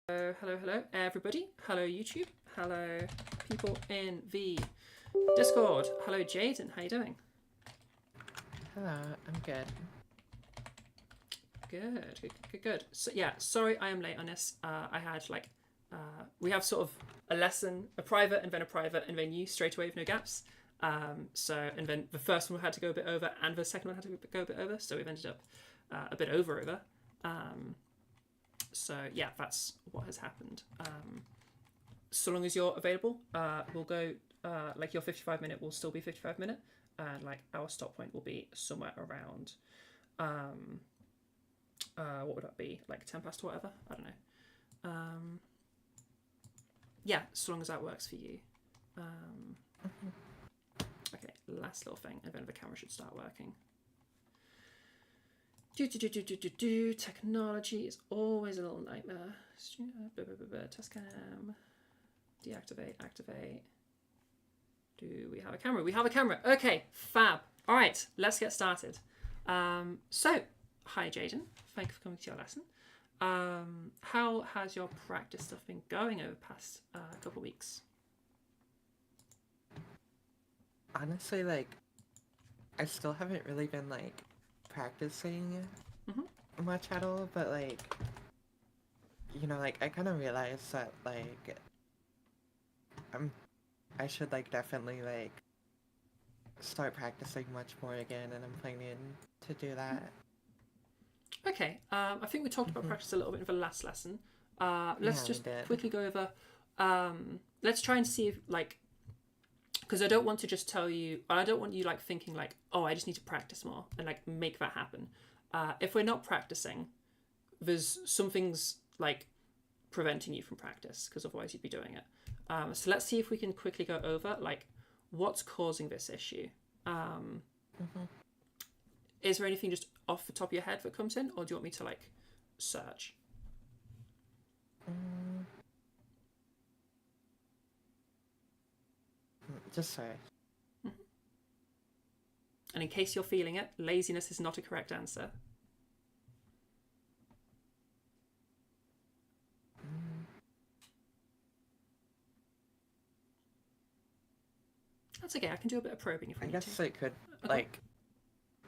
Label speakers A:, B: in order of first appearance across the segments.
A: Hello, everybody. Hello, YouTube. Hello, people in the Discord. Hello, Jaden. How you doing?
B: Hello, I'm good.
A: Good. So yeah, sorry I am late on this. I had we have sort of a lesson, a private, and then a private, and then you straight away with no gaps. And then the first one had to go a bit over, and the second one had to go a bit over. So we've ended up a bit over. So yeah, that's what has happened. So long as you're available, we'll go. Your 55-minute will still be 55-minute, and our stop point will be somewhere around. What would that be? 10 past or whatever. I don't know. Yeah, so long as that works for you. Okay, last little thing, and then the camera should start working. Technology is always a little nightmare. Test cam. Deactivate, activate. Do we have a camera? We have a camera. Okay, fab. All right, let's get started. So, hi Jaden. Thank you for coming to your lesson. How has your practice stuff been going over the past couple of weeks?
B: Honestly, I still haven't really been, practicing much at all, but, I kind of realized that, I should, definitely, start practicing much more again, and I'm planning to do that.
A: Okay, I think we talked about practice a little bit in the last lesson. Let's just quickly go over. Let's try and see if, because I don't want to just tell you, I don't want you thinking oh, I just need to practice more and make that happen. If we're not practicing, there's some things preventing you from practice, because otherwise you'd be doing it. So let's see if we can quickly go over what's causing this issue. Is there anything just off the top of your head that comes in, or do you want me to search?
B: Just sorry.
A: And in case you're feeling it, laziness is not a correct answer. That's okay, I can do a bit of probing if we need to.
B: I guess it could, okay.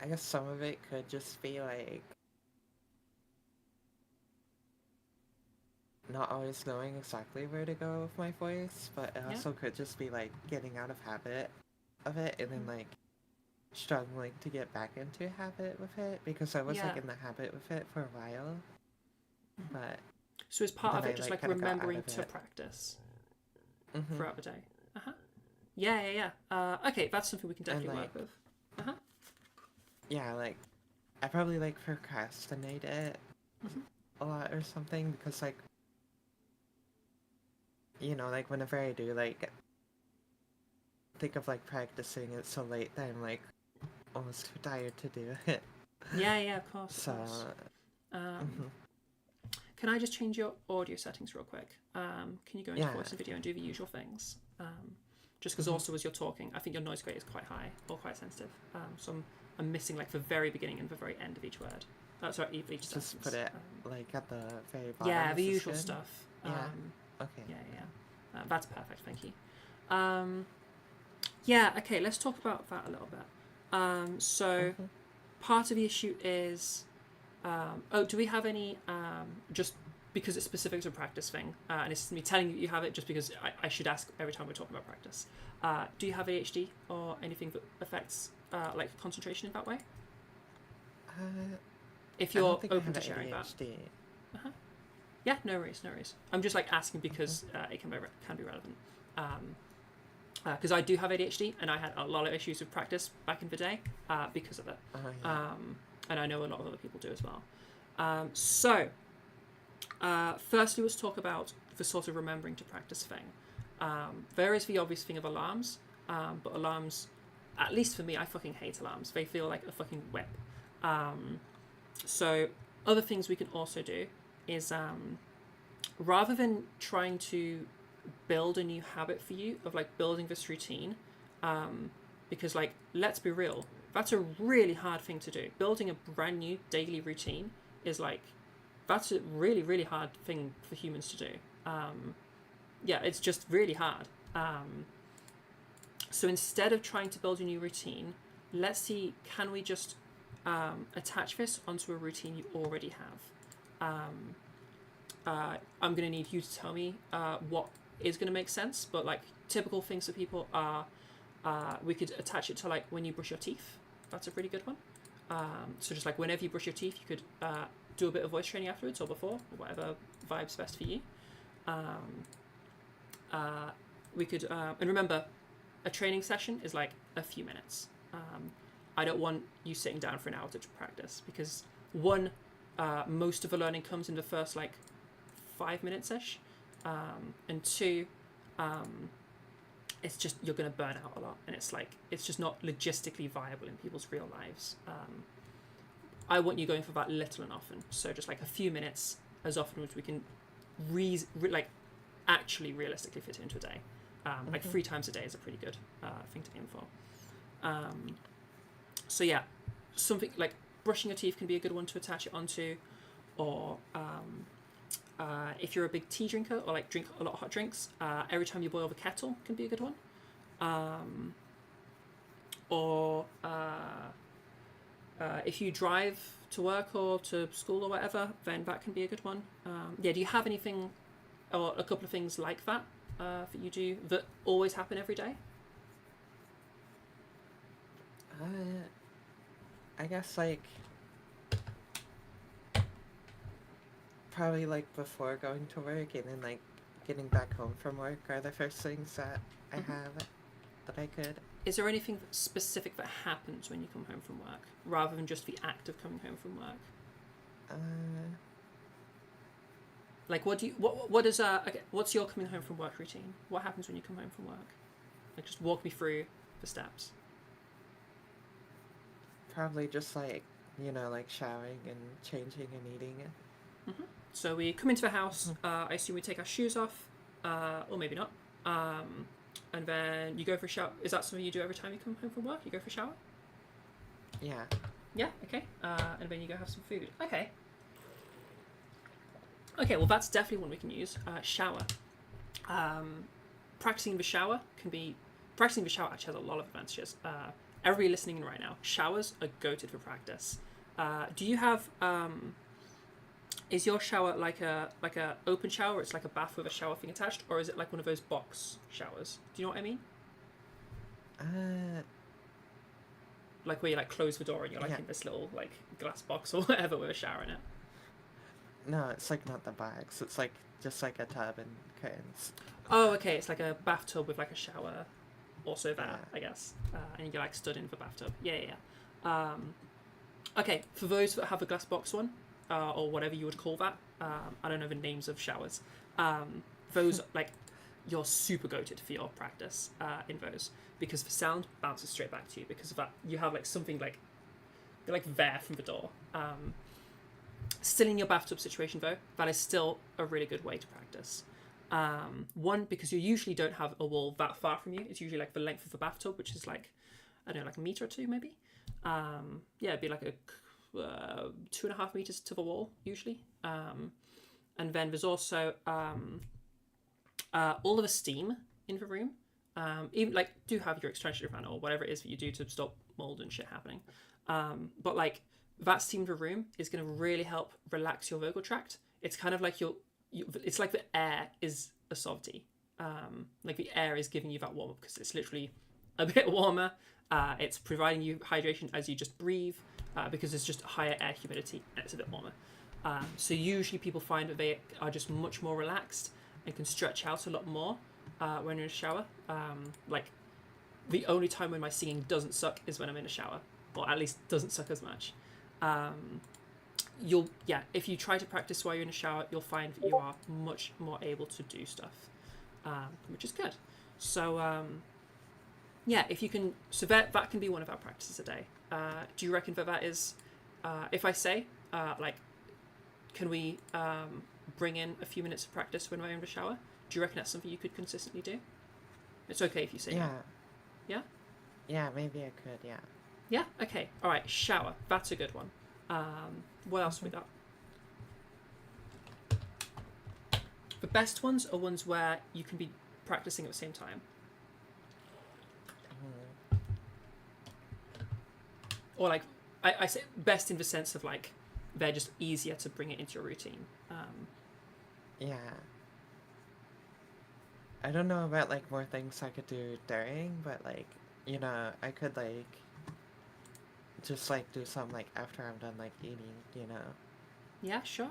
B: I guess some of it could just be not always knowing exactly where to go with my voice, but it also could just be getting out of habit of it, and then struggling to get back into habit with it, because I was in the habit with it for a while. But
A: so is part of it just remembering to practice throughout the day? Yeah. Okay, that's something we can definitely work with.
B: Yeah, I probably procrastinate it a lot or something, because whenever I do think of practicing it so late that I'm almost too tired to do it.
A: Yeah, of course.
B: So
A: can I just change your audio settings real quick? Can you go into voice and video and do the usual things? Just because also as you're talking, I think your noise rate is quite high or quite sensitive. So I'm missing the very beginning and the very end of each word. Sorry, each sentence.
B: Just put it at the very bottom.
A: Yeah, the usual stuff.
B: Okay.
A: Yeah. That's perfect. Thank you. Yeah. Okay. Let's talk about that a little bit. So part of the issue is, do we have any? Just because it's specific to a practice thing, and it's me telling you have it just because I should ask every time we're talking about practice. Do you have ADHD or anything that affects concentration in that way? If you're open to sharing ADHD. That. Yeah, no worries. I'm just asking because it can be relevant. Because I do have ADHD and I had a lot of issues with practice back in the day because of it. And I know a lot of other people do as well. So firstly, let's talk about the sort of remembering to practice thing. There is the obvious thing of alarms, but alarms, at least for me, I fucking hate alarms. They feel like a fucking whip. So other things we can also do is rather than trying to build a new habit for you of building this routine, because let's be real, that's a really hard thing to do. Building a brand new daily routine is that's a really, really hard thing for humans to do. Yeah, it's just really hard. So instead of trying to build a new routine, let's see, can we just attach this onto a routine you already have? I'm going to need you to tell me what is going to make sense, but like typical things for people are, we could attach it to like when you brush your teeth. That's a pretty good one. So just like whenever you brush your teeth, you could do a bit of voice training afterwards or before, or whatever vibe's best for you. We could, and remember, a training session is like a few minutes. I don't want you sitting down for an hour to practice, because one, most of the learning comes in the first like 5 minutes ish, and two, it's just, you're going to burn out a lot, and it's like, it's just not logistically viable in people's real lives. I want you going for that little and often, so just like a few minutes as often as we can like actually realistically fit it into a day. Like 3 times a day is a pretty good thing to aim for. So yeah, something like brushing your teeth can be a good one to attach it onto, or if you're a big tea drinker or like drink a lot of hot drinks, every time you boil the kettle can be a good one. Or if you drive to work or to school or whatever, then that can be a good one. Yeah, do you have anything or a couple of things like that that you do that always happen every day?
B: I guess like probably like before going to work and then like getting back home from work are the first things that I have that I could.
A: Is there anything specific that happens when you come home from work, rather than just the act of coming home from work? Like, what is okay, what's your coming home from work routine? What happens when you come home from work? Like, just walk me through the steps.
B: Probably just like, you know, like showering and changing and eating.
A: Mm-hmm. So we come into the house, I assume we take our shoes off, or maybe not. And then you go for a shower. Is that something you do every time you come home from work? You go for a shower?
B: Yeah.
A: Yeah, okay. And then you go have some food. Okay. Okay, well that's definitely one we can use. Shower. Practicing the shower actually has a lot of advantages. Everybody listening in right now, showers are goated for practice. Do you have is your shower like a open shower? It's like a bath with a shower thing attached, or is it like one of those box showers? Do you know what I mean? Like where you like close the door and you're like in this little like glass box or whatever with a shower in it.
B: No, it's like not the box. It's like just like a tub and curtains.
A: Oh, okay. It's like a bathtub with like a shower, also there, I guess. And you're like stood in the bathtub. Yeah. Okay, for those that have a glass box one, or whatever you would call that, I don't know the names of showers. Those like you're super goated for your practice in those, because the sound bounces straight back to you because of that. You have like something like they're like there from the door. Still in your bathtub situation though, that is still a really good way to practice. One, because you usually don't have a wall that far from you. It's usually like the length of the bathtub, which is like, I don't know, like a meter or two maybe. Yeah, it'd be like a 2.5 meters to the wall usually. And then there's also all of the steam in the room. Even like do have your extraction fan or whatever it is that you do to stop mold and shit happening. But like that steam in the room is going to really help relax your vocal tract. It's kind of like it's like the air is a softy. Like the air is giving you that warm up because it's literally a bit warmer. It's providing you hydration as you just breathe because there's just higher air humidity and it's a bit warmer. So usually people find that they are just much more relaxed and can stretch out a lot more when in a shower. Like the only time when my singing doesn't suck is when I'm in a shower, or at least doesn't suck as much. If you try to practice while you're in a shower, you'll find that you are much more able to do stuff, which is good. So if you can, so that can be one of our practices a day. Do you reckon that is, if I say can we bring in a few minutes of practice when we're in the shower? Do you reckon that's something you could consistently do? It's okay if you say no. Yeah?
B: Yeah, maybe I could, yeah.
A: Yeah? Okay. All right. Shower. That's a good one. What else we got? The best ones are ones where you can be practicing at the same time. Or like, I say best in the sense of like, they're just easier to bring it into your routine.
B: Yeah. I don't know about like more things I could do during, but like, you know, I could like just like do some like after I'm done like eating, you know.
A: Yeah, sure.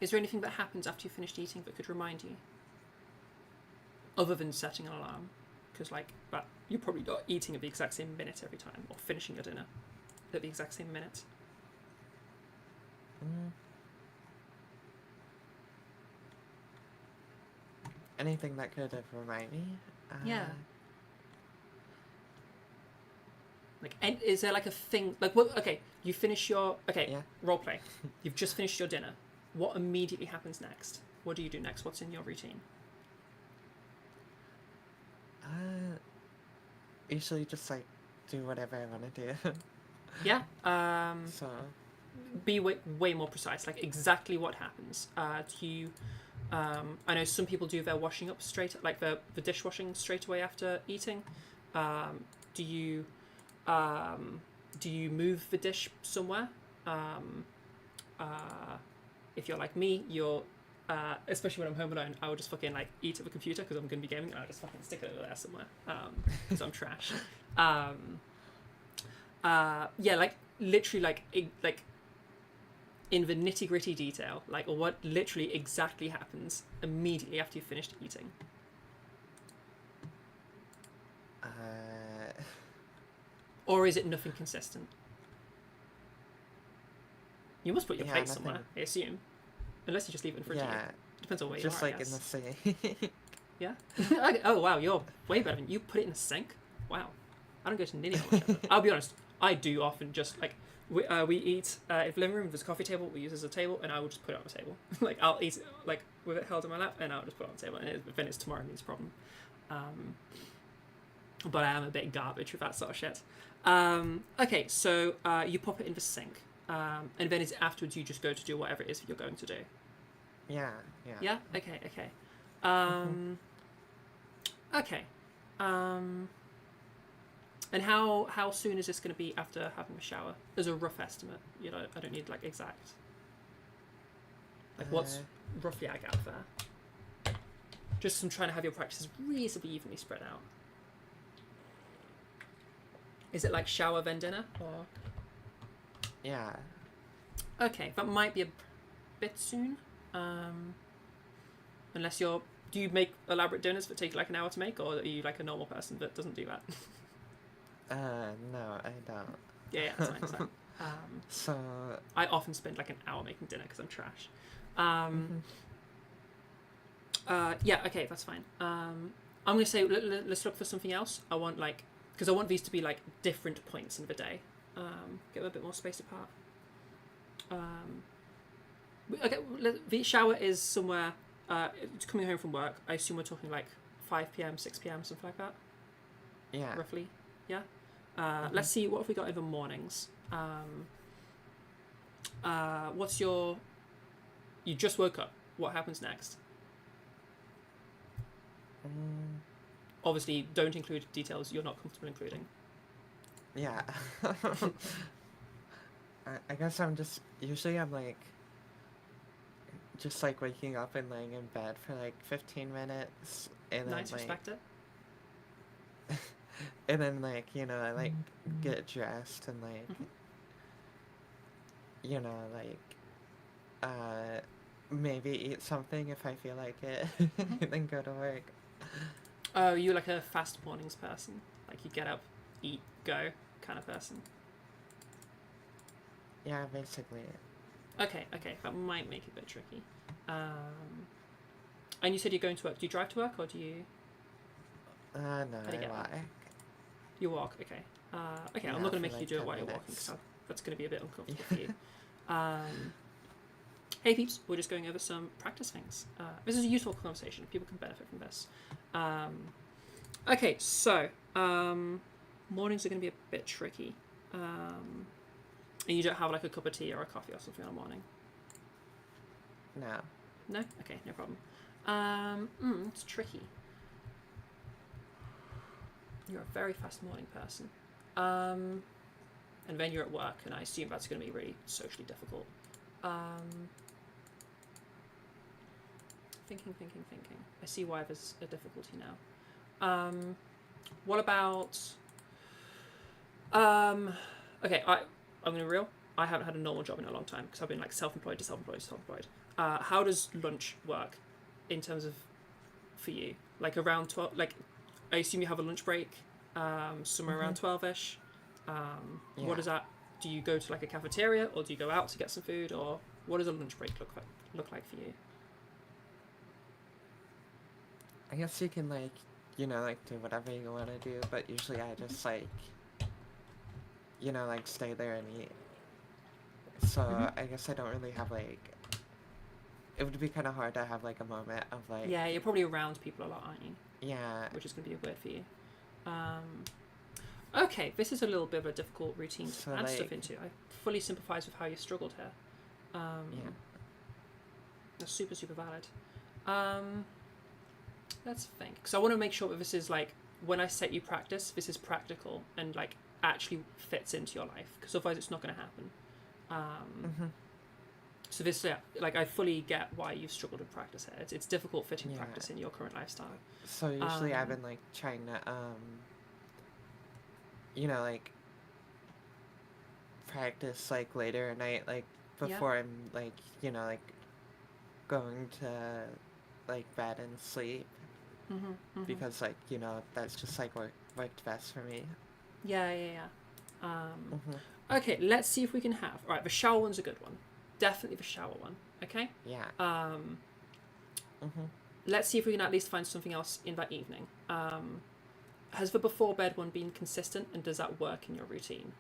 A: Is there anything that happens after you finished eating that could remind you? Other than setting an alarm? Because like, but you're probably not eating at the exact same minute every time, or finishing your dinner at the exact same minute.
B: Anything that could remind me?
A: Yeah. Like, is there like a thing, like, what, okay, you finish your,
B: Yeah.
A: role play. You've just finished your dinner. What immediately happens next? What do you do next? What's in your routine?
B: Usually just like do whatever I want to do.
A: Yeah.
B: So.
A: Be way more precise. Like exactly what happens. Do you? I know some people do their washing up straight, like the dishwashing straight away after eating. Do you? Do you move the dish somewhere? If you're like me, you're especially when I'm home alone, I would just fucking like eat at the computer because I'm going to be gaming, and I'll just fucking stick it over there somewhere because I'm trash. Yeah, like literally like in the nitty gritty detail, like what literally exactly happens immediately after you've finished eating. Or is it nothing consistent? You must put your plate somewhere, I assume. Unless you just leave it in front of you. Depends on where you are,
B: just like in the sink.
A: Yeah? Oh, wow, you're way better than you. Put it in the sink? Wow. I don't go to Nini much. I'll be honest, I do often just, like, we eat, if living room, there's a coffee table, we use it as a table, and I will just put it on the table. Like, I'll eat it, like, with it held in my lap, and I'll just put it on the table, and then it's tomorrow means problem. But I am a bit garbage with that sort of shit. Okay, so you pop it in the sink, and then it's afterwards you just go to do whatever it is that you're going to do.
B: Yeah.
A: Yeah? Okay. Okay. And how soon is this going to be after having a shower? As a rough estimate, you know, I don't need like exact. Like what's roughly I get there? Just I'm trying to have your practices reasonably evenly spread out. Is it like shower then dinner or?
B: Yeah.
A: Okay, that might be a bit soon. Unless you're, do you make elaborate dinners that take like an hour to make, or are you like a normal person that doesn't do that?
B: No, I don't.
A: Yeah, that's fine.
B: So
A: I often spend like an hour making dinner because I'm trash. Yeah, okay, that's fine. I'm gonna say let's look for something else. I want like, because I want these to be like different points in the day. Get them a bit more spaced apart. Okay, the shower is somewhere. It's coming home from work. I assume we're talking like 5 p.m., 6 p.m., something like that.
B: Yeah.
A: Roughly, yeah. Let's see, what have we got in the mornings? What's your... You just woke up. What happens next? Obviously, don't include details you're not comfortable including.
B: Yeah. I guess I'm just... Usually I'm like... Just like waking up and laying in bed for like 15 minutes. And then,
A: nice, respect it.
B: And then like, you know, I like get dressed and like, you know, like, maybe eat something if I feel like it, and then go to work.
A: Oh, you're like a fast mornings person. Like you get up, eat, go kind of person.
B: Yeah, basically.
A: Okay, that might make it a bit tricky. And you said you're going to work. Do you drive to work or do you?
B: No, I walk.
A: You walk, okay. Okay, yeah, I'm not going to make you do it while you're walking because that's going to be a bit uncomfortable for you. Hey peeps, we're just going over some practice things. This is a useful conversation. People can benefit from this. Okay, so mornings are going to be a bit tricky. And you don't have like a cup of tea or a coffee or something in the morning?
B: No.
A: No? Okay, no problem. It's tricky. You're a very fast morning person. And then you're at work, and I assume that's going to be really socially difficult. Thinking. I see why there's a difficulty now. What about... okay, I'm going to be real. I haven't had a normal job in a long time because I've been like self-employed to self-employed. How does lunch work in terms of for you? Like around 12, like I assume you have a lunch break somewhere around 12ish. What does that, do you go to like a cafeteria or do you go out to get some food, or what does a lunch break look like for you?
B: I guess you can like, you know, like do whatever you want to do, but usually I just like, you know, like stay there and eat. So I guess I don't really have like, it would be kind of hard to have like a moment of like...
A: Yeah, you're probably around people a lot, aren't you?
B: Yeah.
A: Which is going to be weird for you. Okay, this is a little bit of a difficult routine to add stuff into. I fully sympathise with how you struggled here.
B: Yeah.
A: That's super, super valid. Let's think. Because I want to make sure that this is like, when I set you practice, this is practical and like actually fits into your life. Because otherwise it's not going to happen. So this, like, I fully get why you've struggled with practice here. It's difficult fitting practice in your current lifestyle.
B: So usually I've been like trying to, you know, like practice like later at night, like before I'm like, you know, like going to like bed and sleep. Because like, you know, that's just like worked best for me.
A: Yeah. Okay, let's see if we can have... Alright, the shower one's a good one. Definitely the shower one, okay?
B: Yeah.
A: Let's see if we can at least find something else in that evening. Has the before bed one been consistent, and does that work in your routine?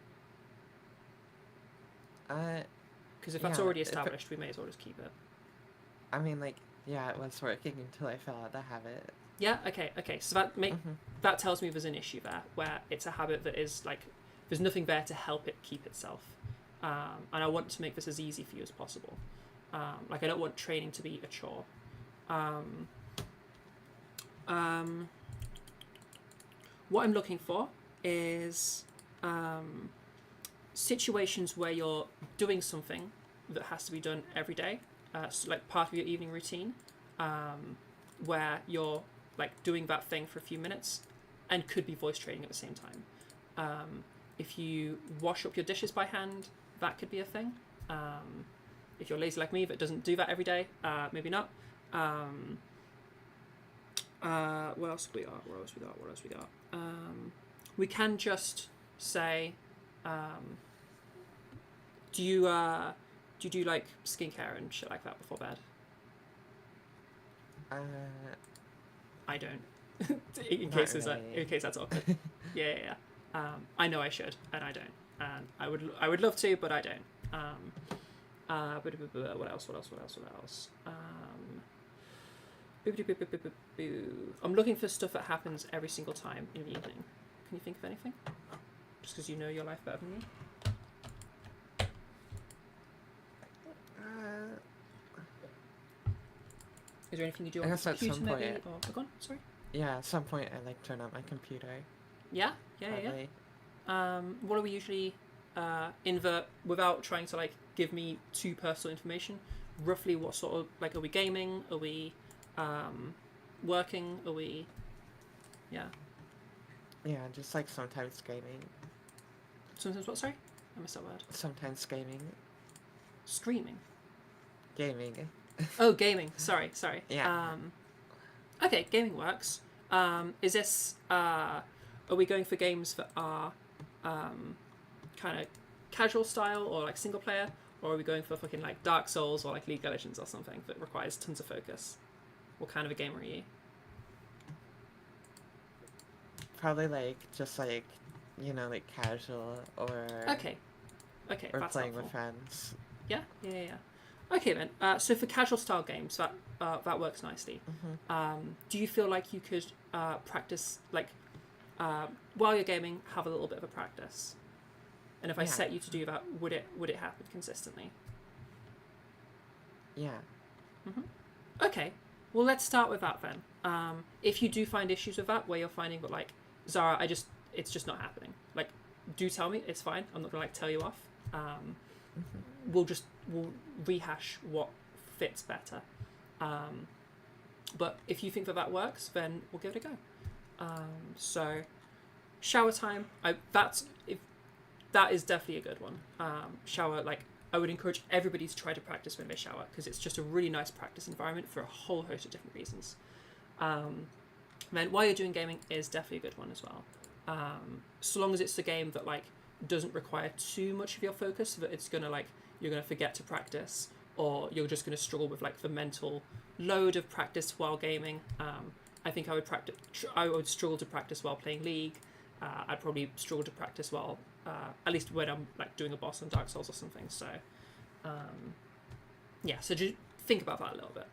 A: Because if that's already established, we may as well just keep it.
B: I mean, like, yeah, it was working until I fell out of the habit.
A: Yeah, okay. So that tells me there's an issue there, where it's a habit that is, like, there's nothing there to help it keep itself. And I want to make this as easy for you as possible. Like, I don't want training to be a chore. What I'm looking for is situations where you're doing something that has to be done every day, so like part of your evening routine, where you're like doing that thing for a few minutes and could be voice training at the same time. If you wash up your dishes by hand, that could be a thing. If you're lazy like me that doesn't do that every day, maybe not. What else we got? We can just say, do you do like skincare and shit like that before bed? I don't. in case that's awkward. Yeah. I know I should, and I don't. And I would love to, but I don't. What else? I'm looking for stuff that happens every single time in the evening. Can you think of anything? Just because you know your life better than me. Is there anything you do on the computer maybe? Or, go on, sorry?
B: Yeah, at some point I like turn on my computer.
A: Yeah. What are we usually invert without trying to like give me too personal information? Roughly what sort of, like, are we gaming? Are we working? Are we... Yeah,
B: just like sometimes gaming.
A: Sometimes what, sorry? I missed that word.
B: Sometimes gaming.
A: Screaming?
B: Gaming.
A: Oh, gaming. Sorry.
B: Yeah.
A: Okay, gaming works. Is this... are we going for games that are kind of casual style or like single player? Or are we going for fucking like Dark Souls or like League of Legends or something that requires tons of focus? What kind of a gamer are you?
B: Probably like just like, you know, like casual or...
A: Okay,
B: or
A: that's
B: playing
A: helpful.
B: with friends.
A: Yeah. Okay then. So for casual style games, that works nicely. Do you feel like you could practice like while you're gaming, have a little bit of a practice? And if I set you to do that, would it happen consistently?
B: Yeah.
A: Okay, well, let's start with that then. If you do find issues with that, where you're finding that, like, Zara, it's just not happening. Like, do tell me. It's fine. I'm not gonna like tell you off. We'll rehash what fits better. But if you think that works, then we'll give it a go. So, shower time. That is definitely a good one. Shower, like, I would encourage everybody to try to practice when they shower, because it's just a really nice practice environment for a whole host of different reasons. Then while you're doing gaming is definitely a good one as well. So long as it's a game that, like, doesn't require too much of your focus, so that it's gonna, like, you're gonna forget to practice, or you're just gonna struggle with, like, the mental load of practice while gaming. I think I would struggle to practice while playing League. I'd probably struggle to practice while, at least when I'm, like, doing a boss on Dark Souls or something. So, yeah. So just think about that a little bit.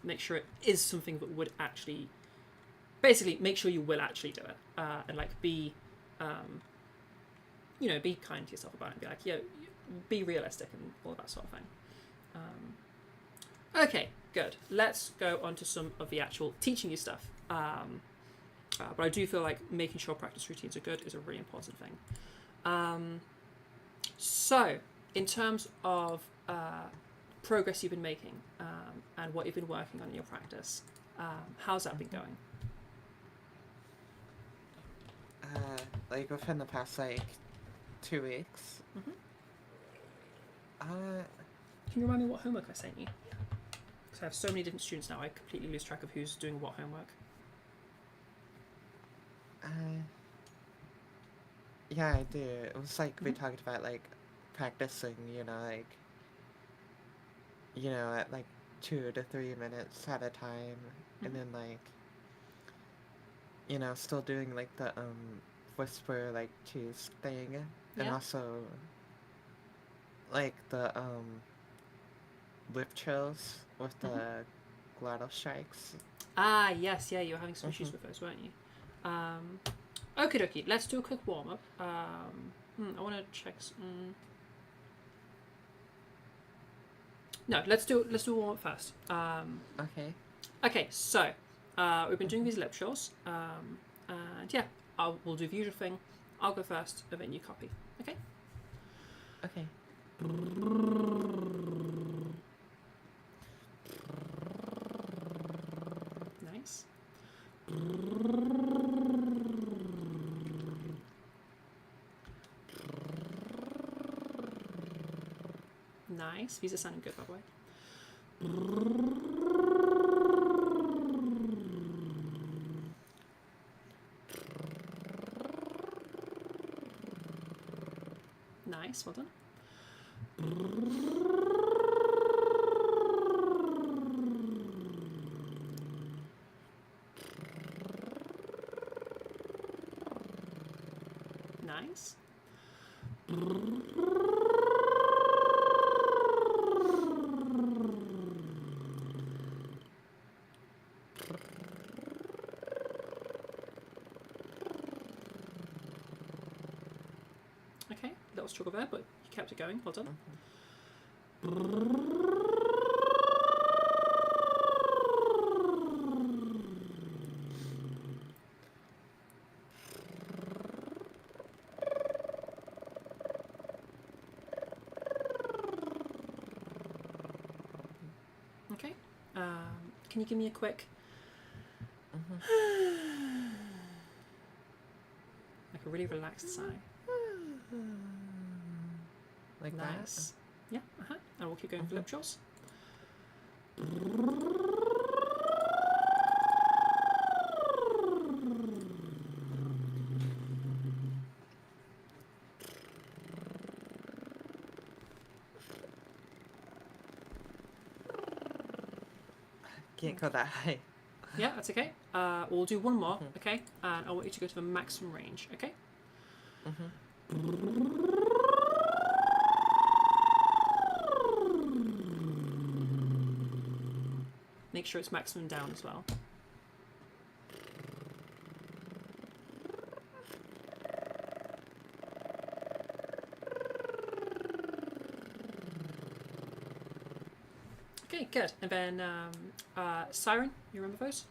A: Make sure it is something that would actually, basically, make sure you will actually do it, and, like, be kind to yourself about it and be like, yeah, be realistic and all that sort of thing. Okay, good. Let's go on to some of the actual teaching you stuff. But I do feel like making sure practice routines are good is a really important thing. So, in terms of progress you've been making, and what you've been working on in your practice, how's that been going?
B: Like within the past, like, 2 weeks.
A: Can you remind me what homework I sent you? Because I have so many different students now, I completely lose track of who's doing what homework.
B: Yeah, I do. It was like we talked about, like, practicing, at like 2 to 3 minutes at a time, and then, like, still doing, like, the whisper, like, cheese thing, and also, like, the lip trills with the glottal strikes.
A: Ah, yes, yeah, you were having some issues with those, weren't you? Okie dokie, let's do a quick warm up. I want to check. No, let's do a warm up first.
B: Okay.
A: Okay, so we've been doing these lip trills, and yeah, we'll do the usual thing. I'll go first, and then you copy. Okay.
B: Okay.
A: Nice. Nice. These are sounding good, by the way. Nice. Well done. Nice. Okay, little struggle there, but you kept it going. Well done. Okay. Can you give me a quick... like a really relaxed sigh?
B: Like
A: Nice. Yeah, and we'll keep going for lip trills.
B: Can't go that high.
A: Yeah, that's okay. We'll do one more, okay? And I want you to go to the maximum range, okay? Make sure it's maximum down as well. Okay, good. And then Siren, you remember those?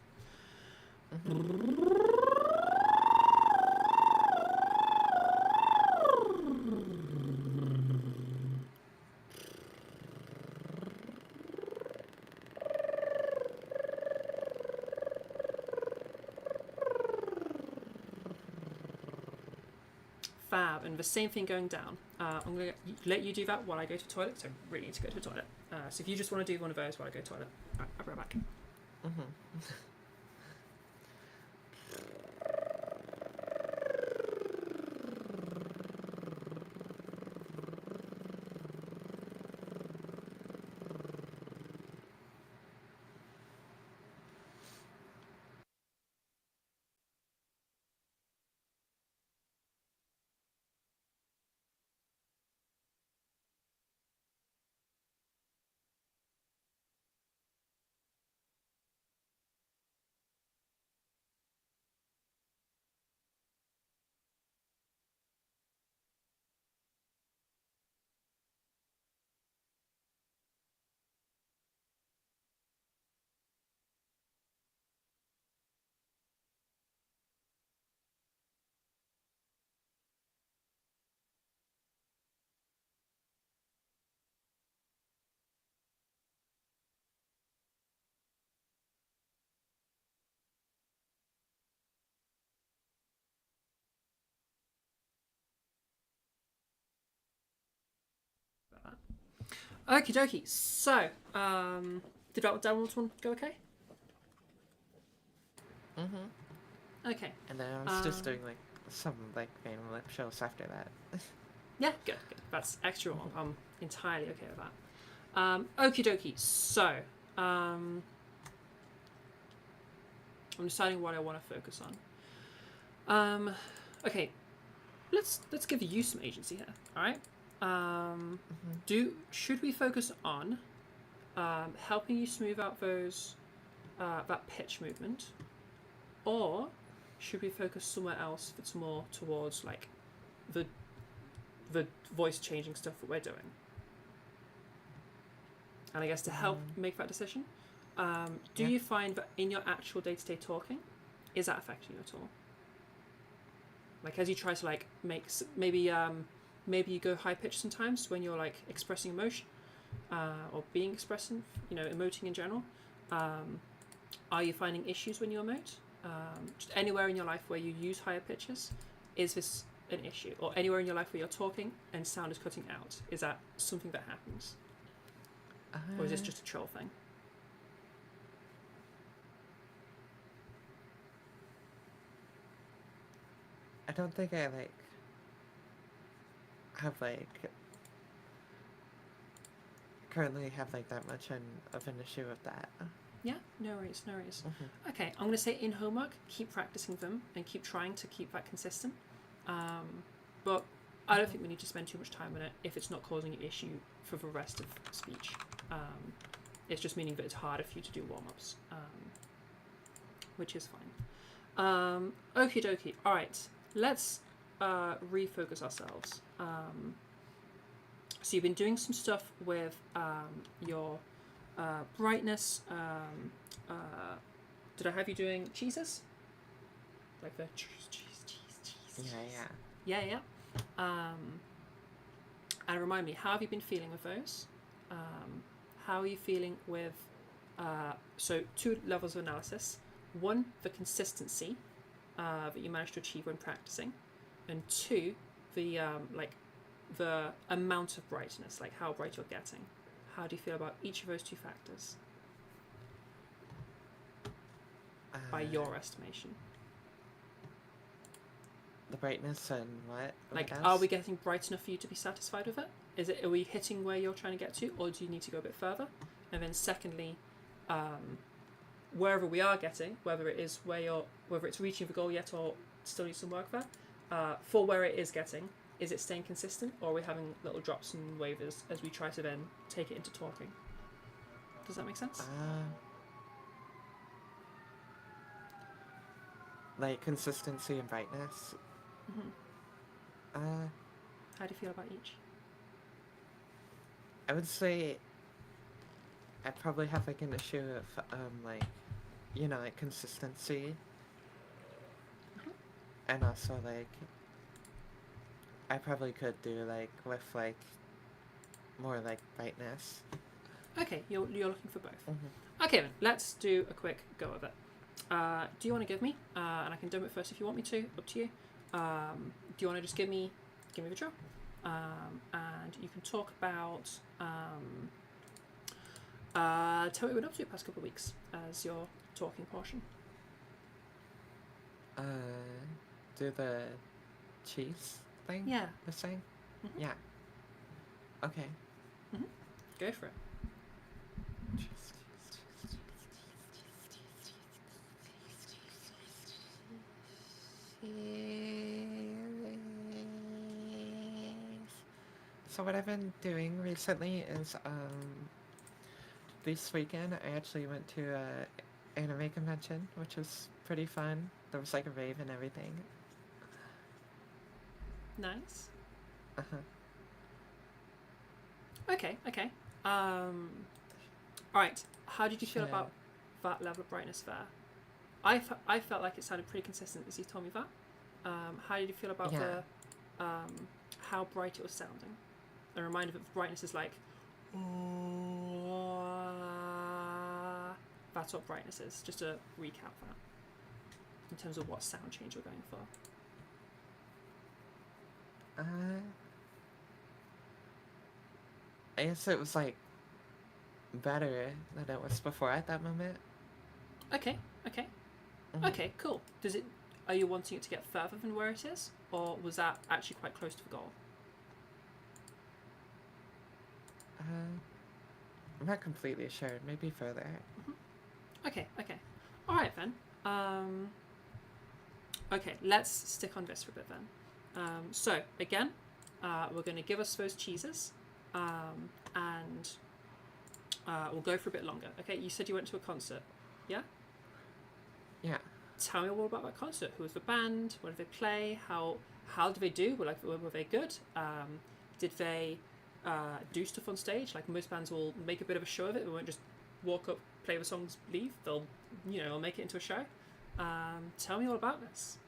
A: Fab, and the same thing going down. I'm going to let you do that while I go to the toilet, so I really need to go to the toilet. So if you just want to do one of those while I go to the toilet, I'll be right back. Okie dokie. So, did that downwards one go okay? Okay.
B: And then I was just doing like some like random lip shows after that.
A: Yeah, good. That's extra one. I'm entirely okay with that. Okie dokie. So, I'm deciding what I want to focus on. Okay, let's give you some agency here. All right. Should we focus on helping you smooth out those that pitch movement, or should we focus somewhere else that's more towards like the voice changing stuff that we're doing? And I guess to help make that decision, do you find that in your actual day-to-day talking, is that affecting you at all? Like as you try to like make maybe you go high pitched sometimes when you're like expressing emotion or being expressing, emoting in general. Are you finding issues when you emote? Just anywhere in your life where you use higher pitches, is this an issue? Or anywhere in your life where you're talking and sound is cutting out, is that something that happens? Or is this just a troll thing?
B: I don't think I currently have like that much of an issue with that.
A: Yeah, no worries. Okay, I'm going to say in homework, keep practicing them and keep trying to keep that consistent. But I don't think we need to spend too much time on it if it's not causing an issue for the rest of speech. It's just meaning that it's harder for you to do warm-ups, which is fine. Okie dokie. All right, let's refocus ourselves. So you've been doing some stuff with your brightness. Did I have you doing cheeses? Like the cheese. Yeah. And remind me, how have you been feeling with those? How are you feeling with so 2 levels of analysis. 1, the consistency that you managed to achieve when practicing, and 2, the the amount of brightness, like how bright you're getting. How do you feel about each of those 2 factors by your estimation?
B: The brightness and what?
A: Like, are we getting bright enough for you to be satisfied with it? Are we hitting where you're trying to get to, or do you need to go a bit further? And then secondly, wherever we are getting, whether it's reaching the goal yet or still needs some work there, for where it is getting, is it staying consistent, or are we having little drops and wavers as we try to then take it into talking? Does that make sense?
B: Like consistency and brightness.
A: How do you feel about each?
B: I would say I probably have like an issue of like, like consistency, and also like I probably could do like with like more like brightness.
A: Okay, you're looking for both. Okay then, let's do a quick go of it. Do you want to give me, and I can demo it first if you want me to, up to you. Do you want to just give me the draw? And you can talk about, tell me what you've been up to the past couple of weeks as your talking portion.
B: Do the cheese thing?
A: Yeah.
B: The same? Yeah. Okay.
A: Go for it.
B: So what I've been doing recently is this weekend I actually went to a anime convention, which was pretty fun. There was like a rave and everything.
A: Nice.
B: Uh-huh.
A: Okay. Alright, how did you feel about that level of brightness there? I felt like it sounded pretty consistent as you told me that. How did you feel about the how bright it was sounding? A reminder that brightness is like that's what brightness is. Just to recap that in terms of what sound change we're going for.
B: I guess it was like better than it was before at that moment.
A: Okay. Okay, cool. Are you wanting it to get further than where it is, or was that actually quite close to the goal?
B: I'm not completely sure. Maybe further.
A: Okay. All right then. Okay, let's stick on this for a bit then. So again, we're going to give us those cheeses, and we'll go for a bit longer. Okay, you said you went to a concert, yeah?
B: Yeah.
A: Tell me all about that concert. Who was the band? What did they play? How did they do? Were they good? Did they do stuff on stage? Like most bands will make a bit of a show of it. They won't just walk up, play the songs, leave. They'll make it into a show. Tell me all about this.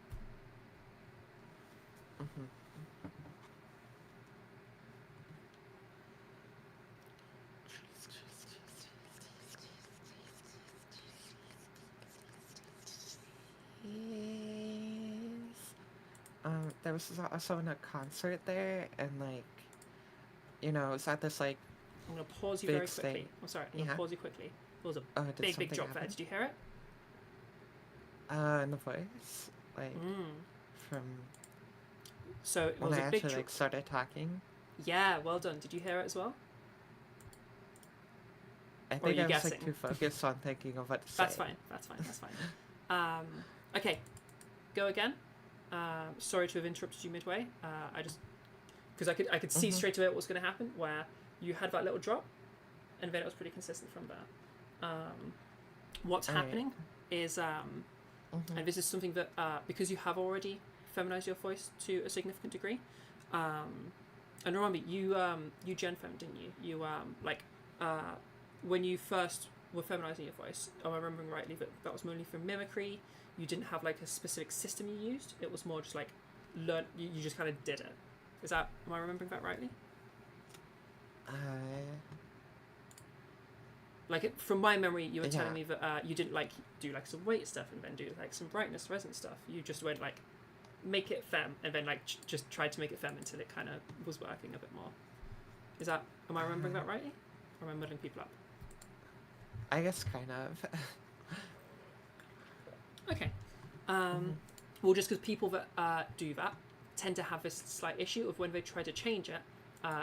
B: There was also a concert there, and like, it was at this like.
A: I'm gonna pause you very quickly. I'm sorry. I'm gonna pause you quickly. There was a big drop there. Did you hear it?
B: In the voice, like from.
A: So it
B: when
A: was
B: I
A: a big
B: actually started talking.
A: Yeah, well done. Did you hear it as well?
B: I think I was like too focused on thinking of what to say.
A: That's fine. Okay, go again. Sorry to have interrupted you midway. Because I could see straight away what was going to happen, where you had that little drop, and then it was pretty consistent from there. What's happening is, and this is something that because you have already feminized your voice to a significant degree, and remember you gen fem, didn't you? You when you first were feminizing your voice, am I remembering rightly that was mainly from mimicry? You didn't have like a specific system you used. It was more just like you just kind of did it. Am I remembering that rightly? Like from my memory, you were telling me that you didn't like do like some weight stuff and then do like some brightness resonance stuff. You just went like make it femme and then like just tried to make it femme until it kind of was working a bit more. Am I remembering that rightly? Or am I muddling people up?
B: I guess kind of.
A: Okay. Well, just because people that do that tend to have this slight issue of when they try to change it,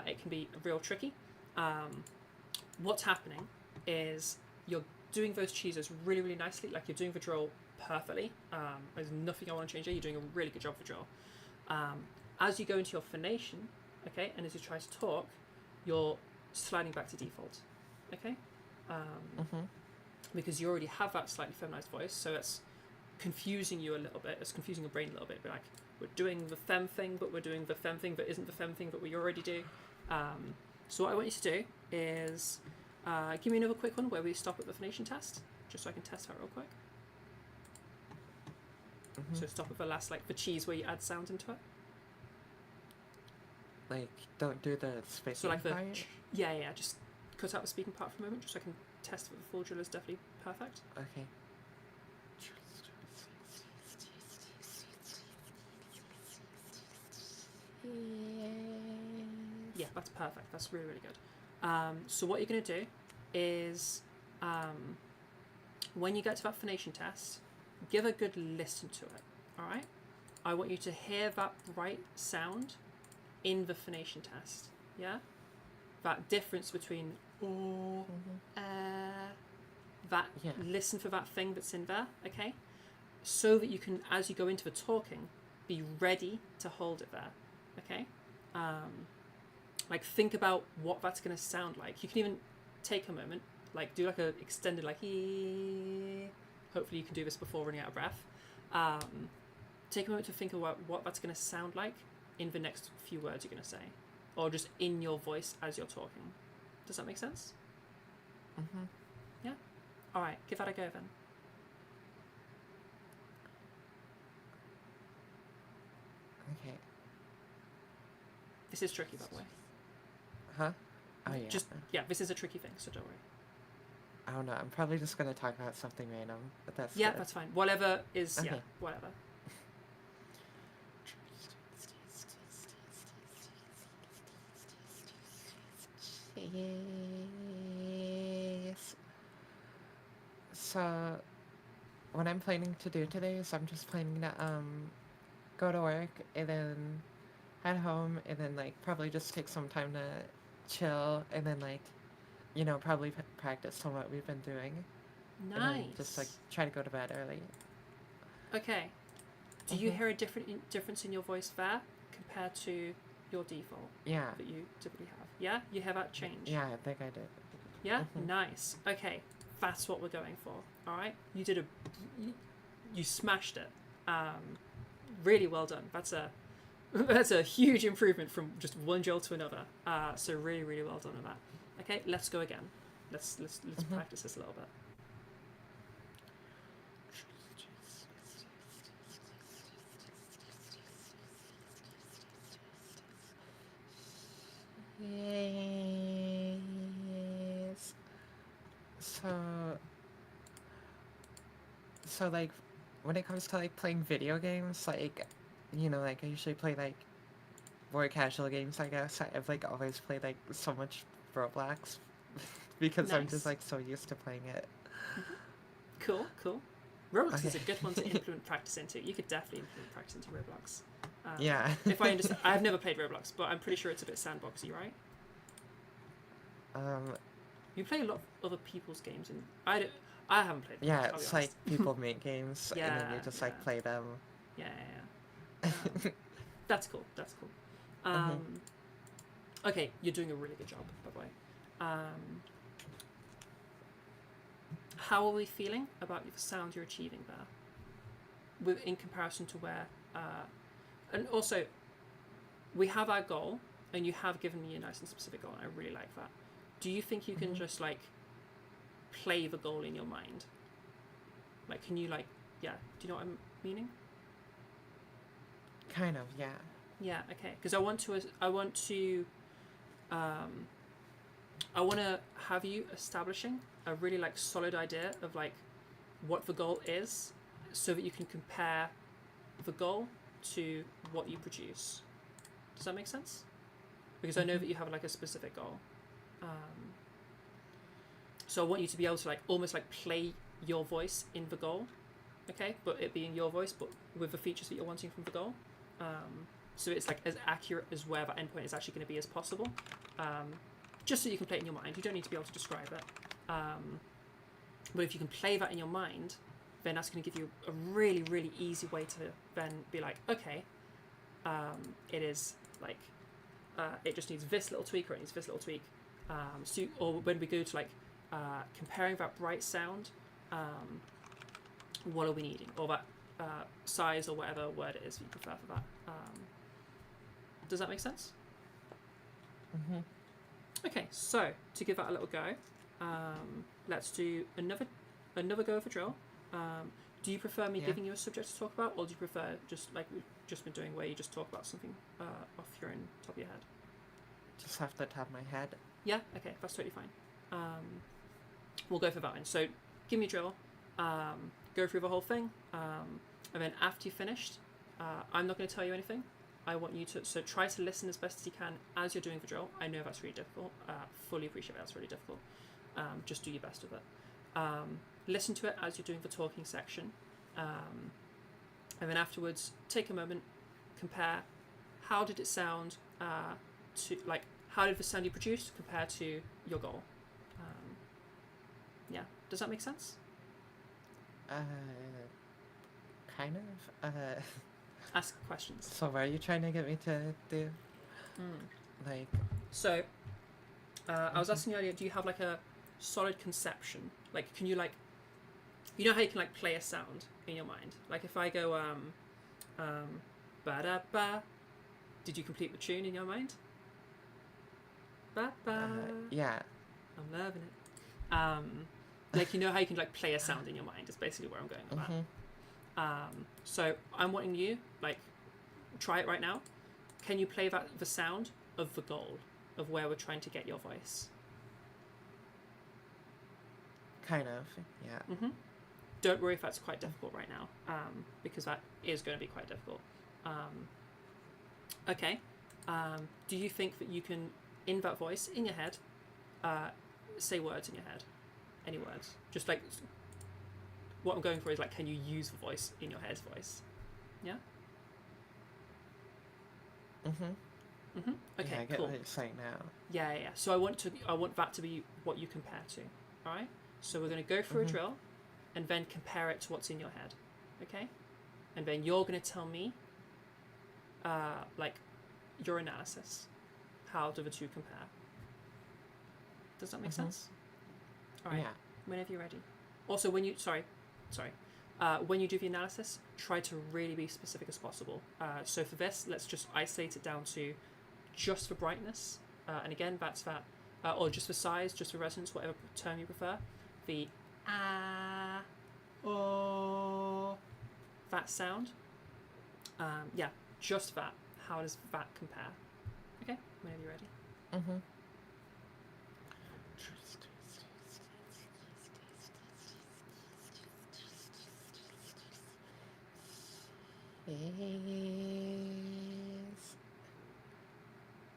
A: it can be real tricky. What's happening is you're doing those cheeses really, really nicely. Like you're doing the drill perfectly. There's nothing I want to change there. You're doing a really good job for drill. As you go into your phonation, okay, and as you try to talk, you're sliding back to default, okay? Because you already have that slightly feminized voice, so it's confusing you a little bit. It's confusing your brain a little bit. But like, we're doing the femme thing, but we're doing the femme thing that isn't the femme thing that we already do. So what I want you to do is Give me another quick one where we stop at the phonation test, just so I can test that real quick. So stop at the last, like the cheese where you add sound into it.
B: Like, don't do the speaking
A: So like the
B: part?
A: yeah, just cut out the speaking part for a moment, just so I can test that the full drill is definitely perfect.
B: Okay.
A: Yeah, that's perfect. That's really, really good. So what you're going to do is, when you get to that phonation test, give a good listen to it. All right. I want you to hear that right sound in the phonation test. Yeah. That difference between that.
B: Yeah.
A: Listen for that thing that's in there. Okay. So that you can, as you go into the talking, be ready to hold it there. Okay. Like think about what that's going to sound like. You can even take a moment, like do like a extended like hopefully you can do this before running out of breath. Take a moment to think about what that's going to sound like in the next few words you're going to say, or just in your voice as you're talking. Does that make sense? Yeah. All right, give that a go then.
B: Okay.
A: This is tricky, by the way.
B: Huh? Oh yeah.
A: This is a tricky thing, so don't worry.
B: I don't know. I'm probably just gonna talk about something random, but that's
A: Yeah,
B: good.
A: that's fine. Whatever is
B: Okay.
A: yeah, whatever.
B: Yes. So, what I'm planning to do today is I'm just planning to go to work and then head home and then like probably just take some time to chill and then like probably practice on what we've been doing. And then
A: Nice.
B: just like try to go to bed early.
A: Okay. Do you hear a difference in your voice there compared to your default
B: Yeah.
A: that you typically have? Yeah? You hear that change?
B: Yeah, I think I did.
A: Yeah? Nice. Okay. That's what we're going for. All right? You smashed it. Really well done. That's a huge improvement from just one drill to another. So really, really well done on that. Okay, let's go again. Let's practice this a little bit.
B: Yes. So like when it comes to like playing video games, like like I usually play like more casual games, I guess. I've like always played like so much Roblox because I'm just
A: Nice.
B: like so used to playing it.
A: Cool. Roblox is a
B: Okay.
A: good one to implement practice into. You could definitely implement practice into Roblox.
B: Yeah.
A: If I understand, I've never played Roblox, but I'm pretty sure it's a bit sandboxy, right? You play a lot of other people's games, and I haven't played.
B: Yeah,
A: I'll be
B: it's like
A: honest.
B: people make games and then you
A: Yeah,
B: just
A: yeah.
B: like play them.
A: Yeah. That's cool. Okay, you're doing a really good job, by the way. How are we feeling about the sound you're achieving there, in comparison to where? And also, we have our goal, and you have given me a nice and specific goal, and I really like that. Do you think you can just like play the goal in your mind? Like, can you like, yeah? Do you know what I'm meaning?
B: Kind of, yeah.
A: Yeah, okay. Because I want to have you establishing a really like solid idea of like what the goal is, so that you can compare the goal to what you produce. Does that make sense? Because I know that you have like a specific goal. So I want you to be able to like almost like play your voice in the goal, okay? But it being your voice, but with the features that you're wanting from the goal. So it's like as accurate as where that endpoint is actually going to be as possible. Just so you can play it in your mind. You don't need to be able to describe it. But if you can play that in your mind, then that's going to give you a really, really easy way to then be like, okay, it is like, it just needs this little tweak or it needs this little tweak. Or when we go to like comparing that bright sound, what are we needing? Or that size or whatever word it is that you prefer for that. Does that make sense? Okay, so to give that a little go, Let's do another go of a drill. Do you prefer me giving you a subject to talk about, or do you prefer just like we've just been doing, where you just talk about something off your own top of your head?
B: Just off the top of my head.
A: Yeah. Okay, that's totally fine. We'll go for that one. So, give me a drill. Go through the whole thing, and then after you've finished, I'm not going to tell you anything. I want you to try to listen as best as you can as you're doing the drill. I know that's really difficult. Fully appreciate that's really difficult. Just do your best with it. Listen to it as you're doing the talking section, and then afterwards, take a moment, compare. How did it sound? How did the sound you produced compare to your goal? Yeah, does that make sense?
B: Kind of.
A: Ask questions.
B: So what are you trying to get me to do? Like.
A: So, I was asking you earlier, do you have like a solid conception? Like, can you like, you know how you can like play a sound in your mind? Like if I go ba da ba, did you complete the tune in your mind? Ba ba.
B: Yeah.
A: I'm loving it. Like, you know how you can like play a sound in your mind is basically where I'm going with that. So I'm wanting you, like, try it right now. Can you play the sound of the goal, of where we're trying to get your voice?
B: Kind of, yeah.
A: Don't worry if that's quite difficult right now, because that is going to be quite difficult. Okay. Do you think that you can, in that voice, in your head, say words in your head? Any words? Just like, what I'm going for is like, can you use the voice in your head's voice? Yeah? Okay,
B: yeah, I get
A: cool.
B: what you're saying now.
A: Yeah. So I want that to be what you compare to. Alright? So we're going to go through a drill and then compare it to what's in your head. Okay? And then you're going to tell me, like, your analysis. How do the two compare? Does that make sense? Alright.
B: Yeah.
A: Whenever you're ready. Also, when you when you do the analysis, try to really be specific as possible. So for this, let's just isolate it down to just for brightness, and again, that's that, or just for size, just for resonance, whatever term you prefer. The that sound. Yeah, just that. How does that compare? Okay, whenever you're ready.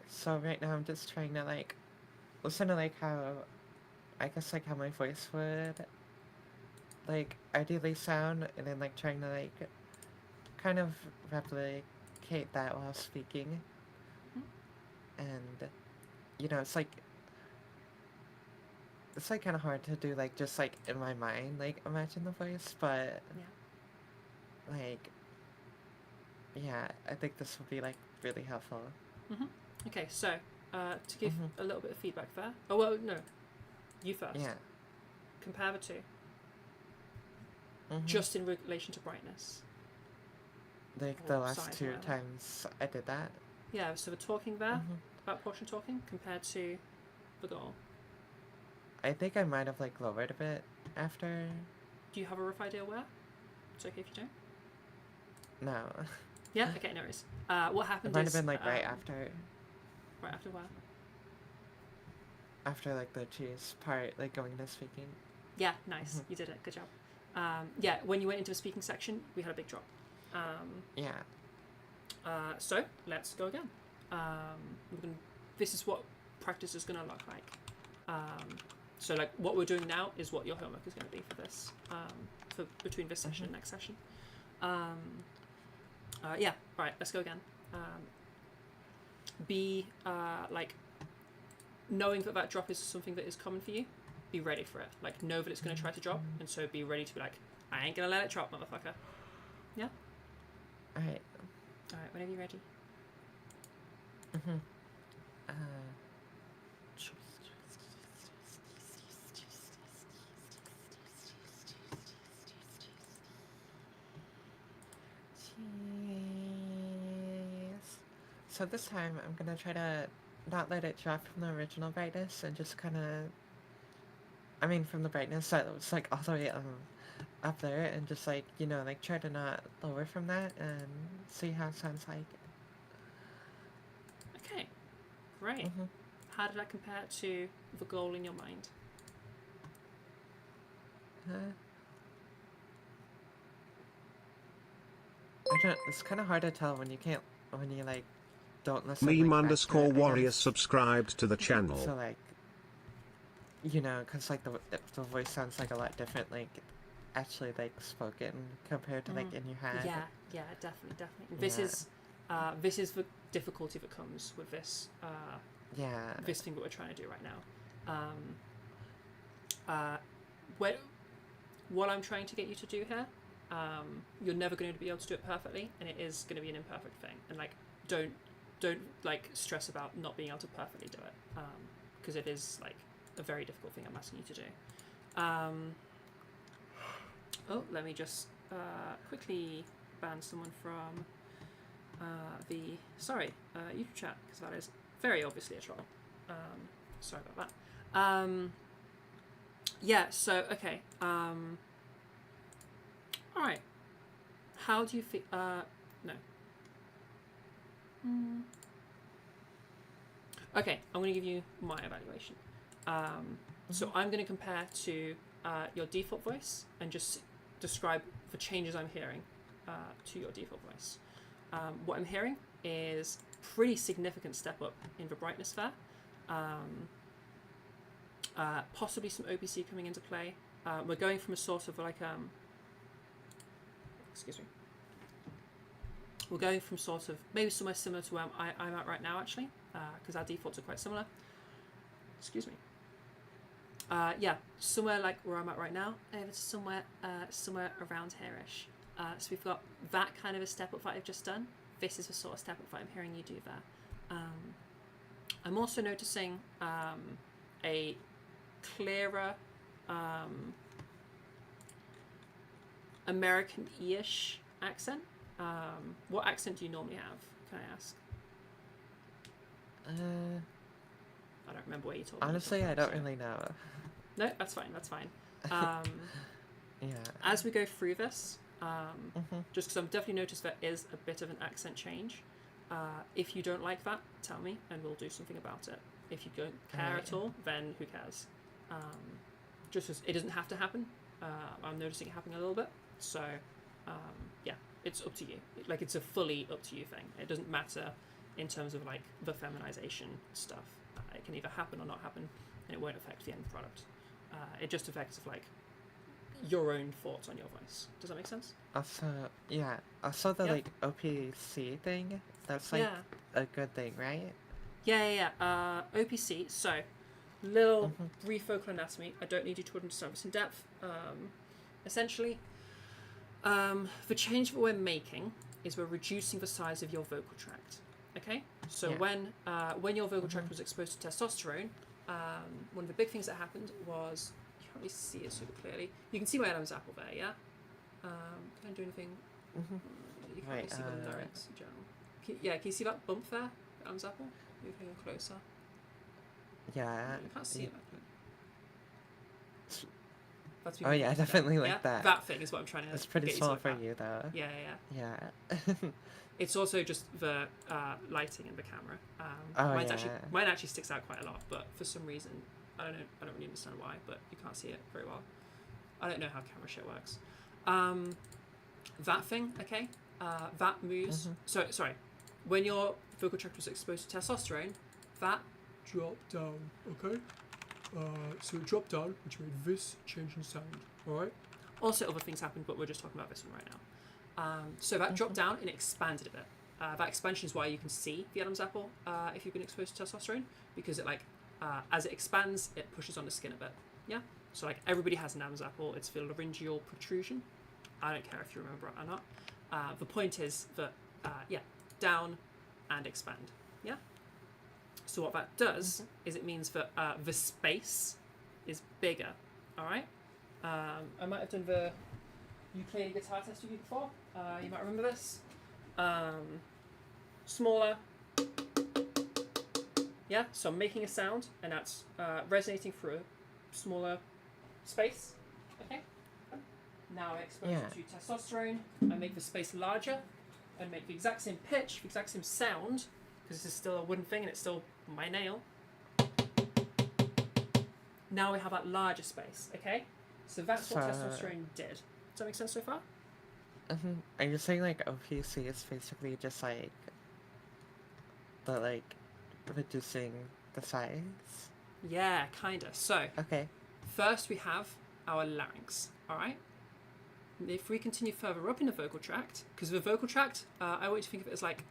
B: So right now I'm just trying to like listen to like how, I guess like how my voice would like ideally sound, and then like trying to like kind of replicate that while speaking. And you know, it's like kind of hard to do like just like in my mind, like imagine the voice, but like yeah, I think this would be like really helpful.
A: Okay, so to give a little bit of feedback there. Oh well, no, you first.
B: Yeah.
A: Compare the two. Just in relation to brightness.
B: Like the last two times I did that.
A: Yeah, so the talking there, that portion talking, compared to the goal.
B: I think I might have like lowered a bit after.
A: Do you have a rough idea where? It's okay if you don't.
B: No.
A: Yeah. Okay. No worries. What happened?
B: It might have been like right after.
A: Right after where?
B: After like the cheese part, like going into speaking.
A: Yeah. Nice. You did it. Good job. Yeah. When you went into the speaking section, we had a big drop.
B: Yeah.
A: So let's go again. This is what practice is going to look like. So like what we're doing now is what your homework is going to be for this, for between this session and next session. Yeah, right, let's go again. Be like knowing that drop is something that is common for you, be ready for it. Like know that it's going to try to drop, and so be ready to be like, I ain't going to let it drop, motherfucker. Yeah?
B: Alright,
A: whenever you're ready.
B: So this time I'm gonna try to not let it drop from the original brightness and just kind of I mean, from the brightness, so it's like all the way up there, and just like like try to not lower from that, and see how it sounds like.
A: Okay, great. How did that compare to the goal in your mind?
B: I don't. It's kind of hard to tell when you like don't listen.
C: Meme
B: Like,
C: underscore
B: back to it,
C: warrior subscribed to the channel.
B: So like, because like the voice sounds like a lot different, like actually like spoken compared to like in your head.
A: Yeah, definitely. This is the difficulty that comes with this. This thing that we're trying to do right now. What I'm trying to get you to do here, you're never going to be able to do it perfectly, and it is going to be an imperfect thing. And like, don't like stress about not being able to perfectly do it, because it is like a very difficult thing I'm asking you to do. Let me just quickly ban someone from the YouTube chat, because that is very obviously a troll. Sorry about that. Yeah, so okay. Alright. How do you feel? No. Okay, I'm going to give you my evaluation. So I'm going to compare to your default voice and just describe the changes I'm hearing to your default voice. What I'm hearing is pretty significant step up in the brightness there. Possibly some OPC coming into play. We're going from a sort of like excuse me. We're going from sort of maybe somewhere similar to where I'm at right now, actually, because our defaults are quite similar. Excuse me. Yeah, somewhere like where I'm at right now, over to somewhere around here-ish. So we've got that kind of a step up that I've just done. This is the sort of step up that I'm hearing you do there. I'm also noticing a clearer American-ish accent. What accent do you normally have? Can I ask? I don't remember where you told me.
B: Honestly, I don't really know.
A: No, that's fine. That's fine.
B: Yeah.
A: As we go through this, just because I've definitely noticed there is a bit of an accent change. If you don't like that, tell me, and we'll do something about it. If you don't care at all, then who cares? Just as it doesn't have to happen. I'm noticing it happening a little bit. So, yeah, it's up to you. Like, it's a fully up to you thing. It doesn't matter in terms of, like, the feminization stuff. It can either happen or not happen, and it won't affect the end product. It just affects, like, your own thoughts on your voice. Does that make sense?
B: Also, yeah. Also, the, like, OPC thing, that's, like, a good thing, right?
A: Yeah. OPC, so, little brief vocal anatomy. I don't need you to understand this in depth. Essentially, the change that we're making is we're reducing the size of your vocal tract. Okay? So when your vocal tract was exposed to testosterone, one of the big things that happened was, you can't really see it super clearly. You can see my Adam's apple there, yeah? Can I do anything? You can't really see the larynx in general. Can you see that bump there? Adam's apple? Moving closer.
B: Yeah.
A: You can't see it. That's
B: yeah, definitely like that.
A: That thing is what I'm trying to.
B: It's pretty small for you, though.
A: Yeah. It's also just the lighting in the camera. Mine actually sticks out quite a lot, but for some reason, I don't really understand why, but you can't see it very well. I don't know how camera shit works. That thing, okay, that moves. So sorry, when your vocal tract was exposed to testosterone, that dropped down. Okay. So it dropped down, which made this change in sound. All right. Also, other things happened, but we're just talking about this one right now. So that dropped down and expanded a bit. That expansion is why you can see the Adam's apple if you've been exposed to testosterone, because it as it expands, it pushes on the skin a bit. Yeah. So like everybody has an Adam's apple. It's the laryngeal protrusion. I don't care if you remember it or not. The point is that down and expand. Yeah. So what that does is it means that the space is bigger. All right. I might have done the ukulele guitar test with you before. You might remember this. Smaller. Yeah. So I'm making a sound, and that's resonating through a smaller space. Okay. Now I expose
B: Yeah.
A: it to testosterone. I make the space larger, and make the exact same pitch, the exact same sound, because this is still a wooden thing and it's still my nail. Now we have that larger space. Okay. So that's what testosterone did. Does that make sense so far?
B: Are you saying like OPC is basically just like the like reducing the size?
A: Yeah, kinda. So
B: Okay.
A: first we have our larynx. All right. If we continue further up in the vocal tract, because the vocal tract, I always think of it as like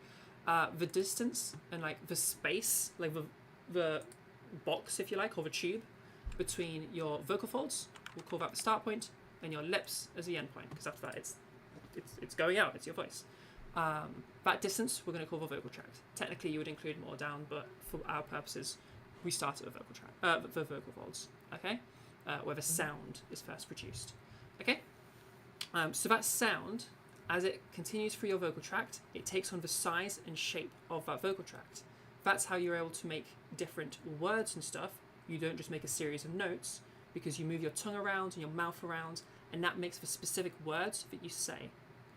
A: the distance and like the space, like the box, if you like, or the tube between your vocal folds. We'll call that the start point, and your lips as the end point, because after that it's going out. It's your voice. That distance we're going to call the vocal tract. Technically, you would include more down, but for our purposes, we start at the vocal tract, the vocal folds. Okay, where the sound is first produced. Okay. So that sound, as it continues through your vocal tract, it takes on the size and shape of that vocal tract. That's how you're able to make different words and stuff. You don't just make a series of notes, because you move your tongue around and your mouth around, and that makes the specific words that you say.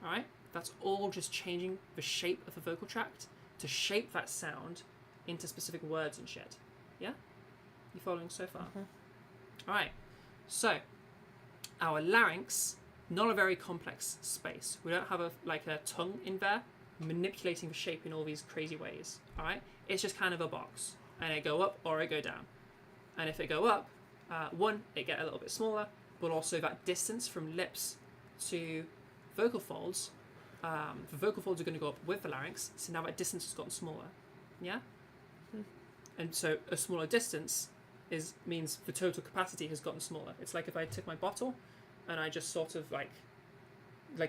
A: All right? That's all just changing the shape of the vocal tract to shape that sound into specific words and shit. Yeah? You following so far? All right. So, our larynx, not a very complex space. We don't have a tongue in there manipulating the shape in all these crazy ways. All right? It's just kind of a box, and it go up or it go down. And if it go up, it get a little bit smaller, but also that distance from lips to vocal folds, the vocal folds are going to go up with the larynx, so now that distance has gotten smaller. Yeah? And so a smaller distance means the total capacity has gotten smaller. It's like if I took my bottle and I just sort of like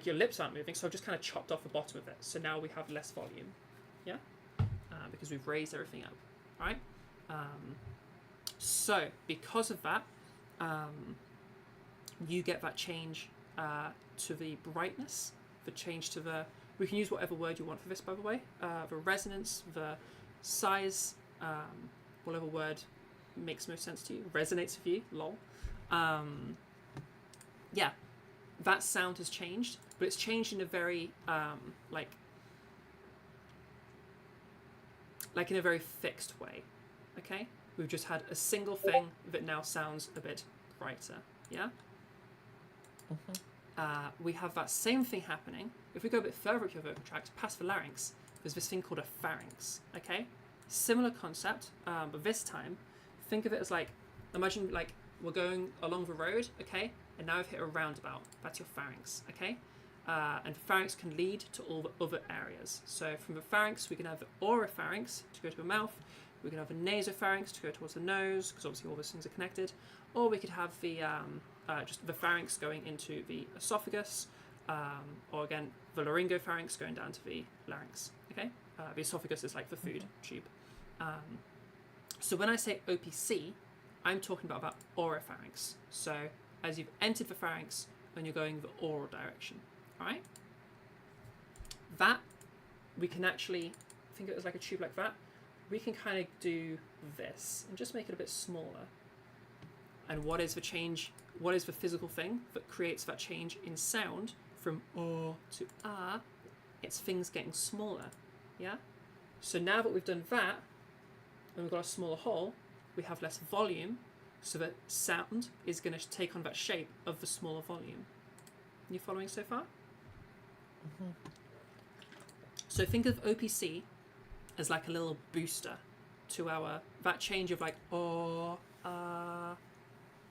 A: your lips aren't moving, so I've just kind of chopped off the bottom of it. So now we have less volume. Yeah? Because we've raised everything up. All right? So because of that, you get that change to the brightness, the change to the... We can use whatever word you want for this, by the way. The resonance, the size, whatever word makes most sense to you, resonates with you, lol. Yeah, that sound has changed, but it's changed in a very, like in a very fixed way, okay? We've just had a single thing that now sounds a bit brighter, yeah? We have that same thing happening. If we go a bit further up your vocal tract, past the larynx, there's this thing called a pharynx, okay? Similar concept, but this time, think of it as like, imagine like we're going along the road, okay? And now I've hit a roundabout. That's your pharynx, okay? And pharynx can lead to all the other areas. So from the pharynx, we can have the oropharynx to go to the mouth. We can have the nasopharynx to go towards the nose, because obviously all those things are connected. Or we could have the just the pharynx going into the esophagus, or again, the laryngopharynx going down to the larynx, okay? The esophagus is like the food tube. So when I say OPC, I'm talking about that oropharynx. So as you've entered the pharynx and you're going the oral direction, all right? That, we can actually think of it as like a tube like that. We can kind of do this and just make it a bit smaller. And what is the change? What is the physical thing that creates that change in sound from O to A? It's things getting smaller, yeah? So now that we've done that, and we've got a smaller hole, we have less volume, so that sound is going to take on that shape of the smaller volume. You following so far? So think of OPC as like a little booster to that change of like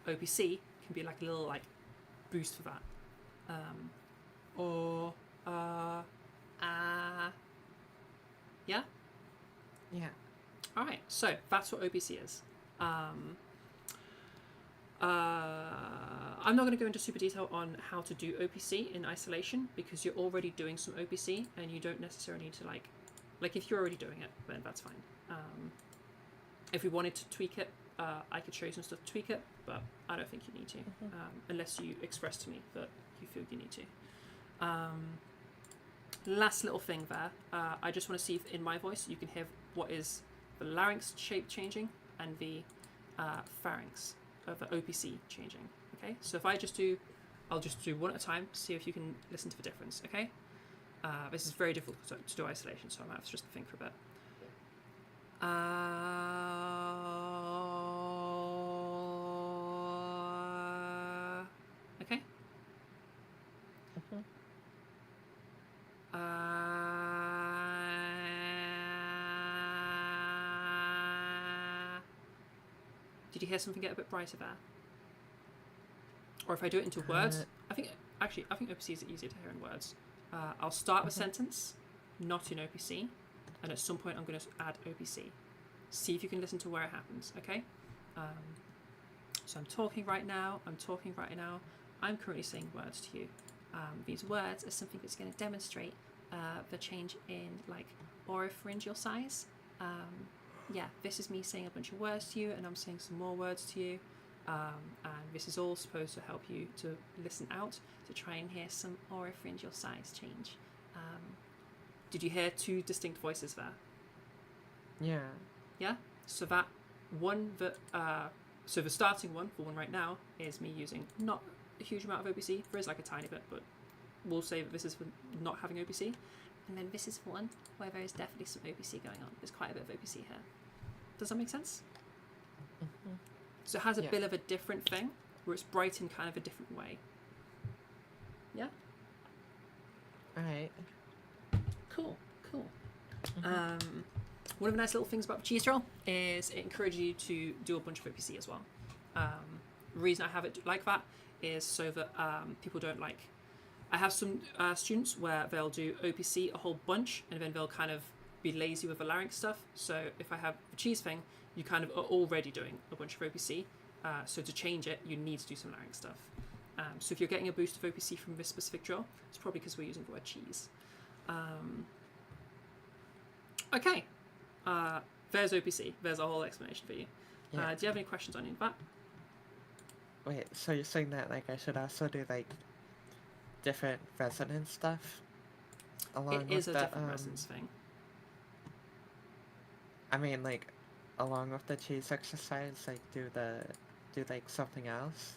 A: OPC can be like a little like boost for that. Yeah?
B: Yeah.
A: Alright, so that's what OPC is. I'm not going to go into super detail on how to do OPC in isolation, because you're already doing some OPC and you don't necessarily need to like if you're already doing it, then that's fine. If we wanted to tweak it, I could show you some stuff to tweak it, but I don't think you need to, unless you express to me that you feel you need to. Last little thing there, I just want to see if in my voice you can hear what is the larynx shape changing and the pharynx of the OPC changing, Okay, so if I'll just do one at a time to see if you can listen to the difference. Okay, this is very difficult to do isolation, so I might have to just think for a bit. Okay. Did you hear something get a bit brighter there? Or if I do it into words, I think OPC is easier to hear in words. I'll start a sentence, not in OPC, and at some point I'm going to add OPC. See if you can listen to where it happens, okay? So I'm talking right now. I'm currently saying words to you. These words are something that's going to demonstrate the change in like oropharyngeal size. Yeah, this is me saying a bunch of words to you, and I'm saying some more words to you. And this is all supposed to help you to listen out to try and hear some oropharyngeal size change. Did you hear two distinct voices there?
B: Yeah.
A: Yeah? So that one so the starting one, for one right now, is me using not a huge amount of OPC. There is like a tiny bit, but we'll say that this is for not having OPC. And then this is one where there is definitely some OPC going on. There's quite a bit of OPC here. Does that make sense?
B: Mm-hmm.
A: So it has a bit of a different thing, where it's bright in kind of a different way. Yeah?
B: Alright.
A: Cool.
B: Mm-hmm.
A: One of the nice little things about the cheese drill is it encourages you to do a bunch of OPC as well. The reason I have it like that is so that people don't like... I have some students where they'll do OPC a whole bunch, and then they'll kind of be lazy with the larynx stuff. So if I have the cheese thing, you kind of are already doing a bunch of OPC. So to change it, you need to do some larynx stuff. So if you're getting a boost of OPC from this specific drill, it's probably because we're using the word cheese. Okay. There's OPC. There's a whole explanation for you.
B: Yeah.
A: Do you have any questions on any of that?
B: Wait, so you're saying that like I should also do like different resonance stuff along
A: It is
B: with
A: a
B: the,
A: different resonance thing.
B: I mean, like along with the cheese exercise, like do like something else.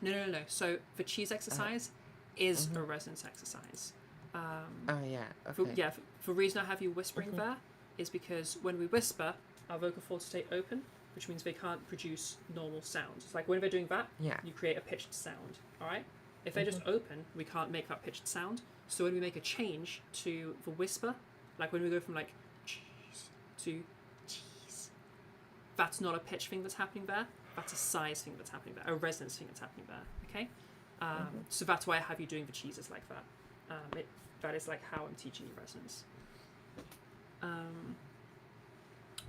A: No. So the cheese exercise is a resonance exercise.
B: Oh yeah. Okay.
A: For reason I have you whispering there is because when we whisper, our vocal folds stay open, which means they can't produce normal sounds. It's like when they're doing that, you create a pitched sound. All right. If they're just open, we can't make that pitched sound. So when we make a change to the whisper, like when we go from like cheese to cheese, that's not a pitch thing that's happening there. That's a size thing that's happening there, a resonance thing that's happening there. Okay. So that's why I have you doing the cheeses like that. That is like how I'm teaching you resonance.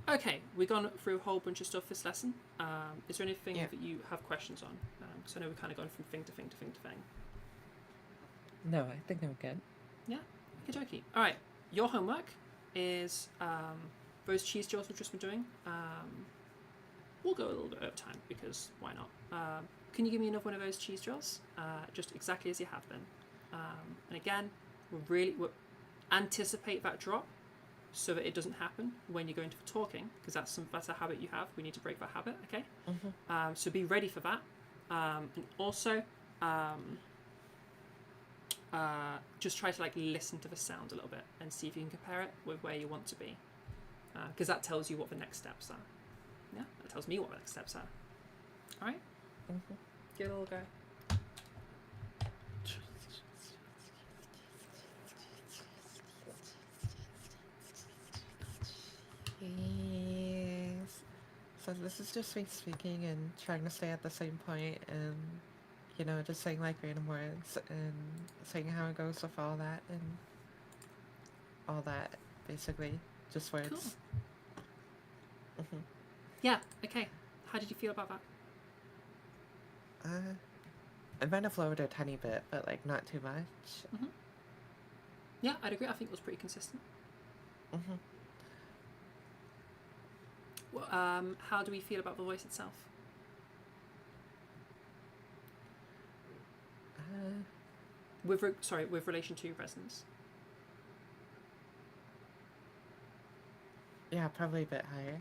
A: Okay, we've gone through a whole bunch of stuff this lesson. Is there anything that you have questions on? Because I know we've kind of gone from thing to thing to thing to thing.
B: No, I think I'm good.
A: Yeah, okie dokie. All right, your homework is those cheese drills we've just been doing. We'll go a little bit over time because why not? Can you give me another one of those cheese drills? Just exactly as you have been. And again, we'll anticipate that drop so that it doesn't happen when you go into talking, because that's a habit you have. We need to break that habit, okay? So be ready for that. And also, just try to like listen to the sound a little bit and see if you can compare it with where you want to be, because that tells you what the next steps are. Yeah, that tells me what the next steps are. All right, give it a little go.
B: Yes. So this is just me speaking and trying to stay at the same point and, you know, just saying like random words and saying how it goes with all that and all that, basically. Just words.
A: Cool. Yeah, okay. How did you feel about that?
B: It might have lowered a tiny bit, but like not too much.
A: Yeah, I'd agree. I think it was pretty consistent. Well, how do we feel about the voice itself? With relation to resonance.
B: Yeah, probably a bit higher,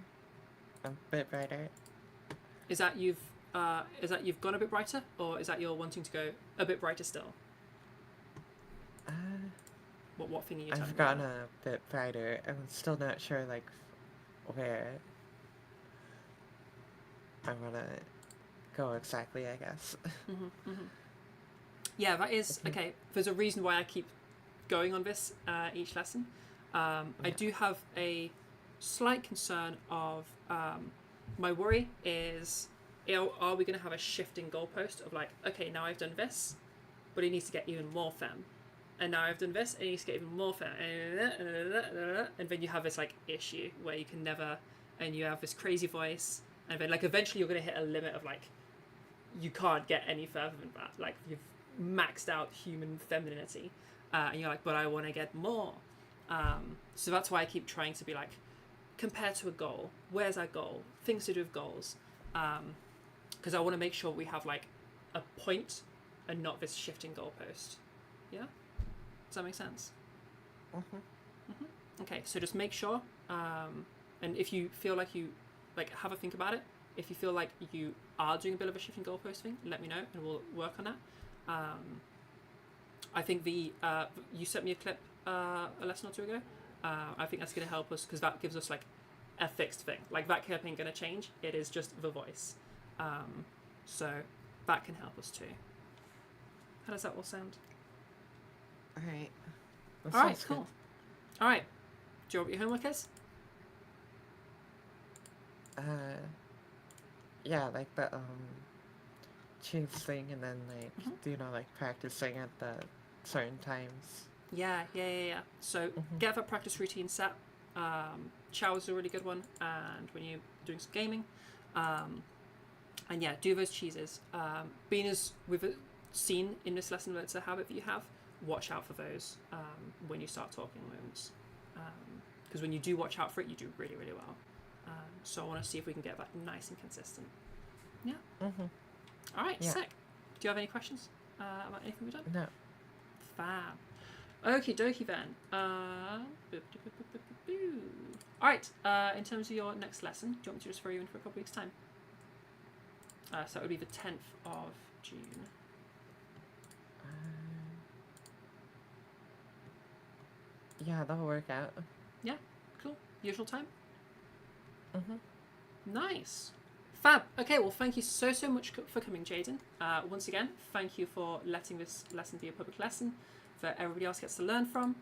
B: a bit brighter.
A: Is that you've is that you've gone a bit brighter, or is that you're wanting to go a bit brighter still?
B: Uh,
A: what thing are you?
B: I've gotten a bit brighter. I'm still not sure like where I wanna go exactly. I guess.
A: Yeah, that is okay. There's a reason why I keep going on this each lesson. I do have a slight concern of my worry is, are we going to have a shifting goalpost of like, okay, now I've done this, but it needs to get even more femme, and now I've done this, and it needs to get even more femme, and then you have this like issue where you can never, and you have this crazy voice, and then like eventually you're going to hit a limit of like, you can't get any further than that. Like you've maxed out human femininity, and you're like, but I want to get more. So that's why I keep trying to be like, compared to a goal, where's our goal? Things to do with goals, because I want to make sure we have like a point and not this shifting goalpost. Yeah, does that make sense? Okay, so just make sure, and if you feel like you like have a think about it. If you feel like you are doing a bit of a shifting goalpost thing, let me know and we'll work on that. I think you sent me a clip a lesson or two ago. I think that's going to help us because that gives us like a fixed thing. Like that clip ain't going to change. It is just the voice. So that can help us too. How does that all sound?
B: All right.
A: All right, cool. All right. Do you know what your homework is?
B: Yeah, like the cheese thing, and then like like practicing at the certain times.
A: Yeah. So get that practice routine set. Showers are a really good one, and when you're doing some gaming, and yeah, do those cheeses. Being as we've seen in this lesson that it's a habit that you have, watch out for those when you start talking moments, because when you do watch out for it, you do really, really well. So I want to see if we can get that nice and consistent. Yeah. All right,
B: yeah.
A: Sick. Do you have any questions about anything we've done?
B: No.
A: Fab. Okie dokie then. All right. In terms of your next lesson, do you want me to just throw you in for a couple weeks' time? So that would be the 10th of June.
B: Yeah, that'll work out.
A: Yeah, cool. Usual time? Nice. Fab. Okay, well, thank you so much for coming, Jaden. Once again, thank you for letting this lesson be a public lesson that everybody else gets to learn from.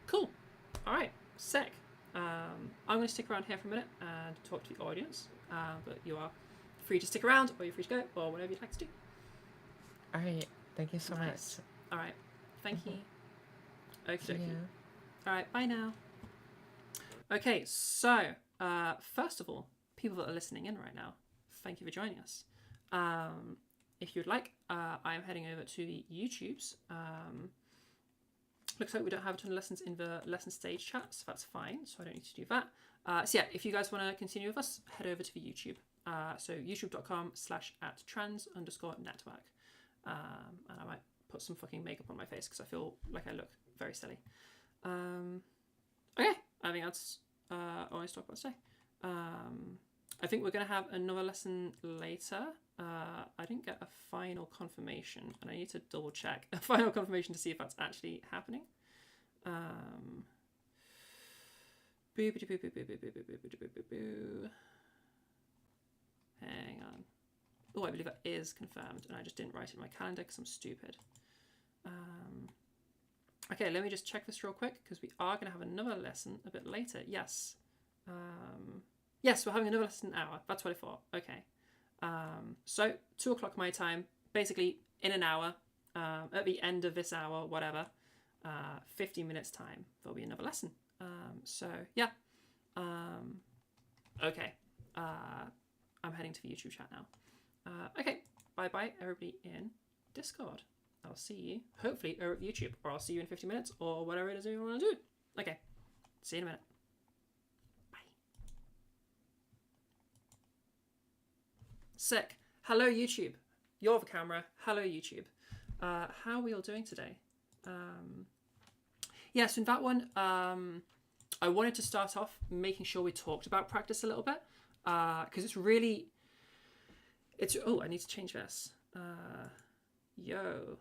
A: Cool. All right, sick. I'm going to stick around here for a minute and talk to the audience, but you are free to stick around, or you're free to go, or whatever you'd like to do.
B: All right, thank you so much.
A: All right, thank you. Okay.
B: Yeah.
A: All right, bye now. Okay, so first of all, people that are listening in right now, thank you for joining us. If you'd like, I am heading over to the YouTubes. Looks like we don't have a ton of lessons in the lesson stage chat, so that's fine. So I don't need to do that. So yeah, if you guys want to continue with us, head over to the YouTube. So youtube.com/@trans_network. And I might put some fucking makeup on my face because I feel like I look very silly. Okay, I think that's all I need to talk about today. I think we're going to have another lesson later. I didn't get a final confirmation, and I need to double check a final confirmation to see if that's actually happening. Hang on. Oh, I believe that is confirmed, and I just didn't write it in my calendar because I'm stupid. Okay, let me just check this real quick because we are going to have another lesson a bit later. Yes. Yes, we're having another lesson in an hour. That's what I thought. Okay. So 2 o'clock my time, basically in an hour, at the end of this hour, whatever, 15 minutes time, there'll be another lesson. So yeah. Okay. I'm heading to the YouTube chat now. Okay. Bye-bye, everybody in Discord. I'll see you, hopefully, over at YouTube, or I'll see you in 50 minutes, or whatever it is you want to do. Okay. See you in a minute. Bye. Sick. Hello, YouTube. You're the camera. Hello, YouTube. How are we all doing today? Yes, in that one, I wanted to start off making sure we talked about practice a little bit, because it's really, It's oh, I need to change this. Yo.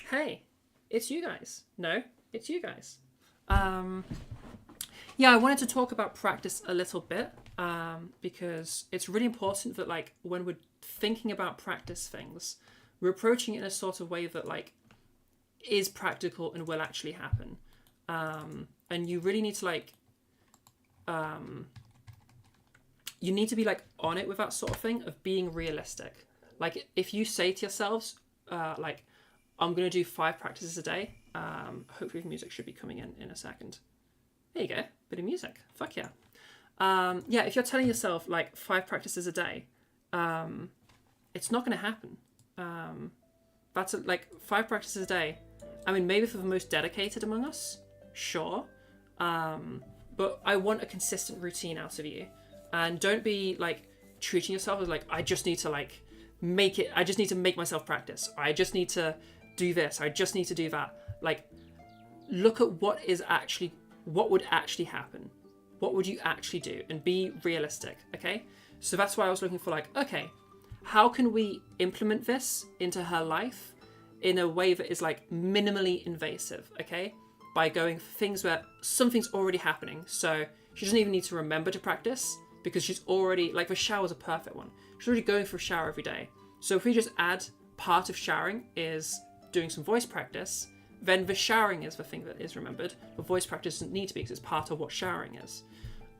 A: Hey, it's you guys. No, it's you guys. Yeah, I wanted to talk about practice a little bit because it's really important that like when we're thinking about practice things, we're approaching it in a sort of way that like is practical and will actually happen. And you really need to like you need to be like on it with that sort of thing of being realistic. Like if you say to yourselves like I'm gonna do 5 practices a day, hopefully the music should be coming in a second. There you go, bit of music, fuck yeah. Yeah, if you're telling yourself like 5 practices a day, it's not gonna happen. That's like 5 practices a day. I mean, maybe for the most dedicated among us, sure. But I want a consistent routine out of you. And don't be like treating yourself as like, I just need to like make it, I just need to make myself practice. Or I just need to do this. I just need to do that. Like, look at what would actually happen. What would you actually do? And be realistic, okay? So that's why I was looking for like, okay, how can we implement this into her life in a way that is like minimally invasive, okay? By going for things where something's already happening. So she doesn't even need to remember to practice because she's already, like the shower's a perfect one. She's already going for a shower every day. So if we just add part of showering is doing some voice practice, then the showering is the thing that is remembered. The voice practice doesn't need to be because it's part of what showering is.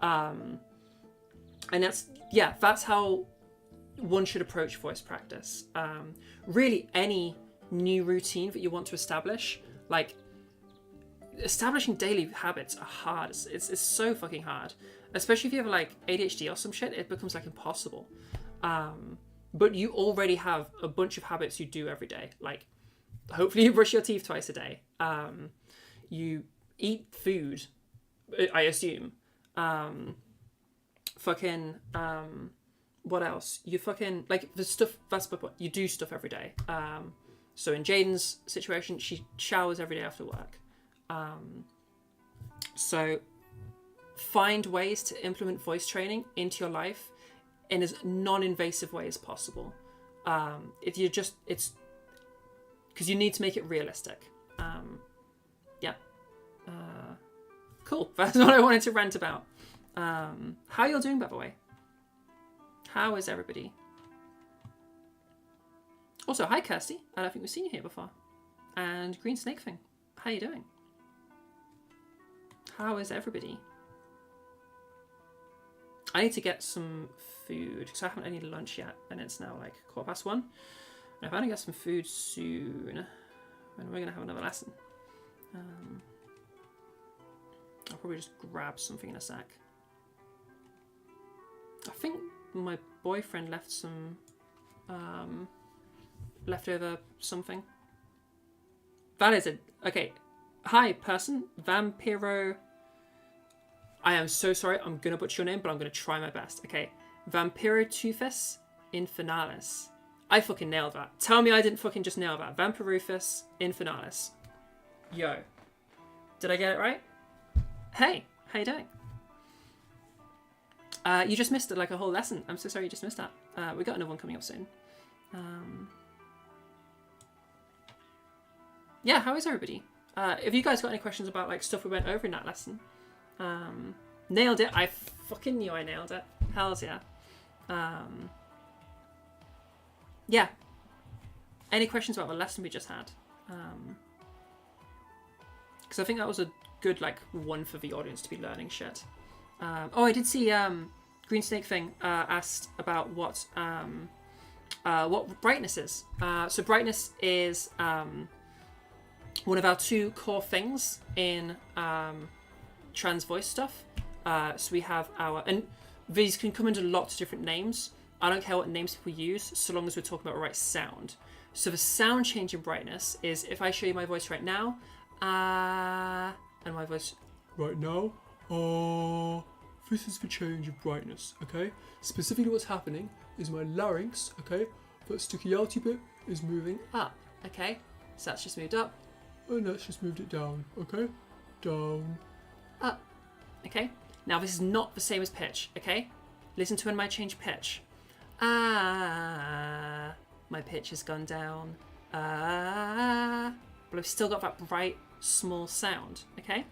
A: And that's how one should approach voice practice. Really any new routine that you want to establish, like establishing daily habits are hard. It's so fucking hard, especially if you have like ADHD or some shit. It becomes like impossible. But you already have a bunch of habits you do every day. Like hopefully you brush your teeth twice a day. You eat food, I assume. What else? You fucking like the stuff. That's the point. You do stuff every day. So in Jaden's situation, she showers every day after work. So find ways to implement voice training into your life in as non-invasive way as possible. It's because you need to make it realistic. Cool. That's what I wanted to rant about. How are you all doing, by the way? How is everybody? Also, hi Kirsty. I don't think we've seen you here before. And Green Snake Thing. How are you doing? How is everybody? I need to get some food because I haven't had any lunch yet, and it's now like 1:15. And if I don't get some food soon, then we're gonna have another lesson. I'll probably just grab something in a sec. I think my boyfriend left some leftover something. That is it. Okay. Hi, person. Vampiro. I am so sorry. I'm going to butcher your name, but I'm going to try my best. Okay. Vampiroteuthis infinalis. I fucking nailed that. Tell me I didn't fucking just nail that. Vampiroteuthis infinalis. Yo. Did I get it right? Hey. How you doing? You just missed like a whole lesson. I'm so sorry you just missed that. We got another one coming up soon. Yeah, how is everybody? If you guys got any questions about like stuff we went over in that lesson, nailed it. I fucking knew I nailed it. Hells yeah. Yeah. Any questions about the lesson we just had? Because I think that was a good like one for the audience to be learning shit. Oh, I did see Green Snake Thing asked about what brightness is. So brightness is one of our 2 core things in trans voice stuff. So we have and these can come under lots of different names. I don't care what names people use, so long as we're talking about the right sound. So the sound change in brightness is if I show you my voice right now, and my voice right now, this is the change of brightness, okay? Specifically what's happening is my larynx, okay, that sticky outy bit is moving up, okay? So that's just moved up. And that's just moved it down, okay? Down. Up, okay? Now this is not the same as pitch, okay? Listen to when I change pitch. Ah, my pitch has gone down. Ah, but I've still got that bright, small sound. Okay.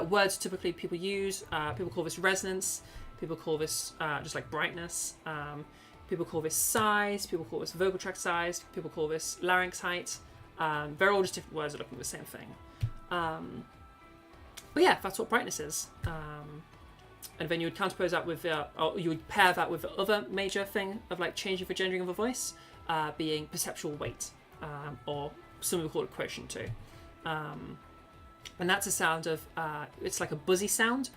A: Words typically people use. People call this resonance. People call this just like brightness. People call this size. People call this vocal tract size. People call this larynx height. They're all just different words that look like the same thing. But yeah, that's what brightness is. And then you would counterpose that with, or you would pair that with the other major thing of like changing the gendering of a voice, being perceptual weight, or some people call it quotient too. And that's a sound of, it's like a buzzy sound.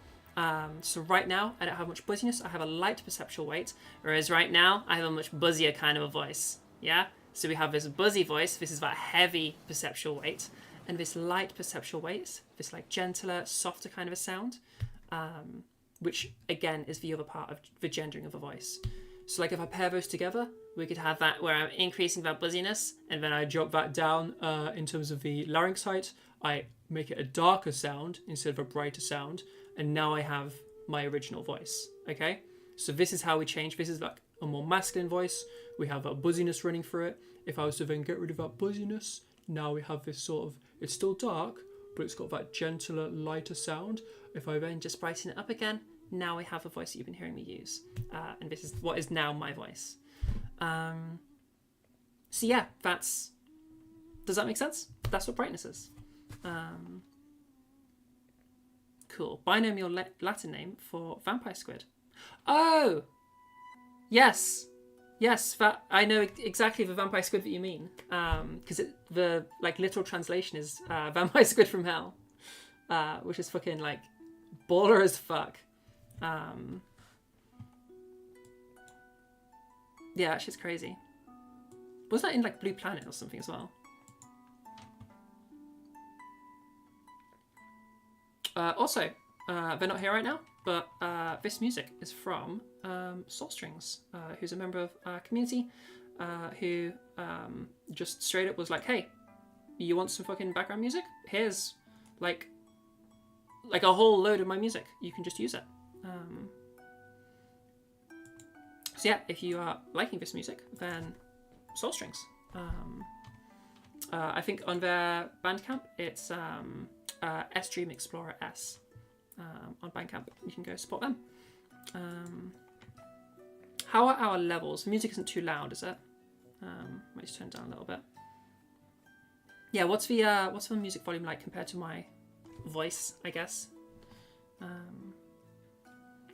A: So right now, I don't have much buzziness. I have a light perceptual weight, whereas right now, I have a much buzzier kind of a voice. Yeah? So we have this buzzy voice, this is that heavy perceptual weight, and this light perceptual weight, this like gentler, softer kind of a sound, which again is the other part of the gendering of a voice. So like if I pair those together, we could have that where I'm increasing that buzziness, and then I drop that down in terms of the larynx height. I make it a darker sound instead of a brighter sound, and now I have my original voice. Okay, so this is how we change. This is like a more masculine voice. We have that buzziness running through it. If I was to then get rid of that buzziness, now we have this sort of, it's still dark, but it's got that gentler, lighter sound. If I then just brighten it up again, now we have a voice that you've been hearing me use. And this is what is now my voice. So yeah, does that make sense? That's what brightness is. Cool. Binomial Latin name for vampire squid. Oh! Yes! Yes, that I know exactly the vampire squid that you mean. Because the like literal translation is vampire squid from hell. Which is fucking like baller as fuck. Yeah, that shit's crazy. Was that in like Blue Planet or something as well? Also, they're not here right now, but this music is from Soul Strings, who's a member of our community, who just straight up was like, hey, you want some fucking background music? Here's like a whole load of my music. You can just use it. So yeah, if you are liking this music, then Soul Strings. I think on their Bandcamp, it's S Dream Explorer S on Bandcamp. You can go support them. How are our levels? The music isn't too loud, is it? Might just turn it down a little bit. Yeah, what's the music volume like compared to my voice, I guess?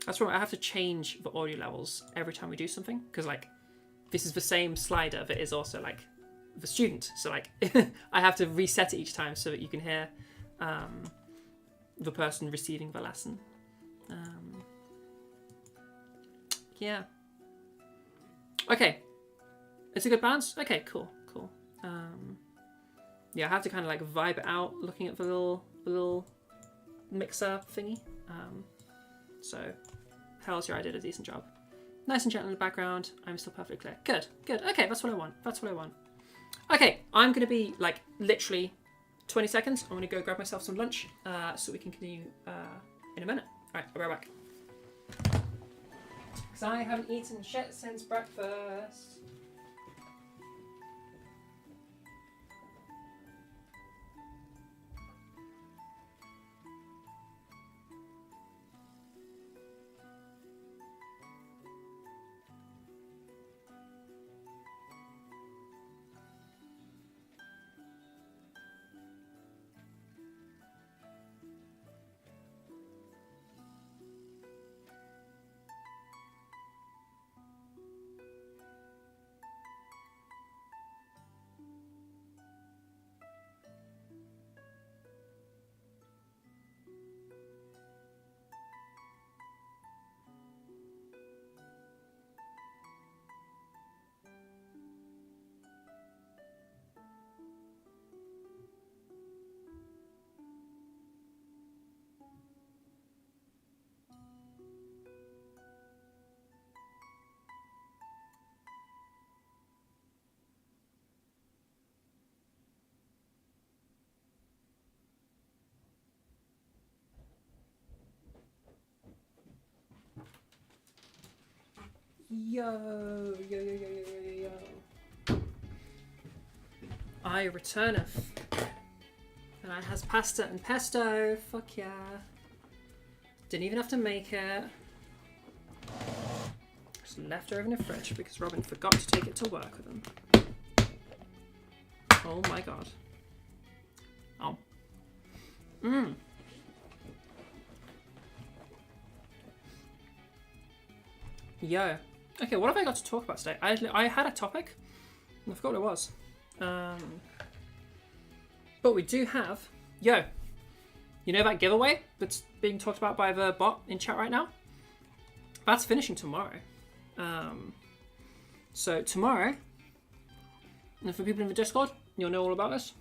A: That's right, I have to change the audio levels every time we do something, because like this is the same slider that is also like the student, so like I have to reset it each time so that you can hear the person receiving the lesson. Yeah. Okay. It's a good balance? Okay, cool. Yeah, I have to kind of like vibe it out looking at the little mixer thingy. So, Hell's Year, I did a decent job. Nice and gentle in the background. I'm still perfectly clear. Good. Okay, that's what I want. Okay, I'm going to be like literally 20 seconds. I'm going to go grab myself some lunch so we can continue in a minute. All right, I'll be right back. Because I haven't eaten shit since breakfast. Yo, yo, yo, yo, yo, yo, yo. I returneth. And I has pasta and pesto. Fuck yeah. Didn't even have to make it. Just left her in the fridge because Robin forgot to take it to work with him. Oh my god. Oh. Mmm. Yo. Okay, what have I got to talk about today? I had a topic. I forgot what it was. But we do have... Yo. You know that giveaway that's being talked about by the bot in chat right now? That's finishing tomorrow. So tomorrow... And for people in the Discord, you'll know all about this.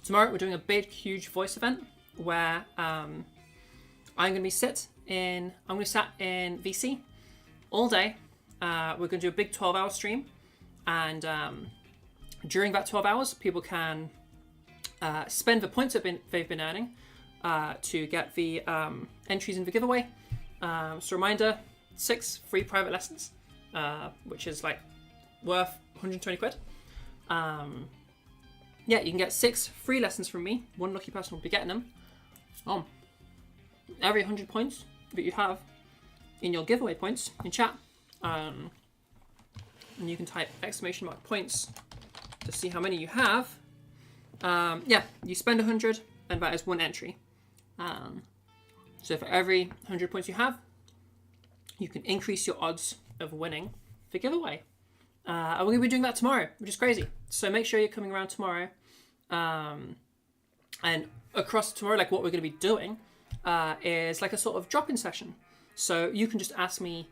A: Tomorrow we're doing a big, huge voice event where I'm going to be sat in VC all day. We're going to do a big 12-hour stream, and during that 12 hours, people can spend the points they've been earning to get the entries in the giveaway. So reminder, 6 free private lessons, which is like worth 120 quid. Yeah, you can get 6 free lessons from me. One lucky person will be getting them. Every 100 points that you have in your giveaway points in chat, and you can type !points to see how many you have. Yeah, you spend 100 and that is 1 entry. So for every 100 points you have, you can increase your odds of winning the giveaway. And we're going to be doing that tomorrow, which is crazy. So make sure you're coming around tomorrow. And across tomorrow, like what we're going to be doing is like a sort of drop-in session. So you can just ask me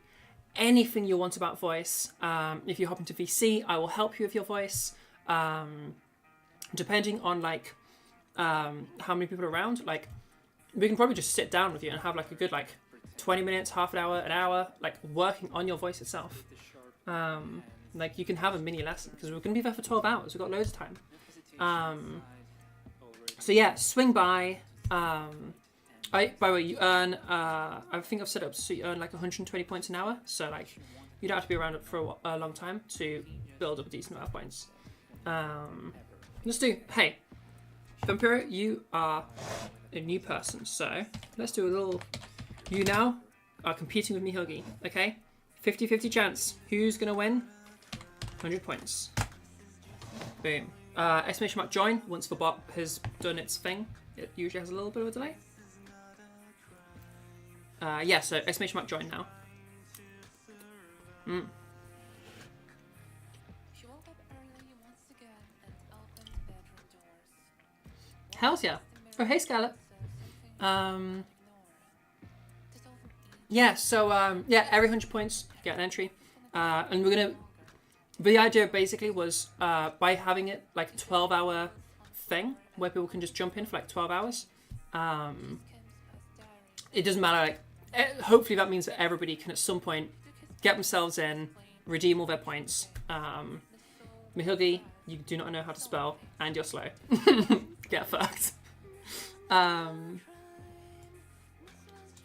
A: anything you want about voice. If you hop into VC, I will help you with your voice. Depending on like how many people are around, like we can probably just sit down with you and have like a good like 20 minutes, half an hour, like working on your voice itself. Like you can have a mini lesson because we're going to be there for 12 hours. We've got loads of time. So yeah, swing by. By the way, you earn, I think I've set it up so you earn like 120 points an hour. So like you don't have to be around for a long time to build up a decent amount of points. Hey, Vampiro, you are a new person. So let's do a little, you now are competing with me, Huggy. Okay? 50-50 chance. Who's going to win? 100 points. Boom. ! Join once the bot has done its thing. It usually has a little bit of a delay. Yeah, so !join now. Hells yeah. Oh, hey, Scarlett. Yeah, so, yeah, every 100 points, you get an entry. And we're going to... The idea basically was by having it like a 12-hour thing where people can just jump in for like 12 hours. It doesn't matter. Like, hopefully that means that everybody can at some point get themselves in, redeem all their points. Mihuggy, you do not know how to spell, and you're slow. Get fucked.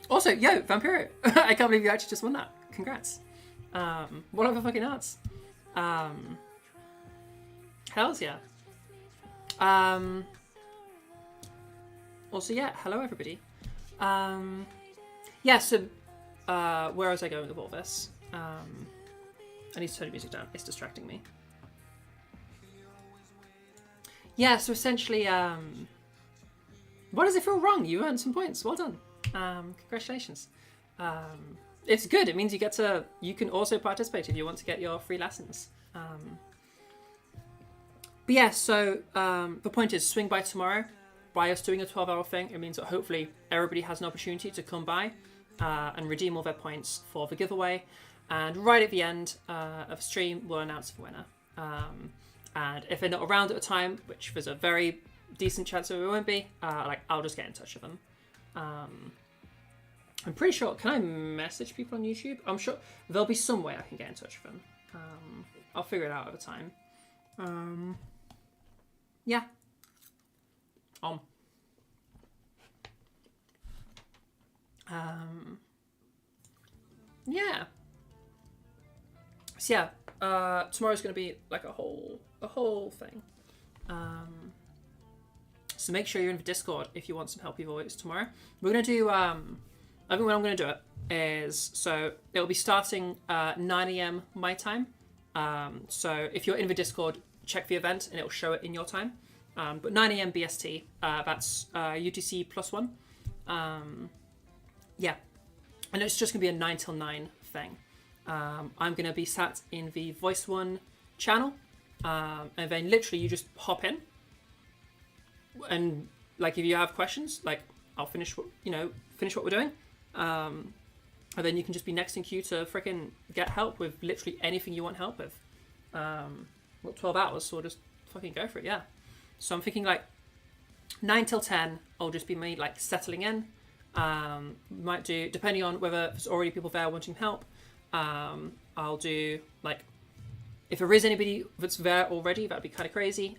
A: Also, yo, Vampiro, I can't believe you actually just won that. Congrats. What other fucking nuts? Hells yeah. Also, yeah, hello everybody. Yeah, so where was I going with all this? I need to turn the music down. It's distracting me. Yeah, so essentially, what does it feel wrong? You earned some points. Well done. Congratulations. It's good. It means you can also participate if you want to get your free lessons. But yeah, so the point is swing by tomorrow. By us doing a 12-hour thing, it means that hopefully everybody has an opportunity to come by and redeem all their points for the giveaway. And right at the end of the stream, we'll announce the winner. And if they're not around at the time, which there's a very decent chance that we won't be, like I'll just get in touch with them. I'm pretty sure. Can I message people on YouTube? I'm sure there'll be some way I can get in touch with them. I'll figure it out over time. Yeah. Yeah. So yeah, tomorrow's going to be like a whole thing. So make sure you're in the Discord if you want some helpy voice tomorrow. We're going to do, I think when I'm going to do it is, so it'll be starting 9 a.m. my time. So if you're in the Discord, check the event and it'll show it in your time. But 9 a.m. BST, that's UTC +1. Yeah. And it's just going to be a 9 till 9 thing. I'm going to be sat in the Voice One channel. And then literally you just hop in. And like if you have questions, like I'll finish what we're doing. And then you can just be next in queue to freaking get help with literally anything you want help with. 12 hours, so we'll just fucking go for it, yeah. So I'm thinking like 9 till 10, I'll just be me like settling in. Might do, depending on whether there's already people there wanting help, I'll do like, if there is anybody that's there already, that'd be kind of crazy.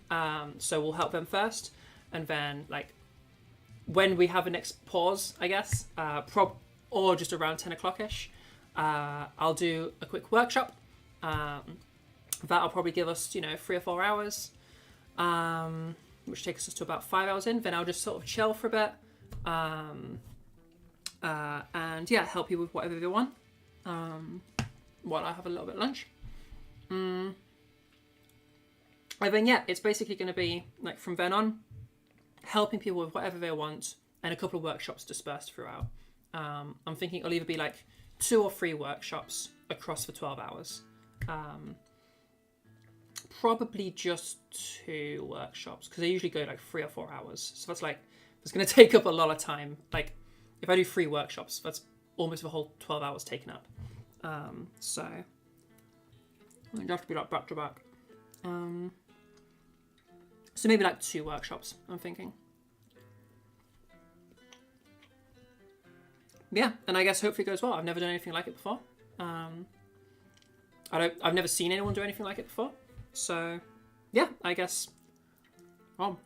A: So we'll help them first. And then like when we have a next pause, I guess, or just around 10 o'clock-ish, I'll do a quick workshop. That'll probably give us, 3 or 4 hours, which takes us to about 5 hours in. Then I'll just sort of chill for a bit. And yeah, help you with whatever they want. While I have a little bit of lunch. And then yeah, it's basically going to be like from then on, helping people with whatever they want, and a couple of workshops dispersed throughout. I'm thinking it'll either be like 2 or 3 workshops across the 12 hours. Probably just 2 workshops, because they usually go like 3 or 4 hours. So that's like, it's going to take up a lot of time. Like if I do 3 workshops, that's almost the whole 12 hours taken up. So it'd have to be like back to back. So maybe like 2 workshops, I'm thinking. Yeah, and I guess hopefully it goes well. I've never done anything like it before. I've never seen anyone do anything like it before. So yeah, I guess it'll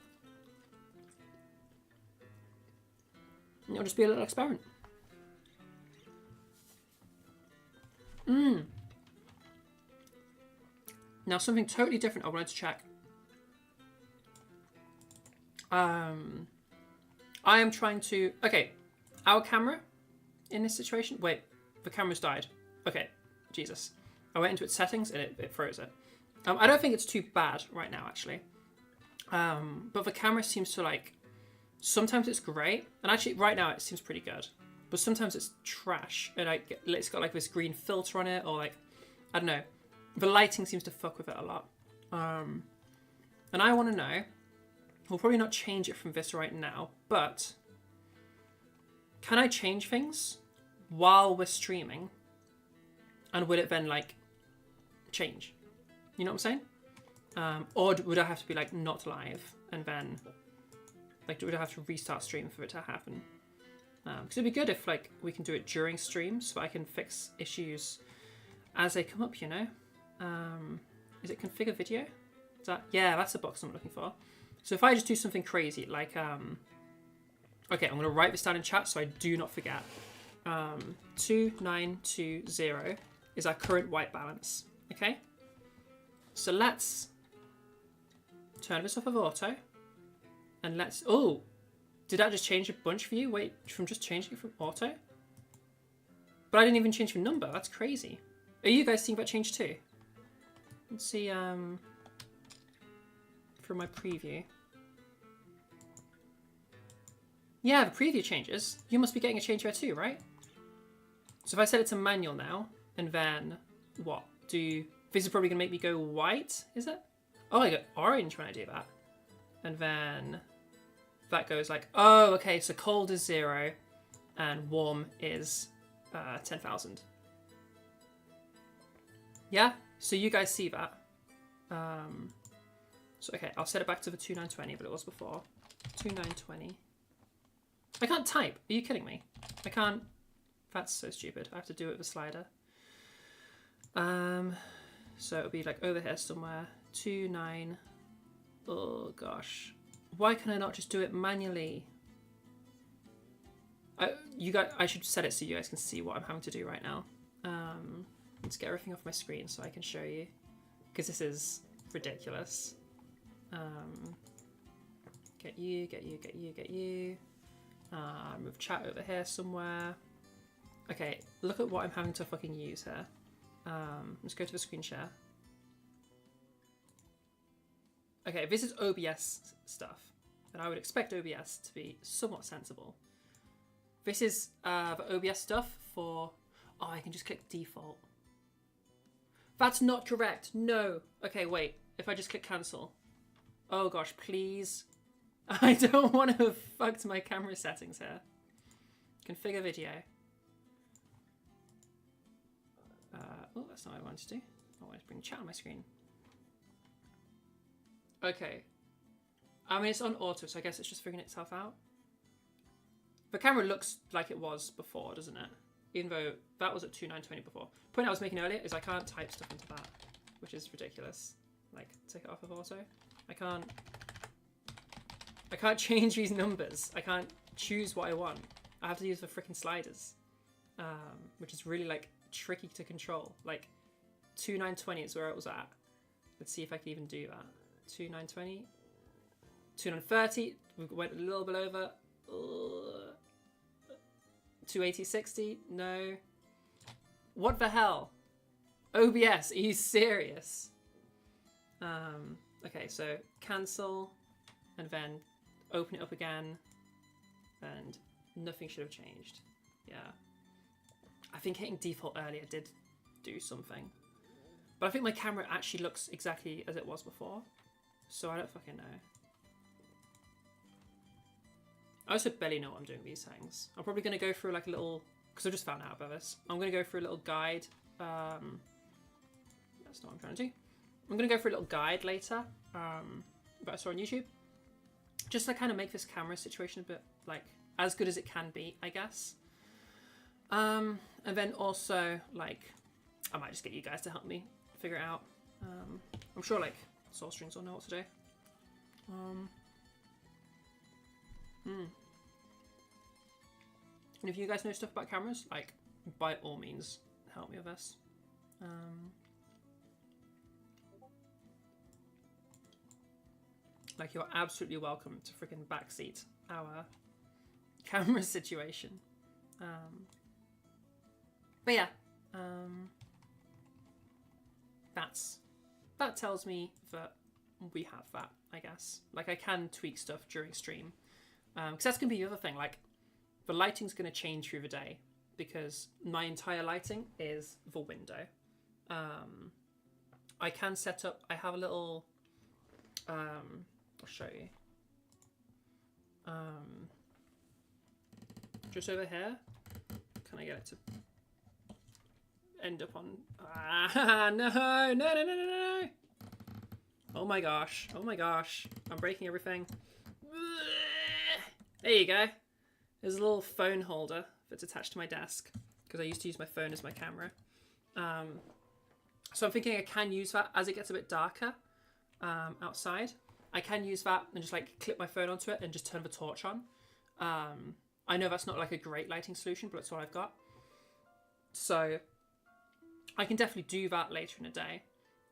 A: just be a little experiment. Now something totally different I wanted to check. I am trying to... Okay, our camera in this situation... Wait, the camera's died. Okay, Jesus. I went into its settings and it froze it. I don't think it's too bad right now, actually. But the camera seems to like... Sometimes it's great. And actually, right now it seems pretty good. But sometimes it's trash. And it's got like this green filter on it, or like... I don't know. The lighting seems to fuck with it a lot. And I want to know... We'll probably not change it from this right now, but can I change things while we're streaming? And will it then like change? You know what I'm saying? Or would I have to be like not live and then like would I have to restart stream for it to happen? Because it'd be good if like we can do it during stream so I can fix issues as they come up. Is it configure video? Is that, yeah, that's the box I'm looking for. So if I just do something crazy, like, okay, I'm going to write this down in chat so I do not forget. 2920 is our current white balance, okay? So let's turn this off of auto, and let's, oh, did that just change a bunch for you? Wait, from just changing it from auto? But I didn't even change the number, that's crazy. Are you guys seeing that change too? Let's see, from my preview. Yeah, the preview changes. You must be getting a change there too, right? So if I set it to manual now, and then what? This is probably gonna make me go white, is it? Oh, I got orange when I do that. And then that goes like, oh, okay, so cold is 0 and warm is 10,000. Yeah, so you guys see that. So, okay, I'll set it back to the 2920, but it was before. 2920. I can't type. Are you kidding me? I can't. That's so stupid. I have to do it with a slider. So it'll be like over here somewhere. 29. Oh, gosh. Why can I not just do it manually? I should set it so you guys can see what I'm having to do right now. Let's get everything off my screen so I can show you, because this is ridiculous. Get you, get you, get you, get you. Move chat over here somewhere. Okay, look at what I'm having to fucking use here. Let's go to the screen share. Okay, this is OBS stuff, and I would expect OBS to be somewhat sensible. This is the OBS stuff for... Oh, I can just click default. That's not correct. No. Okay, wait. If I just click cancel. Oh gosh, please. I don't want to have fucked my camera settings here. Configure video. Oh, that's not what I wanted to do. I wanted to bring chat on my screen. Okay. I mean, it's on auto, so I guess it's just figuring itself out. The camera looks like it was before, doesn't it? Even though that was at 2920 before. The point I was making earlier is I can't type stuff into that, which is ridiculous. Like, take it off of auto. I can't change these numbers. I can't choose what I want. I have to use the freaking sliders, which is really like tricky to control. Like 2920 is where it was at. Let's see if I can even do that. 2920, 2930. We went a little bit over. 280/60. No. What the hell? OBS. Are you serious? Okay, so cancel, and then open it up again, and nothing should have changed. Yeah. I think hitting default earlier did do something. But I think my camera actually looks exactly as it was before. So I don't fucking know. I also barely know what I'm doing with these things. I'm probably going to go through like a little... Because I just found out about this. I'm going to go through a little guide. That's not what I'm trying to do. I'm going to go through a little guide later that I saw on YouTube. Just to kind of make this camera situation a bit like as good as it can be, I guess. And then also like I might just get you guys to help me figure it out. I'm sure like Soul Strings will know what to do. And if you guys know stuff about cameras, like by all means help me with this. Like you're absolutely welcome to freaking backseat our camera situation. But yeah, that tells me that we have that, I guess. Like I can tweak stuff during stream. Because that's going to be the other thing, like the lighting's going to change through the day because my entire lighting is the window. I can set up, I have a little, I'll show you. Just over here, can I get it to end up on, no. Oh my gosh, I'm breaking everything. There you go. There's a little phone holder that's attached to my desk because I used to use my phone as my camera. So I'm thinking I can use that as it gets a bit darker outside. I can use that and just like clip my phone onto it and just turn the torch on. I know that's not like a great lighting solution, but it's what I've got. So I can definitely do that later in the day.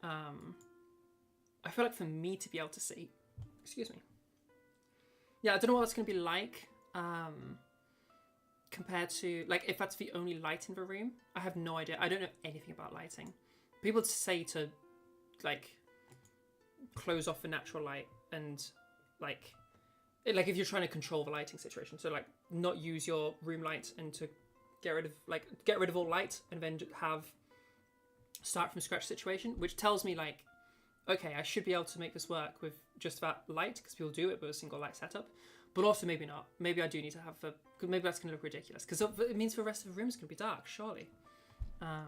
A: I feel like for me to be able to see, excuse me. Yeah, I don't know what that's going to be like compared to, like, if that's the only light in the room. I have no idea. I don't know anything about lighting. People say to, like, close off the natural light and, like if you're trying to control the lighting situation. So, like, not use your room light and to get rid of all light and then have start from scratch situation, which tells me, like, okay, I should be able to make this work with just that light because people do it with a single light setup. But also maybe not. Maybe I do need to have the... Because maybe that's going to look ridiculous. Because it means the rest of the room is going to be dark, surely. I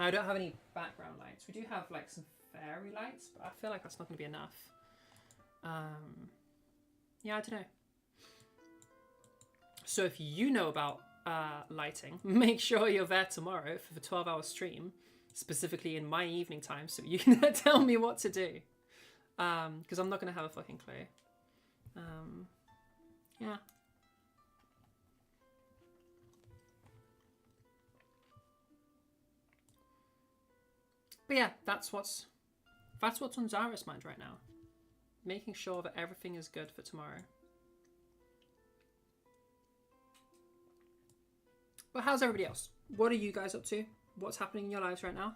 A: don't have any background lights. We do have like some fairy lights, but I feel like that's not going to be enough. Yeah, I don't know. So if you know about lighting, make sure you're there tomorrow for the 12-hour stream, specifically in my evening time, so you can tell me what to do. Because I'm not going to have a fucking clue. Yeah. But yeah, that's what's on Zara's mind right now. Making sure that everything is good for tomorrow. But how's everybody else? What are you guys up to? What's happening in your lives right now?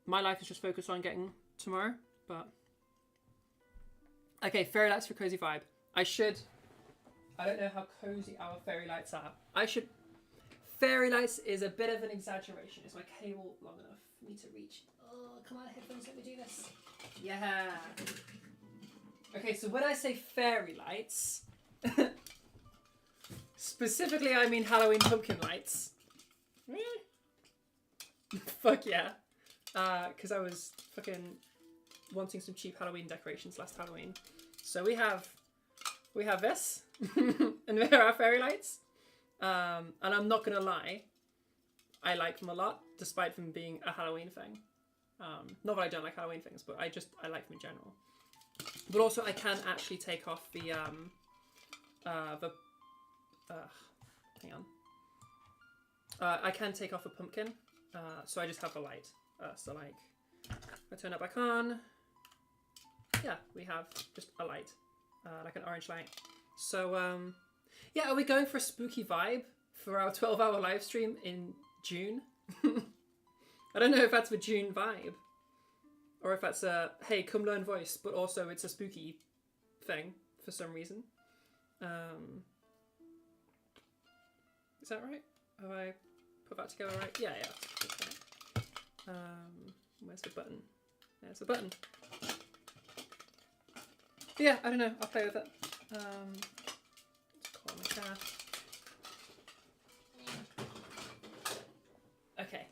A: My life is just focused on getting tomorrow, but... Okay, fairy lights for cozy vibe. I don't know how cozy our fairy lights are. Fairy lights is a bit of an exaggeration. Is my cable long enough for me to reach? Oh, come on, headphones, let me do this. Yeah. Okay, so when I say fairy lights, specifically I mean Halloween pumpkin lights. Fuck yeah. Because I was fucking wanting some cheap Halloween decorations last Halloween. So we have this, and there are fairy lights. And I'm not gonna lie, I like them a lot, despite them being a Halloween thing. Not that I don't like Halloween things, but I like them in general. But also, I can actually take off the hang on. I can take off a pumpkin, so I just have the light. So like, I turn it back on. Yeah, we have just a light, like an orange light. So yeah, are we going for a spooky vibe for our 12-hour live stream in June? I don't know if that's the June vibe, or if that's a hey, come learn voice, but also it's a spooky thing for some reason. Is that right? Have I put that together right? Yeah. Where's the button? There's the button. But yeah, I don't know. I'll play with it. Let's call my cat. Okay.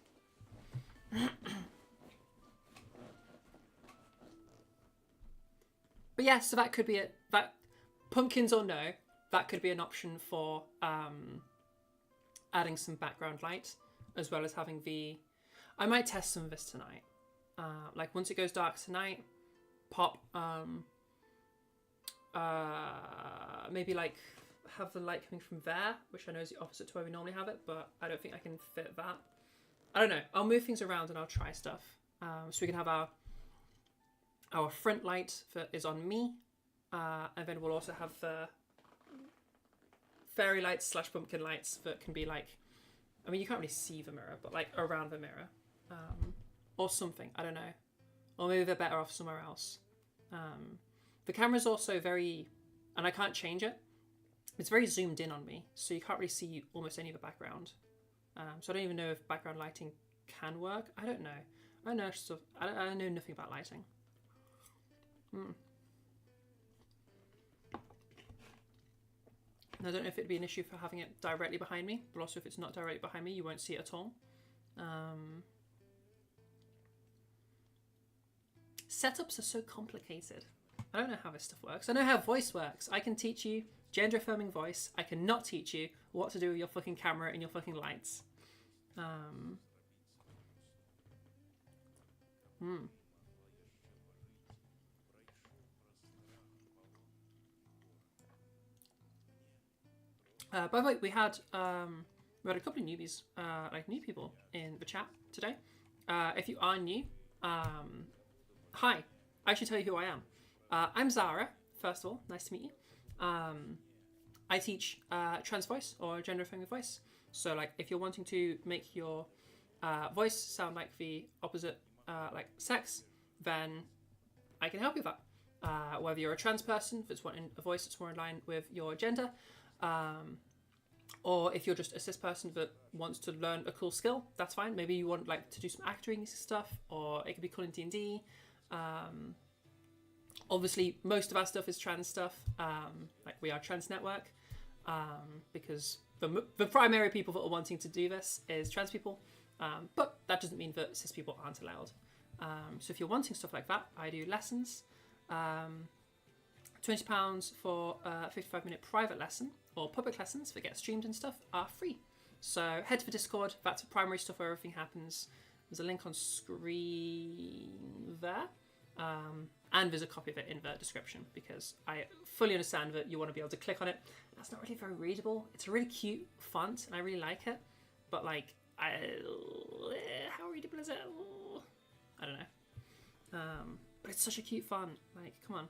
A: But yeah, so that could be it. That pumpkins or no, that could be an option for adding some background light, as well as having the... I might test some of this tonight. Like once it goes dark tonight, pop maybe like have the light coming from there, which I know is the opposite to where we normally have it, but I don't think I can fit that. I don't know. I'll move things around and I'll try stuff. So we can have our front light that is on me, and then we'll also have the fairy lights / pumpkin lights that can be like, I mean, you can't really see the mirror, but like around the mirror, or something. I don't know. Or maybe they're better off somewhere else. The camera's also very, and I can't change it. It's very zoomed in on me, so you can't really see almost any of the background. So I don't even know if background lighting can work. I don't know. I know stuff. I know nothing about lighting. And I don't know if it'd be an issue for having it directly behind me, but also if it's not directly behind me, you won't see it at all. Setups are so complicated. I don't know how this stuff works. I know how voice works. I can teach you gender affirming voice. I cannot teach you what to do with your fucking camera and your fucking lights. By the way, we had a couple of newbies, like new people in the chat today. If you are new, hi. I should tell you who I am. I'm Zara, first of all. Nice to meet you. I teach trans voice or gender affirming voice. So, like, if you're wanting to make your voice sound like the opposite, like sex, then I can help you with that. Whether you're a trans person that's wanting a voice that's more in line with your gender, or if you're just a cis person that wants to learn a cool skill, that's fine. Maybe you want like to do some acting stuff, or it could be cool in D&D. Obviously, most of our stuff is trans stuff. Like we are Trans Network, because the primary people that are wanting to do this is trans people. But that doesn't mean that cis people aren't allowed. So if you're wanting stuff like that, I do lessons. £20 for a 55-minute private lesson, or public lessons that get streamed and stuff are free. So head to the Discord. That's the primary stuff where everything happens. There's a link on screen there. And there's a copy of it in the description, because I fully understand that you want to be able to click on it. That's not really very readable. It's a really cute font and I really like it, but like how readable is it? I don't know. But it's such a cute font. Like, come on.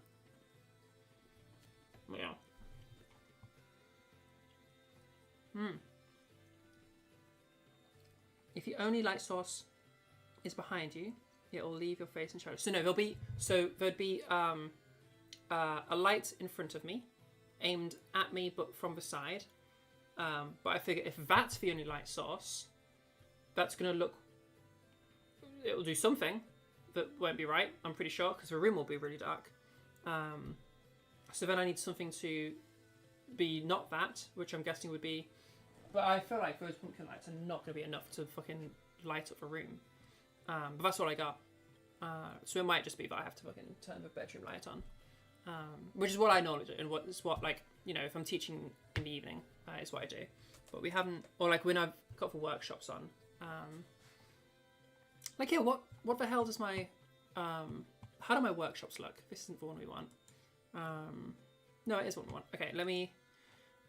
A: Yeah. If the only light source is behind you, it will leave your face in shadow. So no, there'd be a light in front of me, aimed at me, but from the side. But I figure if that's the only light source, that's gonna look. It will do something that won't be right. I'm pretty sure because the room will be really dark. So then I need something to be not that, which I'm guessing would be. But I feel like those pumpkin lights are not going to be enough to fucking light up a room. But that's all I got. So it might just be that I have to fucking turn the bedroom light on. Which is what I normally do, and what like, you know, if I'm teaching in the evening, is what I do. But we haven't, or like when I've got the workshops on. Like, yeah, what the hell does my, how do my workshops look? This isn't the one we want. No, it is what we want. Okay, let me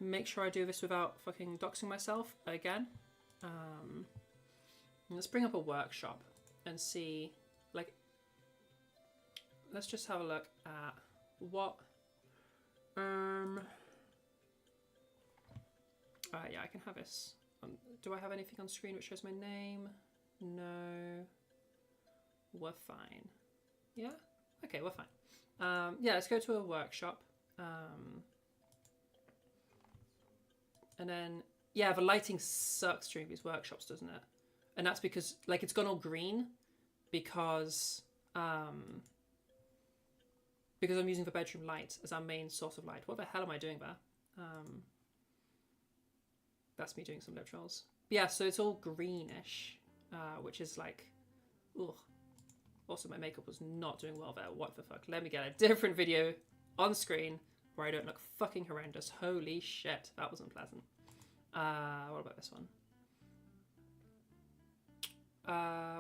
A: make sure I do this without fucking doxing myself again. Let's bring up a workshop and see, like, let's just have a look at what, yeah, I can have this. Do I have anything on screen which shows my name? No. We're fine. Yeah? Okay, we're fine. Yeah, let's go to a workshop. And then, yeah, the lighting sucks during these workshops, doesn't it? And that's because, like, it's gone all green because I'm using the bedroom light as our main source of light. What the hell am I doing there? That's me doing some lip trolls. But yeah, so it's all greenish, which is like, ugh. Also, my makeup was not doing well there. What the fuck? Let me get a different video on screen where I don't look fucking horrendous. Holy shit, that was unpleasant. What about this one?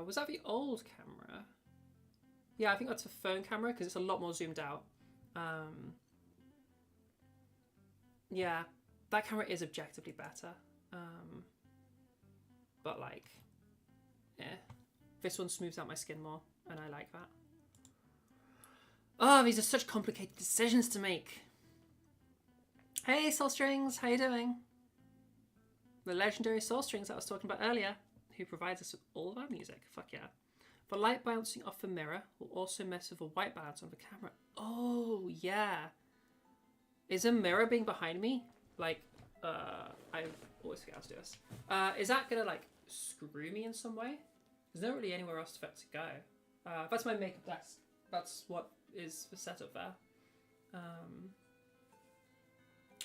A: Was that the old camera? Yeah, I think that's a phone camera because it's a lot more zoomed out. Yeah, that camera is objectively better. But like, yeah, this one smooths out my skin more, and I like that. Oh, these are such complicated decisions to make. Hey, Soul Strings, how you doing? The legendary Soul Strings that I was talking about earlier, who provides us with all of our music. Fuck yeah. The light bouncing off the mirror will also mess with the white balance on the camera. Oh, yeah. Is a mirror being behind me? Like, I always forget how to do this. Is that gonna, like, screw me in some way? There's not really anywhere else for it to go. That's my makeup desk. That's what is the setup there.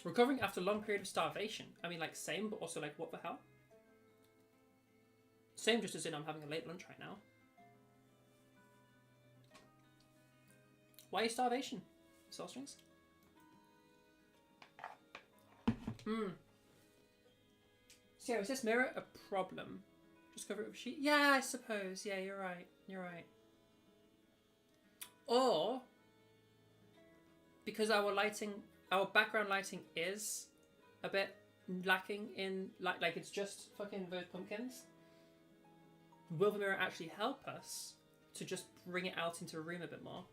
A: Recovering after a long period of starvation. I mean, like, same, but also, like, what the hell? Same just as in I'm having a late lunch right now. Why starvation? Soul Strings? So yeah, is this mirror a problem? Just cover it with a sheet? Yeah, I suppose. Yeah, you're right. You're right. Or, because our lighting, our background lighting is a bit lacking in, like it's just fucking those pumpkins. Will the mirror actually help us to just bring it out into a room a bit more?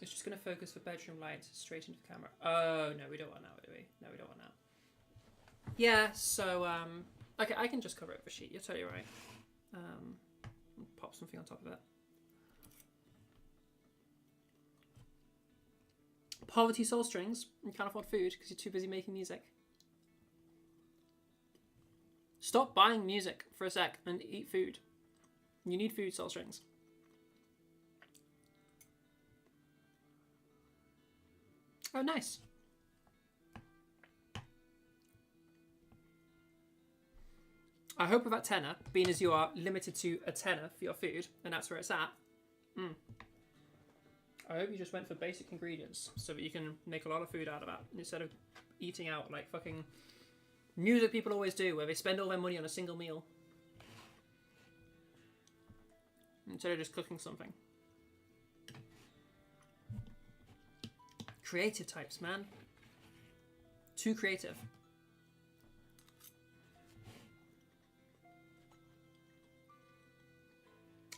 A: It's just going to focus the bedroom light straight into the camera. Oh, no, we don't want that, do we? No, we don't want that. Yeah, so, okay, I can just cover it with a sheet. You're totally right. Pop something on top of it. Poverty Soul Strings. You can't afford food because you're too busy making music. Stop buying music for a sec and eat food. You need food, Soul Strings. Oh, nice. I hope with that tenner, being as you are limited to a tenner for your food, and that's where it's at. I hope you just went for basic ingredients so that you can make a lot of food out of that instead of eating out like fucking music people always do, where they spend all their money on a single meal instead of just cooking something. Creative types, man. Too creative.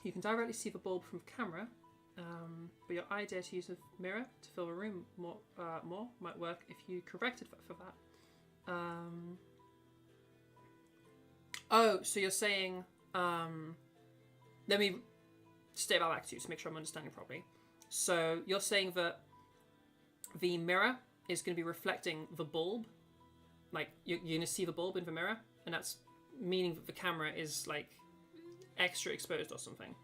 A: You can directly see the bulb from camera, but your idea to use a mirror to fill a room more might work if you corrected for that. Oh, so you're saying, let me state that back to you to make sure I'm understanding properly. So you're saying that the mirror is going to be reflecting the bulb, like you're going to see the bulb in the mirror, and that's meaning that the camera is like extra exposed or something.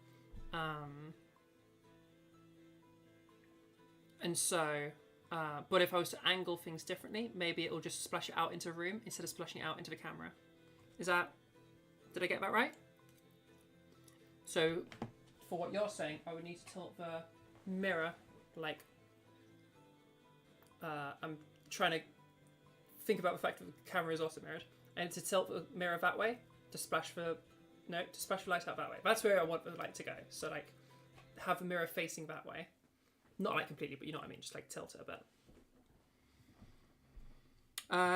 A: And so, but if I was to angle things differently, maybe it'll just splash it out into the room instead of splashing it out into the camera. Did I get that right? So, for what you're saying, I would need to tilt the mirror, like, I'm trying to think about the fact that the camera is also mirrored, and to tilt the mirror that way, to splash the light out that way. That's where I want the light to go. So, like, have the mirror facing that way. Not like completely, but you know what I mean, just like tilt it a bit.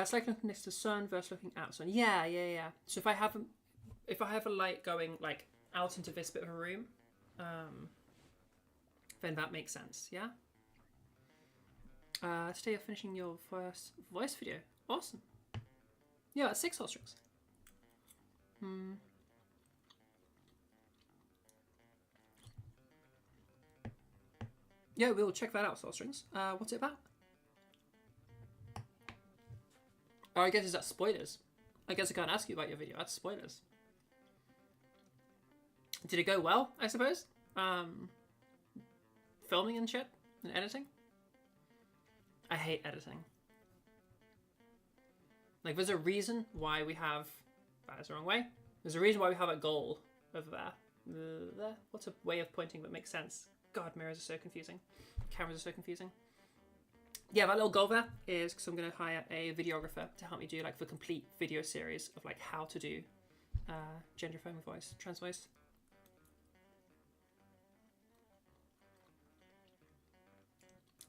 A: It's like looking next to the sun versus looking out the sun. Yeah. So if I have a light going like out into this bit of a room, then that makes sense. Yeah. Today you're finishing your first voice video. Awesome. Yeah, it's 6 strings. Yeah, we'll check that out, Soulstrings. What's it about? Oh, I guess is that spoilers? I guess I can't ask you about your video. That's spoilers. Did it go well, I suppose? Filming and shit? And editing? I hate editing. Like, there's a reason why we have... That is the wrong way. There's a reason why we have a goal over there. What's a way of pointing that makes sense? God, mirrors are so confusing. Cameras are so confusing. Yeah, that little goal there is because I'm going to hire a videographer to help me do like the complete video series of like how to do gender affirming voice, trans voice.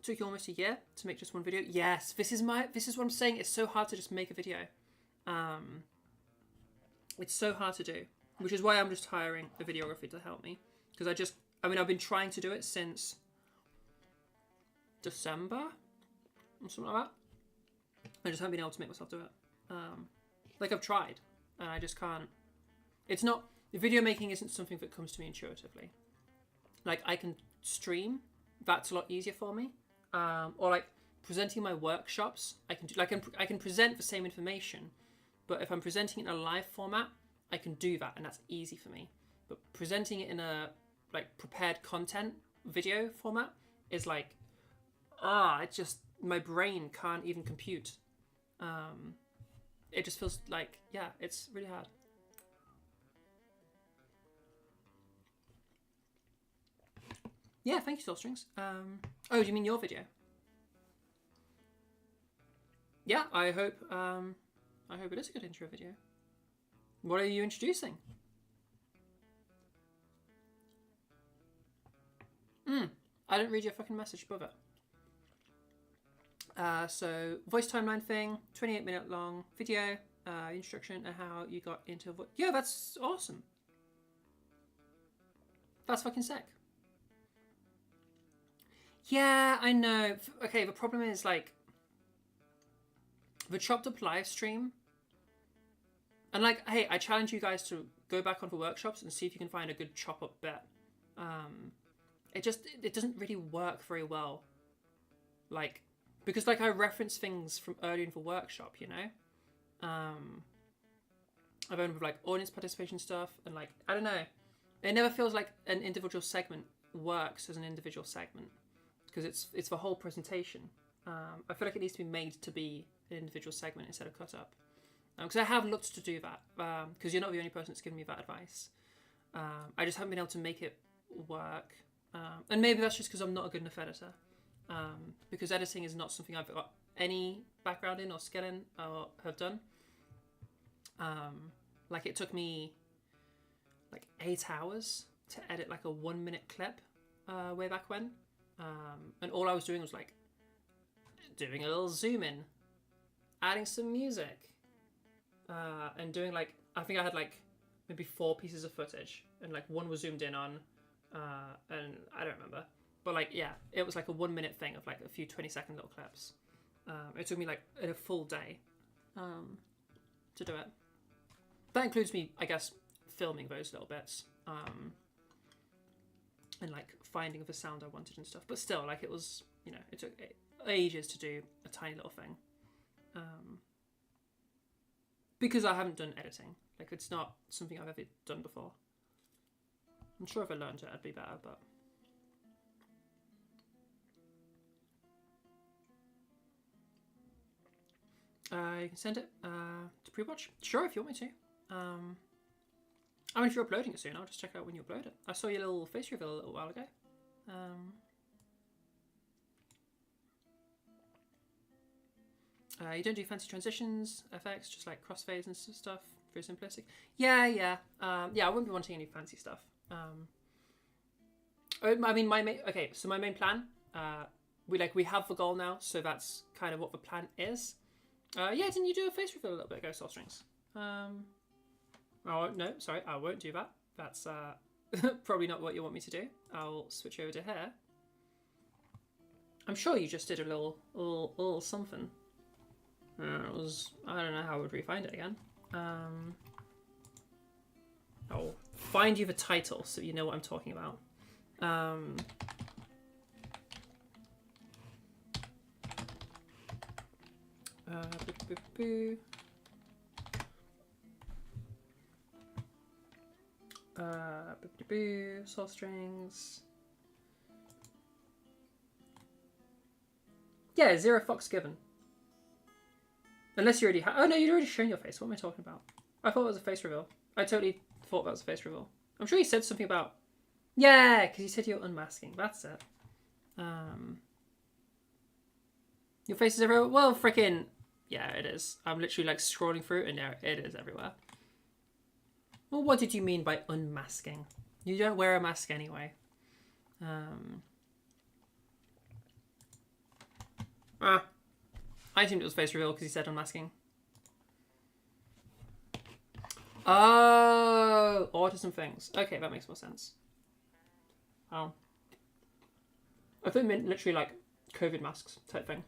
A: Took you almost a year to make just one video. Yes, this is what I'm saying. It's so hard to just make a video. It's so hard to do, which is why I'm just hiring a videographer to help me. Because I've been trying to do it since December or something like that. I just haven't been able to make myself do it. Like I've tried and I just can't. Video making isn't something that comes to me intuitively. Like I can stream, that's a lot easier for me. Or like presenting my workshops, I can present the same information, but if I'm presenting it in a live format, I can do that and that's easy for me. But presenting it in a like prepared content video format is like, my brain can't even compute. It just feels like, yeah, it's really hard. Yeah, thank you, Soulstrings. Oh, do you mean your video? Yeah, I hope it is a good intro video. What are you introducing? I didn't read your fucking message above it. So, voice timeline thing, 28-minute long video, instruction and how you got into voice. Yeah, that's awesome. That's fucking sick. Yeah, I know. Okay, the problem is like the chopped up live stream. And like, hey, I challenge you guys to go back onto workshops and see if you can find a good chop up bit. It doesn't really work very well. Like, because like I reference things from earlier in the workshop, you know? I've owned with like audience participation stuff and like, I don't know. It never feels like an individual segment works as an individual segment. Because it's the whole presentation. I feel like it needs to be made to be an individual segment instead of cut up. Because I have looked to do that. Because you're not the only person that's given me that advice. I just haven't been able to make it work. And maybe that's just because I'm not a good enough editor. Because editing is not something I've got any background in or skill in or have done. Like it took me like 8 hours to edit like a 1-minute clip way back when. And all I was doing was like doing a little zoom in, adding some music, and doing like, I think I had like maybe 4 pieces of footage, and like one was zoomed in on, and I don't remember, but like yeah, it was like a 1 minute thing of like a few 20-second little clips. It took me like a full day to do it. That includes me, I guess, filming those little bits and like finding the sound I wanted and stuff. But still, like it was, you know, it took ages to do a tiny little thing because I haven't done editing. Like it's not something I've ever done before. I'm sure if I learned it, I'd be better, but. You can send it to pre-watch. Sure, if you want me to. I mean, if you're uploading it soon, I'll just check it out when you upload it. I saw your little face reveal a little while ago. You don't do fancy transitions, effects, just like crossfades and stuff. Very simplistic. Yeah. Yeah, I wouldn't be wanting any fancy stuff. I mean, my main plan. We have the goal now, so that's kind of what the plan is. Didn't you do a face reveal a little bit ago, Soul Strings? Oh, no, sorry, I won't do that. That's probably not what you want me to do. I'll switch over to here. I'm sure you just did a little something. It was, I don't know how I would re-find it again. I'll find you the title so you know what I'm talking about. Soul Strings. Yeah, 0 fucks given. Unless you already oh no, you'd already shown your face. What am I talking about? I thought it was a face reveal. I totally thought that was a face reveal. I'm sure you said something about... Yeah, because you said you're unmasking. That's it. Your face is everywhere? Well, freaking... Yeah, it is. I'm literally like scrolling through and there it is everywhere. Well, what did you mean by unmasking? You don't wear a mask anyway. I assumed it was face reveal because he said unmasking. Oh, autism things. Okay, that makes more sense. Oh. I thought it meant literally like COVID masks type thing.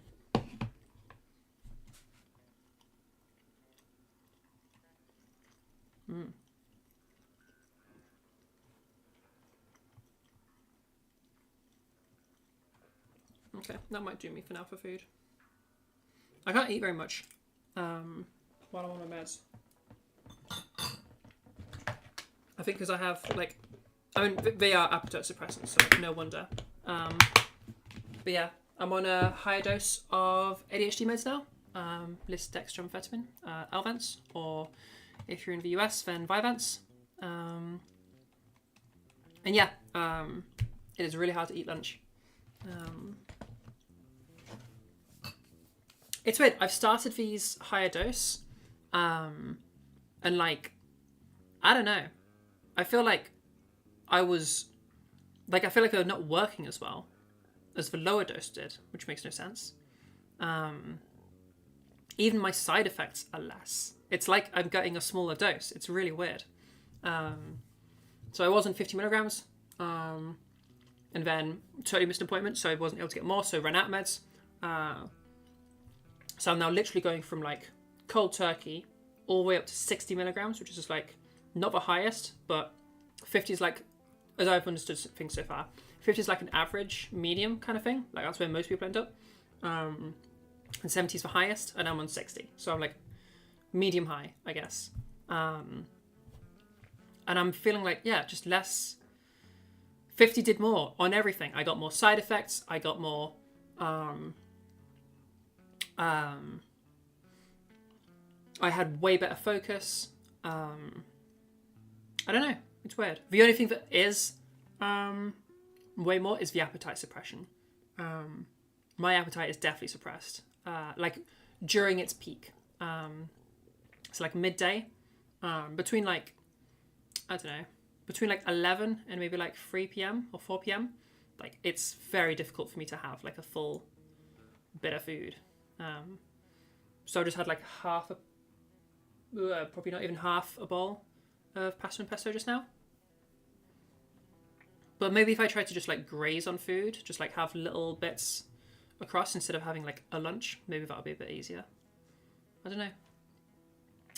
A: Okay, that might do me for now for food. I can't eat very much while I'm on my meds. I think because I have, like... I mean, they are appetite suppressants, so no wonder. But yeah, I'm on a higher dose of ADHD meds now. Lisdextromethorphan, Elvance, or if you're in the US, then Vyvanse. And yeah, it is really hard to eat lunch. It's weird. I've started these higher dose, and like, I don't know. I feel like I feel like they're not working as well as the lower dose did, which makes no sense. Even my side effects are less. It's like I'm getting a smaller dose. It's really weird. So I was on 50 milligrams, and then totally missed an appointment, so I wasn't able to get more, so ran out of meds. So I'm now literally going from like cold turkey all the way up to 60 milligrams, which is just like not the highest, but 50 is like, as I've understood things so far, 50 is like an average medium kind of thing. Like that's where most people end up. And 70 is the highest, and I'm on 60. So I'm like medium high, I guess. And I'm feeling like, yeah, just less. 50 did more on everything. I got more side effects. I got more... I had way better focus. I don't know. It's weird. The only thing that is way more is the appetite suppression. My appetite is definitely suppressed. Like during its peak. So like midday. Between like, I don't know, between like 11 and maybe like 3 p.m. or 4 p.m. Like it's very difficult for me to have like a full bit of food. So I just had like probably not even half a bowl of pasta and pesto just now. But maybe if I try to just like graze on food, just like have little bits across instead of having like a lunch, maybe that'll be a bit easier. I don't know.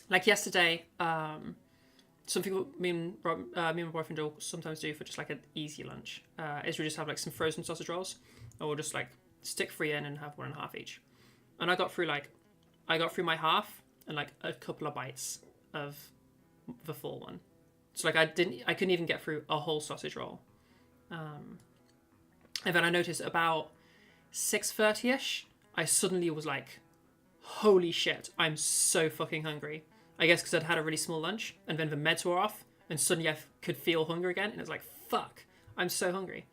A: Like yesterday, some people, me and my boyfriend will sometimes do for just like an easy lunch, is we just have like some frozen sausage rolls, or we'll just like stick 3 in and have 1.5 each. And I got through my half and like a couple of bites of the full one. So like I couldn't even get through a whole sausage roll. And then I noticed about 6:30ish, I suddenly was like, holy shit, I'm so fucking hungry. I guess because I'd had a really small lunch, and then the meds were off, and suddenly I could feel hunger again, and it's like, fuck, I'm so hungry.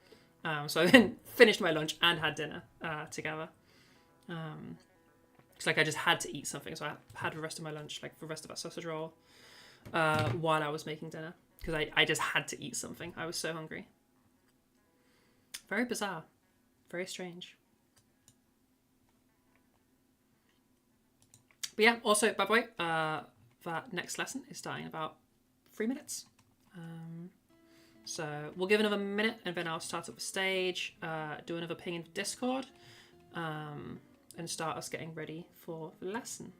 A: So I then finished my lunch and had dinner together. It's like I just had to eat something, so I had the rest of my lunch, like the rest of that sausage roll, while I was making dinner, because I just had to eat something. I was so hungry. Very bizarre. Very strange. But yeah, also, by the way, that next lesson is starting in about 3 minutes. So we'll give another minute and then I'll start up the stage, do another ping in Discord, and start us getting ready for the lesson.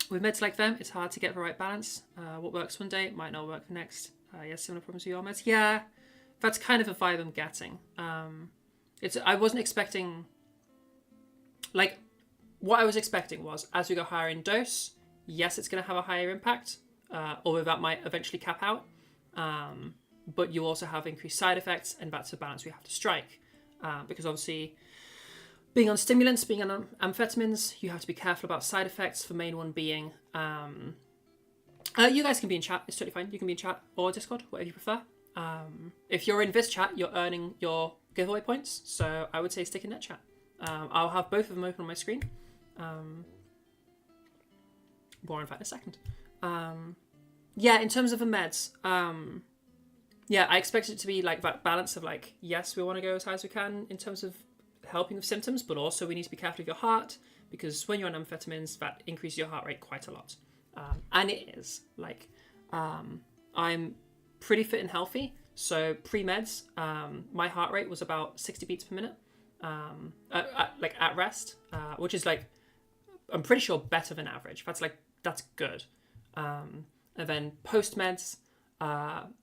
A: With meds like them, it's hard to get the right balance. What works one day might not work the next. Yes, similar problems with your meds. Yeah, that's kind of a vibe I'm getting. I wasn't expecting, like, what I was expecting was, as we go higher in dose, yes, it's going to have a higher impact, although that might eventually cap out. But you also have increased side effects, and that's a balance we have to strike. Because obviously, being on stimulants, being on amphetamines, you have to be careful about side effects. The main one being, you guys can be in chat. It's totally fine. You can be in chat or Discord, whatever you prefer. If you're in this chat, you're earning your giveaway points. So I would say stick in that chat. I'll have both of them open on my screen. More in fact in a second. Yeah, in terms of the meds, yeah, I expect it to be like that balance of like, yes, we want to go as high as we can in terms of helping with symptoms, but also we need to be careful with your heart, because when you're on amphetamines, that increases your heart rate quite a lot. And it is like, I'm pretty fit and healthy. So pre-meds, my heart rate was about 60 beats per minute, like at rest, which is like, I'm pretty sure better than average. That's good. And then post meds, on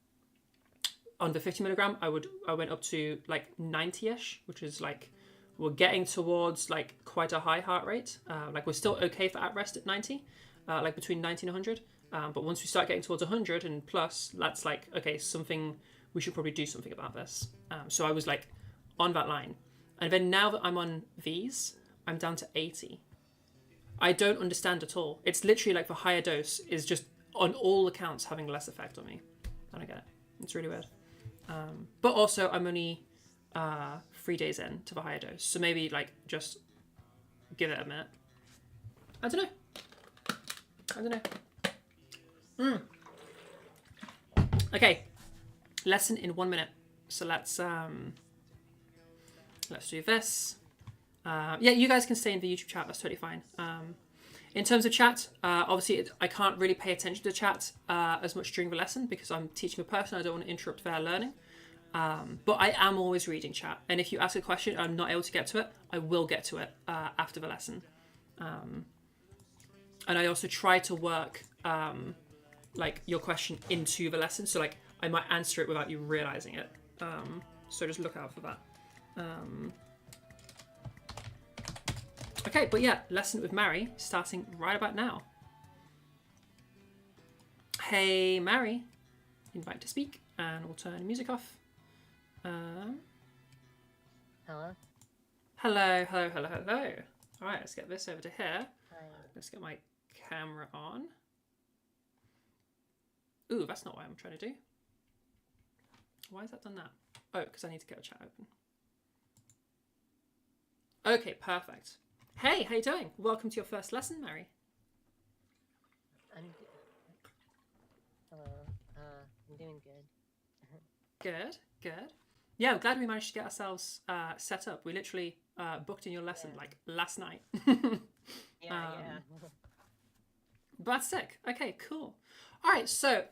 A: the 50 milligram, I went up to like 90ish, which is like, we're getting towards like quite a high heart rate. Like we're still okay for at rest at 90, like between 90 and 100. But once we start getting towards 100 and plus, that's like, okay, we should probably do something about this. So I was like on that line. And then now that I'm on these, I'm down to 80. I don't understand at all. It's literally like the higher dose is just on all accounts having less effect on me. I don't get it. It's really weird. But also I'm only 3 days in to the higher dose. So maybe like just give it a minute. I don't know. Okay. Lesson in 1 minute. So let's do this. Yeah, you guys can stay in the YouTube chat. That's totally fine. In terms of chat, obviously I can't really pay attention to chat as much during the lesson because I'm teaching a person. I don't want to interrupt their learning. But I am always reading chat. And if you ask a question and I'm not able to get to it, I will get to it after the lesson. And I also try to work like your question into the lesson. So like I might answer it without you realizing it. So just look out for that. Okay, but yeah, lesson with Mary starting right about now. Hey, Mary. Invite to speak, and we'll turn music off.
D: Hello?
A: Hello. All right, let's get this over to here.
D: Hi.
A: Let's get my camera on. Ooh, that's not what I'm trying to do. Why has that done that? Oh, because I need to get a chat open. Okay, perfect. Hey, how you doing? Welcome to your first lesson, Mary.
D: Hello. I'm doing good.
A: Good. Yeah, I'm glad we managed to get ourselves set up. We literally booked in your lesson like last night.
D: Yeah.
A: That's sick. Okay, cool. All right, so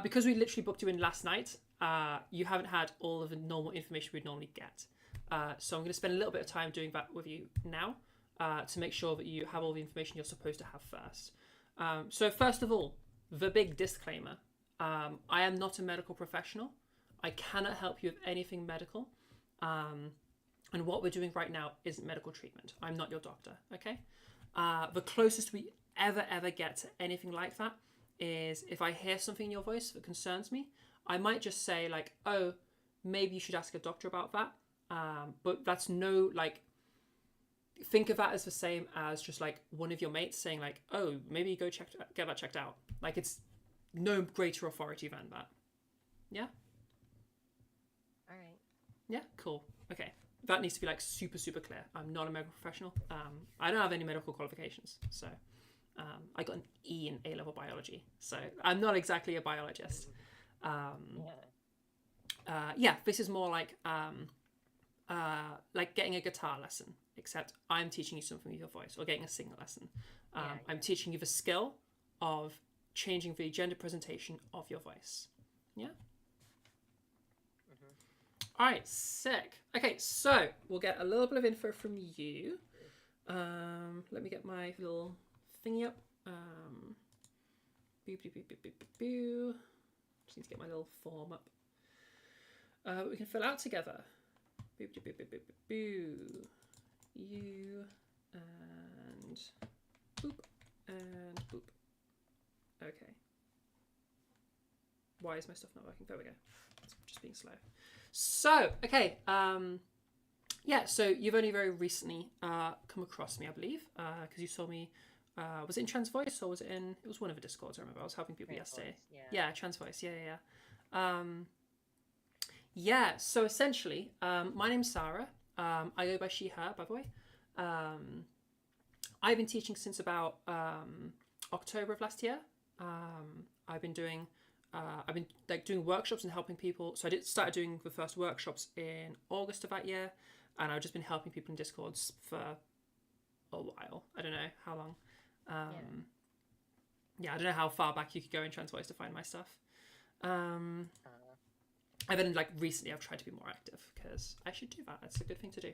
A: because we literally booked you in last night, you haven't had all of the normal information we'd normally get. So I'm going to spend a little bit of time doing that with you now to make sure that you have all the information you're supposed to have first. So first of all, the big disclaimer. I am not a medical professional. I cannot help you with anything medical. And what we're doing right now isn't medical treatment. I'm not your doctor, okay? The closest we ever get to anything like that is if I hear something in your voice that concerns me, I might just say like, oh, maybe you should ask a doctor about that. But that's no, like, think of that as the same as just like one of your mates saying like, oh, maybe go get that checked out. Like, it's no greater authority than that. Yeah?
D: All right.
A: Yeah, cool. Okay. That needs to be like super, super clear. I'm not a medical professional. I don't have any medical qualifications. So I got an E in A-level biology. So I'm not exactly a biologist. This is more like getting a guitar lesson, except I'm teaching you something with your voice, or getting a singing lesson. I'm teaching you the skill of changing the gender presentation of your voice. Yeah? All right, sick. Okay, so we'll get a little bit of info from you. Let me get my little thingy up. Just need to get my little form up. We can fill out together. You and boop and boop. Okay. Why is my stuff not working? There we go. It's just being slow. So, okay. So you've only very recently come across me, I believe, because you saw me. Was it in Transvoice or was it in? It was one of the Discords. I remember I was helping people yesterday. Yeah, Transvoice. Yeah. So essentially, my name's Sarah. I go by she/her, by the way. I've been teaching since about October of last year. I've been doing workshops and helping people. So I started doing the first workshops in August of that year, and I've just been helping people in Discords for a while. I don't know how long. I don't know how far back you could go in Transvoice to find my stuff. And then recently I've tried to be more active because I should do that. That's a good thing to do.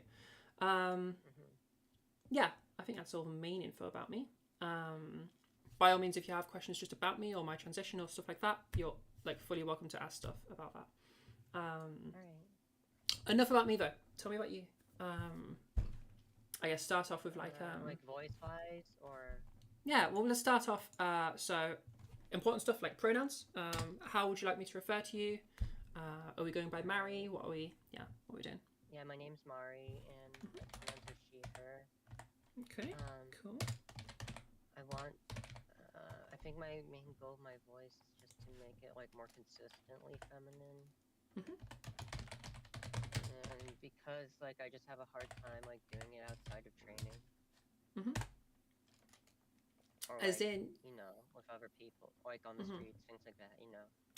A: Yeah, I think that's all the main info about me. By all means, if you have questions just about me or my transition or stuff like that, you're fully welcome to ask stuff about that. Enough about me though. Tell me about you. I guess start off with
D: voice-wise or.
A: Yeah, well, let's start off. So important stuff like pronouns. How would you like me to refer to you? Are we going by Mari? What are we doing?
D: Yeah, my name's Mari, and my pronouns are she, her.
A: Okay, cool.
D: I think my main goal of my voice is just to make it more consistently feminine. And because I just have a hard time doing it outside of training. Or
A: as in,
D: with other people, on the streets, things like that,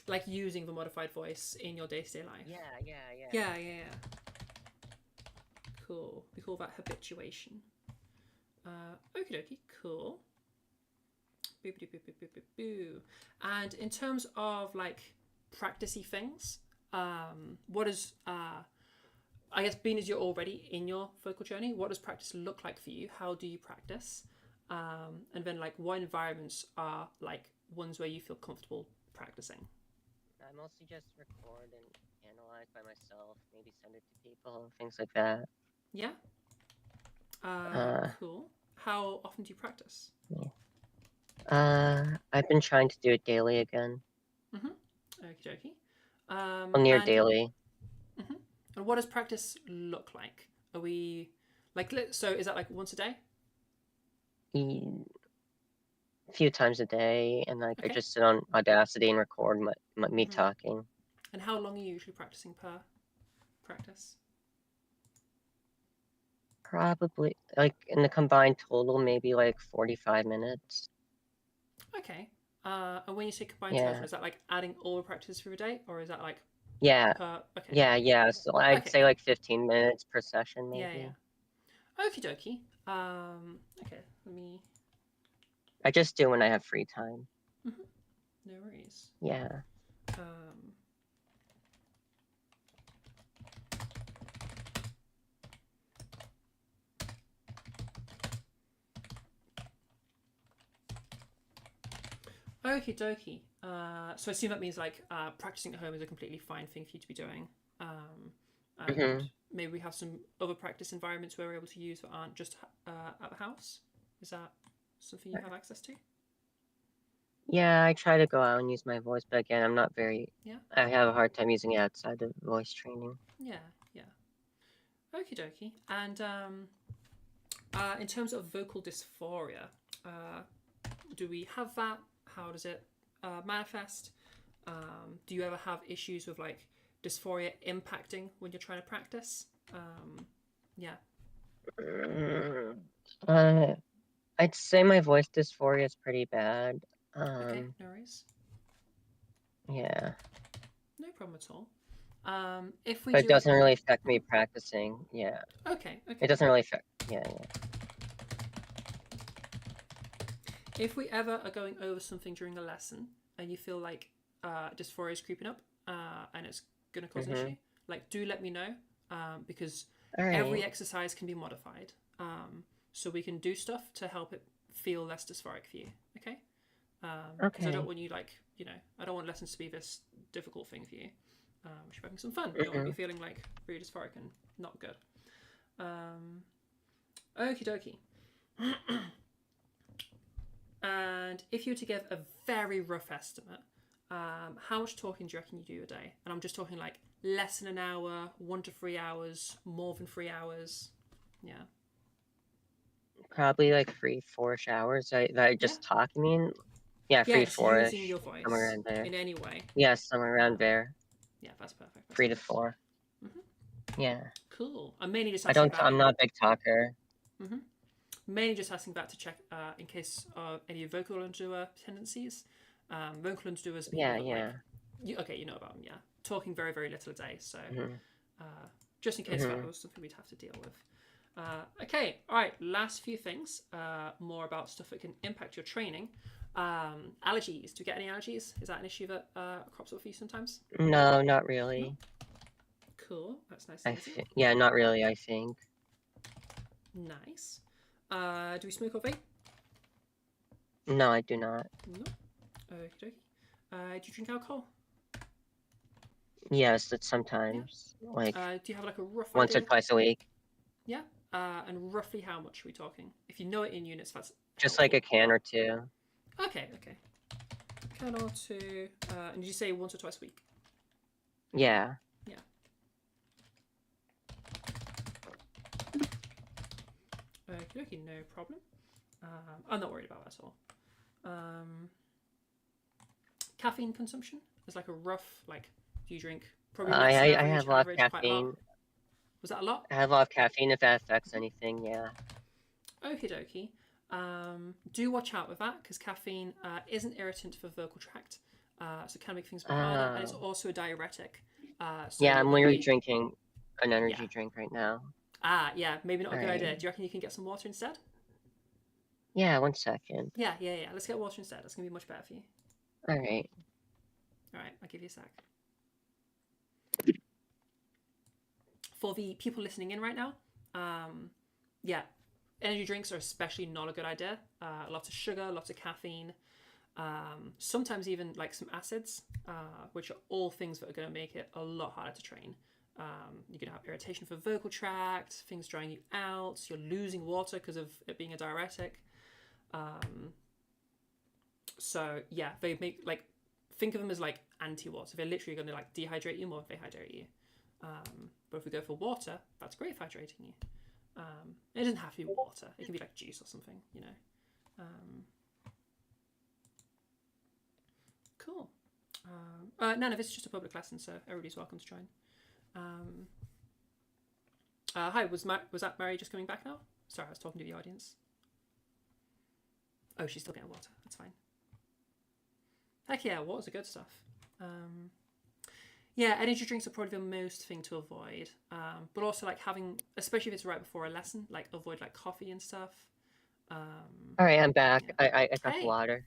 A: Like using the modified voice in your day-to-day life.
D: Yeah.
A: Cool. We call that habituation. Okie dokie, cool. Boo, boo, boo, boo, boo, boo, boo. And in terms of practicey things, what is I guess being as you're already in your vocal journey, what does practice look like for you? How do you practice? And then what environments are ones where you feel comfortable practicing?
D: I mostly just record and analyze by myself, maybe send it to people, things like that.
A: Yeah. Cool. How often do you practice?
D: I've been trying to do it daily again.
A: Okie dokie.
D: Near daily.
A: And what does practice look like? Are we so is that once a day?
D: A few times a day, and
A: Okay.
D: I just sit on Audacity and record me talking.
A: And how long are you usually practicing per practice?
D: Probably in the combined total, maybe 45 minutes.
A: Okay. And when you say combined total, is that adding all the practices for a day, or is that
D: Yeah.
A: okay.
D: Yeah. So I'd
A: Okay.
D: say 15 minutes per session, maybe.
A: Yeah. Okie dokie. Okay. Let me.
D: I just do when I have free time.
A: No worries.
D: Yeah.
A: Okie dokie. So I assume that means like practicing at home is a completely fine thing for you to be doing. And maybe we have some other practice environments where we're able to use that aren't just at the house. Is that something you have access to?
D: Yeah, I try to go out and use my voice, but again, I'm not very.
A: Yeah.
D: I have a hard time using it outside of voice training.
A: Yeah. Okie dokie. And in terms of vocal dysphoria, do we have that? How does it manifest? Do you ever have issues with like dysphoria impacting when you're trying to practice? Yeah.
D: I'd say my voice dysphoria is pretty bad.
A: Okay, no worries.
D: Yeah.
A: No problem at all. If we
D: but
A: do
D: it doesn't really affect me practicing. Yeah.
A: Okay.
D: It doesn't really affect. Yeah.
A: If we ever are going over something during a lesson and you feel like dysphoria is creeping up and it's going to cause an issue, like do let me know because every exercise can be modified. So we can do stuff to help it feel less dysphoric for you. Okay. Because I don't want you I don't want lessons to be this difficult thing for you. We should be having some fun. You don't want to be feeling like really dysphoric and not good. Okie dokie. And if you were to give a very rough estimate, how much talking do you reckon you do a day? And I'm just talking like less than an hour, 1 to 3 hours, more than 3 hours. Yeah.
D: Probably like 3-4 hours. That I just talk. I mean, yeah, 3-4.
A: Using your voice
D: somewhere around there.
A: in any way.
D: Yeah, somewhere around there.
A: Yeah, that's perfect.
D: 3 to 4. Yeah.
A: Cool. I'm mainly just.
D: I'm not a big talker.
A: Mainly just asking that to check in case of any vocal undoer tendencies. Vocal undoers.
D: Yeah.
A: You know about them. Yeah, talking very, very little a day. So just in case that was something we'd have to deal with. Okay, all right. Last few things. More about stuff that can impact your training. Allergies. Do you get any allergies? Is that an issue that crops up for you sometimes?
D: No, not really.
A: No? Cool. That's nice.
D: Yeah, not really. I think.
A: Nice. Do we smoke or vape?
D: No, I do not.
A: No. Okay. Do you drink alcohol?
D: Yes, it's sometimes like.
A: Do you have like a rough
D: once
A: idea?
D: or twice a week?
A: Yeah. And roughly how much are we talking? If you know it in units, that's
D: just like a can or two.
A: Okay. Can or two. And did you say once or twice a week?
D: Yeah.
A: Okay, no problem. I'm not worried about that at all. Caffeine consumption is like a rough, like, do you drink probably less than average,
D: I have a lot of
A: average, quite a
D: caffeine.
A: lot? Was that a lot?
D: I have a lot of caffeine if that affects anything, yeah.
A: Okie dokie. Do watch out with that because caffeine is an irritant for the vocal tract, so it can make things harder, and it's also a diuretic. So
D: yeah, I'm literally drinking an energy drink right now.
A: Yeah, maybe not a good idea. Do you reckon you can get some water instead?
D: Yeah, 1 second.
A: Yeah. Let's get water instead. That's gonna be much better for you.
D: All right,
A: I'll give you a sec. For the people listening in right now, energy drinks are especially not a good idea. Lots of sugar, lots of caffeine, sometimes even like some acids, which are all things that are going to make it a lot harder to train. You're going to have irritation for vocal tract, things drying you out, you're losing water because of it being a diuretic. So yeah, they make like, think of them as like anti-water. They're literally going to like dehydrate you more if they hydrate you. But if we go for water, that's great for hydrating you. It doesn't have to be water. It can be like juice or something, you know. Cool. None of it's just a public lesson, so everybody's welcome to join. Hi, was that Mary just coming back now? Sorry, I was talking to the audience. Oh, she's still getting water. That's fine. Heck yeah, water's the good stuff. Yeah, energy drinks are probably the most thing to avoid. But also like having, especially if it's right before a lesson, like avoid like coffee and stuff.
D: All right, I'm back. I got the
A: Hey.
D: water.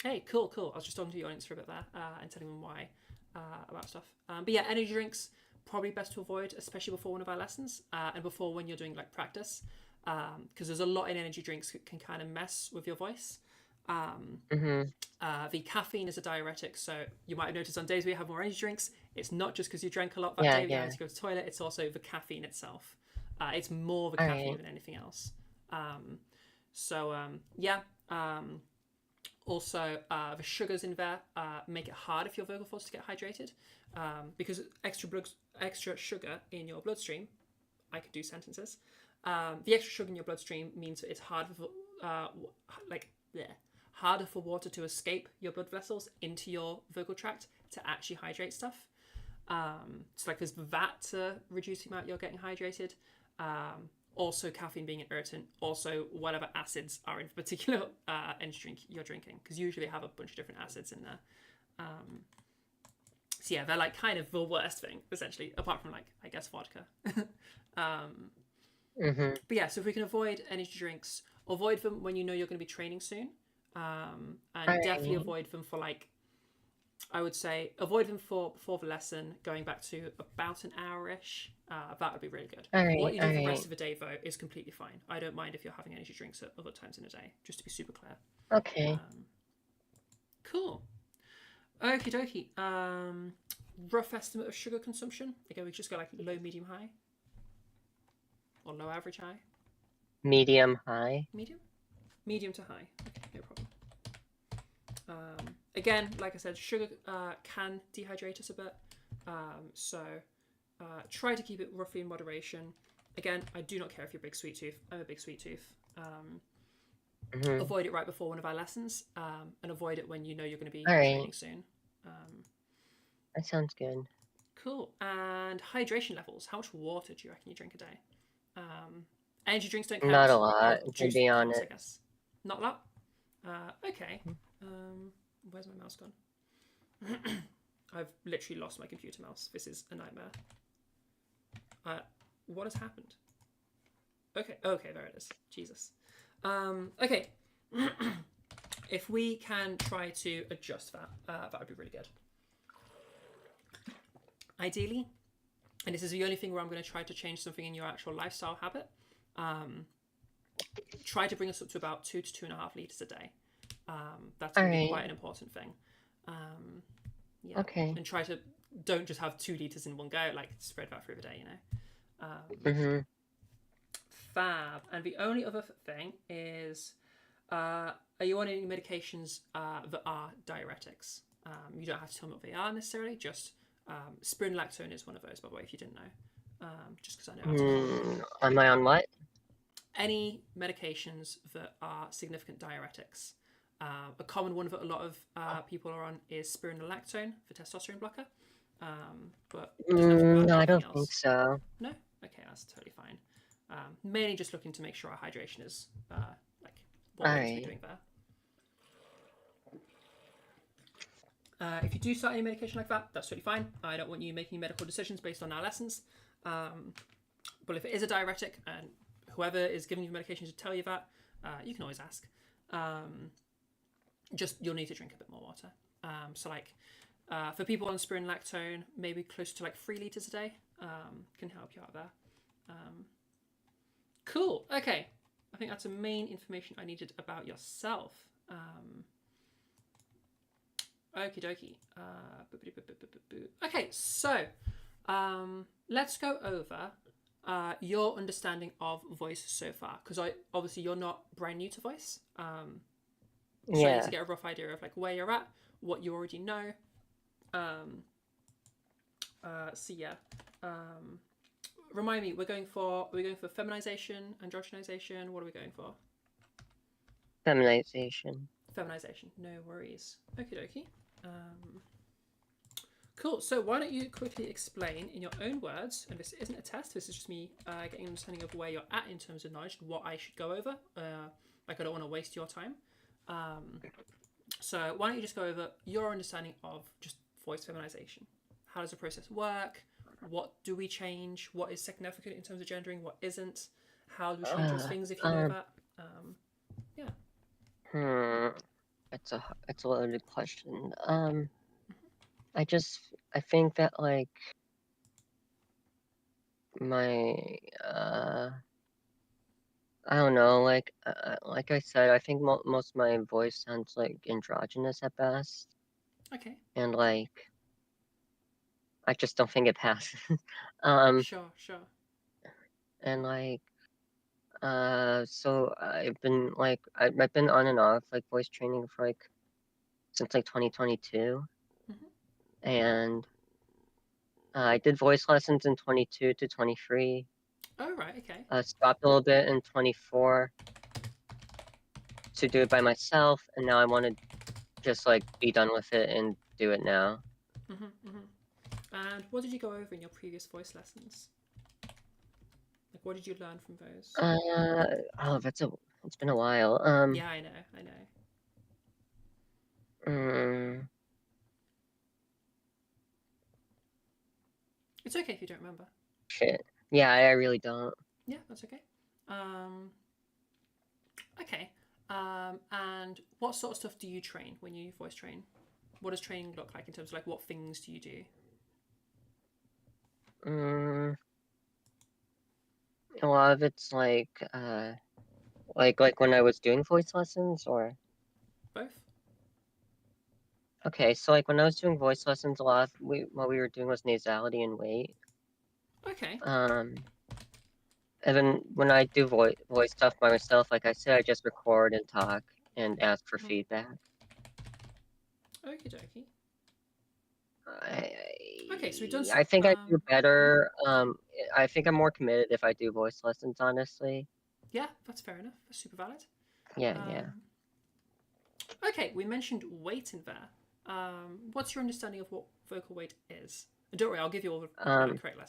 A: Hey, cool. I was just talking to the audience for a bit there and telling them why about stuff. But yeah, energy drinks probably best to avoid, especially before one of our lessons and before when you're doing like practice, because there's a lot in energy drinks that can kind of mess with your voice. The caffeine is a diuretic, so you might have noticed on days where you have more energy drinks, it's not just because you drank a lot that day and you had to go to the toilet, it's also the caffeine itself. It's more the caffeine than anything else. Also, the sugars in there make it hard for your vocal folds to get hydrated because extra sugar in your bloodstream. I could do sentences. The extra sugar in your bloodstream means that it's harder for water to escape your blood vessels into your vocal tract to actually hydrate stuff. So like there's that to reduce the amount you're getting hydrated. Also caffeine being an irritant, also whatever acids are in particular energy drink you're drinking, because usually have a bunch of different acids in there. So yeah, they're like kind of the worst thing, essentially, apart from like, I guess, vodka. But yeah, so if we can avoid energy drinks, avoid them when you know you're going to be training soon. And definitely avoid them for like, I would say avoid them for before the lesson, going back to about an hour-ish. That would be really good. What you do for the rest of the day, though, is completely fine. I don't mind if you're having energy drinks at other times in the day, just to be super clear.
D: Okay.
A: Cool. Okie dokie. Rough estimate of sugar consumption. Again, we just go like low, medium, high. Or low, average, high.
D: Medium, high.
A: Medium to high. Okay, no problem. Again, like I said, sugar can dehydrate us a bit. So try to keep it roughly in moderation. Again, I do not care if you're a big sweet tooth. I'm a big sweet tooth. Avoid it right before one of our lessons, and avoid it when you know you're going to be training soon.
D: That sounds good.
A: Cool. And hydration levels. How much water do you reckon you drink a day? Energy drinks don't count.
D: Not a lot, to be honest.
A: I guess. Not a lot? Okay. Where's my mouse gone? I've literally lost my computer mouse. This is a nightmare. What has happened? Okay, there it is. Jesus. Okay. If we can try to adjust that, that would be really good. Ideally, and this is the only thing where I'm going to try to change something in your actual lifestyle habit, try to bring us up to about 2 to 2.5 liters a day. That's going to be quite an important thing. Yeah.
D: Okay.
A: And try to don't just have 2 liters in one go, like spread that through the day, you know. Fab. And the only other thing is, are you on any medications that are diuretics? You don't have to tell me what they are necessarily, just spironolactone is one of those, by the way, if you didn't know. Just because I know.
D: Am I on what?
A: Any medications that are significant diuretics. A common one that a lot of people are on is spironolactone for testosterone blocker. But
D: no, I don't think so.
A: No? Okay, that's totally fine. Mainly just looking to make sure our hydration is like what we're meant to be doing there. If you do start any medication like that, that's totally fine. I don't want you making medical decisions based on our lessons. But if it is a diuretic and whoever is giving you medication to tell you that, you can always ask. Just you'll need to drink a bit more water. So like for people on spironolactone, maybe close to like 3 liters a day can help you out there. Cool. Okay. I think that's the main information I needed about yourself. Okie dokie. Okay, so let's go over your understanding of voice so far, because obviously you're not brand new to voice. So I need to get a rough idea of like where you're at, what you already know. Remind me, are we going for feminization, androgenization? What are we going for?
D: Feminization.
A: No worries. Okie dokie. Cool. So why don't you quickly explain in your own words, and this isn't a test, this is just me getting an understanding of where you're at in terms of knowledge, what I should go over. Like I don't want to waste your time. So why don't you just go over your understanding of just voice feminization? How does the process work? What do we change? What is significant in terms of gendering? What isn't? How do we change those things if you know that? Yeah.
D: It's a loaded question. I think that like my I don't know, like I said, I think most of my voice sounds like androgynous at best,
A: Okay.
D: and like I just don't think it passes. um,
A: Sure. Sure.
D: and like so I've been on and off like voice training for like since like 2022,
A: Hmm.
D: and I did voice lessons in 22 to 23.
A: Oh right. Okay.
D: Stopped a little bit in 24 to do it by myself, and now I want to just like be done with it and do it now.
A: Hmm. Hmm. And what did you go over in your previous voice lessons? Like, what did you learn from those?
D: Oh, it's been a while.
A: Yeah, I know. I know.
D: Mm,
A: It's okay if you don't remember.
D: shit. Yeah, I really don't.
A: Yeah, that's okay. Um, okay. And what sort of stuff do you train when you voice train? What does training look like in terms of like what things do you do?
D: Mm, a lot of it's like when I was doing voice lessons, or
A: Both.
D: okay, so like when I was doing voice lessons, a lot of what we were doing was nasality and weight.
A: Okay.
D: Um, and then when I do voice stuff by myself, like I said, I just record and talk and ask for
A: Mm-hmm.
D: feedback.
A: Okie dokie.
D: I
A: Okay, so we've done.
D: I think I do
A: Mhm.
D: better. I think I'm more committed if I do voice lessons, honestly.
A: Yeah, that's fair enough. That's super valid.
D: Yeah, yeah.
A: Um, okay, we mentioned weight in there. What's your understanding of what vocal weight is? And don't worry, I'll give you all the
D: Um,
A: correct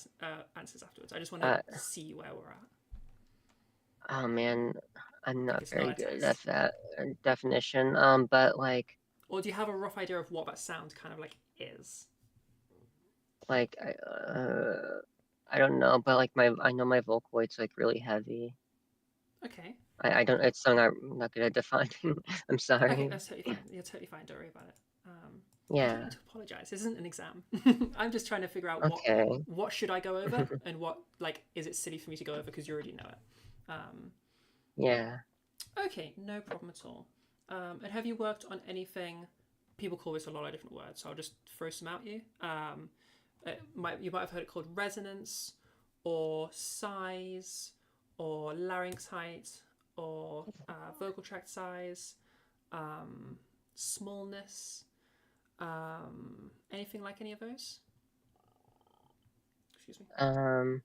A: answers afterwards. I just want to
D: uh,
A: see where we're at.
D: oh man, I'm
A: Like,
D: not
A: it's not
D: very
A: a
D: good
A: test.
D: at that definition. But
A: Or do you have a rough idea of what that sound kind of like is?
D: like I don't know, but like I know my vocal weight's like really heavy.
A: Okay.
D: I don't. It's something I'm not good at defining. I'm
A: Okay,
D: sorry.
A: that's totally fine. You're totally fine. Don't worry about it. You don't need
D: Yeah.
A: to apologize. This isn't an exam. I'm just trying to figure out
D: Okay.
A: what should I go over and what like is it silly for me to go over because you already know it. Um,
D: Yeah.
A: okay, no problem at all. And have you worked on anything? People call this a lot of different words, so I'll just throw some out you. You might have heard it called resonance, or size, or larynx height, or vocal tract size, um, smallness. Anything like any of those? Excuse me.
D: Um.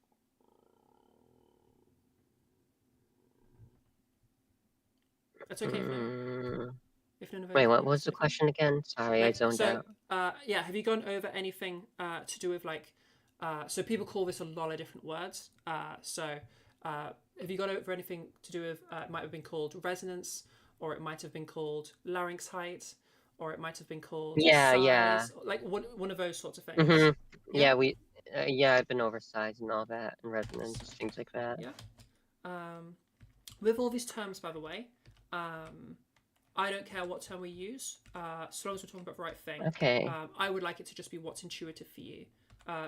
A: That's okay if not.
D: mm,
A: If none of
D: Wait,
A: those
D: what
A: works,
D: was
A: it's
D: the
A: okay.
D: question again? Sorry, I
A: Like
D: zoned
A: so,
D: out.
A: yeah. Have you gone over anything to do with like? So people call this a lot of different words. Have you gone over anything to do with? It might have been called resonance, or it might have been called larynx height, or it might have been called
D: Yeah, yeah.
A: size, like one of those sorts of things.
D: Mm-hmm.
A: Yeah,
D: Yeah, I've been oversized and all that, and resonance, things like that.
A: yeah. Um, with all these terms, by the way, um, I don't care what term we use, so long as we're talking about the right thing.
D: Okay.
A: I would like it to just be what's intuitive for you.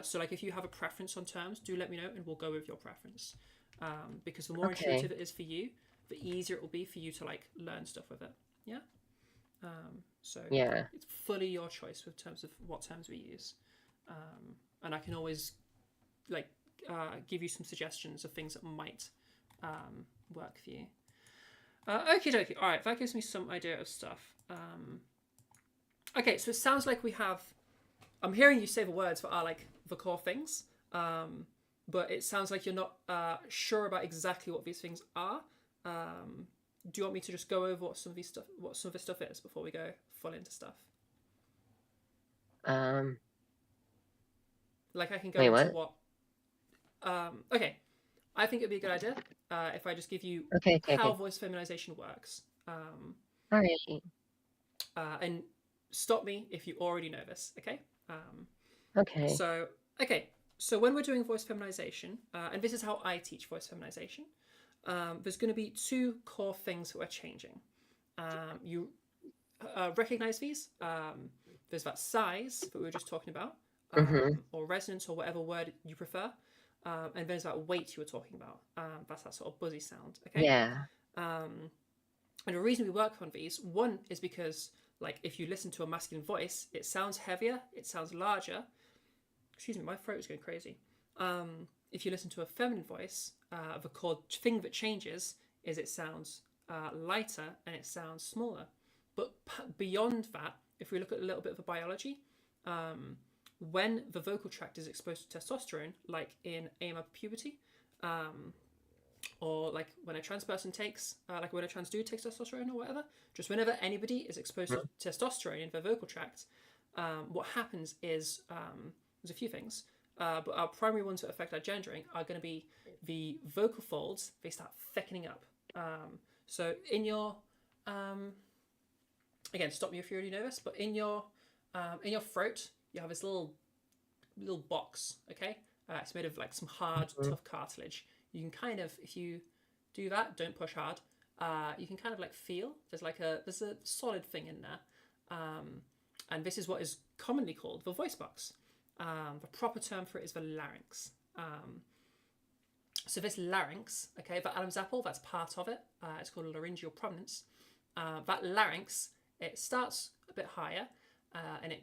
A: So, like, if you have a preference on terms, do let me know, and we'll go with your preference. Because the more
D: Okay.
A: intuitive it is for you, the easier it will be for you to like learn stuff with it. Yeah. So
D: Yeah.
A: it's fully your choice with terms of what terms we use, and I can always like give you some suggestions of things that might work for you. Okie dokie. All right, that gives me some idea of stuff. Okay, so it sounds like we have. I'm hearing you say the words that are like the core things, but it sounds like you're not sure about exactly what these things are. Do you want me to just go over what some of this stuff is before we go full into stuff?
D: Um.
A: Like I can go
D: Wait,
A: into
D: what?
A: what. Okay, I think it'd be a good idea if I just give you
D: Okay. Okay.
A: how
D: Okay.
A: voice feminization works.
D: All right.
A: And stop me if you already know this, okay? Um,
D: Okay.
A: so, okay, so when we're doing voice feminization, and this is how I teach voice feminization, there's going to be two core things that we're changing. You recognize these. There's that size that we were just talking about, or resonance, or whatever word you prefer. And there's that weight you were talking about. That's that sort of buzzy sound. Okay.
D: Yeah.
A: And the reason we work on these, one is because, like, if you listen to a masculine voice, it sounds heavier, it sounds larger. Excuse me, my throat is going crazy. If you listen to a feminine voice, the core thing that changes is it sounds lighter and it sounds smaller. But beyond that, if we look at a little bit of the biology, when the vocal tract is exposed to testosterone, like in AMAB puberty, or like when a trans person takes, like when a trans dude takes testosterone or whatever, just whenever anybody is exposed to testosterone in their vocal tract, what happens is there's a few things, but our primary ones that affect our gendering are going to be the vocal folds. They start thickening up. So in your again, stop me if you're really nervous, but in your throat, you have this little box. Okay, it's made of like some hard, tough cartilage. You can kind of, if you do that, don't push hard. You can kind of like feel there's a solid thing in there, and this is what is commonly called the voice box. The proper term for it is the larynx. So this larynx, okay, the Adam's apple, that's part of it. It's called a laryngeal prominence. That larynx, it starts a bit higher, and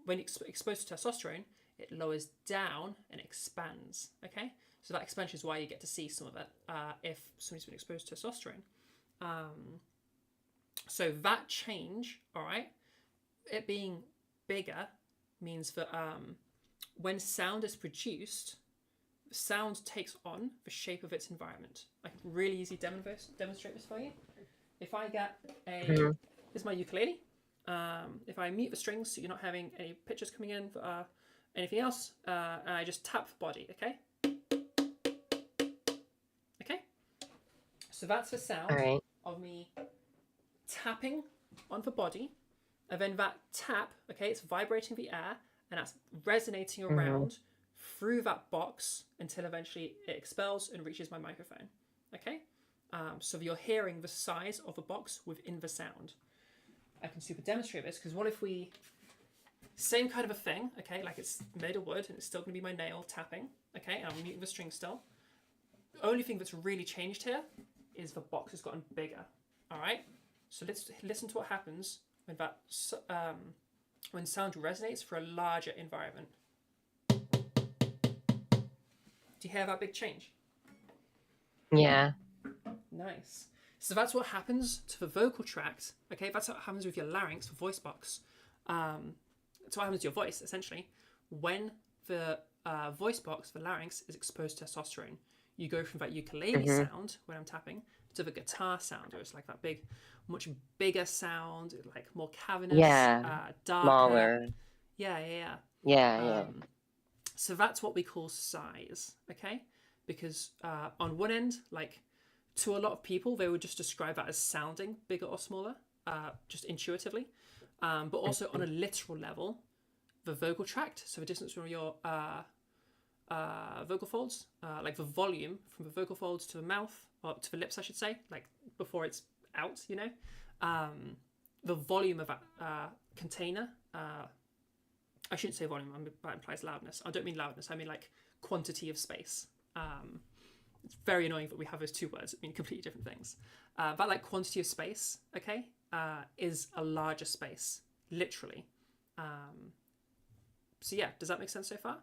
A: when it's exposed to testosterone, it lowers down and expands. Okay, so that expansion is why you get to see some of it if somebody's been exposed to testosterone. So that change, all right, it being bigger means that when sound is produced, sound takes on the shape of its environment. I can really easily demonstrate this for you. If I get this is my ukulele. If I mute the strings so you're not having any pictures coming in, anything else, and I just tap the body, okay? Okay? So that's the sound of me tapping on the body, and then that tap, okay, it's vibrating the air, and that's resonating around through that box until eventually it expels and reaches my microphone, okay? So you're hearing the size of the box within the sound. I can super demonstrate this because what if we, same kind of a thing, okay, like it's made of wood and it's still going to be my nail tapping, okay, and I'm muting the string still. The only thing that's really changed here is the box has gotten bigger, all right? So let's listen to what happens when that when sound resonates for a larger environment. Do you hear that big change?
D: Yeah.
A: Nice. So that's what happens to the vocal tract. Okay, that's what happens with your larynx, the voice box. That's what happens to your voice, essentially. When the voice box, the larynx, is exposed to testosterone, you go from that ukulele sound, when I'm tapping, to the guitar sound, where it's like that big, much bigger sound, like more cavernous, darker.
D: Smaller.
A: Yeah. So that's what we call size, okay? Because on one end, like, to a lot of people, they would just describe that as sounding bigger or smaller, just intuitively. But also on a literal level, the vocal tract, so the distance from your vocal folds, like the volume from the vocal folds to the mouth, or to the lips, I should say, like before it's out, you know, the volume of that container, I shouldn't say volume, that implies loudness. I don't mean loudness, I mean like quantity of space. It's very annoying that we have those two words that mean completely different things. That like quantity of space, okay, is a larger space, literally. So yeah, does that make sense so far?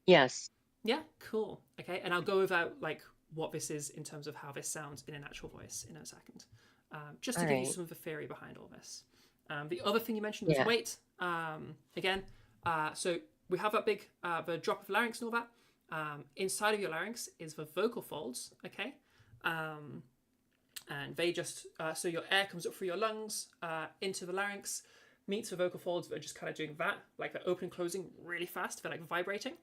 D: Yes.
A: Yeah, cool. Okay, and I'll go over like what this is in terms of how this sounds in a natural voice in a second, just to give you some of the theory behind all this. The other thing you mentioned was weight. Again, so we have that big, the drop of larynx and all that. Inside of your larynx is the vocal folds, okay? And they just, so your air comes up through your lungs, into the larynx, meets the vocal folds that are just kind of doing that, like they're opening and closing really fast, they're like vibrating,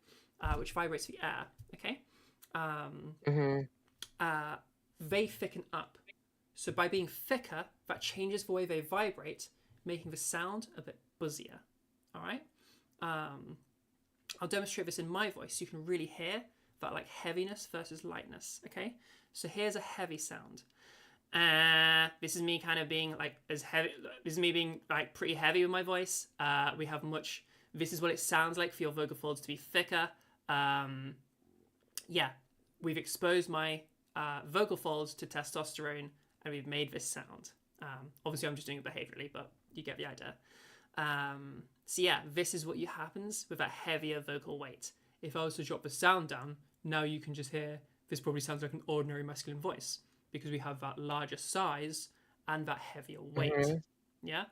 A: which vibrates the air, okay? They thicken up. So by being thicker, that changes the way they vibrate, making the sound a bit buzzier, all right? I'll demonstrate this in my voice so you can really hear that like heaviness versus lightness. Okay, so here's a heavy sound. This is me kind of being like as heavy. This is me being like pretty heavy with my voice. We have much. This is what it sounds like for your vocal folds to be thicker. Yeah, we've exposed my vocal folds to testosterone, and we've made this sound. Obviously, I'm just doing it behaviorally, but you get the idea. So yeah, this is what happens with that heavier vocal weight. If I was to drop the sound down, now you can just hear this probably sounds like an ordinary masculine voice because we have that larger size and that heavier weight. Yeah?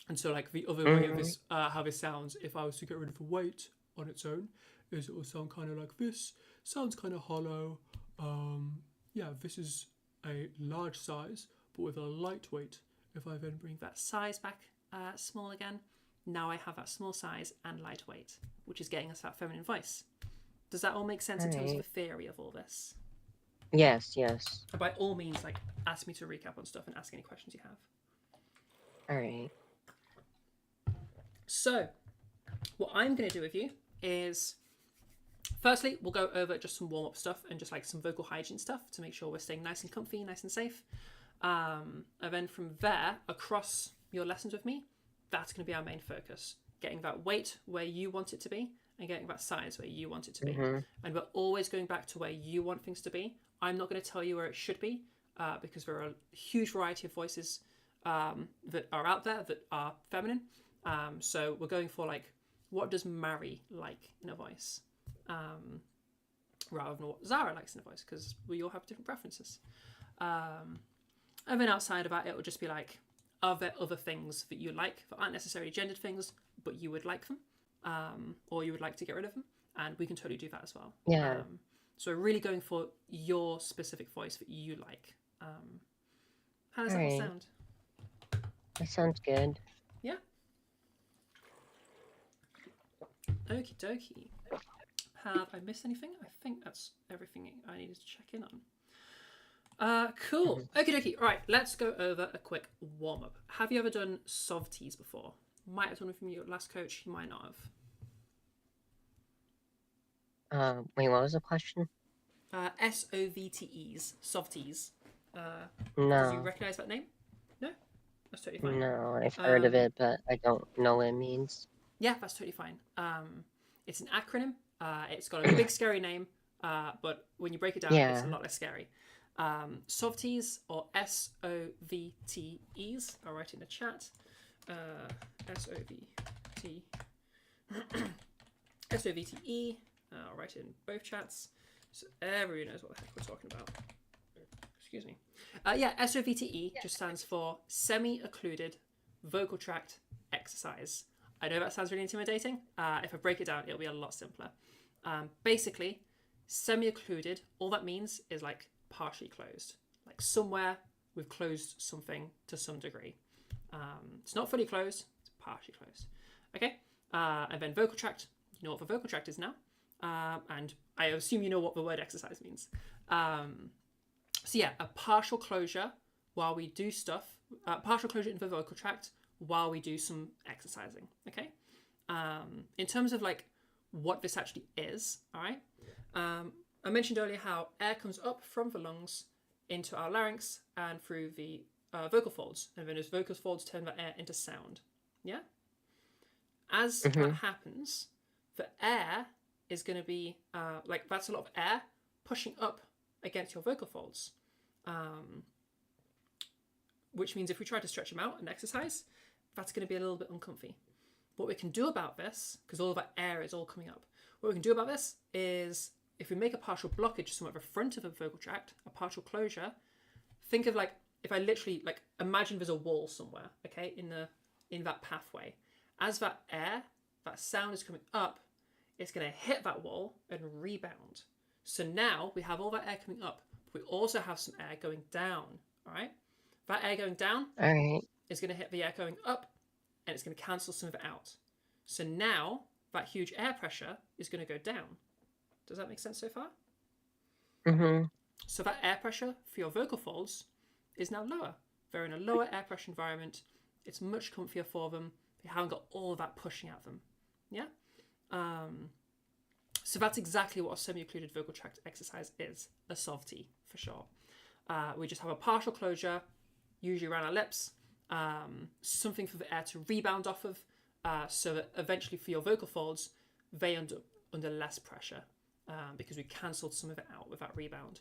A: And so like the other way of this, how this sounds, if I was to get rid of the weight on its own, is it will sound kind of like this. Sounds kind of hollow. Yeah, this is a large size, but with a light weight. If I then bring that size back small again, now I have that small size and light weight, which is getting us that feminine voice. Does that all make sense in terms of the theory of all this?
D: Yes, yes.
A: And by all means, like, ask me to recap on stuff and ask any questions you have.
D: All right.
A: So, what I'm going to do with you is, firstly, we'll go over just some warm-up stuff and just like some vocal hygiene stuff to make sure we're staying nice and comfy, nice and safe. And then from there, across your lessons with me, that's going to be our main focus. Getting that weight where you want it to be and getting that size where you want it to be. And we're always going back to where you want things to be. I'm not going to tell you where it should be because there are a huge variety of voices that are out there that are feminine. So we're going for like, what does Mary like in a voice? Rather than what Zara likes in a voice, because we all have different preferences. And then outside of that, it will just be like, are there other things that you like that aren't necessarily gendered things, but you would like them, or you would like to get rid of them? And we can totally do that as well.
D: Yeah.
A: So we're really going for your specific voice that you like. How does that all sound?
D: That sounds good.
A: Yeah. Okie dokie. Have I missed anything? I think that's everything I needed to check in on. Cool. Okie dokie. All right, let's go over a quick warm-up. Have you ever done SOVTs before? Might have done it from your last coach. You might not have.
D: Wait, what was the question?
A: SOVTEs. SOVTs. Do
D: No.
A: you recognize that name? No? That's totally fine.
D: No, I've heard of it, but I don't know what it means.
A: Yeah, that's totally fine. It's an acronym. It's got a big scary name, but when you break it down, it's a lot less scary. SOVTs or SOVTEs. I'll write it in the chat. SOVTE. I'll write it in both chats so everyone knows what the heck we're talking about. Excuse me. SOVTE just stands for semi-occluded vocal tract exercise. I know that sounds really intimidating. If I break it down, it'll be a lot simpler. Basically, semi-occluded, all that means is like partially closed. Like somewhere we've closed something to some degree. It's not fully closed, it's partially closed. Okay? And then vocal tract, you know what the vocal tract is now. And I assume you know what the word exercise means. So yeah, a partial closure while we do stuff, partial closure in the vocal tract while we do some exercising, okay? In terms of like what this actually is, all right? I mentioned earlier how air comes up from the lungs into our larynx and through the vocal folds, and then those vocal folds turn that air into sound, yeah? As that happens, the air is going to be, like that's a lot of air pushing up against your vocal folds, which means if we try to stretch them out and exercise, that's going to be a little bit uncomfy. What we can do about this, because all of that air is all coming up, what we can do about this is if we make a partial blockage somewhere at the front of the vocal tract, a partial closure, think of like, if I literally, like, imagine there's a wall somewhere, okay, in that pathway. As that air, that sound is coming up, it's going to hit that wall and rebound. So now we have all that air coming up, but we also have some air going down, all right? That air going down is going to hit the air going up, and it's going to cancel some of it out. So now that huge air pressure is going to go down. Does that make sense so far? So that air pressure for your vocal folds is now lower. They're in a lower air pressure environment. It's much comfier for them. They haven't got all of that pushing at them. Yeah? So that's exactly what a semi-occluded vocal tract exercise is, a SOV-T for sure. We just have a partial closure, usually around our lips, something for the air to rebound off of, so that eventually for your vocal folds, they under less pressure, because we cancelled some of it out with that rebound.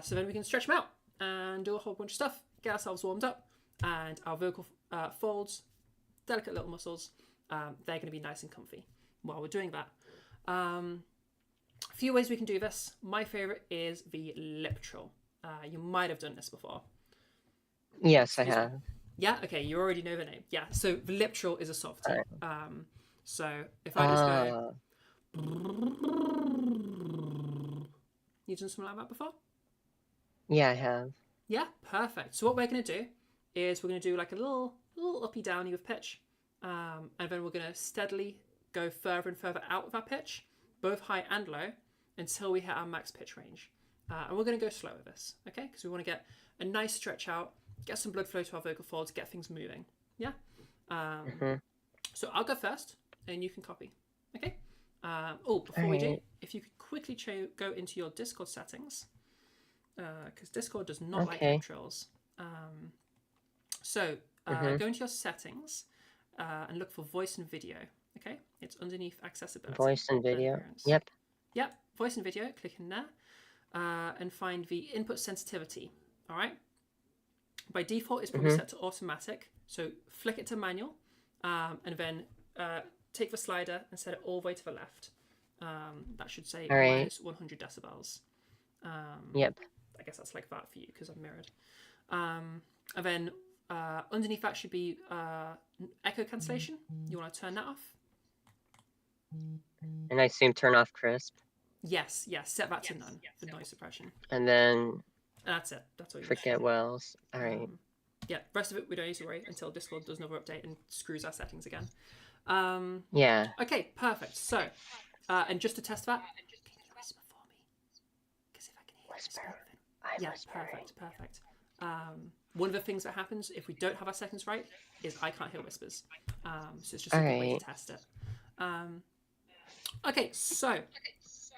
A: So then we can stretch them out and do a whole bunch of stuff, get ourselves warmed up, and our vocal folds, delicate little muscles, they're going to be nice and comfy while we're doing that. A few ways we can do this. My favourite is the lip trill. You might have done this before.
D: Yes, I have.
A: Yeah, okay, you already know the name. Yeah, so the lip trill is a SOV-T.
D: Right.
A: So if I just go... You've done something like that before?
D: Yeah, I have.
A: Yeah, perfect. So what we're going to do is we're going to do like a little uppy downy with pitch. And then we're going to steadily go further and further out with our pitch, both high and low, until we hit our max pitch range. And we're going to go slow with this, okay? Because we want to get a nice stretch out, get some blood flow to our vocal folds, get things moving. Yeah? So I'll go first, and you can copy, okay? Before we do, if you could quickly go into your Discord settings, because Discord does not like lip trills. Go into your settings and look for voice and video, okay? It's underneath accessibility.
D: Voice and video. Yep,
A: voice and video, click in there. And find the input sensitivity. All right. By default, it's probably set to automatic. So flick it to manual, and then take the slider and set it all the way to the left. That should say minus 100 decibels.
D: Yep.
A: I guess that's like that for you because I'm mirrored. And then underneath that should be echo cancellation. You want to turn that off.
D: And I assume turn off crisp.
A: Yes, set that to none for noise suppression.
D: And then
A: that's it. That's all you
D: forget wells. All right.
A: Rest of it we don't need to worry until Discord does another update and screws our settings again.
D: Yeah.
A: Okay, perfect. So, and just to test that, can you whisper for me? Because if I can hear
D: whisper.
A: Yes, perfect. One of the things that happens if we don't have our settings right is I can't hear whispers. So it's just a good way to test it. Okay, so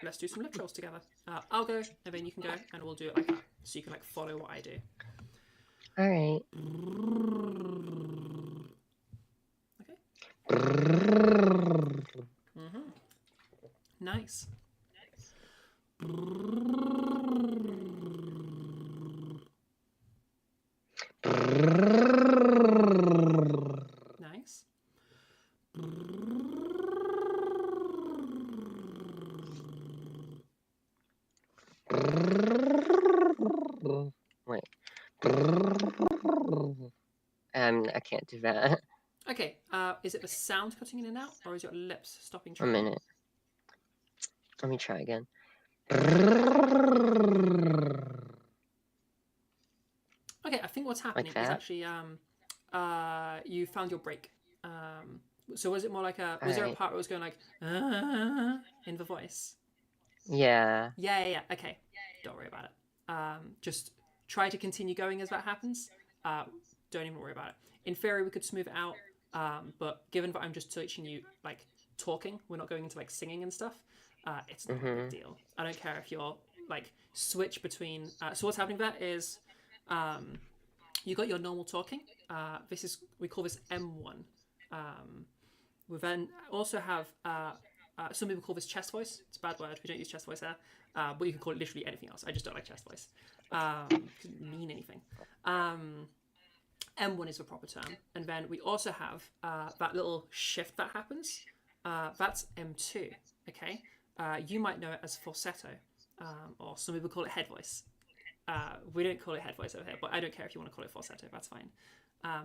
A: let's do some lip trills together. I'll go, and then you can go, and we'll do it like that, so you can like follow what I do.
D: All right.
A: Okay. Nice. Nice.
D: Wait. I can't do that.
A: Okay, is it the sound cutting in and out, or is your lips stopping?
D: A minute. Let me try again.
A: Okay, I think what's happening
D: Like
A: is actually you found your break. So was it more like was there a part where it was going like in the voice?
D: Yeah.
A: Yeah. Okay, don't worry about it. Just try to continue going as that happens. Don't even worry about it. In theory, we could smooth it out, but given that I'm just teaching you like talking, we're not going into like singing and stuff. It's not a big deal. I don't care if you're like switch between. So what's happening there is, you got your normal talking. We call this M1. We then also have some people call this chest voice. It's a bad word. We don't use chest voice there, but you can call it literally anything else. I just don't like chest voice. It doesn't mean anything. M1 is the proper term, and then we also have that little shift that happens. That's M2. Okay. You might know it as falsetto, or some people call it head voice. We don't call it head voice over here, but I don't care if you want to call it falsetto. That's fine.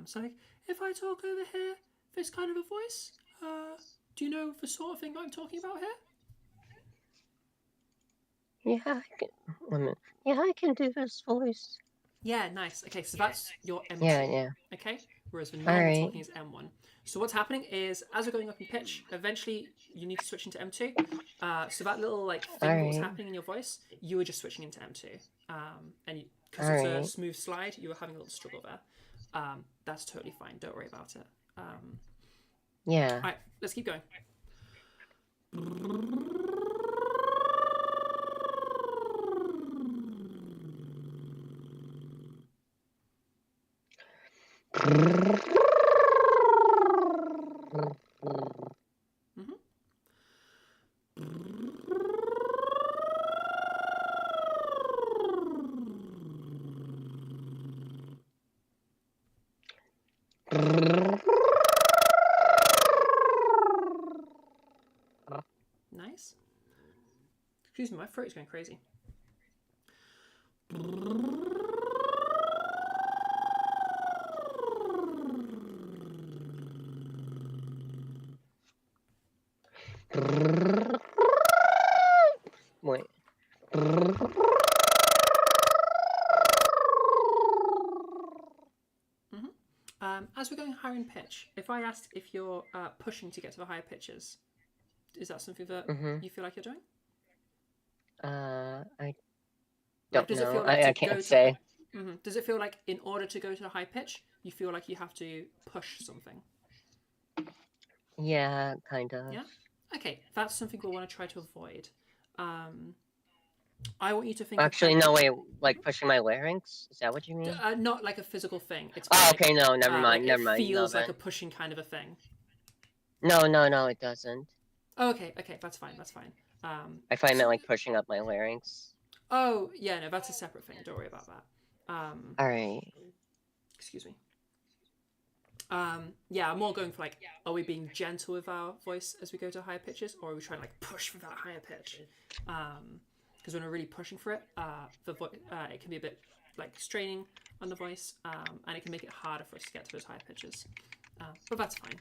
A: So like, if I talk over here, this kind of a voice, do you know the sort of thing I'm talking about here?
D: Yeah, I can do this voice.
A: Yeah, nice. Okay, so that's your M2.
D: Yeah.
A: Okay, whereas the normal talking is M1. So what's happening is, as we're going up in pitch, eventually you need to switch into M2. So that little like thing that was happening in your voice, you were just switching into M2. And because it's a smooth slide, you were having a little struggle there. That's totally fine. Don't worry about it.
D: Yeah.
A: All right, let's keep going. Mm-hmm. Nice. Excuse me, my throat is going crazy.
D: Wait.
A: As we're going higher in pitch, if I asked if you're pushing to get to the higher pitches, is that something that you feel like you're doing?
D: I
A: Like,
D: don't
A: does it
D: know.
A: feel like
D: I
A: to go
D: can't
A: to
D: say.
A: Does it feel like in order to go to a high pitch, you feel like you have to push something?
D: Yeah, kind of.
A: Yeah. Okay, that's something we'll want to try to avoid. I want you to think.
D: Actually,
A: of
D: no, wait. Like pushing my larynx? Is that what you mean?
A: not like a physical thing. It's
D: Oh,
A: like,
D: okay. No, never mind.
A: like
D: Never
A: it
D: mind.
A: feels
D: No,
A: like
D: then.
A: a pushing kind of a thing.
D: No, it doesn't.
A: Oh, okay, that's fine.
D: I thought I meant like pushing up my larynx.
A: Oh, yeah, no, that's a separate thing. Don't worry about that.
D: All right.
A: Excuse me. Yeah, I'm more going for like, are we being gentle with our voice as we go to higher pitches, or are we trying to like push for that higher pitch? Because when we're really pushing for it, it can be a bit like straining on the voice, and it can make it harder for us to get to those higher pitches. But that's fine.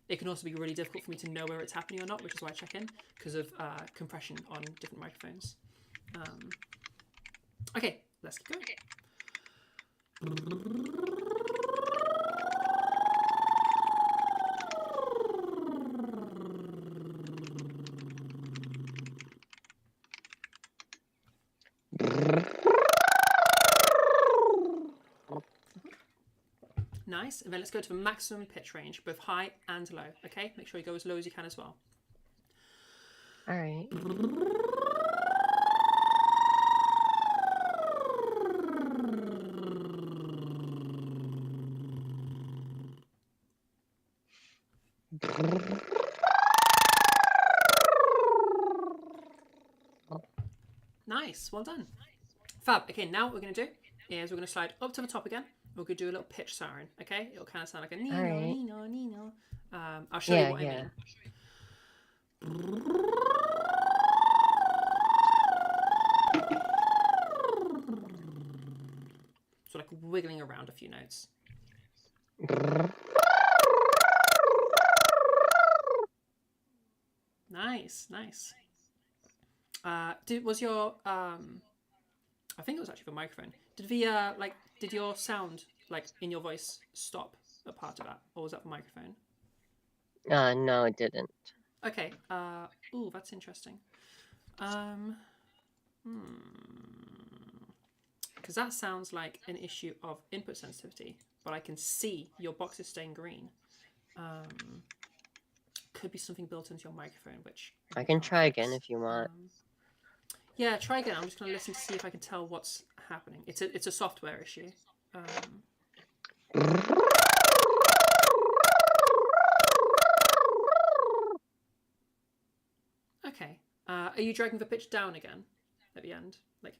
A: It can also be really difficult for me to know whether it's happening or not, which is why I check in, because of compression on different microphones. Okay, let's keep going. Nice, and then let's go to the maximum pitch range, both high and low, okay? Make sure you go as low as you can as well.
D: All right.
A: Nice, well done. Fab. Okay, now what we're going to do is we're going to slide up to the top again. We're going to do a little pitch siren, okay? It'll kind of sound like a nino,
D: right.
A: nino, nino. I'll show you what I mean. So like wiggling around a few notes. Nice. Was your I think it was actually the microphone. Did your sound like in your voice stop a part of that, or was that the microphone?
D: No, it didn't.
A: Okay. Ooh, that's interesting. Because that sounds like an issue of input sensitivity, but I can see your box is staying green. Could be something built into your microphone, which
D: I can try again if you want.
A: Yeah, try again. I'm just going to listen to see if I can tell what's happening. It's a software issue. Okay. Are you dragging the pitch down again at the end? Like.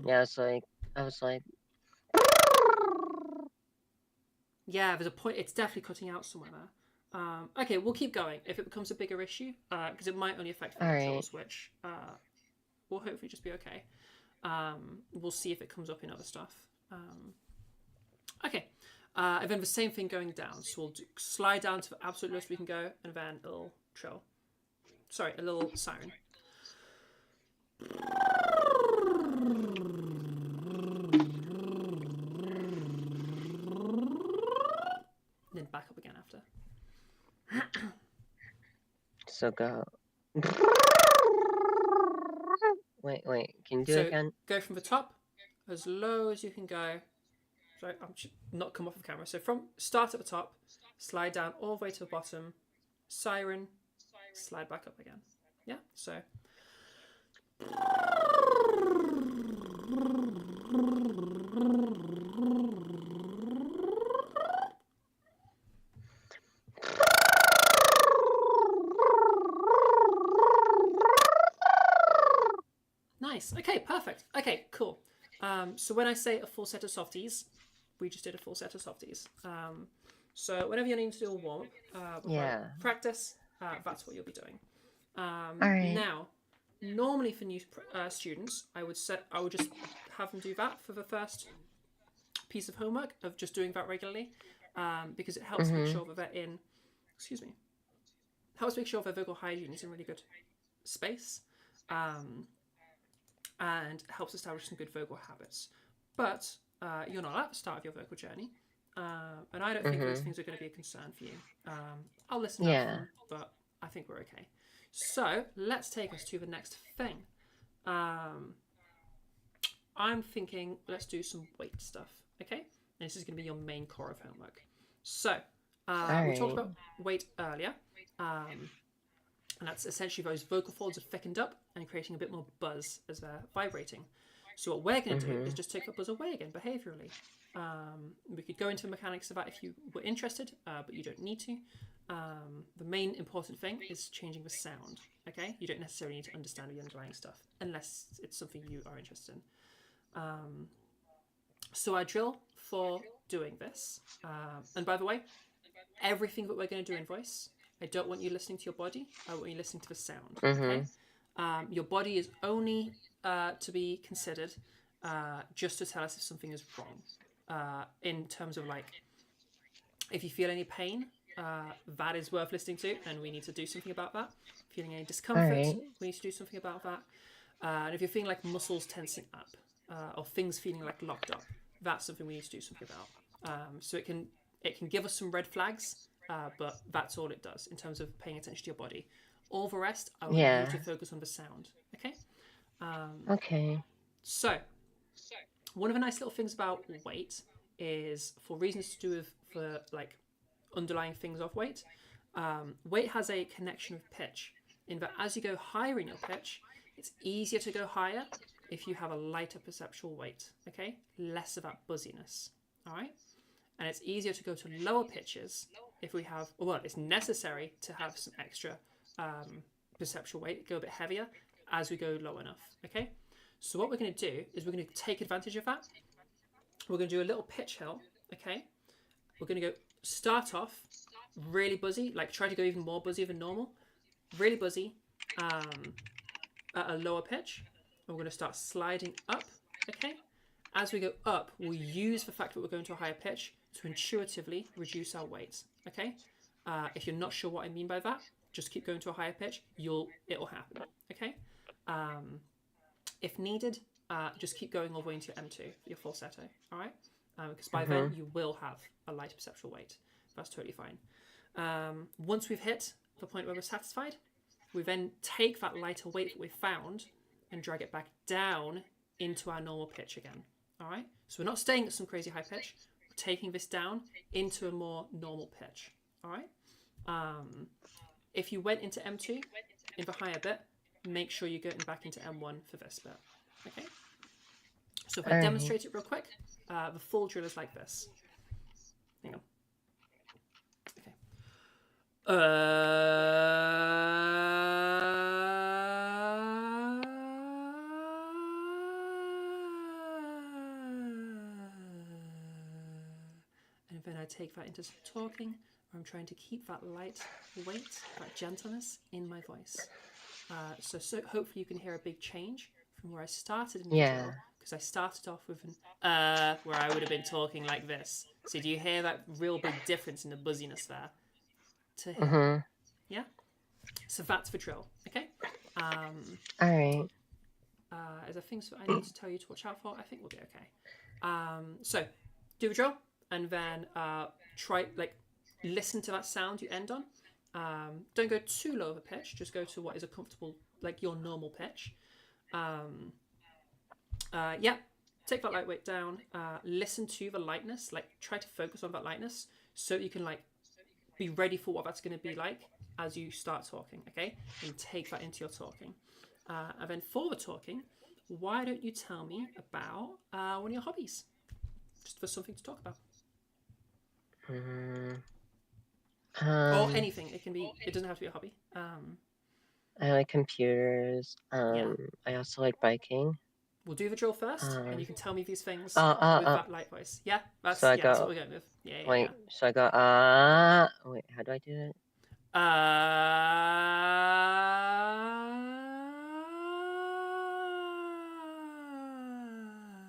D: Yeah, I was like.
A: Yeah, there's a point. It's definitely cutting out somewhere there. Okay, we'll keep going. If it becomes a bigger issue, because it might only affect the controls, which will hopefully just be okay. We'll see if it comes up in other stuff. Okay, and then the same thing going down. So we'll slide down to the absolute lowest we can go, and then a little trill. Sorry, a little siren. Then back up again after.
D: So go. Wait. Can you do it again?
A: Go from the top as low as you can go. Sorry, I'm not come off of camera. So from start at the top, slide down all the way to the bottom, siren, slide back up again. Yeah. So. Nice. Okay, perfect. Okay, cool. So when I say a full set of softies, we just did a full set of softies. So whenever you're needing to do a warm up, practice, that's what you'll be doing.
D: All right.
A: Now, normally for new students, I would just have them do that for the first piece of homework of just doing that regularly, because it helps make sure that they're in. Excuse me. Helps make sure their vocal hygiene is in really good space, and helps establish some good vocal habits. But you're not at the start of your vocal journey, and I don't think those things are going to be a concern for you. I'll listen out for them, but I think we're okay. So let's take us to the next thing. I'm thinking let's do some weight stuff, okay? And this is going to be your main core of homework. So we talked about weight earlier, and that's essentially those vocal folds are thickened up and creating a bit more buzz as they're vibrating. So what we're going to do is just take that buzz away again behaviorally. We could go into the mechanics of that if you were interested, but you don't need to. The main important thing is changing the sound, okay? You don't necessarily need to understand the underlying stuff unless it's something you are interested in. So our drill for doing this, and by the way, everything that we're going to do in voice, I don't want you listening to your body, I want you listening to the sound, okay? Your body is only to be considered just to tell us if something is wrong. In terms of like, if you feel any pain, that is worth listening to, and we need to do something about that. Feeling any discomfort, we need to do something about that. And if you're feeling like muscles tensing up, or things feeling like locked up, that's something we need to do something about. So it can give us some red flags, but that's all it does in terms of paying attention to your body. All the rest, I want you to focus on the sound. Okay.
D: Okay.
A: So one of the nice little things about weight is, for reasons to do with the like underlying things of weight, weight has a connection with pitch, in that as you go higher in your pitch, it's easier to go higher if you have a lighter perceptual weight, okay? Less of that buzziness, all right? And it's easier to go to lower pitches if we have, well, it's necessary to have some extra perceptual weight, go a bit heavier as we go low enough, okay? So what we're going to do is we're going to take advantage of that. We're going to do a little pitch hill, okay? We're going to go start off really buzzy, like try to go even more buzzy than normal, really buzzy at a lower pitch. And we're going to start sliding up, okay? As we go up, we'll use the fact that we're going to a higher pitch to intuitively reduce our weight, okay? If you're not sure what I mean by that, just keep going to a higher pitch, it'll happen, okay? If needed, just keep going all the way into your M2, your falsetto, all right? Because by then you will have a light perceptual weight. That's totally fine. Once we've hit the point where we're satisfied, we then take that lighter weight that we've found and drag it back down into our normal pitch again, all right? So we're not staying at some crazy high pitch, we're taking this down into a more normal pitch, all right? If you went into M2 in the higher bit, make sure you're getting back into M1 for this bit, okay? So if I demonstrate it real quick, the full drill is like this. Hang on. Okay. And then I take that into some talking, where I'm trying to keep that light weight, that gentleness in my voice. So hopefully you can hear a big change from where I started in the drill, because I started off with an where I would have been talking like this. So do you hear that real big difference in the buzziness there? To hear, yeah. So that's the drill, okay.
D: All right.
A: Is there things that I need to tell you to watch out for? I think we'll be okay. So do the drill, and then try listen to that sound you end on. Don't go too low of a pitch, just go to what is a comfortable, like your normal pitch. Take that light weight down, listen to the lightness, like try to focus on that lightness so you can like be ready for what that's going to be like as you start talking, okay? And take that into your talking. And then for the talking, why don't you tell me about one of your hobbies? Just for something to talk about. Or anything. It doesn't have to be a hobby.
D: I like computers.
A: Yeah.
D: I also like biking.
A: We'll do the drill first, and you
D: Um,
A: can tell me these things
D: uh, uh,
A: with
D: uh.
A: that light voice. Yeah,
D: So I
A: that's what
D: go.
A: we're going with. Yeah, yeah,
D: Wait. So I go. Wait. How do I do it?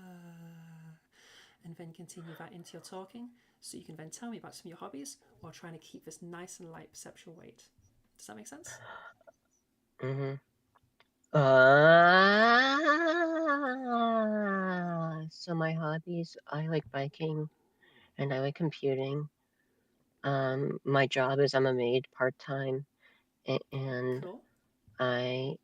A: yeah. And then continue that into your talking, so you can then tell me about some of your hobbies while trying to keep this nice and light perceptual weight. Does that make sense?
D: Mm-hmm. So my hobbies, I like biking and I like computing. My job is I'm a maid part-time and
A: Cool.
D: I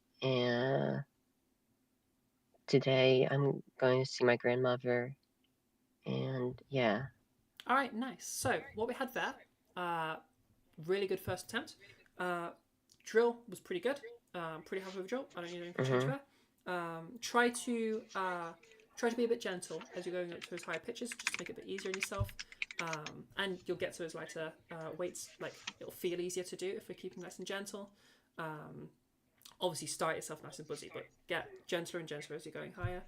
D: today I'm going to see my grandmother and yeah.
A: All right, nice. So what we had there, really good first attempt. Uh, drill was pretty good. Pretty happy with drill. I don't need anything to change
D: Mm-hmm.
A: there. Try to be a bit gentle as you're going up to those higher pitches, just to make it a bit easier on yourself. And you'll get to those lighter weights. Like it'll feel easier to do if we're keeping nice and gentle. Obviously, start yourself nice and buzzy, but get gentler and gentler as you're going higher.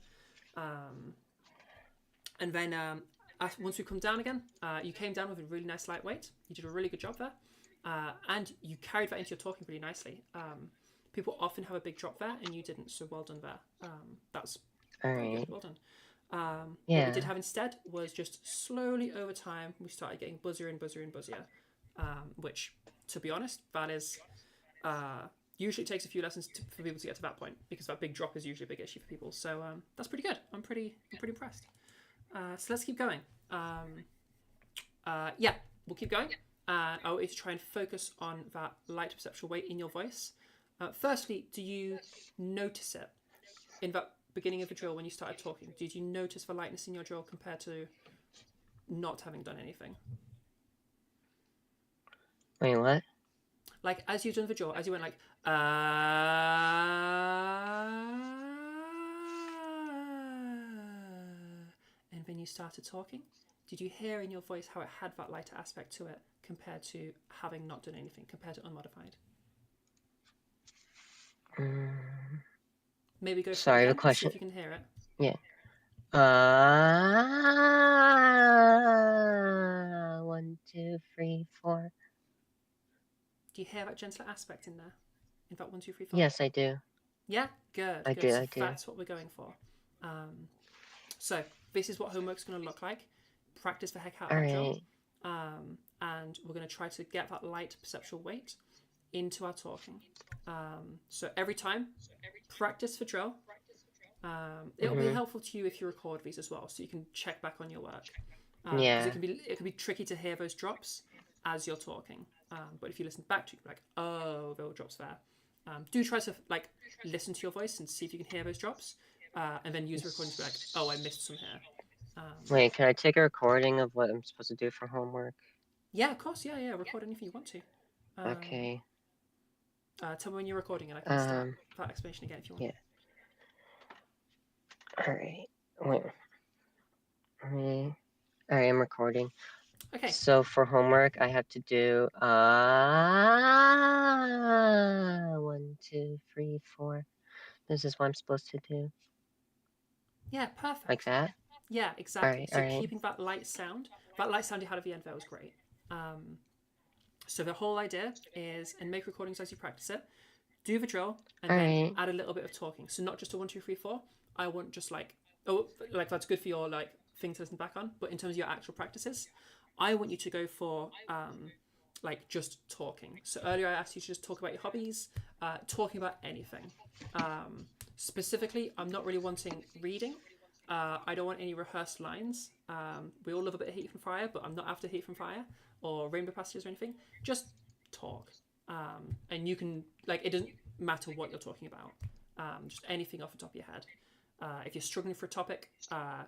A: And then once we come down again, you came down with a really nice lightweight. You did a really good job there. And you carried that into your talking pretty nicely. People often have a big drop there, and you didn't, so well done there. That's
D: All
A: very
D: right.
A: good, well done. What we did
D: Yeah.
A: have instead was just slowly over time, we started getting buzzier and buzzier and buzzier, which, to be honest, that is usually takes a few lessons for people to get to that point, because that big drop is usually a big issue for people. So that's pretty good. I'm pretty impressed. So let's keep going. Yeah, we'll keep going. I always try and focus on that light perceptual weight in your voice. Firstly, do you notice it in that beginning of the drill when you started talking? Did you notice the lightness in your drill compared to not having done anything?
D: Wait, what?
A: Like as you've done the drill, as you went like and then you started talking, did you hear in your voice how it had that lighter aspect to it compared to having not done anything, compared to unmodified?
D: Mm,
A: Maybe go for it
D: sorry, the
A: again and see
D: question.
A: if you can hear it.
D: Yeah. 1, 2, 3, 4.
A: Do you hear that gentler aspect in there? In that 1, 2, 3, 4?
D: Yes, I do.
A: Yeah, good.
D: I
A: Good.
D: do.
A: So
D: I do.
A: that's what we're going for. So this is what homework's going to look like. Practice the heck out of
D: All
A: that drill.
D: right.
A: And we're going to try to get that light perceptual weight into our talking. So every time, practice for drill. It'll be helpful to you if you record these as well, so you can check back on your work. Because
D: Yeah.
A: it can be tricky to hear those drops as you're talking. But if you listen back to it, like, oh, there were drops there. Do try to like listen to your voice and see if you can hear those drops, and then use the recording to be like, oh, I missed some here.
D: Wait, can I take a recording of what I'm supposed to do for homework?
A: Yeah, of course. Yeah. Record anything you want to.
D: Okay.
A: Tell me when you're recording, and I can start that explanation again if you want.
D: Yeah. All right. Wait. All right, I'm recording.
A: Okay.
D: So for homework, I have to do 1, 2, 3, 4. This is what I'm supposed to do.
A: Yeah, perfect.
D: Like that?
A: Yeah, exactly.
D: All
A: So
D: right.
A: keeping that light sound you had at the end there was great. So the whole idea is, and make recordings as you practice it, do the drill, and then add a little bit of talking. So not just a 1, 2, 3, 4. I want just like, that's good for your like thing to listen back on. But in terms of your actual practices, I want you to go for like just talking. So earlier I asked you to just talk about your hobbies, talking about anything. Specifically, I'm not really wanting reading. I don't want any rehearsed lines. We all love a bit of Heat from Fire, but I'm not after Heat from Fire or Rainbow Passages or anything. Just talk. And you can, like, it doesn't matter what you're talking about. Just anything off the top of your head. If you're struggling for a topic,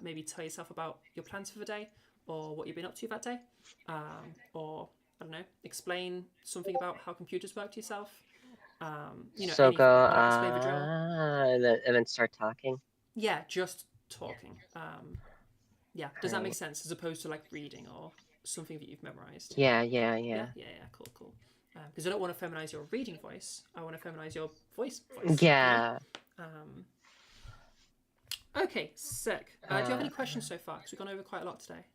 A: maybe tell yourself about your plans for the day or what you've been up to that day. Or, I don't know, explain something about how computers work to yourself.
D: So
A: anything,
D: go,
A: explain the drill.
D: and then start talking.
A: Yeah, just talking. Does that make sense, as opposed to like reading or something that you've memorized?
D: Yeah.
A: Yeah. Cool. because I don't want to feminize your reading voice. I want to feminize your voice. You
D: Yeah.
A: know? Okay, sick. Do you have any questions so far? Because we've gone over quite a lot today.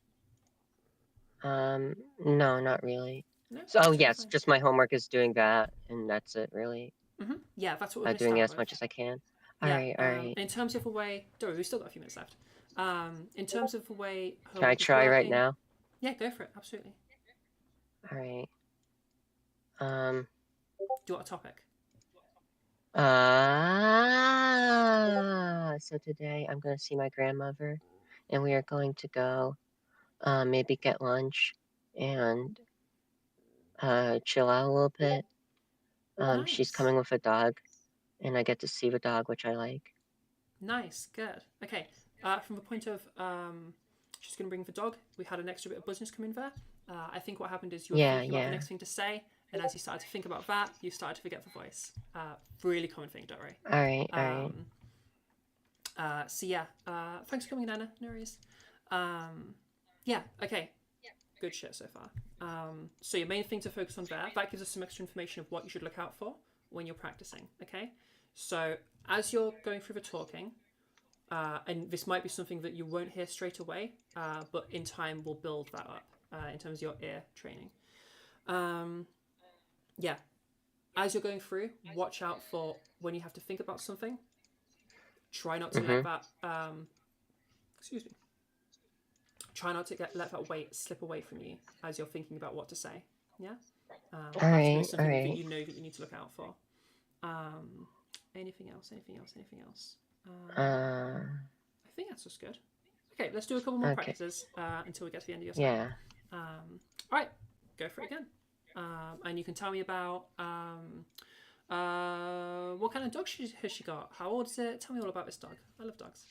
D: No, not really.
A: No?
D: So,
A: Totally
D: yes,
A: fine.
D: just my homework is doing that, and that's it, really.
A: Yeah, that's what we're going to
D: Doing
A: start
D: as
A: with.
D: much as I can.
A: Yeah.
D: All right.
A: In terms of the way, don't worry, we've still got a few minutes left. In terms of the way
D: Can I
A: homework is
D: try right
A: working-
D: now?
A: Yeah, go for it. Absolutely.
D: All right.
A: Do you want a topic?
D: So today I'm going to see my grandmother, and we are going to go, maybe get lunch and chill out a little bit. She's
A: Nice.
D: coming with a dog, and I get to see the dog, which I like.
A: Nice, good. Okay, from the point of she's going to bring the dog, we had an extra bit of business come in there. I think what happened is you were thinking about the next thing to say, and as you started to think about that, you started to forget the voice. Really common thing, don't worry.
D: All right.
A: So yeah, thanks for coming, Nana. No worries. Yeah, okay. Good shit so far. So your main thing to focus on there, that gives us some extra information of what you should look out for when you're practicing, okay? So as you're going through the talking, and this might be something that you won't hear straight away, but in time we'll build that up in terms of your ear training. Yeah, as you're going through, watch out for when you have to think about something. Try not to let that, excuse me. Try not to let that weight slip away from you as you're thinking about what to say. Yeah? That's really something that you know that you need to look out for. Anything else? I think that's just good. Okay, let's do a couple more practices until we get to the end of your set.
D: Yeah.
A: All right, go for it again. And you can tell me about what kind of dog has she got? How old is it? Tell me all about this dog. I love dogs.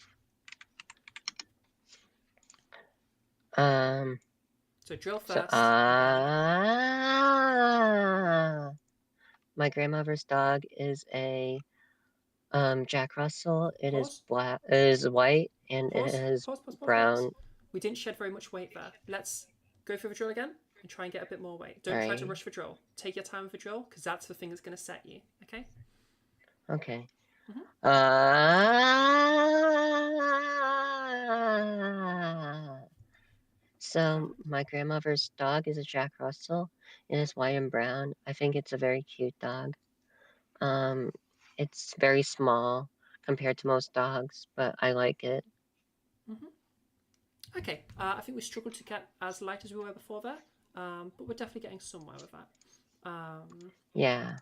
A: So drill first.
D: My grandmother's dog is a Jack Russell. It is black. It is white, and it is brown.
A: We didn't shed very much weight there. Let's go through the drill again and try and get a bit more weight. Don't try to rush the drill. Take your time with the drill because that's the thing that's going to set you. Okay.
D: Okay. So my grandmother's dog is a Jack Russell. It is white and brown. I think it's a very cute dog. It's very small compared to most dogs, but I like it.
A: Okay, I think we struggled to get as light as we were before there, but we're definitely getting somewhere with that.
D: Yeah.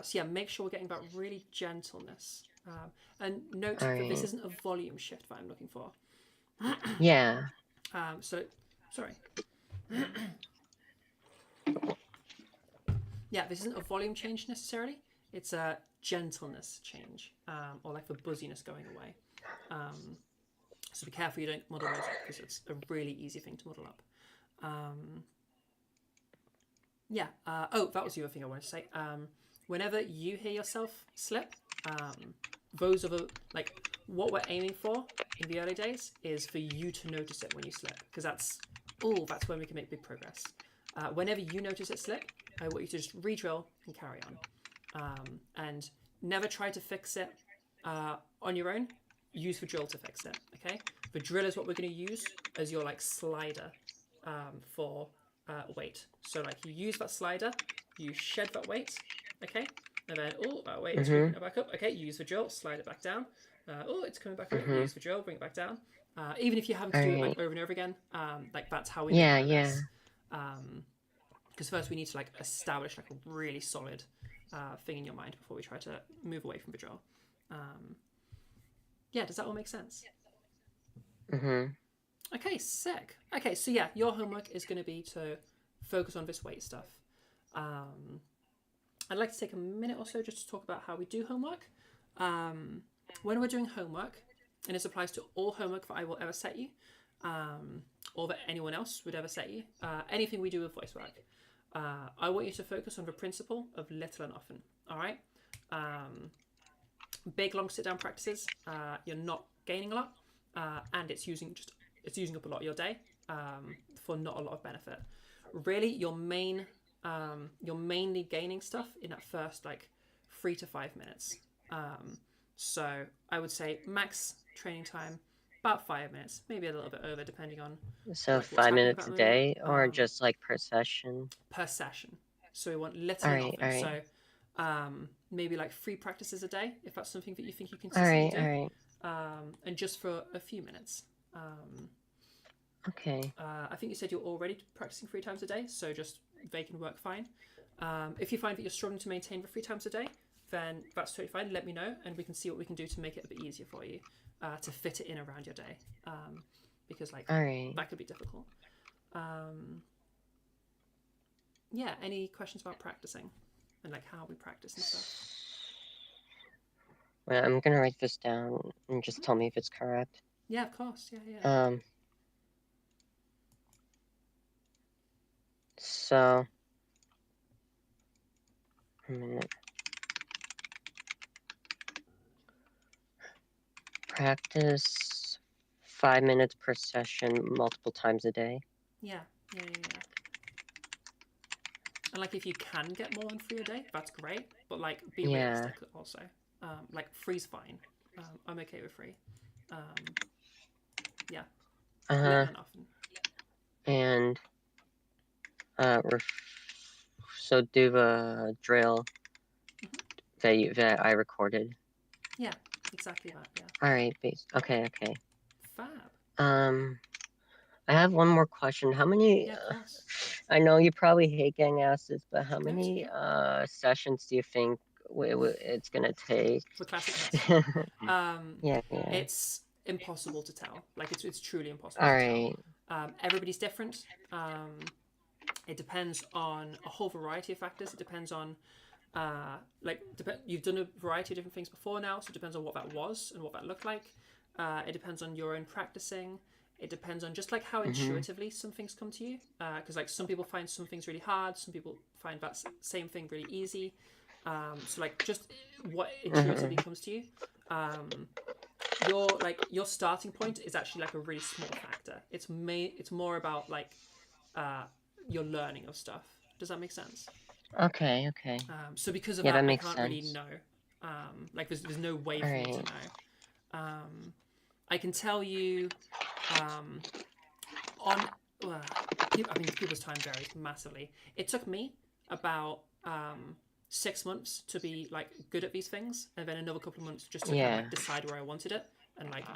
A: So yeah, make sure we're getting that really gentleness. And note that this isn't a volume shift that I'm looking for.
D: Yeah.
A: So, sorry. Yeah, this isn't a volume change necessarily. It's a gentleness change, or like the buzziness going away. So be careful you don't muddle those up because it's a really easy thing to muddle up. Yeah. Oh, that was the other thing I wanted to say. Whenever you hear yourself slip, those are the, like, what we're aiming for in the early days is for you to notice it when you slip, because that's when we can make big progress. Whenever you notice it slip, I want you to just re-drill and carry on. And never try to fix it on your own. Use the drill to fix it, okay? The drill is what we're going to use as your, like, slider for weight. So, like, you use that slider, you shed that weight, okay? And then, that weight is moving it back up. Okay, use the drill, slide it back down. It's coming back up. Use the drill, bring it back down. Even if you have to do it, like, over and over again, like, that's how we make progress. Because first we need to, like, establish, like, a really solid thing in your mind before we try to move away from the drill. Yeah, does that all make sense? Okay, sick. Okay, so yeah, your homework is going to be to focus on this weight stuff. I'd like to take a minute or so just to talk about how we do homework. When we're doing homework, and this applies to all homework that I will ever set you, or that anyone else would ever set you, anything we do with voice work, I want you to focus on the principle of little and often, all right? Big, long sit-down practices, you're not gaining a lot, and it's using up a lot of your day for not a lot of benefit. Really, your main you're mainly gaining stuff in that first like 3 to 5 minutes. So I would say max training time about 5 minutes, maybe a little bit over, depending on
D: So
A: like what's
D: 5
A: happening
D: minutes
A: at
D: a
A: the moment.
D: day, or just like per session?
A: Per session. So we want little
D: All
A: and
D: right,
A: often.
D: all right,
A: So maybe like 3 practices a day, if that's something that you think you can
D: all
A: consistently
D: right, all
A: do.
D: right.
A: And just for a few minutes.
D: Okay.
A: I think you said you're already practicing 3 times a day, so just they can work fine. If you find that you're struggling to maintain the 3 times a day, then that's totally fine. Let me know, and we can see what we can do to make it a bit easier for you, to fit it in around your day, because like
D: All right.
A: that could be difficult. Yeah. Any questions about practicing and like how we practice and stuff?
D: Well, I'm gonna write this down and just tell me if it's correct.
A: Yeah, of course. Yeah.
D: So, a minute. Practice 5 minutes per session, multiple times a day.
A: Yeah. And like if you can get more than 3 a day, that's great. But like be realistic also. Like 3's fine. I'm okay with 3. Yeah. Little and often.
D: And so do the drill that I recorded.
A: Yeah, exactly that. Yeah.
D: All right, okay.
A: Fab.
D: I have one more question. How many?
A: Yeah, of course.
D: I know you probably hate getting asked this, but how
A: No,
D: many
A: it's okay.
D: sessions do you think it's gonna take?
A: The classic test.
D: Yeah.
A: It's impossible to tell. Like it's truly impossible
D: All
A: to
D: right.
A: tell. Everybody's different. It depends on a whole variety of factors. It depends on you've done a variety of different things before now, so it depends on what that was and what that looked like. It depends on your own practicing. It depends on just like how intuitively some things come to you, because like some people find some things really hard, some people find that same thing really easy. So like just what intuitively comes to you. Your starting point is actually like a really small factor. It's more about like your learning of stuff. Does that make sense?
D: Okay.
A: So because of
D: Yeah,
A: that,
D: that
A: I
D: makes
A: can't
D: sense.
A: really know. Like there's no way
D: All
A: for me to
D: right.
A: know. I can tell you people's time varies massively. It took me about 6 months to be like good at these things, and then another couple of months just to kind of like decide where I wanted it, and like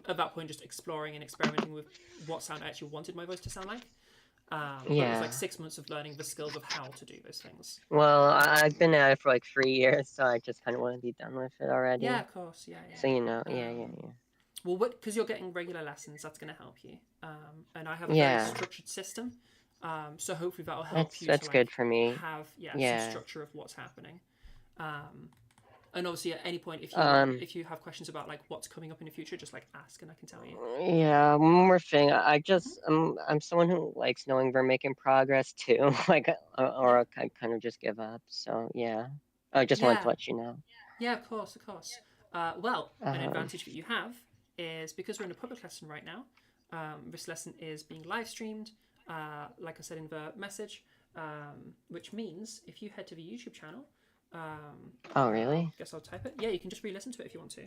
A: at that point just exploring and experimenting with what sound I actually wanted my voice to sound like. But it was like 6 months of learning the skills of how to do those things.
D: Well, I've been at it for like 3 years, so I just kind of want to be done with it already.
A: Yeah, of course. Yeah.
D: So you know, yeah.
A: Well, because you're getting regular lessons, that's going to help you. And I have a very structured system, so hopefully that'll help you.
D: That's
A: to, like,
D: good for me.
A: Have some structure of what's happening. And obviously, at any point, if you have questions about like what's coming up in the future, just like ask, and I can tell you.
D: Yeah, one more thing. I'm someone who likes knowing we're making progress too. Like, or I kind of just give up. So yeah, I just wanted to let you know.
A: Yeah, of course. An advantage that you have is because we're in a public lesson right now. This lesson is being live streamed, like I said in the message, which means if you head to the YouTube channel.
D: Oh, really?
A: I guess I'll type it. Yeah, you can just re-listen to it if you want to.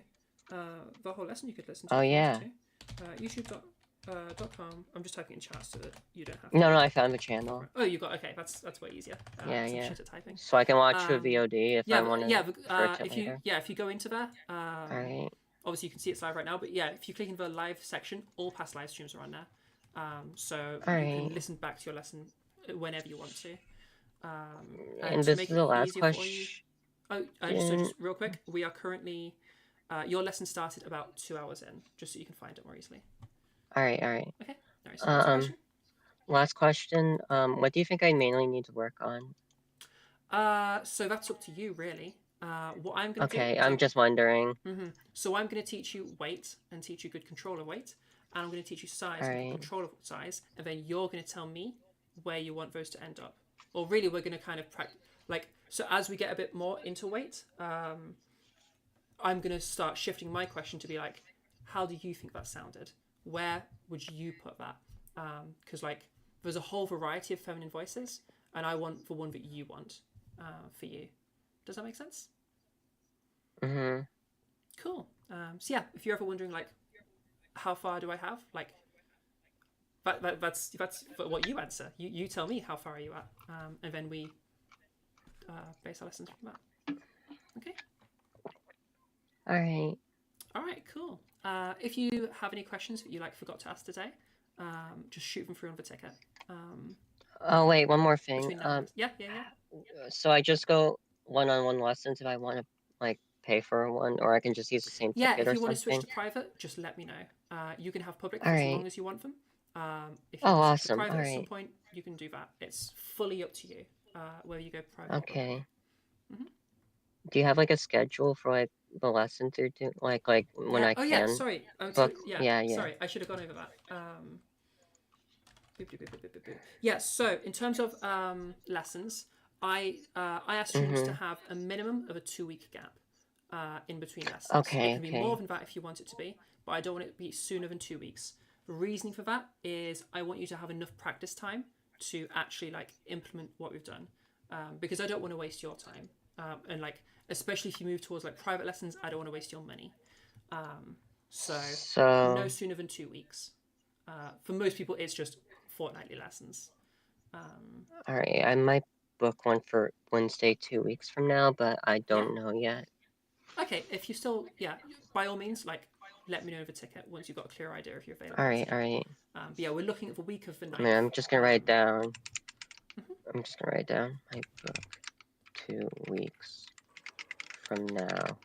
A: The whole lesson you could listen to.
D: Oh,
A: if
D: yeah.
A: you want to. YouTube.com. I'm just typing in chat so that you don't have to.
D: No, I found the channel.
A: Oh, you got, okay, that's way easier.
D: Yeah.
A: Shit at typing.
D: So I can watch the VOD if I want to.
A: If you go into there,
D: all right.
A: Obviously you can see it's live right now, but yeah, if you click in the live section, all past live streams are on there. So you can listen back to your lesson whenever you want to.
D: And this is the last question.
A: So just real quick, we are currently your lesson started about 2 hours in, just so you can find it more easily.
D: All right.
A: Okay. Nice.
D: Last question. What do you think I mainly need to work on?
A: So that's up to you, really. What I'm going to do.
D: Okay, I'm just wondering.
A: So I'm going to teach you weight and teach you good control of weight, and I'm going to teach you size and control of size, and then you're going to tell me where you want those to end up. Or really, we're going to kind of practice. Like, so as we get a bit more into weight, I'm going to start shifting my question to be like, how do you think that sounded? Where would you put that? Because like there's a whole variety of feminine voices, and I want the one that you want for you. Does that make sense?
D: Mhm.
A: Cool. So yeah, if you're ever wondering like, how far do I have? Like, that's what you answer. You tell me how far are you at, and then we base our lessons from that. Okay.
D: All right.
A: All right. Cool. If you have any questions that you like forgot to ask today, just shoot them through on the ticket.
D: Oh wait, one more thing.
A: Between now and yeah.
D: So I just go one-on-one lessons if I want to like pay for one, or I can just use the same
A: Yeah,
D: ticket
A: if
D: or
A: you want to switch
D: something.
A: to private, just let me know. You can have public for
D: All
A: as
D: right.
A: long as you want them. If you
D: Oh,
A: want to switch to
D: awesome.
A: private
D: All
A: at some
D: right.
A: point, you can do that. It's fully up to you whether you go private or public.
D: Okay.
A: Mhm.
D: Do you have like a schedule for like the lessons you're doing, like when
A: Yeah.
D: I
A: Oh yeah.
D: can
A: Sorry.
D: book?
A: Yeah.
D: Yeah.
A: Sorry. I should have gone over that. Yeah. So in terms of lessons, I ask students to
D: Mhm.
A: have a minimum of a 2-week gap in between lessons. It
D: Okay.
A: can be more
D: Okay.
A: than that if you want it to be, but I don't want it to be sooner than 2 weeks. The reasoning for that is I want you to have enough practice time to actually like implement what we've done, because I don't want to waste your time, and like especially if you move towards like private lessons, I don't want to waste your money. So no
D: So,
A: sooner than 2 weeks. For most people, it's just fortnightly lessons.
D: all right. I might book one for Wednesday 2 weeks from now, but I
A: Yeah.
D: don't know yet.
A: Okay. If you still, yeah, by all means, like let me know the ticket once you've got a clear idea of your
D: All
A: availability.
D: right. All right.
A: But yeah, we're looking at the week of the 9th.
D: I mean, I'm just gonna write down.
A: Mhm.
D: I'm just gonna write down. I book 2 weeks from now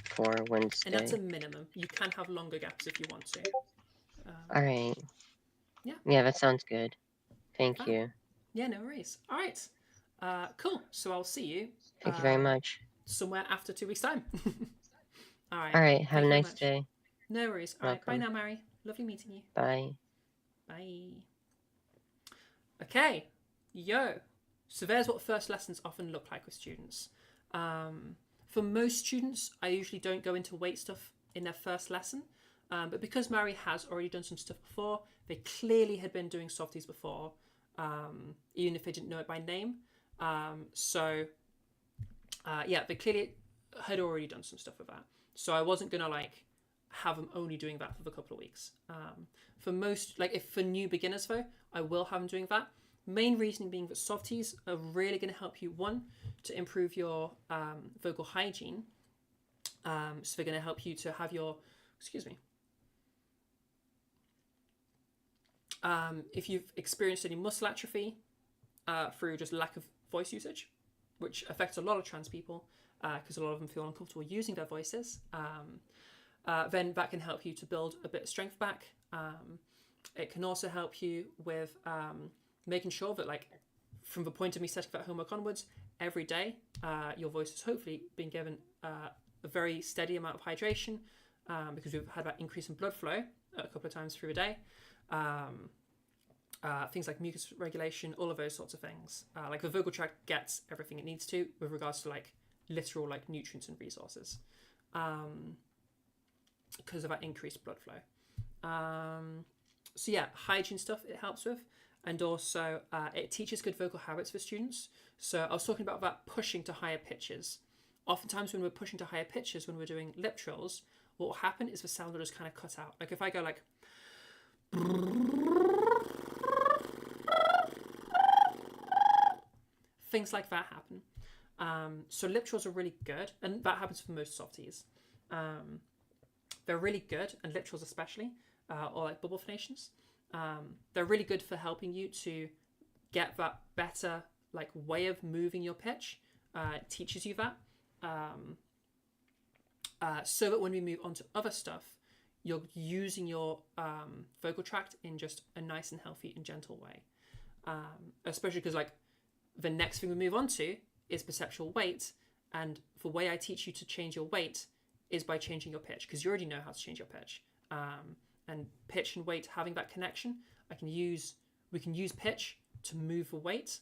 D: for Wednesday.
A: And that's a minimum. You can have longer gaps if you want to.
D: All right.
A: Yeah.
D: Yeah, that sounds good. Thank
A: Fab.
D: you.
A: Yeah, no worries. All right. Cool. So I'll see you
D: Thank you very much.
A: somewhere after 2 weeks' time. All right.
D: All right. Have
A: Thank
D: a
A: you very
D: nice
A: much.
D: day.
A: No worries. All right. Bye
D: Welcome.
A: now, Mary. Lovely meeting you.
D: Bye.
A: Bye. Okay. Yo. So there's what first lessons often look like with students. For most students, I usually don't go into weight stuff in their first lesson. But because Mary has already done some stuff before, they clearly had been doing softies before, even if they didn't know it by name. Yeah, they clearly had already done some stuff with that. So I wasn't gonna like have them only doing that for a couple of weeks. For most, like if for new beginners though, I will have them doing that. Main reasoning being that softies are really going to help you, one, to improve your vocal hygiene. So they're going to help you to have your, excuse me, if you've experienced any muscle atrophy through just lack of voice usage, which affects a lot of trans people because a lot of them feel uncomfortable using their voices, then that can help you to build a bit of strength back. It can also help you with making sure that, like, from the point of me setting that homework onwards, every day your voice has hopefully been given a very steady amount of hydration because we've had that increase in blood flow a couple of times through a day. Things like mucus regulation, all of those sorts of things. Like the vocal tract gets everything it needs to with regards to like literal like nutrients and resources because of that increased blood flow. So yeah, hygiene stuff it helps with, and also it teaches good vocal habits for students. So I was talking about that pushing to higher pitches. Oftentimes when we're pushing to higher pitches, when we're doing lip trills, what will happen is the sound will just kind of cut out. Like if I go like things like that happen. So lip trills are really good, and that happens for most softies. They're really good, and lip trills especially, or like bubble phonations. They're really good for helping you to get that better like way of moving your pitch. It teaches you that, so that when we move on to other stuff, you're using your vocal tract in just a nice and healthy and gentle way. Especially because like the next thing we move on to is perceptual weight, and the way I teach you to change your weight is by changing your pitch, because you already know how to change your pitch. And pitch and weight having that connection, we can use pitch to move the weight,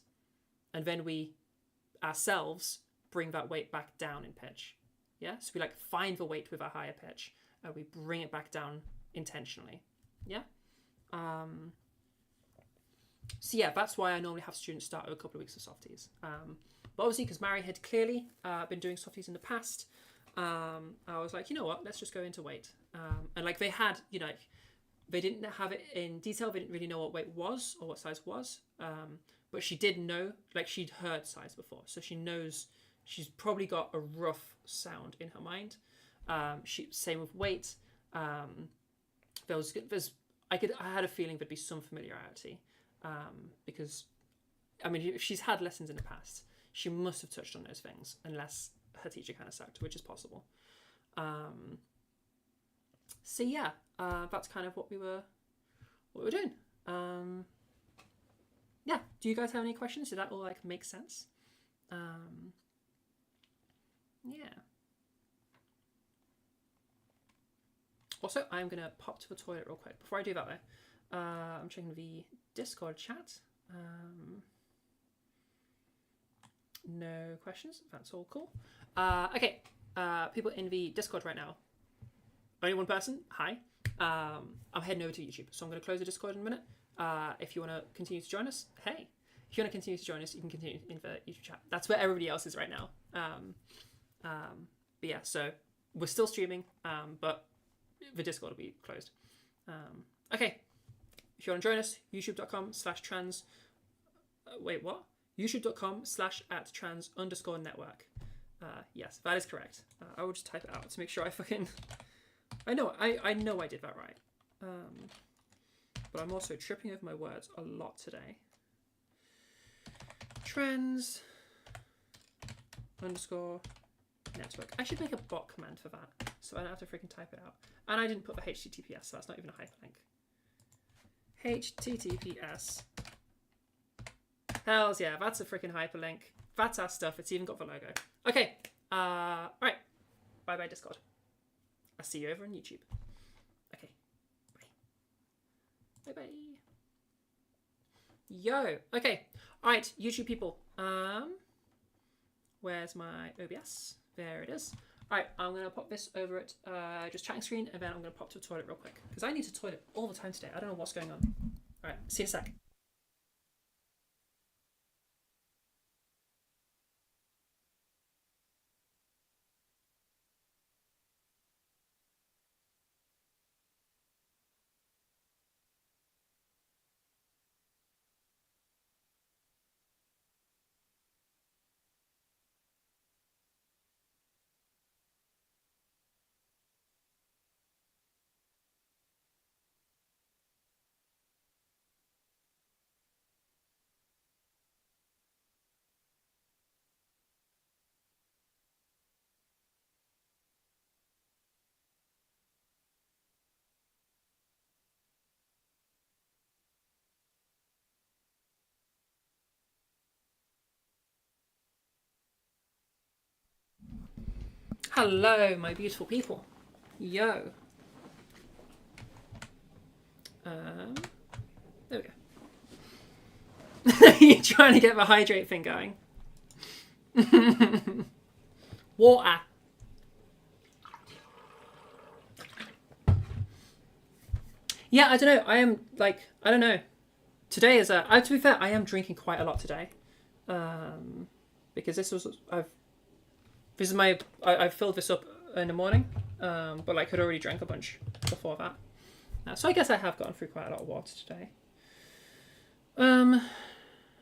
A: and then we ourselves bring that weight back down in pitch. Yeah, so we like find the weight with a higher pitch, and we bring it back down intentionally. Yeah. So yeah, that's why I normally have students start a couple of weeks of softies. But obviously, because Mary had clearly been doing softies in the past, I was like, you know what, let's just go into weight. And like they had, you know, they didn't have it in detail. They didn't really know what weight was or what size was. But she did know, like she'd heard size before. So she knows, she's probably got a rough sound in her mind. Same with weight. I had a feeling there'd be some familiarity. Because, I mean, if she's had lessons in the past, she must have touched on those things, unless her teacher kind of sucked, which is possible. So yeah, that's kind of what we were doing. Yeah, do you guys have any questions? Did that all like make sense? Yeah. Also, I'm gonna pop to the toilet real quick. Before I do that though, I'm checking the Discord chat. No questions. That's all cool. Okay. People in the Discord right now. Only one person. Hi. I'm heading over to YouTube, so I'm going to close the Discord in a minute. If you want to continue to join us, hey. If you want to continue to join us, you can continue in the YouTube chat. That's where everybody else is right now. But yeah, so we're still streaming, but the Discord will be closed. Okay. If you want to join us, youtube.com/trans. Wait, what? youtube.com/@trans_network. Yes, that is correct. I will just type it out to make sure I fucking... I know I did that right. But I'm also tripping over my words a lot today. Trans_network. I should make a bot command for that, so I don't have to freaking type it out. And I didn't put the HTTPS, so that's not even a hyperlink. HTTPS. Hells yeah, that's a freaking hyperlink. That's our stuff. It's even got the logo. Okay. Right. Bye bye Discord. I'll see you over on YouTube. Okay. Bye. Bye bye. Yo. Okay. Alright, YouTube people. Where's my OBS? There it is. Alright, I'm gonna pop this over at just chatting screen, and then I'm gonna pop to the toilet real quick. Because I need to toilet all the time today. I don't know what's going on. Alright, see you in a sec. Hello, my beautiful people. Yo. There we go. You're trying to get the hydrate thing going. Water. Yeah, I don't know. I am like, I don't know. Today is to be fair, I am drinking quite a lot today. Because this was, I filled this up in the morning, but like had already drank a bunch before that. So I guess I have gotten through quite a lot of water today. And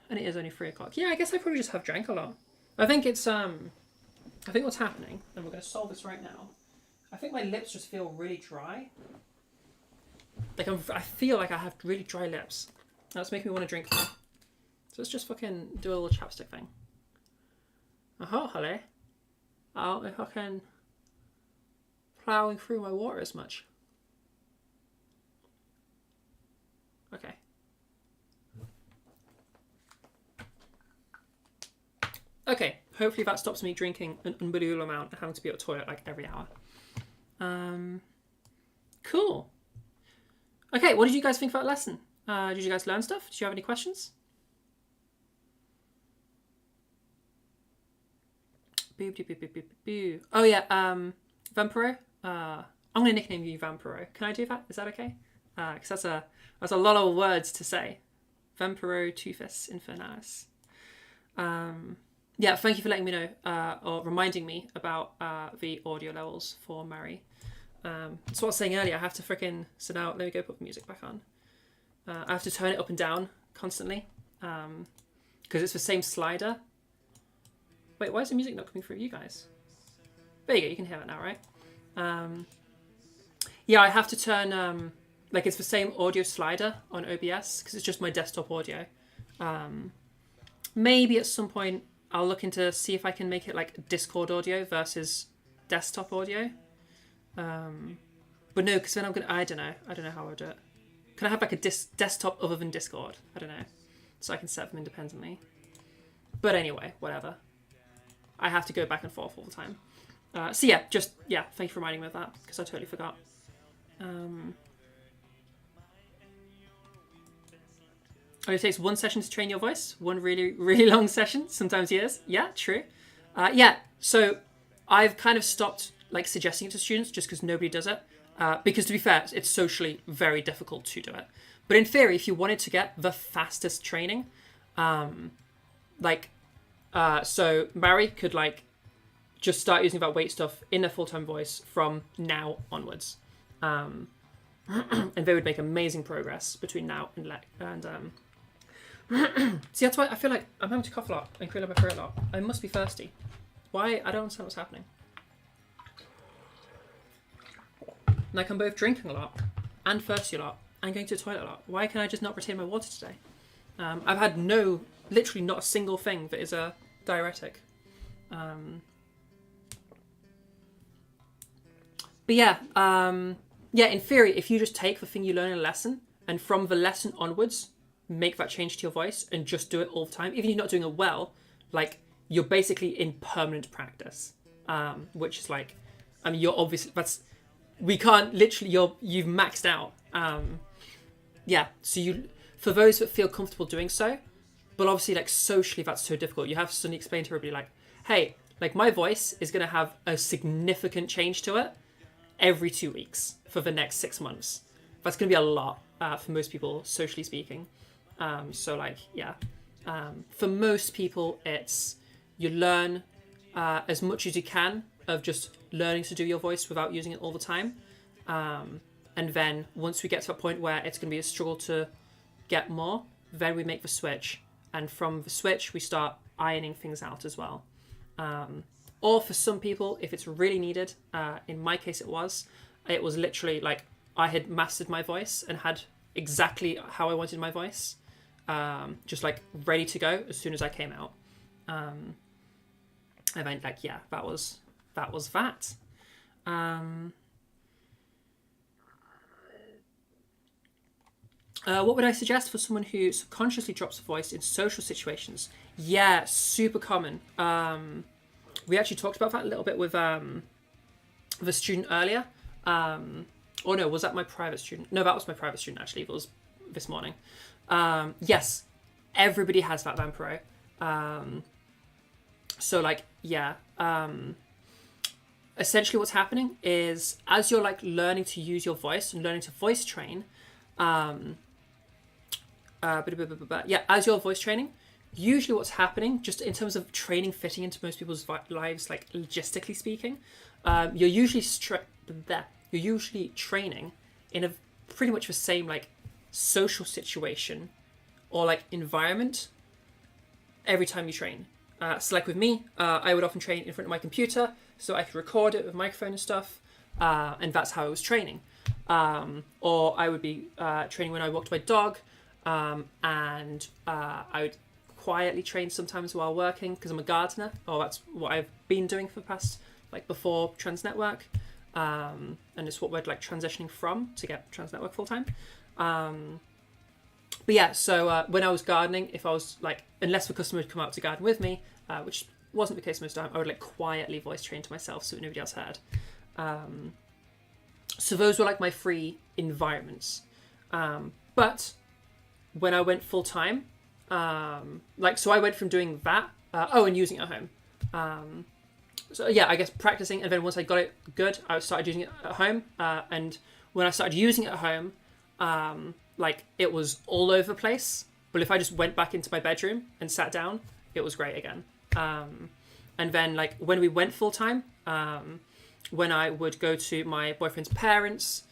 A: it is only 3 o'clock. Yeah, I guess I probably just have drank a lot. I think it's, I think what's happening, and we're going to solve this right now, I think my lips just feel really dry. Like I feel like I have really dry lips. That's making me want to drink more. So let's just fucking do a little chapstick thing. Oh, hello. Oh, if I can plowing through my water as much. Okay. Okay, hopefully that stops me drinking an unbelievable amount and having to be at the toilet like every hour. Cool. Okay, what did you guys think of that lesson? Did you guys learn stuff? Did you have any questions? Boo, boo, boo, boo, boo, boo. Oh yeah, Vampiro. I'm gonna nickname you Vampiro. Can I do that? Is that okay? Because that's a lot of words to say. Vampiro Tufus Infernalis. Yeah, thank you for letting me know or reminding me about the audio levels for Mary. That's what I was saying earlier. I have to freaking... So now, let me go put the music back on. I have to turn it up and down constantly because it's the same slider. Wait, why is the music not coming through you guys? There you go, you can hear it now, right? Yeah, I have to turn... like, it's the same audio slider on OBS because it's just my desktop audio. Maybe at some point I'll look into see if I can make it like Discord audio versus desktop audio. But no, because then I'm gonna. I don't know how I'll do it. Can I have like a desktop other than Discord? I don't know, so I can set them independently. But anyway, whatever. I have to go back and forth all the time. So yeah, thank you for reminding me of that because I totally forgot. It takes one session to train your voice. One really, really long session, sometimes years. Yeah, true. Yeah, so I've kind of stopped like suggesting it to students just because nobody does it. Because to be fair, it's socially very difficult to do it. But in theory, if you wanted to get the fastest training, so Mary could like just start using that weight stuff in their full-time voice from now onwards. And they would make amazing progress between now and see, that's why I feel like I'm having to cough a lot and clear my throat a lot. I must be thirsty. Why? I don't understand what's happening. Like, I'm both drinking a lot and thirsty a lot and going to the toilet a lot. Why can I just not retain my water today? I've had literally not a single thing that is a diuretic. But yeah, in theory, if you just take the thing you learn in a lesson and from the lesson onwards, make that change to your voice and just do it all the time, even if you're not doing it well, like, you're basically in permanent practice. Which is like, I mean, you're obviously, we can't literally, you've maxed out. Yeah, so for those that feel comfortable doing so, but obviously like socially that's so difficult. You have to suddenly explain to everybody like, hey, like my voice is going to have a significant change to it every 2 weeks for the next 6 months. That's going to be a lot for most people, socially speaking. So like, yeah, for most people, it's you learn as much as you can of just learning to do your voice without using it all the time. And then once we get to a point where it's going to be a struggle to get more, then we make the switch. And from the switch, we start ironing things out as well. Or for some people, if it's really needed, in my case it was literally like I had mastered my voice and had exactly how I wanted my voice, just like ready to go as soon as I came out. And then like, yeah, that was that. What would I suggest for someone who subconsciously drops a voice in social situations? Yeah, super common. We actually talked about that a little bit with the student earlier. Or no, was that my private student? No, that was my private student actually. It was this morning. Yes, everybody has that Vampiro. So like, yeah. Essentially what's happening is as you're like learning to use your voice and learning to voice train, as you're voice training, usually what's happening, just in terms of training fitting into most people's lives, like logistically speaking, you're usually training in a pretty much the same like social situation or like environment every time you train. So like with me, I would often train in front of my computer so I could record it with microphone and stuff, and that's how I was training. Or I would be training when I walked my dog, and I would quietly train sometimes while working because I'm a gardener, or that's what I've been doing for the past, like before Trans Network, and it's what we're like transitioning from to get Trans Network full time. But yeah, so when I was gardening, if I was like, unless the customer would come out to garden with me, which wasn't the case most of the time, I would like quietly voice train to myself so that nobody else heard. So those were like my free environments. But when I went full time, so I went from doing that, and using it at home. So yeah, I guess practicing, and then once I got it good, I started using it at home. And when I started using it at home, like it was all over the place, But if I just went back into my bedroom and sat down, it was great again. And then like when we went full time, when I would go to my boyfriend's parents,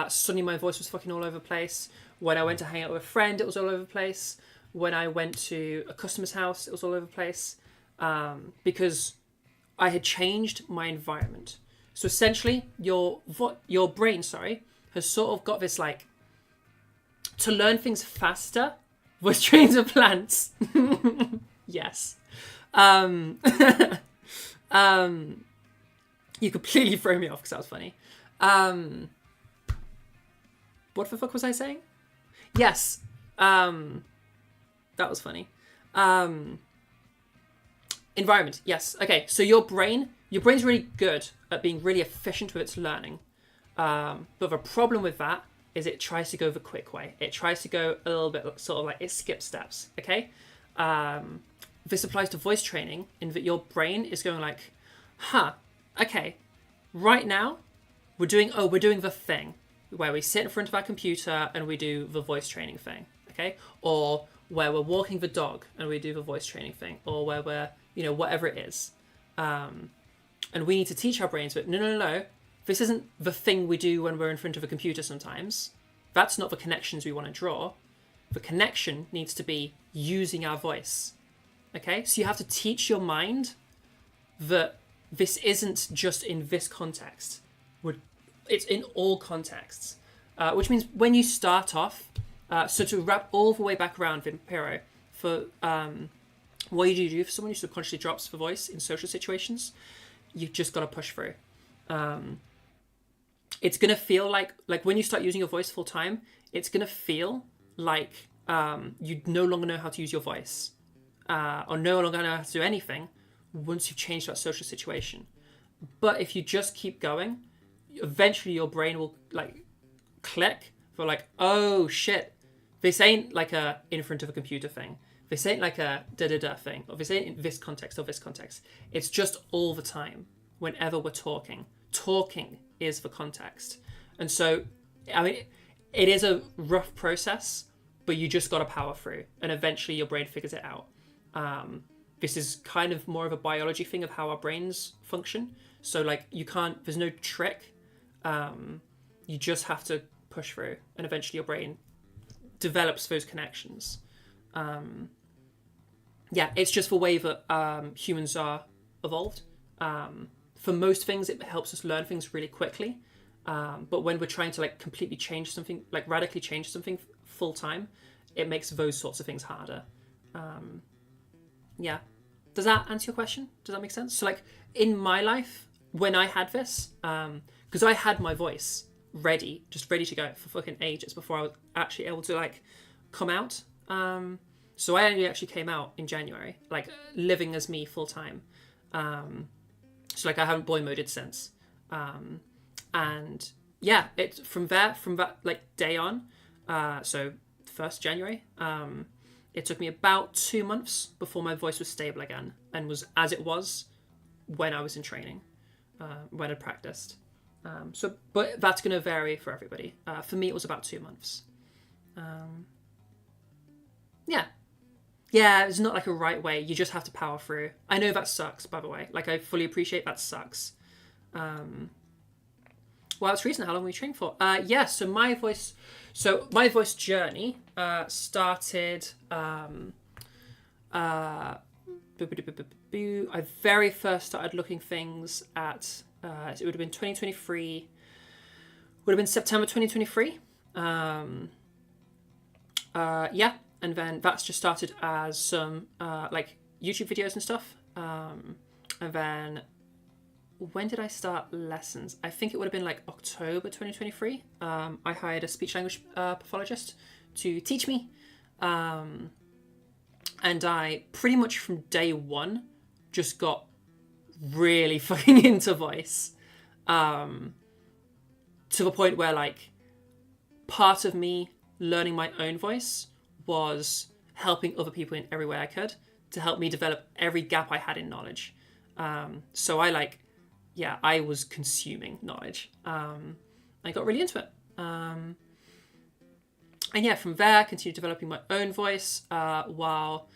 A: suddenly my voice was fucking all over the place. When I went to hang out with a friend, it was all over the place. When I went to a customer's house, it was all over the place. Because I had changed my environment. So essentially, your brain, has sort of got this like, to learn things faster, voice trains are plants. Yes. You completely threw me off because that was funny. What the fuck was I saying? Yes. That was funny. Environment. Yes. Okay. So your brain's really good at being really efficient with its learning. But the problem with that is it tries to go the quick way. It tries to go a little bit sort of like it skips steps. Okay. This applies to voice training in that your brain is going like, okay, right now we're doing the thing where we sit in front of our computer and we do the voice training thing. Okay. Or where we're walking the dog and we do the voice training thing, or where we're, whatever it is. And we need to teach our brains, but no. This isn't the thing we do when we're in front of a computer sometimes. That's not the connections we want to draw. The connection needs to be using our voice. Okay? So you have to teach your mind that this isn't just in this context. It's in all contexts. Which means when you start off, so to wrap all the way back around Vampiro, for what you do for someone who subconsciously drops the voice in social situations, you've just got to push through. It's going to feel like when you start using your voice full time, it's going to feel like you no longer know how to use your voice, or no longer know how to do anything once you've changed that social situation. But if you just keep going, eventually your brain will like click for like, oh shit, this ain't like a in front of a computer thing. This ain't like a da-da-da thing. Or this ain't in this context or this context. It's just all the time, whenever we're talking. Talking is the context. And so, I mean, it is a rough process, but you just got to power through. And eventually your brain figures it out. This is kind of more of a biology thing of how our brains function. So, like, there's no trick. You just have to push through. And eventually your brain develops those connections. It's just the way that humans are evolved. For most things, it helps us learn things really quickly. But when we're trying to like completely change something, like radically change something full time, it makes those sorts of things harder. Does that answer your question? Does that make sense? So like in my life, when I had this, because I had my voice ready to go for fucking ages before I was actually able to like come out. So I only actually came out in January, like living as me full time. So like I haven't boy moded since. And yeah, it's from that like day on. So 1st January, it took me about 2 months before my voice was stable again and was as it was when I was in training, when I practiced. But that's going to vary for everybody. For me, it was about 2 months. Yeah, it's not like a right way. You just have to power through. I know that sucks, by the way. Like, I fully appreciate that sucks. Well, it's recent. How long were you training for? So my voice journey started. I very first started looking things at. It would have been 2023. Would have been September 2023. And then that's just started as some like YouTube videos and stuff. And then when did I start lessons? I think it would have been like October 2023. I hired a speech language pathologist to teach me. And I pretty much from day one just got really fucking into voice. To the point where like part of me learning my own voice was helping other people in every way I could to help me develop every gap I had in knowledge. So I was consuming knowledge. I got really into it. And yeah, from there, continued developing my own voice while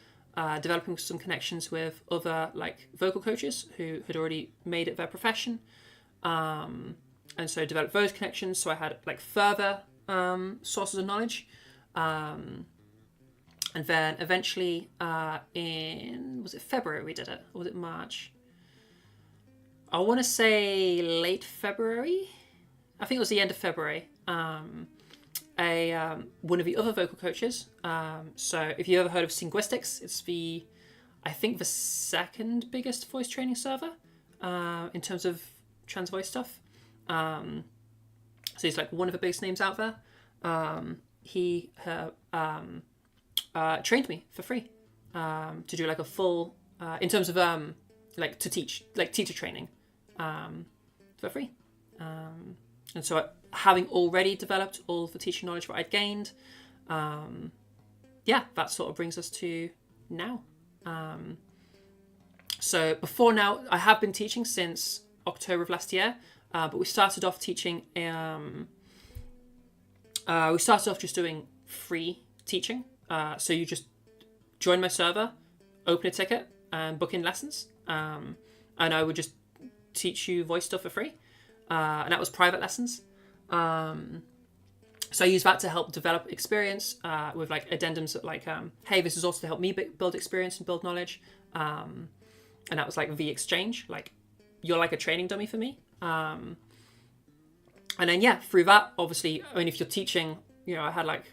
A: developing some connections with other like vocal coaches who had already made it their profession. And so developed those connections. So I had like further sources of knowledge. And then eventually was it February we did it? Or was it March? I want to say late February. I think it was the end of February. One of the other vocal coaches. So if you ever heard of Synguistics, it's I think the second biggest voice training server in terms of trans voice stuff. So he's like one of the biggest names out there. He trained me for free to do like a full in terms of like to teach, like teacher training for free. And so having already developed all the teaching knowledge that I'd gained, that sort of brings us to now. So before now, I have been teaching since October of last year, but we started off teaching. We started off just doing free teaching. So you just join my server, open a ticket, and book in lessons. And I would just teach you voice stuff for free. And that was private lessons. So I use that to help develop experience with like addendums that like, hey, this is also to help me build experience and build knowledge. And that was like the exchange, like you're like a training dummy for me. And then, through that, obviously, I mean, if you're teaching, I had like,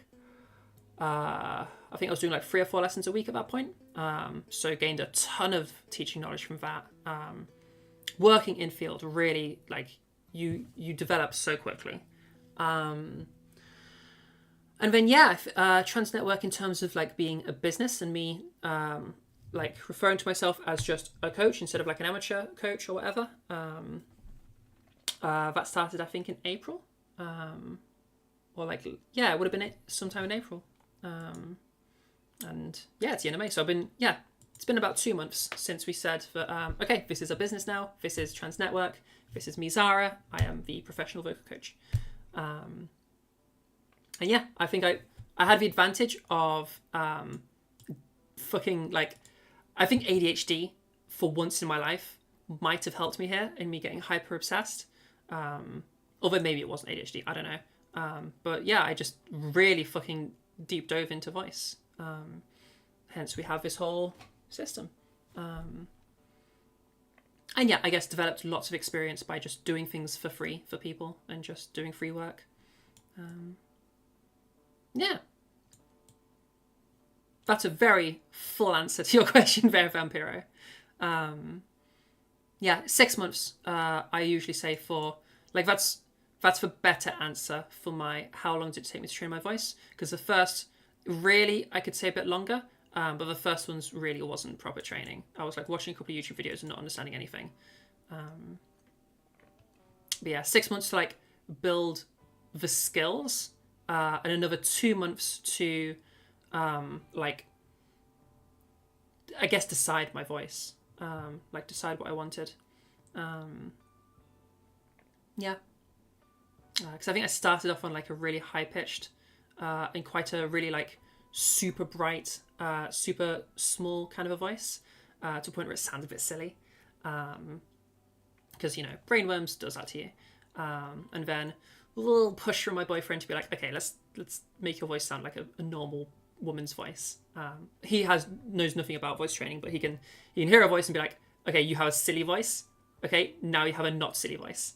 A: I think I was doing like 3 or 4 lessons a week at that point. So gained a ton of teaching knowledge from that. Working in field, really, like you develop so quickly. And then, Trans Network in terms of like being a business and me, like referring to myself as just a coach instead of like an amateur coach or whatever. That started, I think, in April. Or like, it would have been sometime in April. And it's the end of May. So it's been about 2 months since we said that, okay, this is a business now. This is Trans Network. This is me, Zara. I am the professional vocal coach. And I think I had the advantage of I think ADHD for once in my life might have helped me here in me getting hyper obsessed. Although maybe it wasn't ADHD, I don't know. But I just really fucking deep dove into voice. Hence we have this whole system. And I guess developed lots of experience by just doing things for free for people and just doing free work. That's a very full answer to your question there, Vampiro. 6 months, I usually say for, like, that's the better answer for how long did it take me to train my voice? Because the first, really, I could say a bit longer, but the first ones really wasn't proper training. I was like watching a couple of YouTube videos and not understanding anything. 6 months to like build the skills, and another 2 months to like, I guess, decide my voice, like decide what I wanted. Because I think I started off on like a really high pitched and quite a really like super bright, super small kind of a voice, to a point where it sounds a bit silly, because brainworms does that to you. And then a little push from my boyfriend to be like, okay, let's make your voice sound like a normal woman's voice. He knows nothing about voice training, but he can hear a voice and be like, okay, you have a silly voice. Okay, now you have a not silly voice.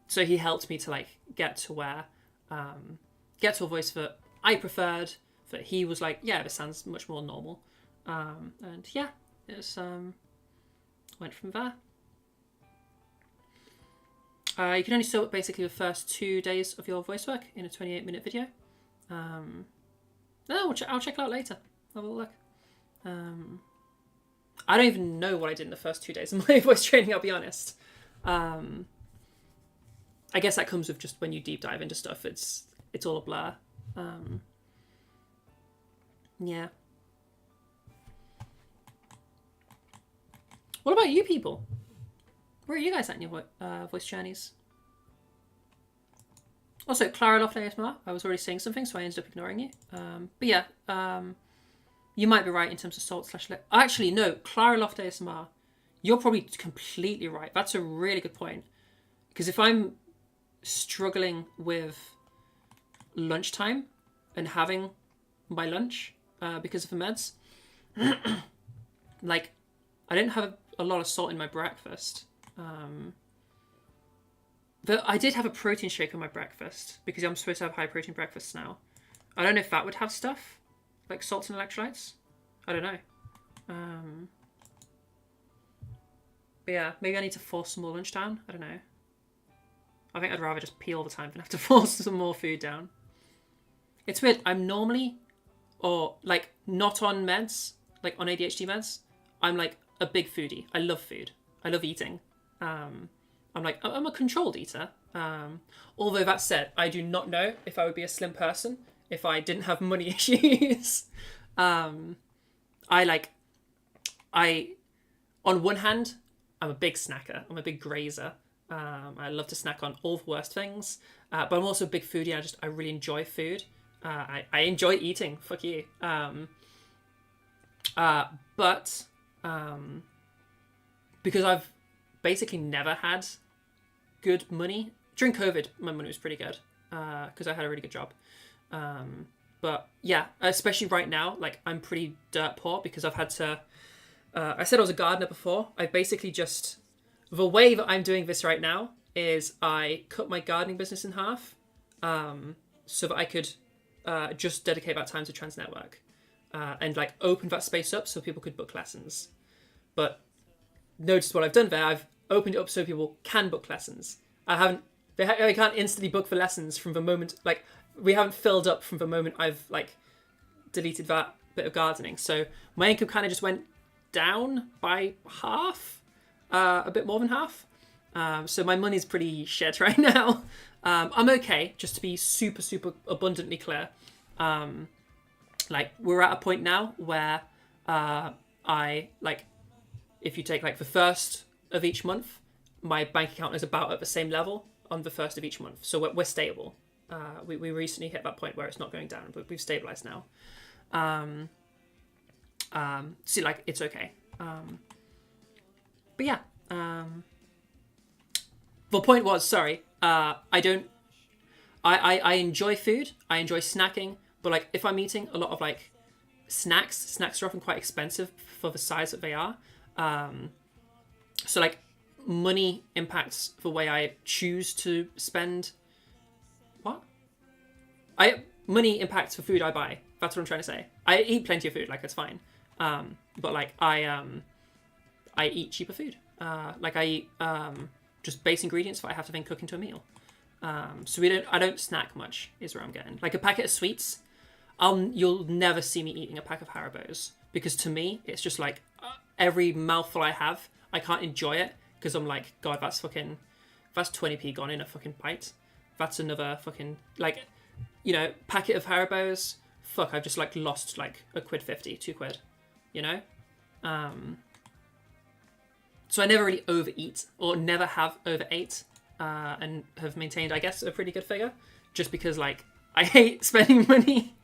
A: So he helped me to like get to a voice that I preferred, that he was like, yeah, this sounds much more normal. And it's went from there. You can only sort basically the first 2 days of your voice work in a 28-minute video. I'll check it out later. Have a look. I don't even know what I did in the first 2 days of my voice training, I'll be honest. I guess that comes with just when you deep dive into stuff, it's all a blur. What about you people? Where are you guys at in your voice journeys? Also, Clara Loft ASMR. I was already saying something, so I ended up ignoring you. But yeah, you might be right in terms of salt slash. Actually, no, Clara Loft ASMR. You're probably completely right. That's a really good point. Because if I'm struggling with lunchtime and having my lunch because of the meds, like I didn't have a lot of salt in my breakfast. But I did have a protein shake on my breakfast because I'm supposed to have high protein breakfasts now. I don't know if that would have stuff like salts and electrolytes. I don't know. But yeah, maybe I need to force some more lunch down. I don't know. I think I'd rather just pee all the time than have to force some more food down. It's weird. I'm normally, or like not on meds, like on ADHD meds. I'm like a big foodie. I love food. I love eating. I'm a controlled eater. Although that said, I do not know if I would be a slim person if I didn't have money issues. On one hand, I'm a big snacker. I'm a big grazer. I love to snack on all the worst things. But I'm also a big foodie. I really enjoy food. I enjoy eating. Fuck you. But because I've basically never had good money. During COVID, my money was pretty good because I had a really good job. But yeah, especially right now, like I'm pretty dirt poor because I've had to. I said I was a gardener before. I basically just the way that I'm doing this right now is I cut my gardening business in half, so that I could just dedicate that time to Trans Network and like open that space up so people could book lessons. But notice what I've done there. I've opened it up so people can book lessons. They can't instantly book for lessons from the moment, like, we haven't filled up from the moment I've, like, deleted that bit of gardening. So my income kind of just went down by half, a bit more than half. So my money's pretty shit right now. I'm okay, just to be super, super abundantly clear. Like, we're at a point now where if you take, like, the first of each month, my bank account is about at the same level on the first of each month. So we're stable. We recently hit that point where it's not going down, but we've stabilized now. So like it's okay. But yeah. The point was, sorry, I enjoy food. I enjoy snacking, but like if I'm eating a lot of like snacks are often quite expensive for the size that they are. So like money impacts the way I choose to spend. Money impacts the food I buy. That's what I'm trying to say. I eat plenty of food, like it's fine. But like I eat cheaper food. Like I eat just base ingredients that I have to then cook into a meal. So I don't snack much is where I'm getting. Like a packet of sweets, you'll never see me eating a pack of Haribo's because to me it's just like every mouthful I have, I can't enjoy it because I'm like, God, that's 20p gone in a fucking bite. That's another fucking like, you know, packet of Haribo's. Fuck, I've just like lost like £1.50, £2, you know. So I never really overeat or never have overate, and have maintained, I guess, a pretty good figure, just because like I hate spending money.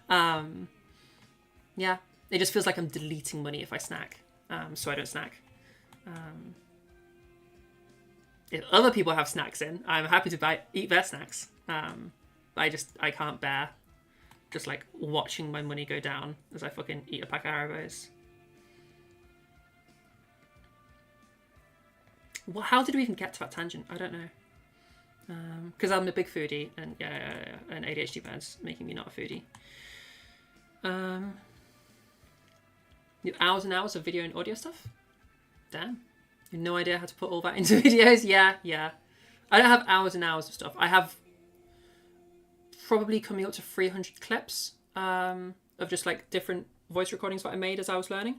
A: Yeah, it just feels like I'm deleting money if I snack, so I don't snack. If other people have snacks in, I'm happy to eat their snacks. I can't bear just like watching my money go down as I fucking eat a pack of Haribo's. Well, how did we even get to that tangent? I don't know. Because I'm a big foodie, and and ADHD meds making me not a foodie. You have hours and hours of video and audio stuff? Damn. You have no idea how to put all that into videos? Yeah. I don't have hours and hours of stuff. I have probably coming up to 300 clips of just like different voice recordings that I made as I was learning.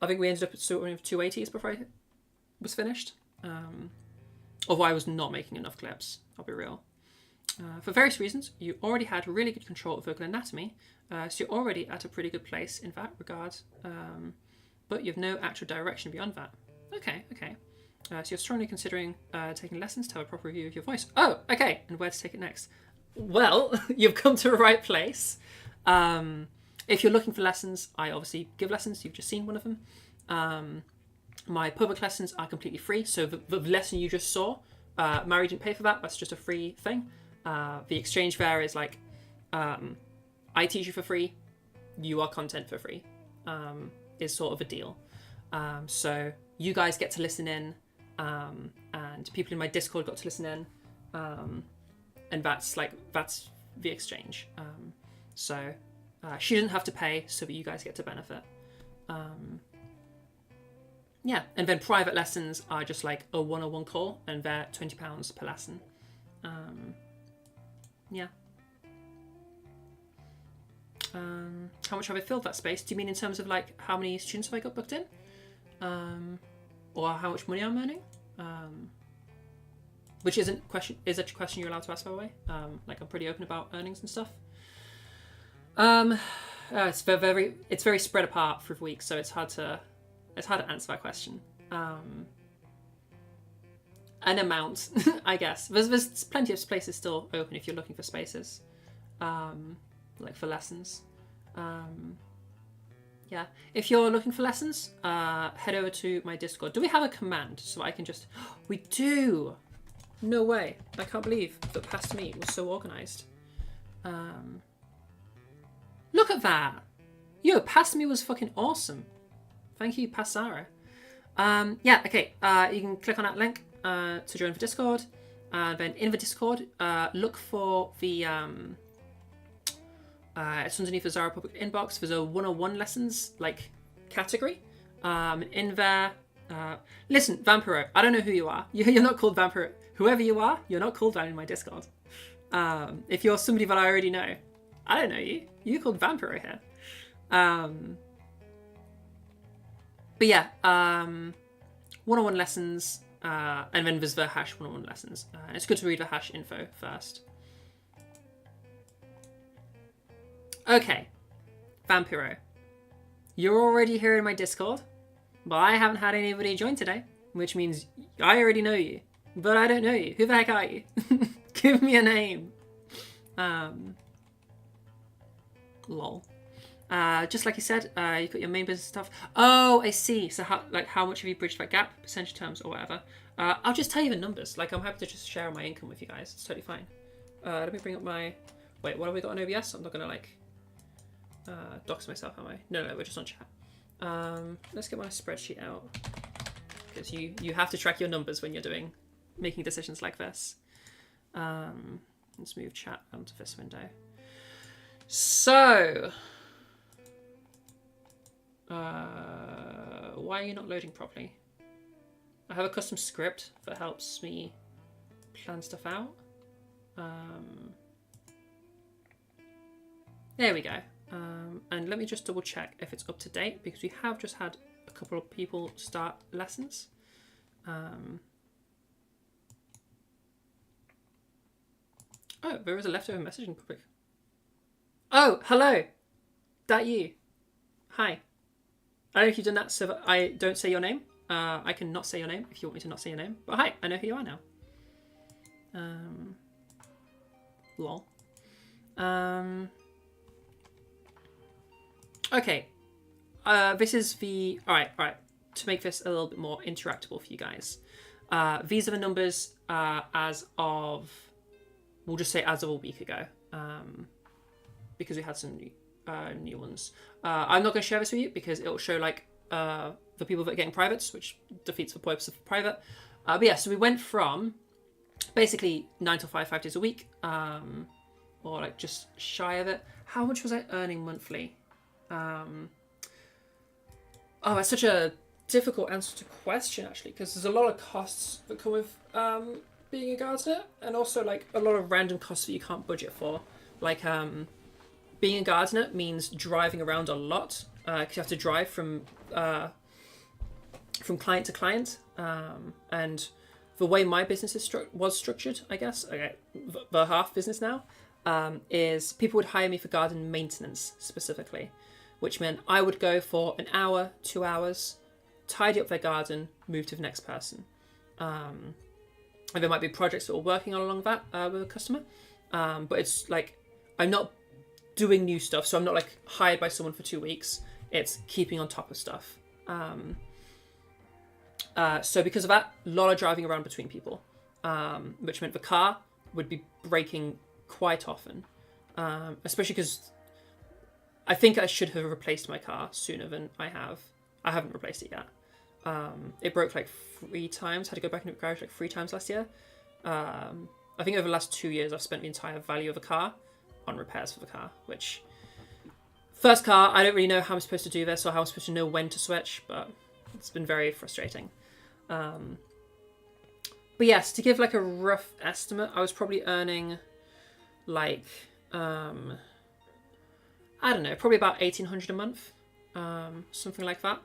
A: I think we ended up at sort of 280s before I was finished. Although I was not making enough clips, I'll be real. For various reasons, you already had really good control of vocal anatomy, so you're already at a pretty good place in that regard. But you have no actual direction beyond that. Okay. So you're strongly considering taking lessons to have a proper review of your voice. Oh, okay. And where to take it next? Well, you've come to the right place. If you're looking for lessons, I obviously give lessons. You've just seen one of them. My public lessons are completely free. So the lesson you just saw, Mary didn't pay for that. That's just a free thing. The exchange there is like, I teach you for free. You are content for free. Is sort of a deal. So you guys get to listen in, and people in my Discord got to listen in, and that's the exchange. So she doesn't have to pay, so that you guys get to benefit. Yeah, and then private lessons are just like a one-on-one call, and they're £20 per lesson. Yeah. How much have I filled that space? Do you mean in terms of like how many students have I got booked in? Or how much money I'm earning? Which is a question you're allowed to ask, by the way. Like I'm pretty open about earnings and stuff. It's very spread apart through the week, so it's hard to answer that question. An amount, I guess. There's plenty of places still open if you're looking for spaces, like for lessons. Yeah, if you're looking for lessons, head over to my Discord. Do we have a command so I can just... We do! No way. I can't believe that Past Me was so organised. Look at that! Yo, Past Me was fucking awesome. Thank you, Past Sarah. Yeah, okay. You can click on that link to join the Discord. Then in the Discord, look for the... it's underneath the Zara public inbox. There's a one-on-one lessons like category. In there, listen, Vampiro, I don't know who you are. You're not called Vampiro. Whoever you are, you're not called that in my Discord. If you're somebody that I already know, I don't know you. You're called Vampiro here. But yeah, one-on-one lessons, and then there's the hash one-on-one lessons. It's good to read the hash info first. Okay, Vampiro, you're already here in my Discord, but I haven't had anybody join today, which means I already know you, but I don't know you. Who the heck are you? Give me a name. Lol. Just like you said, you've got your main business stuff. Oh, I see. So how much have you bridged that gap, percentage terms or whatever? I'll just tell you the numbers. Like I'm happy to just share my income with you guys. It's totally fine. Let me bring up my... Wait, what have we got on OBS? I'm not gonna like... dox myself, am I? No, we're just on chat. Let's get my spreadsheet out, because you have to track your numbers when you're making decisions like this. Let's move chat onto this window. So, why are you not loading properly? I have a custom script that helps me plan stuff out. There we go. And let me just double check if it's up to date, because we have just had a couple of people start lessons. Oh, there is a leftover message in public. Oh, hello. That you. Hi. I don't know if you've done that so that I don't say your name. I can not say your name if you want me to not say your name. But hi, I know who you are now. Lol. Okay. This is the... Alright. To make this a little bit more interactable for you guys. These are the numbers as of... We'll just say as of a week ago. Because we had some new ones. I'm not going to share this with you because it'll show like the people that are getting privates, which defeats the purpose of private. But yeah, so we went from basically 9 to 5 days a week, or like just shy of it. How much was I earning monthly? Oh, that's such a difficult answer to question actually, because there's a lot of costs that come with being a gardener, and also like a lot of random costs that you can't budget for. Like being a gardener means driving around a lot, because you have to drive from client to client, and the way my business was structured, I guess, okay, the half business now, is people would hire me for garden maintenance specifically, which meant I would go for an hour, 2 hours, tidy up their garden, move to the next person. And there might be projects that we're working on along that with a customer. But it's like, I'm not doing new stuff, so I'm not like hired by someone for 2 weeks. It's keeping on top of stuff. So because of that, a lot of driving around between people, which meant the car would be breaking quite often, especially because I think I should have replaced my car sooner than I have. I haven't replaced it yet. It broke like 3 times. Had to go back into the garage like 3 times last year. I think over the last 2 years, I've spent the entire value of the car on repairs for the car, which first car, I don't really know how I'm supposed to do this or how I'm supposed to know when to switch, but it's been very frustrating. But yes, to give like a rough estimate, I was probably earning like, I don't know, probably about 1,800 a month, something like that.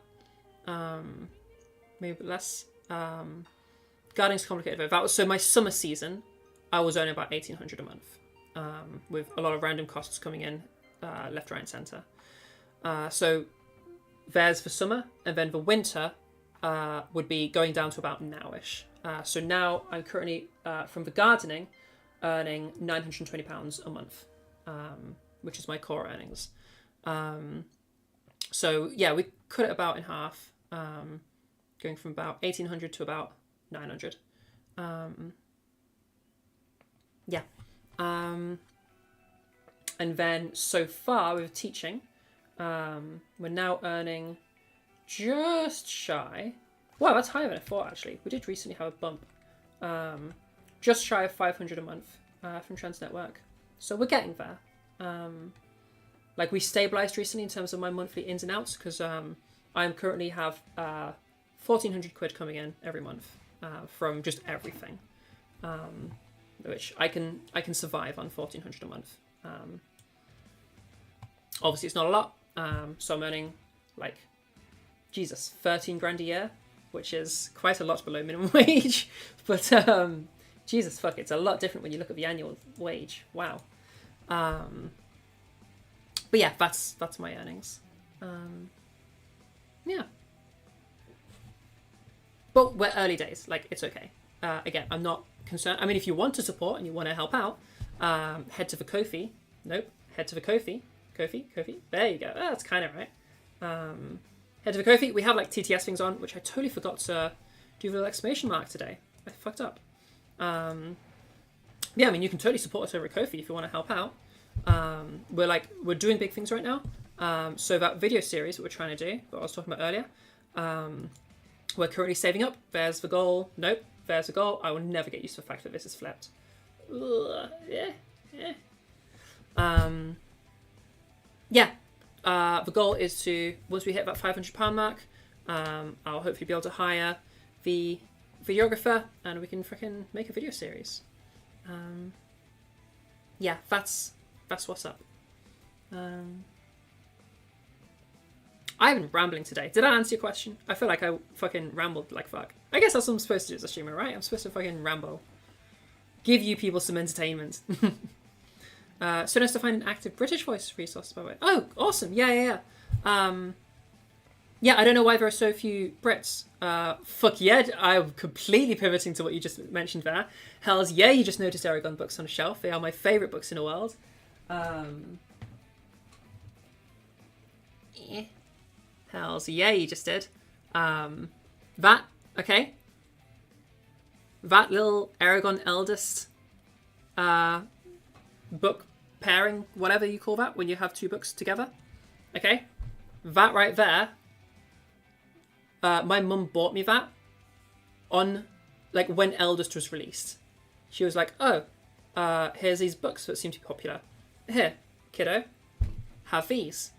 A: Maybe a bit less. Gardening's complicated, but that was, so my summer season, I was earning about 1,800 a month, with a lot of random costs coming in, left, right, and centre. So there's for summer, and then the winter would be going down to about nowish. So now I'm currently, from the gardening, earning £920 a month, which is my core earnings. So yeah, we cut it about in half, going from about 1,800 to about 900. Yeah. And then so far with teaching, we're now earning just shy. Wow, that's higher than I thought, actually. We did recently have a bump. Just shy of 500 a month from Transnetwork. So we're getting there. Like, we stabilized recently in terms of my monthly ins and outs, because I currently have 1,400 quid coming in every month from just everything, which I can survive on 1,400 a month. Obviously, it's not a lot, so I'm earning like 13 grand a year, which is quite a lot below minimum wage. But Jesus fuck, it's a lot different when you look at the annual wage. Wow. But yeah, that's my earnings. Yeah. But we're early days. Like, it's okay. Again, I'm not concerned. I mean, if you want to support and you want to help out, head to the Ko-fi. Nope. Head to the Ko-fi. Ko-fi. There you go. That's kind of right. Head to the Ko-fi. We have like TTS things on, which I totally forgot to do the little exclamation mark today. I fucked up. Yeah, I mean, you can totally support us over at Ko-fi if you want to help out. We're doing big things right now. So that video series that we're trying to do, that I was talking about earlier, we're currently saving up. There's the goal. Nope. There's the goal. I will never get used to the fact that this is flipped. Yeah. The goal is to, once we hit that £500 mark, I'll hopefully be able to hire the videographer and we can freaking make a video series. Yeah, that's what's up. I've been rambling today. Did I answer your question? I feel like I fucking rambled like fuck. I guess that's what I'm supposed to do as a streamer, right? I'm supposed to fucking ramble. Give you people some entertainment. So nice to find an active British voice resource, by the way. Oh, awesome. Yeah. Yeah, I don't know why there are so few Brits. Fuck yeah, I'm completely pivoting to what you just mentioned there. Hells yeah, you just noticed Eragon books on a shelf. They are my favourite books in the world. Hells yeah, you just did. Okay. That little Eragon Eldest book pairing, whatever you call that, when you have 2 books together. Okay? That right there, my mum bought me that on, like, when Eldest was released. She was like, oh, here's these books that seem to be popular. Here, kiddo, have these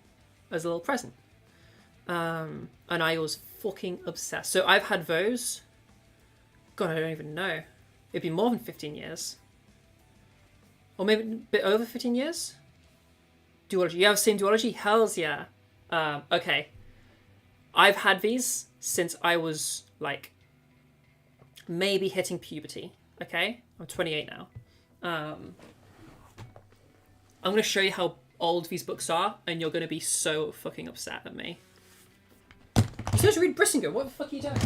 A: as a little present. And I was fucking obsessed. So I've had those, God, I don't even know. It'd be more than 15 years. Or maybe a bit over 15 years? Duology. You have the same duology? Hells yeah. Okay. I've had these since I was, like, maybe hitting puberty. Okay? I'm 28 now. I'm going to show you how old these books are, and you're going to be so fucking upset at me. You're supposed to read Brissinger. What the fuck are you doing?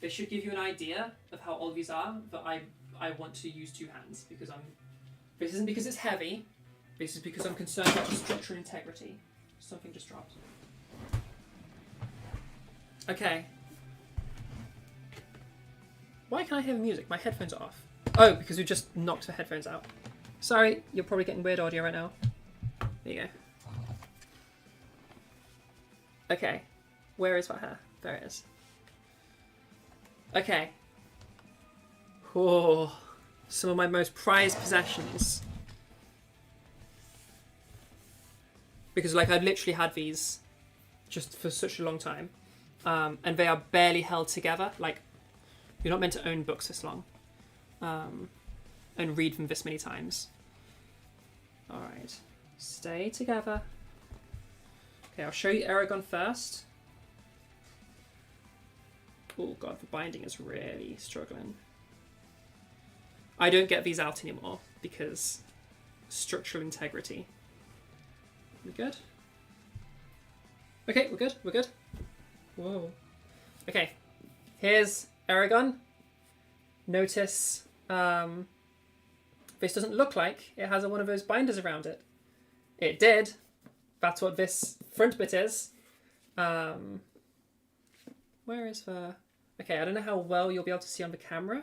A: this should give you an idea of how old these are, but I want to use 2 hands because this isn't because it's heavy, this is because I'm concerned about the structure and integrity. Something just dropped. Okay. Why can't I hear the music? My headphones are off. Oh, because we just knocked the headphones out. Sorry, you're probably getting weird audio right now. There you go. Okay. Where is that hair? There it is. Okay. Oh, some of my most prized possessions. Because like I've literally had these just for such a long time. And they are barely held together. Like, you're not meant to own books this long. And read them this many times. Alright. Stay together. Okay, I'll show you Eragon first. Oh god, the binding is really struggling. I don't get these out anymore because structural integrity. We good? Okay, we're good, we're good. Whoa. Okay, here's Eragon. Notice this doesn't look like it has one of those binders around it. It did. That's what this front bit is. Where is the... Okay, I don't know how well you'll be able to see on the camera.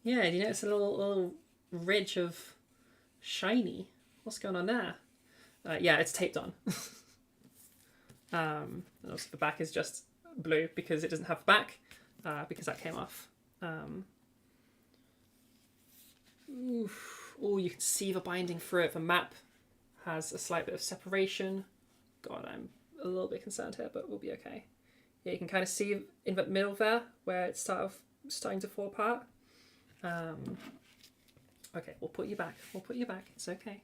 A: Yeah, do you notice a little ridge of shiny? What's going on there? Yeah, it's taped on. And also the back is just blue because it doesn't have the back, because that came off. Oh, you can see the binding through it. The map has a slight bit of separation. God, I'm a little bit concerned here, but we'll be okay. Yeah, you can kind of see in the middle there where it's starting to fall apart. Okay, we'll put you back. We'll put you back. It's okay.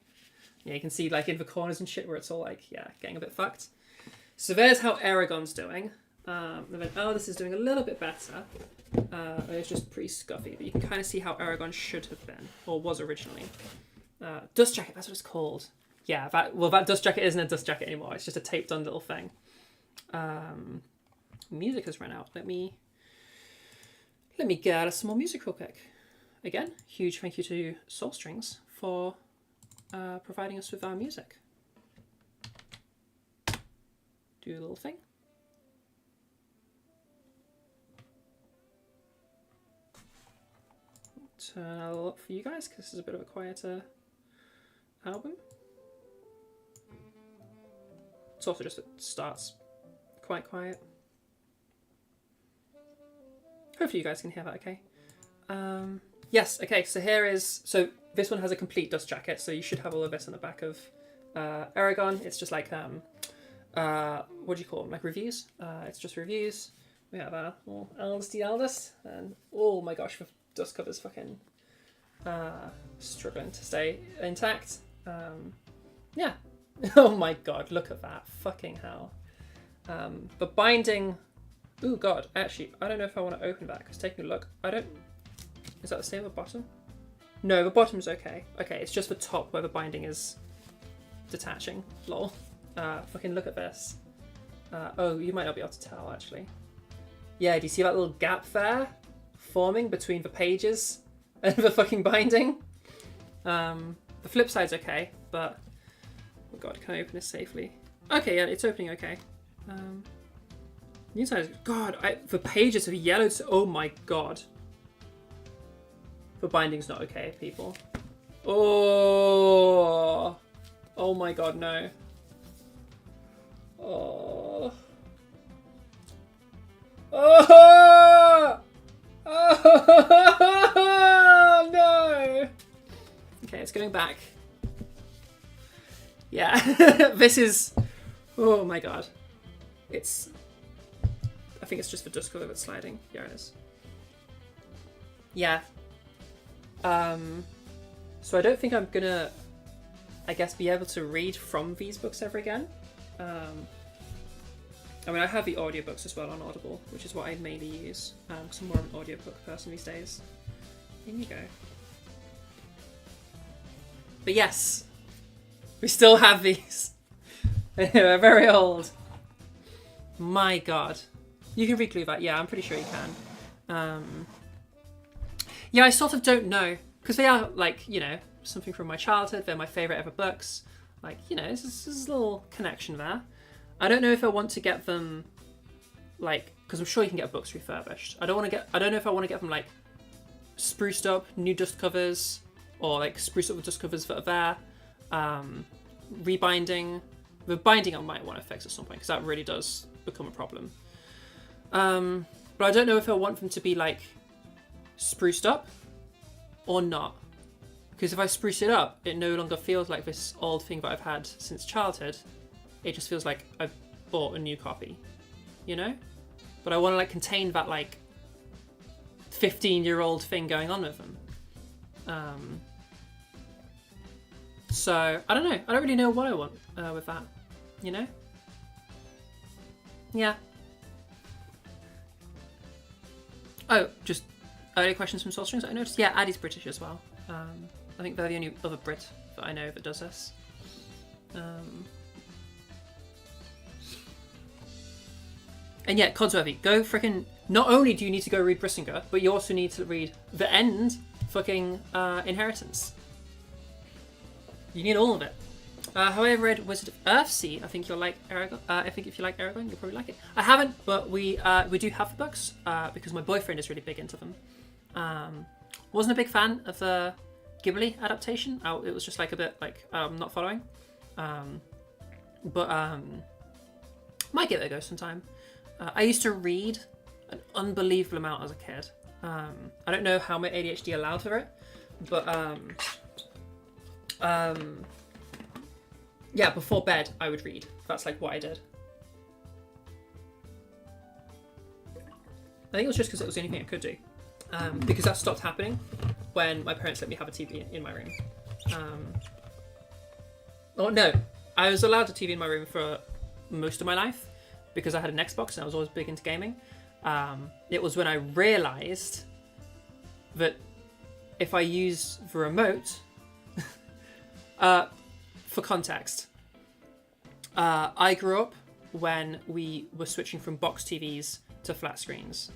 A: Yeah, you can see like in the corners and shit where it's all like, yeah, getting a bit fucked. So there's how Eragon's doing. And then Eldest is doing a little bit better. It's just pretty scuffy, but you can kind of see how Eragon should have been, or was originally. Dust jacket, that's what it's called. Yeah, that dust jacket isn't a dust jacket anymore. It's just a taped on little thing. Music has run out. Let me get us some more music real quick. Again, huge thank you to Soul Strings for providing us with our music. Do a little thing. Turn a little up for you guys because this is a bit of a quieter album. It's also just it starts quite quiet. Hopefully you guys can hear that okay. Yes, okay, so so this one has a complete dust jacket, so you should have all of this on the back of Eragon. It's just like, what do you call them, like reviews? It's just reviews. We have our Eldest the Eldest, and oh my gosh, the dust cover's fucking struggling to stay intact. Yeah. Oh my god, look at that. Fucking hell. The binding... Oh god, actually, I don't know if I want to open that, because taking a look, is that the same at the bottom? No, the bottom's okay. Okay, it's just the top where the binding is detaching. Lol. Fucking look at this. Oh, you might not be able to tell, actually. Yeah, do you see that little gap there? Forming between the pages and the fucking binding? The flip side's okay, but... Oh god, can I open this safely? Okay, yeah, it's opening okay. The inside is... God, the pages have yellowed... Oh my god. The binding's not okay, people. Oh! Oh my god, no. Oh. Oh! Oh no! Okay, it's going back. Yeah, this is... Oh my god. It's... I think it's just the dust cover that's sliding. Here it is. Yeah. So I don't think I'm gonna, I guess, be able to read from these books ever again. I mean, I have the audiobooks as well on Audible, which is what I mainly use, because I'm more of an audiobook person these days. In you go. But yes, we still have these. They're very old. My God. You can reglue that. Yeah, I'm pretty sure you can. Yeah, I sort of don't know. Because they are, like, you know, something from my childhood. They're my favourite ever books. Like, you know, there's a little connection there. I don't know if I want to get them, like, because I'm sure you can get books refurbished. I don't know if I want to get them, like, spruced up, new dust covers, or, like, spruce up the dust covers that are there. Rebinding. The binding I might want to fix at some point, because that really does become a problem. But I don't know if I want them to be, like, spruced up or not. Because if I spruce it up, it no longer feels like this old thing that I've had since childhood. It just feels like I've bought a new copy, you know? But I want to, like, contain that, like, 15-year-old thing going on with them. So, I don't know. I don't really know what I want with that, you know? Yeah. Oh, just early questions from Soul Strings I noticed. Yeah, Addie's British as well. I think they're the only other Brit that I know that does this. And yeah, Codsworthy, go freaking... Not only do you need to go read Brissinger, but you also need to read the end fucking Inheritance. You need all of it. However, I read Wizard of Earthsea. I think you'll like Aragon. I think if you like Aragon, you'll probably like it. I haven't, but we do have the books because my boyfriend is really big into them. Wasn't a big fan of the Ghibli adaptation. It was just like a bit like not following. But might give it a go sometime. I used to read an unbelievable amount as a kid. I don't know how my ADHD allowed for it, but yeah, before bed I would read. That's like what I did. I think it was just because it was the only thing I could do. Because that stopped happening when my parents let me have a TV in my room. Oh no, I was allowed a TV in my room for most of my life because I had an Xbox and I was always big into gaming. It was when I realised that if I use the remote, for context, I grew up when we were switching from box TVs to flat screens.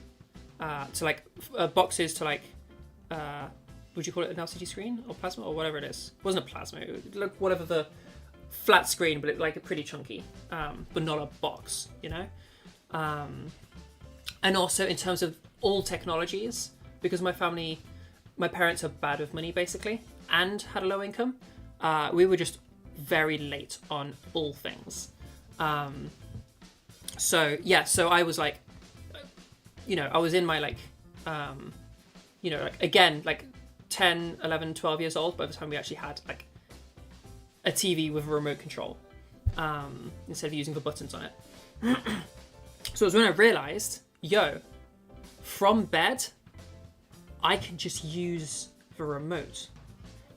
A: To like boxes to like, would you call it an LCD screen or plasma or whatever it is? It wasn't a plasma, it looked whatever the flat screen, but it like pretty chunky, but not a box, you know? And also in terms of all technologies, because my parents are bad with money basically, and had a low income, we were just very late on all things. So I was like, you know, I was in my like, you know, like again, like 10, 11, 12 years old by the time we actually had like a TV with a remote control, instead of using the buttons on it. So it was when I realized, yo, from bed, I can just use the remote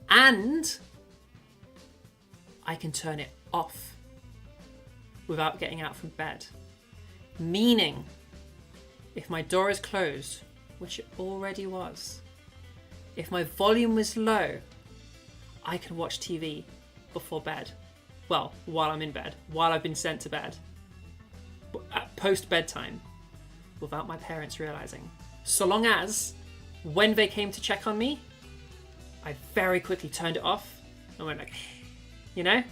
A: and I can turn it off without getting out from bed. Meaning, if my door is closed, which it already was, if my volume was low, I can watch TV before bed. Well, while I'm in bed, while I've been sent to bed, at post bedtime, without my parents realizing. So long as, when they came to check on me, I very quickly turned it off and went like, you know?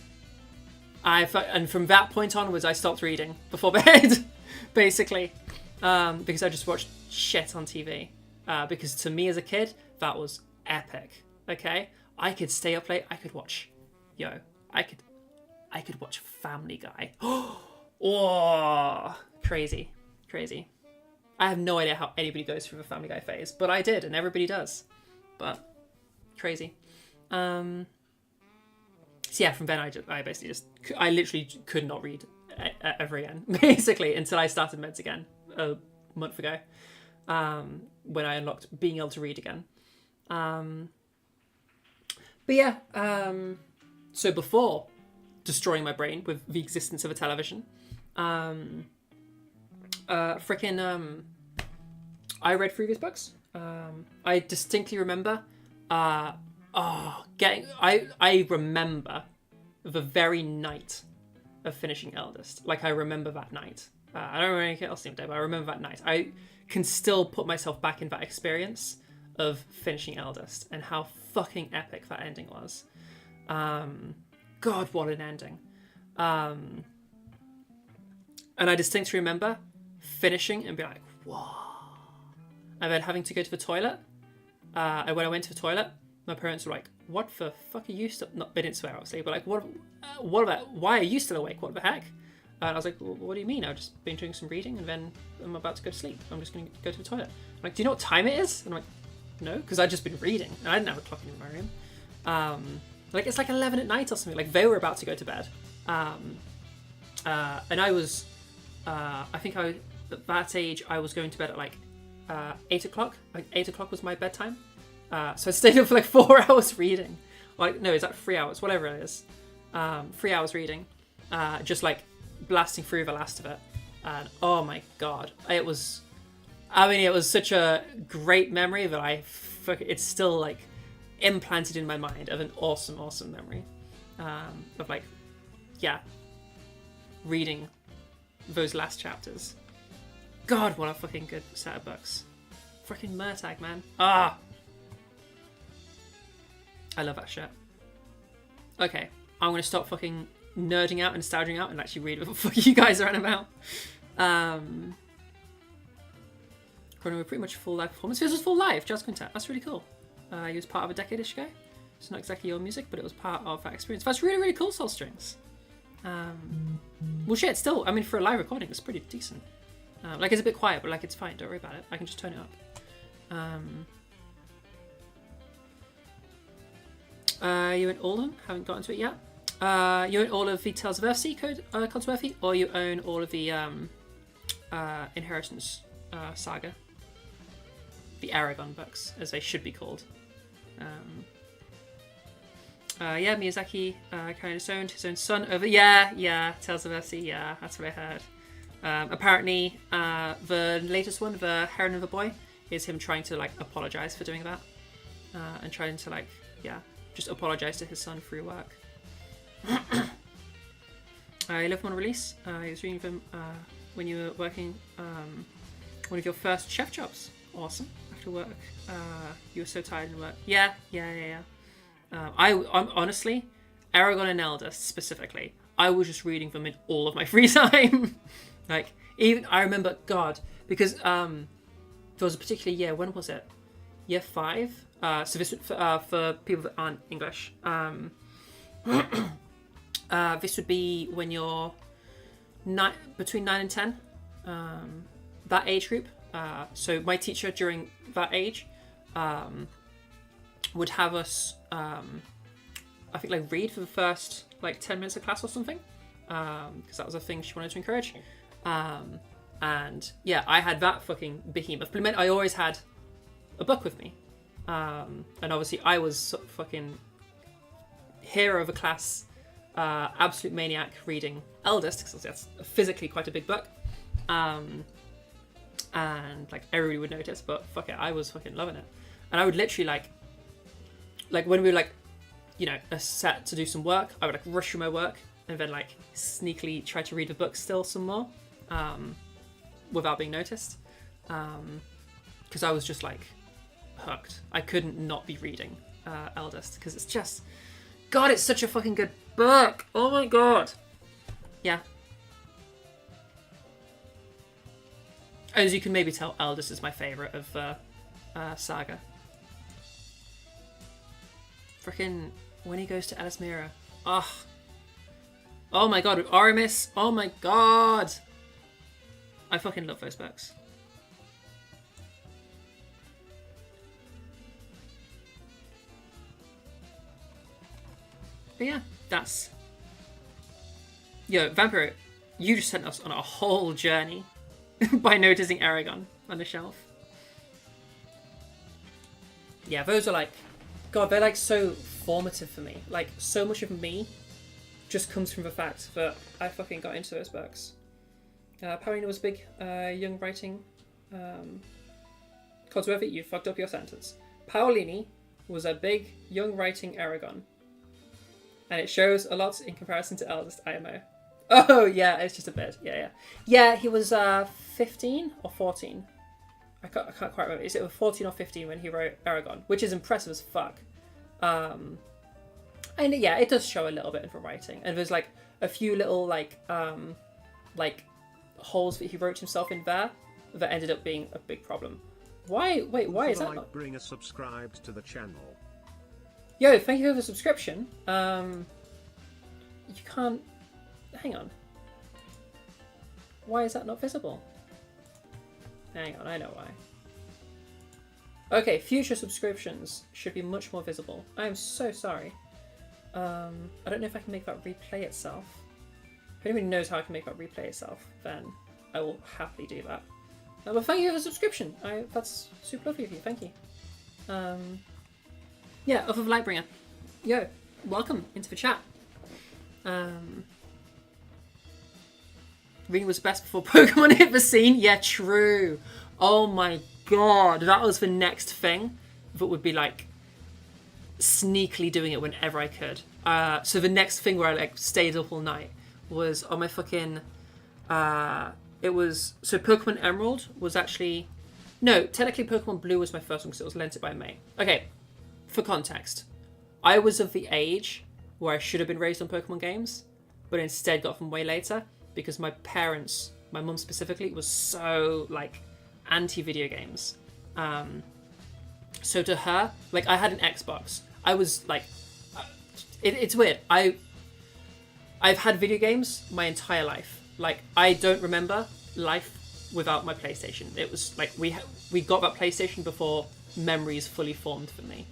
A: And from that point onwards, I stopped reading before bed, basically, because I just watched shit on TV. Because to me as a kid, that was epic. Okay, I could stay up late. I could watch, I could watch Family Guy. Oh, crazy. I have no idea how anybody goes through the Family Guy phase, but I did, and everybody does. But crazy. So yeah, from then I literally could not read ever again, basically, until I started meds again a month ago, when I unlocked being able to read again. But yeah, so before destroying my brain with the existence of a television, I read through these books. I distinctly remember I remember the very night of finishing Eldest. Like, I remember that night. I don't remember anything else the day, but I remember that night. I can still put myself back in that experience of finishing Eldest and how fucking epic that ending was. God, what an ending. And I distinctly remember finishing and being like, whoa. And then having to go to the toilet. And when I went to the toilet, my parents were like, what the fuck are you still... Not, they didn't swear, obviously, but like, what about... Why are you still awake? What the heck? And I was like, well, what do you mean? I've just been doing some reading and then I'm about to go to sleep. I'm just going to go to the toilet. I'm like, do you know what time it is? And I'm like, no, because I'd just been reading. And I didn't have a clock in my room. Like, it's like 11 at night or something. Like, they were about to go to bed. And I was... I think at that age, I was going to bed at like 8 o'clock. Like, 8 o'clock was my bedtime. So I stayed up for like 4 hours reading. Like, no, is that 3 hours? Whatever it is. 3 hours reading. Just like blasting through the last of it. And oh my god. It was such a great memory that it's still like implanted in my mind of an awesome memory. Of like, yeah, reading those last chapters. God, what a fucking good set of books. Fucking Murtagh, man. I love that shit. Okay, I'm gonna stop fucking nerding out and nostalging out and actually read what the fuck you guys are on about. Running a pretty much full live performance. This was full live, Jazz Quintet. That's really cool. He was part of a decade-ish ago. It's not exactly your music, but it was part of that experience. That's really, really cool, Soul Strings. Well, shit, still, I mean, for a live recording, it's pretty decent. Like, it's a bit quiet, but like, it's fine. Don't worry about it. I can just turn it up. You own Oldham? Haven't gotten to it yet. You own all of the Tales of Earthsea Codsworthy, or you own all of the Inheritance saga. The Aragon books, as they should be called. Yeah, Miyazaki kind of disowned his own son over... Yeah, Tales of Earthsea, yeah, that's what I heard. Apparently, the latest one, The Heron and the Boy, is him trying to, like, apologise for doing that. And trying to, like, yeah, just apologise to his son through work. I love them on release. I was reading them when you were working one of your first chef jobs. Awesome. After work, you were so tired in work. Yeah. I'm honestly, Aragon and Eldest specifically, I was just reading them in all of my free time. Like, even I remember, God, because there was a particular year. When was it? Year 5. So this for people that aren't English. This would be when you're between 9 and 10. That age group. So my teacher during that age would have us, I think, like, read for the first like 10 minutes of class or something, because that was a thing she wanted to encourage. And yeah, I had that fucking behemoth. But it meant I always had a book with me, and obviously I was fucking hero of a class, absolute maniac reading Eldest, because that's physically quite a big book. And like everybody would notice, but fuck it, I was fucking loving it. And I would literally like when we were like, you know, set to do some work, I would like rush through my work and then like sneakily try to read the book still some more, without being noticed, because I was just like hooked. I couldn't not be reading Eldest, because it's just, God, it's such a fucking good book. Oh my god. Yeah. As you can maybe tell, Eldest is my favourite of Saga. Frickin' when he goes to Elismira. Oh my god, with Aramis. Oh my god. I fucking love those books. But yeah, that's... Yo, Vampiro, you just sent us on a whole journey by noticing Aragon on the shelf. Yeah, those are like... God, they're like so formative for me. Like, so much of me just comes from the fact that I fucking got into those books. Paulina was big, young writing. Codsworthy, you fucked up your sentence. Paolini was a big, young writing Aragon. And it shows a lot in comparison to Eldest IMO. Oh, yeah, it's just a bit. Yeah, he was 15 or 14. I can't quite remember. Is it 14 or 15 when he wrote Aragon, which is impressive as fuck. And yeah, it does show a little bit of the writing. And there's like a few little like holes that he wrote himself in there that ended up being a big problem. Why? Wait, why is that not?
C: Bringer subscribed to the channel.
A: Yo, thank you for the subscription. You can't. Hang on. Why is that not visible? Hang on, I know why. Okay, future subscriptions should be much more visible. I am so sorry. I don't know if I can make that replay itself. If anybody knows how I can make that replay itself, then I will happily do that. But thank you for the subscription. That's super lovely of you. Thank you. Yeah, off of Lightbringer. Yo, welcome into the chat. Ring was best before Pokemon hit the scene. Yeah, true. Oh my god, that was the next thing that would be like sneakily doing it whenever I could. So the next thing where I like stayed up all night was on my fucking. It was so Pokemon Emerald was actually no, technically Pokemon Blue was my first one because it was lent it by a mate. Okay, for context, I was of the age where I should have been raised on Pokemon games, but instead got them way later. Because my parents, my mum specifically, was so like anti-video games. So to her, like I had an Xbox. I was like, it's weird. I've had video games my entire life. Like I don't remember life without my PlayStation. It was like we got that PlayStation before memories fully formed for me.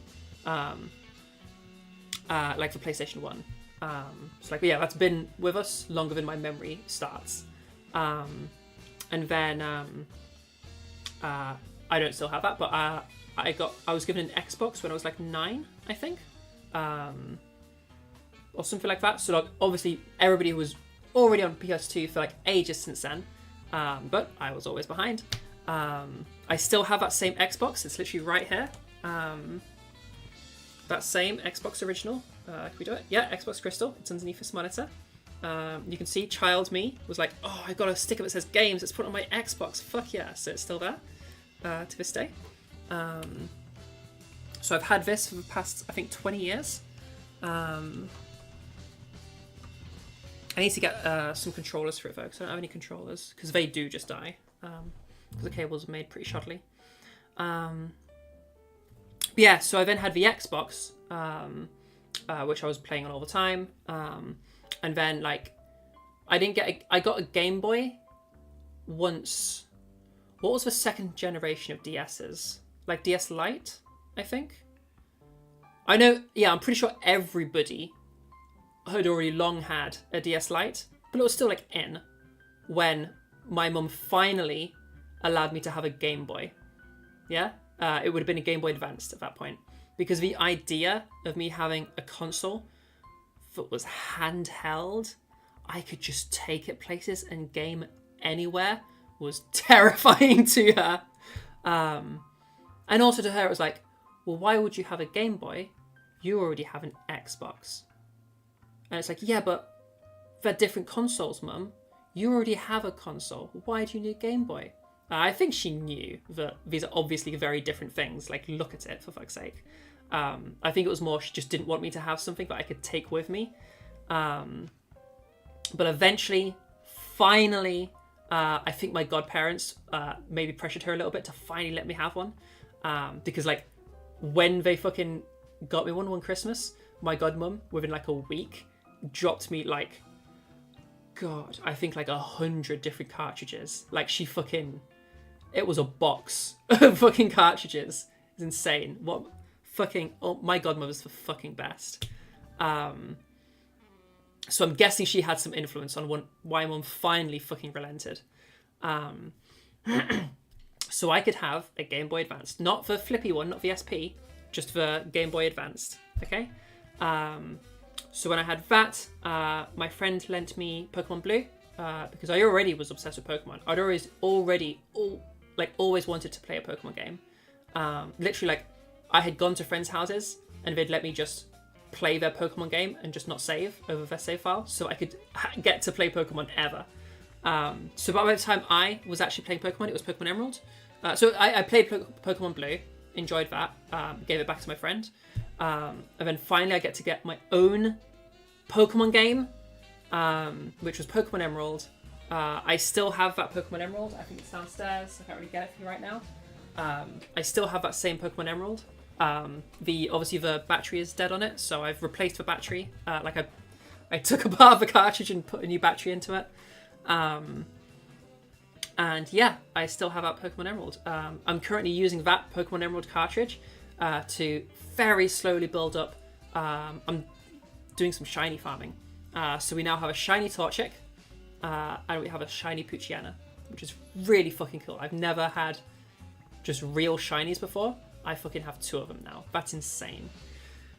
A: Like for PlayStation 1. So like yeah, that's been with us longer than my memory starts. And then I don't still have that, but I was given an Xbox when I was like 9, I think, or something like that. So like obviously everybody was already on PS2 for like ages since then, but I was always behind. I still have that same Xbox. It's literally right here. That same Xbox original. Can we do it? Yeah, Xbox Crystal. It's underneath this monitor. You can see child me was like, oh, I got a sticker that says games. Let's put it on my Xbox. Fuck yeah. So it's still there to this day. So I've had this for the past, I think, 20 years. I need to get some controllers for it though, because I don't have any controllers, because they do just die. Because the cables are made pretty shoddily. But yeah, so I then had the Xbox, which I was playing on all the time. And then like, I got a Game Boy once. What was the second generation of DS's? Like DS Lite, I think. I know, yeah, I'm pretty sure everybody had already long had a DS Lite, but it was still like in when my mum finally allowed me to have a Game Boy. Yeah? It would have been a Game Boy Advanced at that point. Because the idea of me having a console that was handheld, I could just take it places and game anywhere, was terrifying to her. And also to her, it was like, well, why would you have a Game Boy? You already have an Xbox. And it's like, yeah, but they're different consoles, Mum. You already have a console. Why do you need a Game Boy? I think she knew that these are obviously very different things. Like, look at it, for fuck's sake. I think it was more she just didn't want me to have something that I could take with me. But eventually, finally, I think my godparents maybe pressured her a little bit to finally let me have one. Because, like, when they fucking got me one Christmas, my godmum, within like a week, dropped me like, God, I think like 100 different cartridges. Like she fucking, it was a box of fucking cartridges. It's insane. What fucking, oh, my godmother's the fucking best. So I'm guessing she had some influence on why Mum finally fucking relented. So I could have a Game Boy Advanced, not the flippy one, not the SP, just the Game Boy Advanced. Okay. So when I had that, my friend lent me Pokemon Blue because I already was obsessed with Pokemon. I'd always wanted to play a Pokemon game. Literally, like I had gone to friends' houses and they'd let me just play their Pokemon game and just not save over their save file, so I could get to play Pokemon ever. So by the time I was actually playing Pokemon, it was Pokemon Emerald. So I played Pokemon Blue, enjoyed that, gave it back to my friend, and then finally I get my own Pokemon game, which was Pokemon Emerald. I still have that Pokemon Emerald. I think it's downstairs. I can't really get it for you right now. I still have that same Pokemon Emerald. Obviously the battery is dead on it, so I've replaced the battery. I took apart the cartridge and put a new battery into it. And yeah, I still have that Pokemon Emerald. I'm currently using that Pokemon Emerald cartridge to very slowly build up. I'm doing some shiny farming. So we now have a shiny Torchic, and we have a shiny Poochyena, which is really fucking cool. I've never had just real shinies before. I fucking have 2 of them now. That's insane.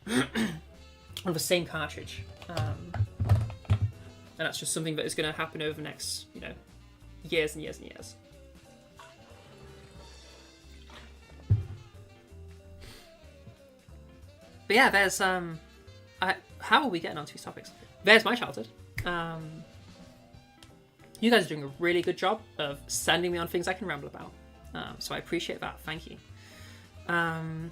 A: On the same cartridge. And that's just something that is going to happen over the next, years and years and years. But yeah, there's how are we getting onto these topics? There's my childhood. You guys are doing a really good job of sending me on things I can ramble about. So I appreciate that. Thank you. Yeah,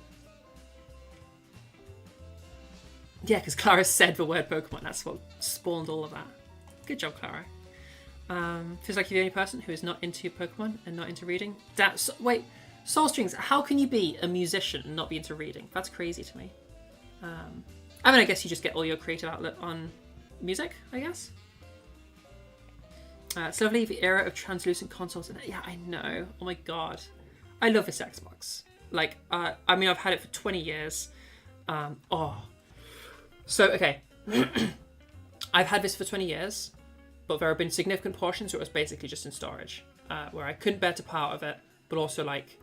A: because Clara said the word Pokemon. That's what spawned all of that. Good job, Clara. Feels like you're the only person who is not into Pokemon and not into reading. Wait, Soul Strings, how can you be a musician and not be into reading? That's crazy to me. I mean, I guess you just get all your creative outlet on music, I guess. It's lovely, the era of translucent consoles. Yeah, I know. Oh my god. I love this Xbox. Like, I mean, I've had it for 20 years. So, okay. I've had this for 20 years, but there have been significant portions where it was basically just in storage, where I couldn't bear to part of it, but also, like,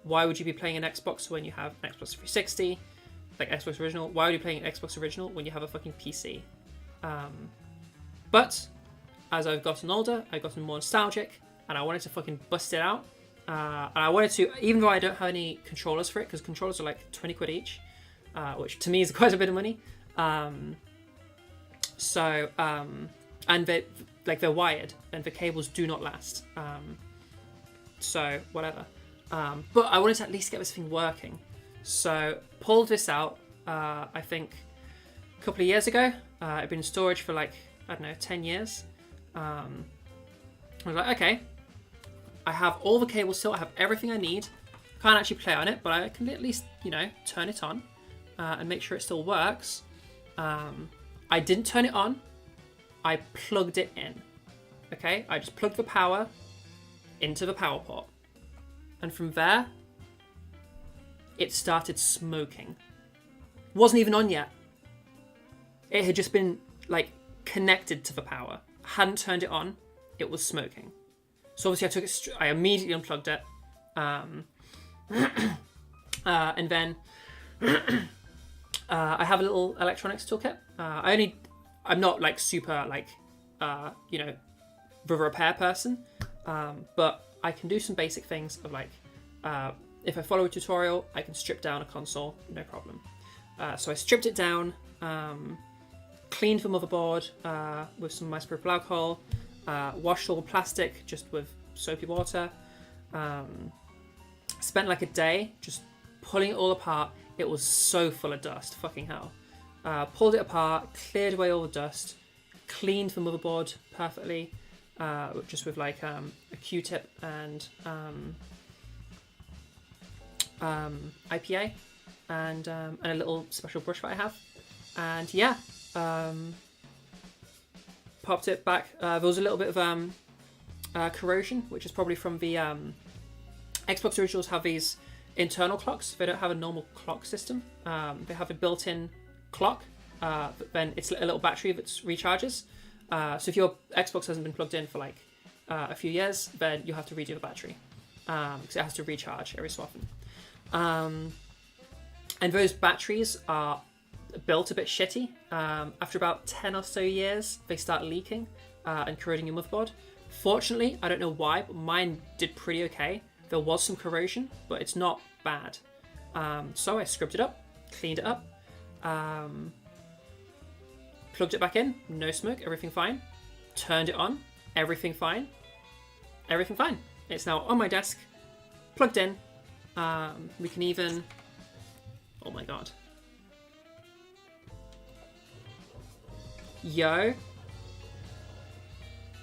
A: why would you be playing an Xbox when you have an Xbox 360, like Xbox Original? Why would you be playing an Xbox Original when you have a fucking PC? But as I've gotten older, I've gotten more nostalgic, and I wanted to fucking bust it out. And I wanted to, even though I don't have any controllers for it, because controllers are like 20 quid each, which to me is quite a bit of money. And they're wired, and the cables do not last. So whatever. But I wanted to at least get this thing working. So pulled this out, I think a couple of years ago. It'd been in storage for like, I don't know, 10 years. I was like, okay, I have all the cables still, I have everything I need. Can't actually play on it, but I can at least, turn it on and make sure it still works. I didn't turn it on, I plugged it in. Okay, I just plugged the power into the power port. And from there, it started smoking. Wasn't even on yet. It had just been, like, connected to the power. Hadn't turned it on, it was smoking. So obviously I immediately unplugged it. And then I have a little electronics toolkit. I'm not like super like, the repair person. But I can do some basic things of like, if I follow a tutorial, I can strip down a console, no problem. So I stripped it down, cleaned the motherboard with some isopropyl alcohol, washed all the plastic just with soapy water, spent like a day just pulling it all apart. It was so full of dust, fucking hell. Pulled it apart, cleared away all the dust, cleaned the motherboard perfectly, just with like a Q-tip and IPA and a little special brush that I have. And yeah, popped it back. There was a little bit of corrosion, which is probably from the Xbox Originals have these internal clocks. They don't have a normal clock system. They have a built-in clock, but then it's a little battery that recharges. So if your Xbox hasn't been plugged in for like a few years, then you'll have to redo the battery because it has to recharge every so often. And those batteries are built a bit shitty. After about 10 or so years, they start leaking and corroding your motherboard. Fortunately, I don't know why, but mine did pretty okay. There was some corrosion, but it's not bad. So I scrubbed it up, cleaned it up, Plugged it back in, no smoke, everything fine. Turned it on, everything fine. Everything fine. It's now on my desk, plugged in. We can even... Oh my god. Yo.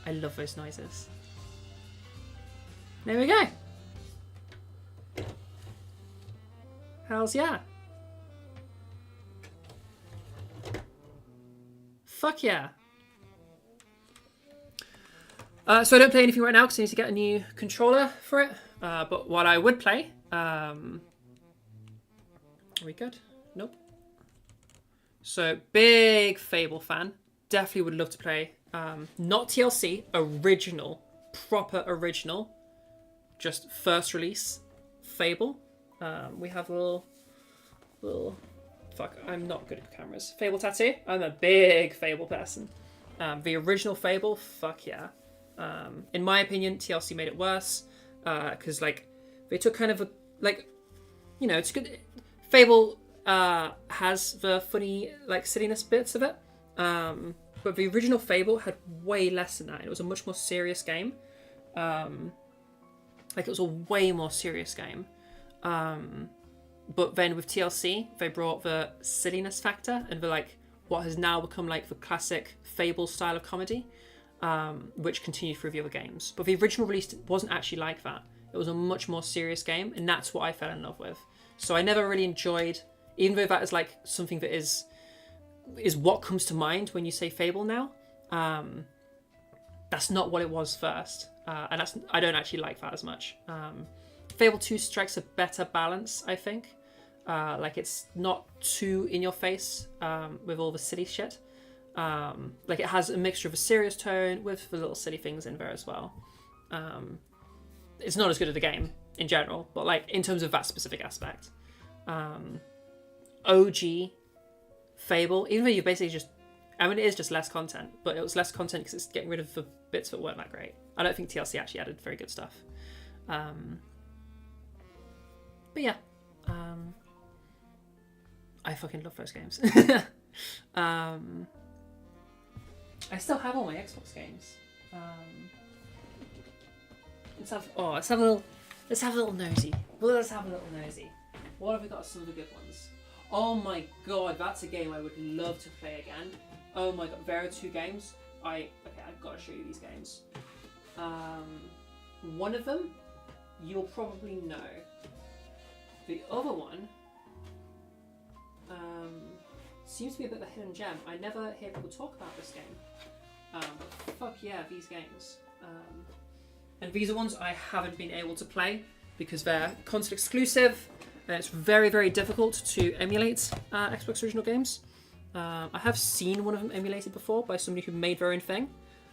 A: I love those noises. There we go. Hells yeah. Fuck yeah. So I don't play anything right now because I need to get a new controller for it. But what I would play... are we good? Nope. So, big Fable fan. Definitely would love to play. Not TLC, original. Proper original. Just first release. Fable. We have a little... Fuck, I'm not good at cameras. Fable tattoo. I'm a big Fable person. The original Fable, fuck yeah. In my opinion, TLC made it worse. Because, like, they took kind of a... Like, you know, it's good... Fable has the funny, like, silliness bits of it. But the original Fable had way less than that. It was a much more serious game. Like, it was a way more serious game. But then with TLC, they brought the silliness factor and the, like, what has now become, like, the classic Fable style of comedy, which continued through the other games. But the original release wasn't actually like that. It was a much more serious game, and that's what I fell in love with. So I never really enjoyed, even though that is, like, something that is what comes to mind when you say Fable now. That's not what it was first. And I don't actually like that as much. Fable 2 strikes a better balance, I think. Like, it's not too in your face with all the silly shit. Like, it has a mixture of a serious tone with the little silly things in there as well. It's not as good as the game in general, but, like, in terms of that specific aspect. OG Fable, even though you basically just... I mean, it is just less content, but it was less content because it's getting rid of the bits that weren't that great. I don't think TLC actually added very good stuff. But yeah. I fucking love those games. I still have all my Xbox games. Let's have a little nosy. Let's have a little nosy. What have we got? Some of the good ones. Oh my god, that's a game I would love to play again. Oh my god, there are two games. I've got to show you these games. One of them, you'll probably know. The other one seems to be a bit of a hidden gem. I never hear people talk about this game. But fuck yeah, these games. And these are ones I haven't been able to play because they're console exclusive and it's very, very difficult to emulate Xbox original games. I have seen one of them emulated before by somebody who made their own thing,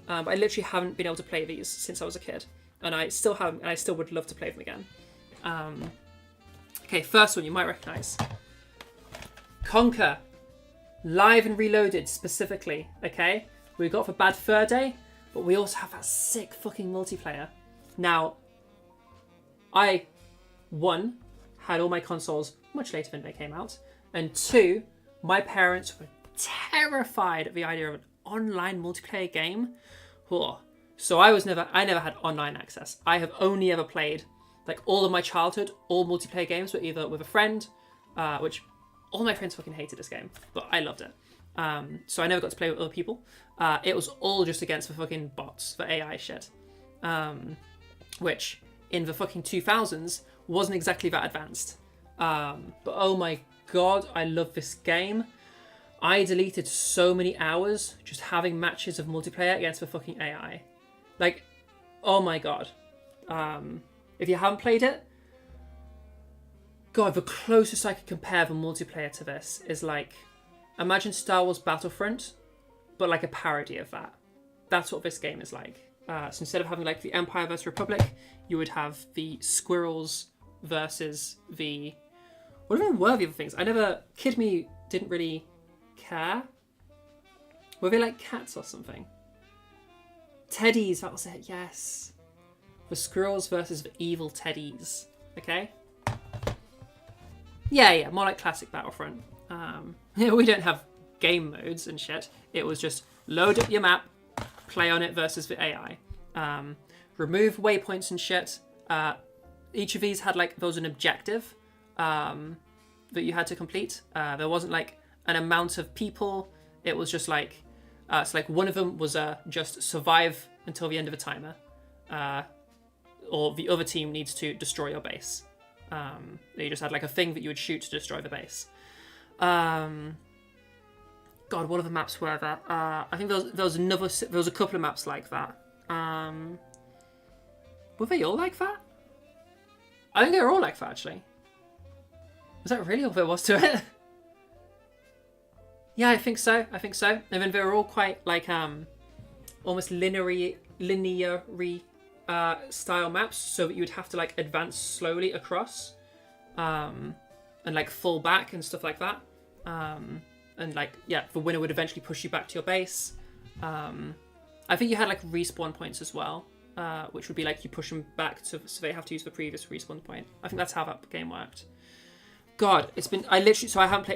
A: but I literally haven't been able to play these since I was a kid, and I still haven't, and I still would love to play them again. Okay, first one you might recognise. Conker. Live and Reloaded specifically, okay? We got for Bad Fur Day, but we also have that sick fucking multiplayer. Now, I, one, had all my consoles much later than they came out, and two, my parents were terrified at the idea of an online multiplayer game. So I never had online access. I have only ever played, like, all of my childhood, all multiplayer games were either with a friend, which all my friends fucking hated this game, but I loved it. So I never got to play with other people. It was all just against the fucking bots, the AI shit. Which, in the fucking 2000s, wasn't exactly that advanced. But oh my god, I love this game. I deleted so many hours just having matches of multiplayer against the fucking AI. Like, oh my god. If you haven't played it, god, the closest I could compare the multiplayer to this is like, imagine Star Wars Battlefront, but like a parody of that. That's what this game is like. So instead of having like the Empire versus Republic, you would have the squirrels versus the... Whatever were the other things? Kid me didn't really care. Were they like cats or something? Teddies, that was it, yes. The squirrels versus the evil teddies. Okay? Yeah, more like classic Battlefront. We don't have game modes and shit. It was just load up your map, play on it versus the AI. Remove waypoints and shit. Each of these had like, there was an objective that you had to complete. There wasn't like an amount of people. It was just like, so like one of them was just survive until the end of a timer. Or the other team needs to destroy your base. You just had like a thing that you would shoot to destroy the base. God, what other maps were there? I think there was a couple of maps like that. Were they all like that? I think they were all like that, actually. Was that really all there was to it? Yeah, I think so. And then they were all quite like almost linear style maps, so that you would have to like advance slowly across, and like fall back and stuff like that. And like, yeah, the winner would eventually push you back to your base. I think you had like respawn points as well, which would be like you push them back so they have to use the previous respawn point. I think that's how that game worked. God, I haven't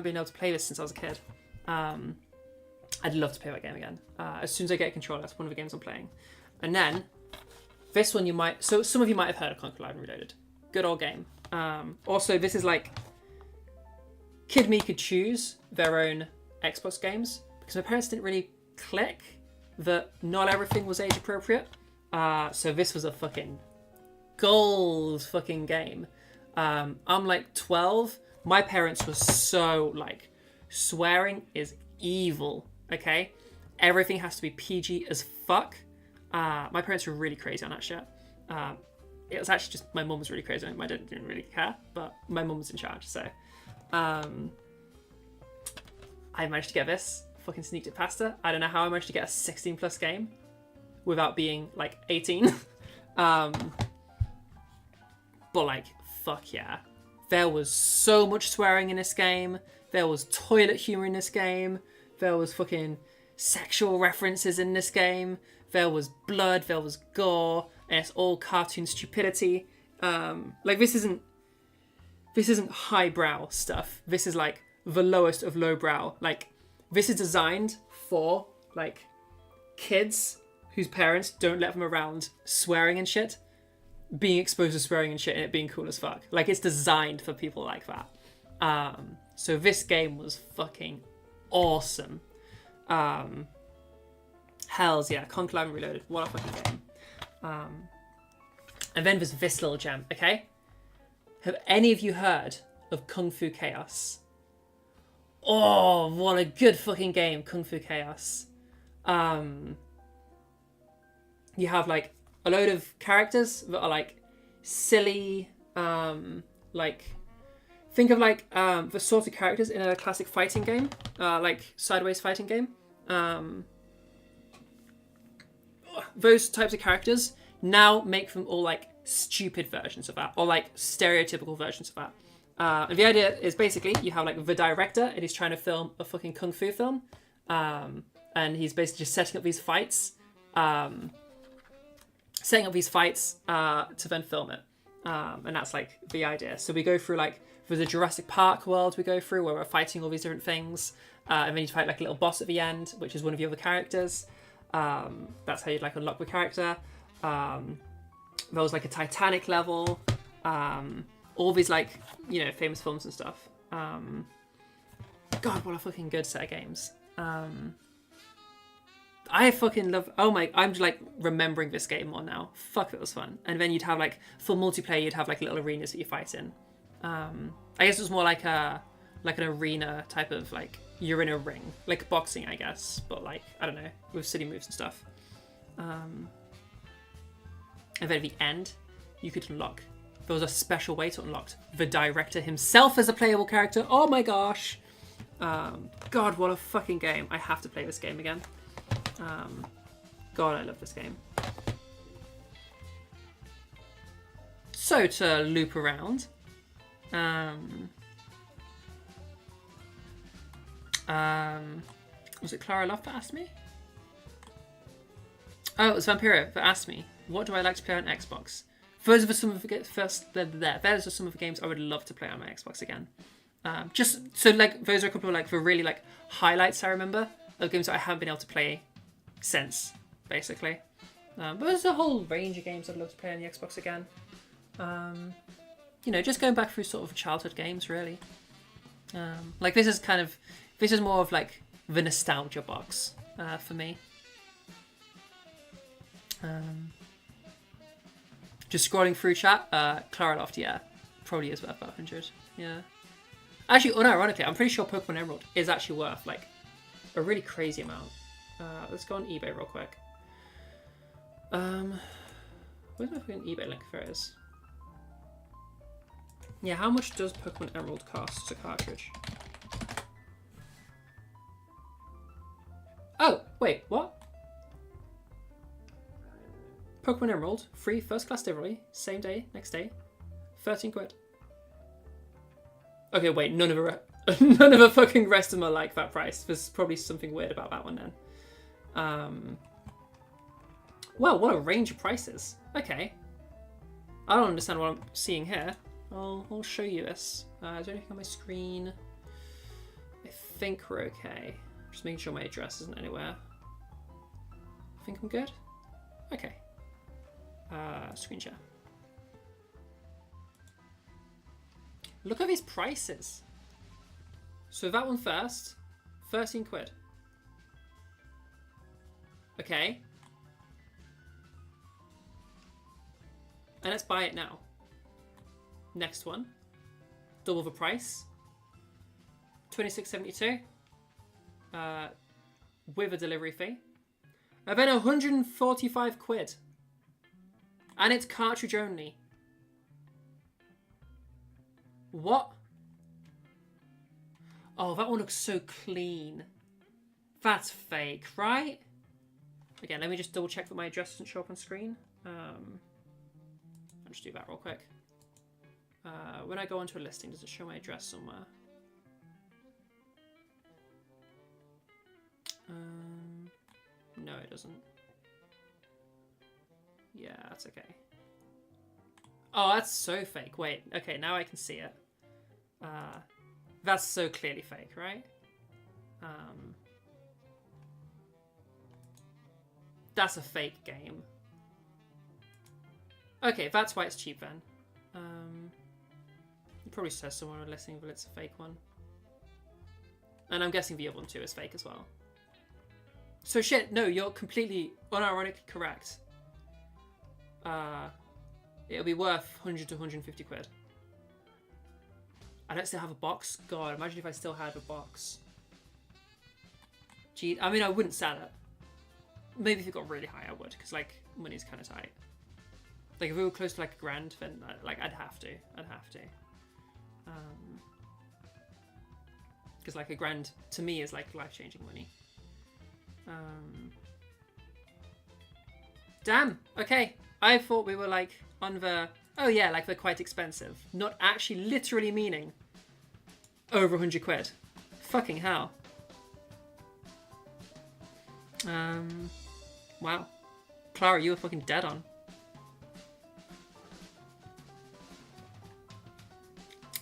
A: been able to play this since I was a kid. I'd love to play that game again. As soon as I get a controller, that's one of the games I'm playing. And then, this one some of you might have heard of Conquer Live and Reloaded. Good old game. Also, this is like, Kid Me could choose their own Xbox games, because my parents didn't really click that not everything was age appropriate. So this was a fucking gold fucking game. I'm like 12. My parents were so like, swearing is evil, okay? Everything has to be PG as fuck. My parents were really crazy on that shit. It was actually just, my mum was really crazy. My dad didn't really care, but my mum was in charge, so. I managed to get this. Fucking sneaked it past her. I don't know how I managed to get a 16 plus game without being like 18. But like, fuck yeah. There was so much swearing in this game. There was toilet humor in this game. There was fucking sexual references in this game. There was blood. There was gore. And it's all cartoon stupidity. Like, this isn't highbrow stuff. This is like the lowest of lowbrow. Like, this is designed for like kids whose parents don't let them around swearing and shit, being exposed to swearing and shit and it being cool as fuck. Like, it's designed for people like that. So this game was fucking awesome. Hells yeah, Conquer Live and Reloaded. What a fucking game. And then there's this little gem, okay? Have any of you heard of Kung Fu Chaos? Oh, what a good fucking game, Kung Fu Chaos. You have like a load of characters that are like silly, like, think of like the sort of characters in a classic fighting game, like sideways fighting game. Those types of characters, now make them all like stupid versions of that, or like stereotypical versions of that. And the idea is basically you have like the director and he's trying to film a fucking kung fu film, and he's basically just setting up these fights to then film it, and that's like the idea. So we go through like, there's a Jurassic Park world we go through where we're fighting all these different things, and then you fight like a little boss at the end, which is one of the other characters. That's how you'd like unlock the character. There was like a Titanic level, all these like, you know, famous films and stuff. God, what a fucking good set of games. I fucking love, I'm just like remembering this game more now. Fuck, it was fun. And then you'd have like, for multiplayer, you'd have like little arenas that you fight in. I guess it was more like an arena type of like, you're in a ring, like boxing, I guess, but like, I don't know, with city moves and stuff. And then at the end, you could unlock, there was a special way to unlock the director himself as a playable character. Oh my gosh. God, what a fucking game. I have to play this game again. God, I love this game. So to loop around, was it Clara Love that asked me? Oh, it was Vampiro that asked me, what do I like to play on Xbox? Those are some of the games I would love to play on my Xbox again. Just so like those are a couple of like the really like highlights I remember of games that I haven't been able to play since, basically. But there's a whole range of games I'd love to play on the Xbox again. You know, just going back through sort of childhood games, really. Like this is more of like the nostalgia box for me. Just scrolling through chat, Clara Loft, yeah, probably is worth about 100. Yeah. Actually, unironically, I'm pretty sure Pokemon Emerald is actually worth like a really crazy amount. Let's go on eBay real quick. Where's my fucking eBay link? There it is. Yeah, how much does Pokemon Emerald cost as a cartridge? Oh, wait, what? Pokemon Emerald, free first class delivery, same day, next day, 13 quid. Okay, wait, none of the fucking rest of them are like that price. There's probably something weird about that one then. Wow, what a range of prices. Okay. I don't understand what I'm seeing here. I'll show you this. Is there anything on my screen? I think we're okay. Just making sure my address isn't anywhere. I think I'm good. Okay. Screen share. Look at these prices. So that one first, 13 quid. Okay. And let's buy it now. Next one. Double the price. 26.72. With a delivery fee. And then 145 quid. And it's cartridge only. What? Oh, that one looks so clean. That's fake, right? Again, let me just double check that my address doesn't show up on screen. I'll just do that real quick. When I go onto a listing, does it show my address somewhere? No, it doesn't. Yeah, that's okay. Oh, that's so fake. Wait, okay, now I can see it. That's so clearly fake, right? That's a fake game. Okay, that's why it's cheap then. It probably says somewhere on a listing that it's a fake one. And I'm guessing the other one too is fake as well. So shit, no, you're completely unironically correct. It'll be worth 100 to 150 quid. I don't still have a box. God, imagine if I still had a box. Gee, I mean, I wouldn't sell it. Maybe if it got really high, I would, because like money's kind of tight. Like if we were close to like $1,000, then like I'd have to. Because like $1,000 to me is like life-changing money. Damn. Okay. I thought we were like on the, oh yeah, like they're quite expensive. Not actually literally meaning over 100 quid. Fucking hell. Wow. Clara, you were fucking dead on.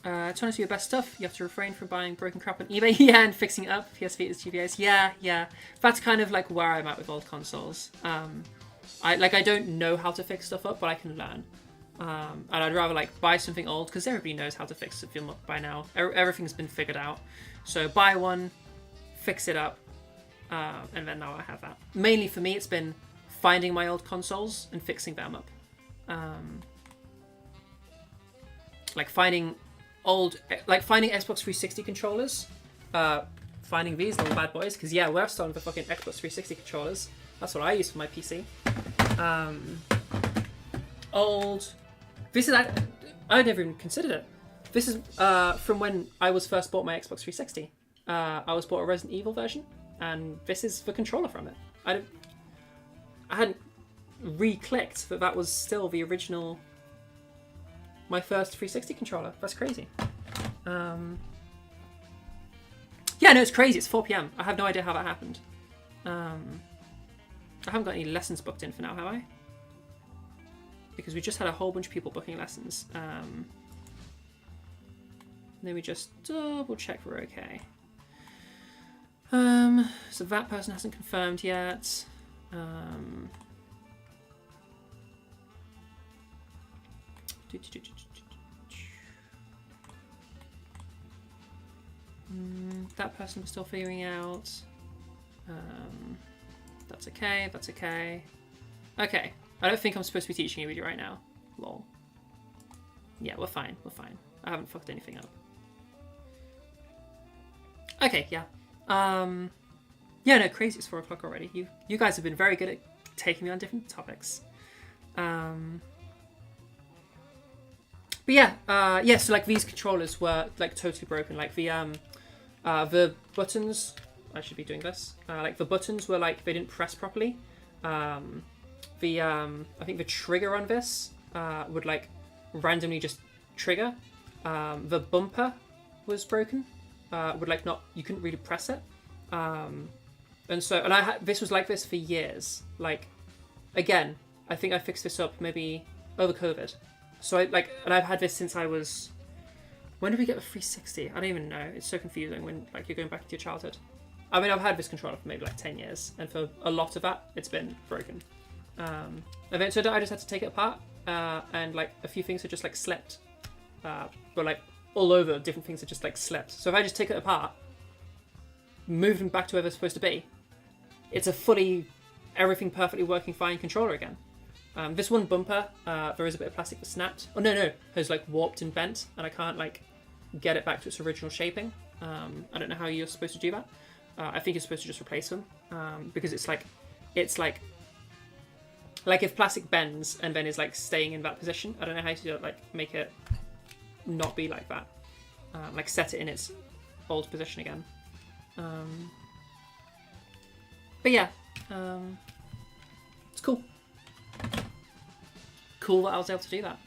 A: To honest, your best stuff. You have to refrain from buying broken crap on eBay. Yeah, and fixing it up. PS Vita's, GBAs. Yeah. That's kind of like where I'm at with old consoles. I don't know how to fix stuff up, but I can learn. And I'd rather like buy something old because everybody knows how to fix a film up by now. Everything's been figured out. So buy one, fix it up, and then now I have that. Mainly for me, it's been finding my old consoles and fixing them up. Like finding Xbox 360 controllers, finding these little bad boys, because yeah, we're still on the fucking Xbox 360 controllers. That's what I use for my PC. This is, I never even considered it. This is from when I was first bought my Xbox 360. I was bought a Resident Evil version, and this is the controller from it. I hadn't re-clicked that was still the original, my first 360 controller. That's crazy. Yeah, no, it's crazy. It's 4 PM. I have no idea how that happened. I haven't got any lessons booked in for now, have I? Because we just had a whole bunch of people booking lessons. Let me just double check we're okay. So that person hasn't confirmed yet. That person was still figuring out. That's okay, that's okay. Okay, I don't think I'm supposed to be teaching you right now. Lol. Yeah, we're fine, we're fine. I haven't fucked anything up. Okay, yeah. Yeah, no, crazy, it's 4 o'clock already. You guys have been very good at taking me on different topics. But yeah, yeah, so like these controllers were like totally broken. Like the buttons, I should be doing this. Like the buttons were like, they didn't press properly. I think the trigger on this would like randomly just trigger. The bumper was broken. Would like not, you couldn't really press it. And so, and this was like this for years. Like, again, I think I fixed this up maybe over COVID. So and I've had this since I was, when did we get the 360? I don't even know. It's so confusing when like you're going back to your childhood. I mean, I've had this controller for maybe like 10 years, and for a lot of that, it's been broken. Eventually, I just had to take it apart, and like a few things had just like slipped. But like all over, different things had just like slipped. So if I just take it apart, move them back to where they're supposed to be, it's a fully, everything perfectly working fine controller again. This one bumper, there is a bit of plastic that snapped. Oh no, has like warped and bent, and I can't like get it back to its original shaping. I don't know how you're supposed to do that. I think you're supposed to just replace them, because it's like if plastic bends and then is like staying in that position. I don't know how to like make it not be like that. Like set it in its old position again. But yeah, it's cool. Cool that I was able to do that.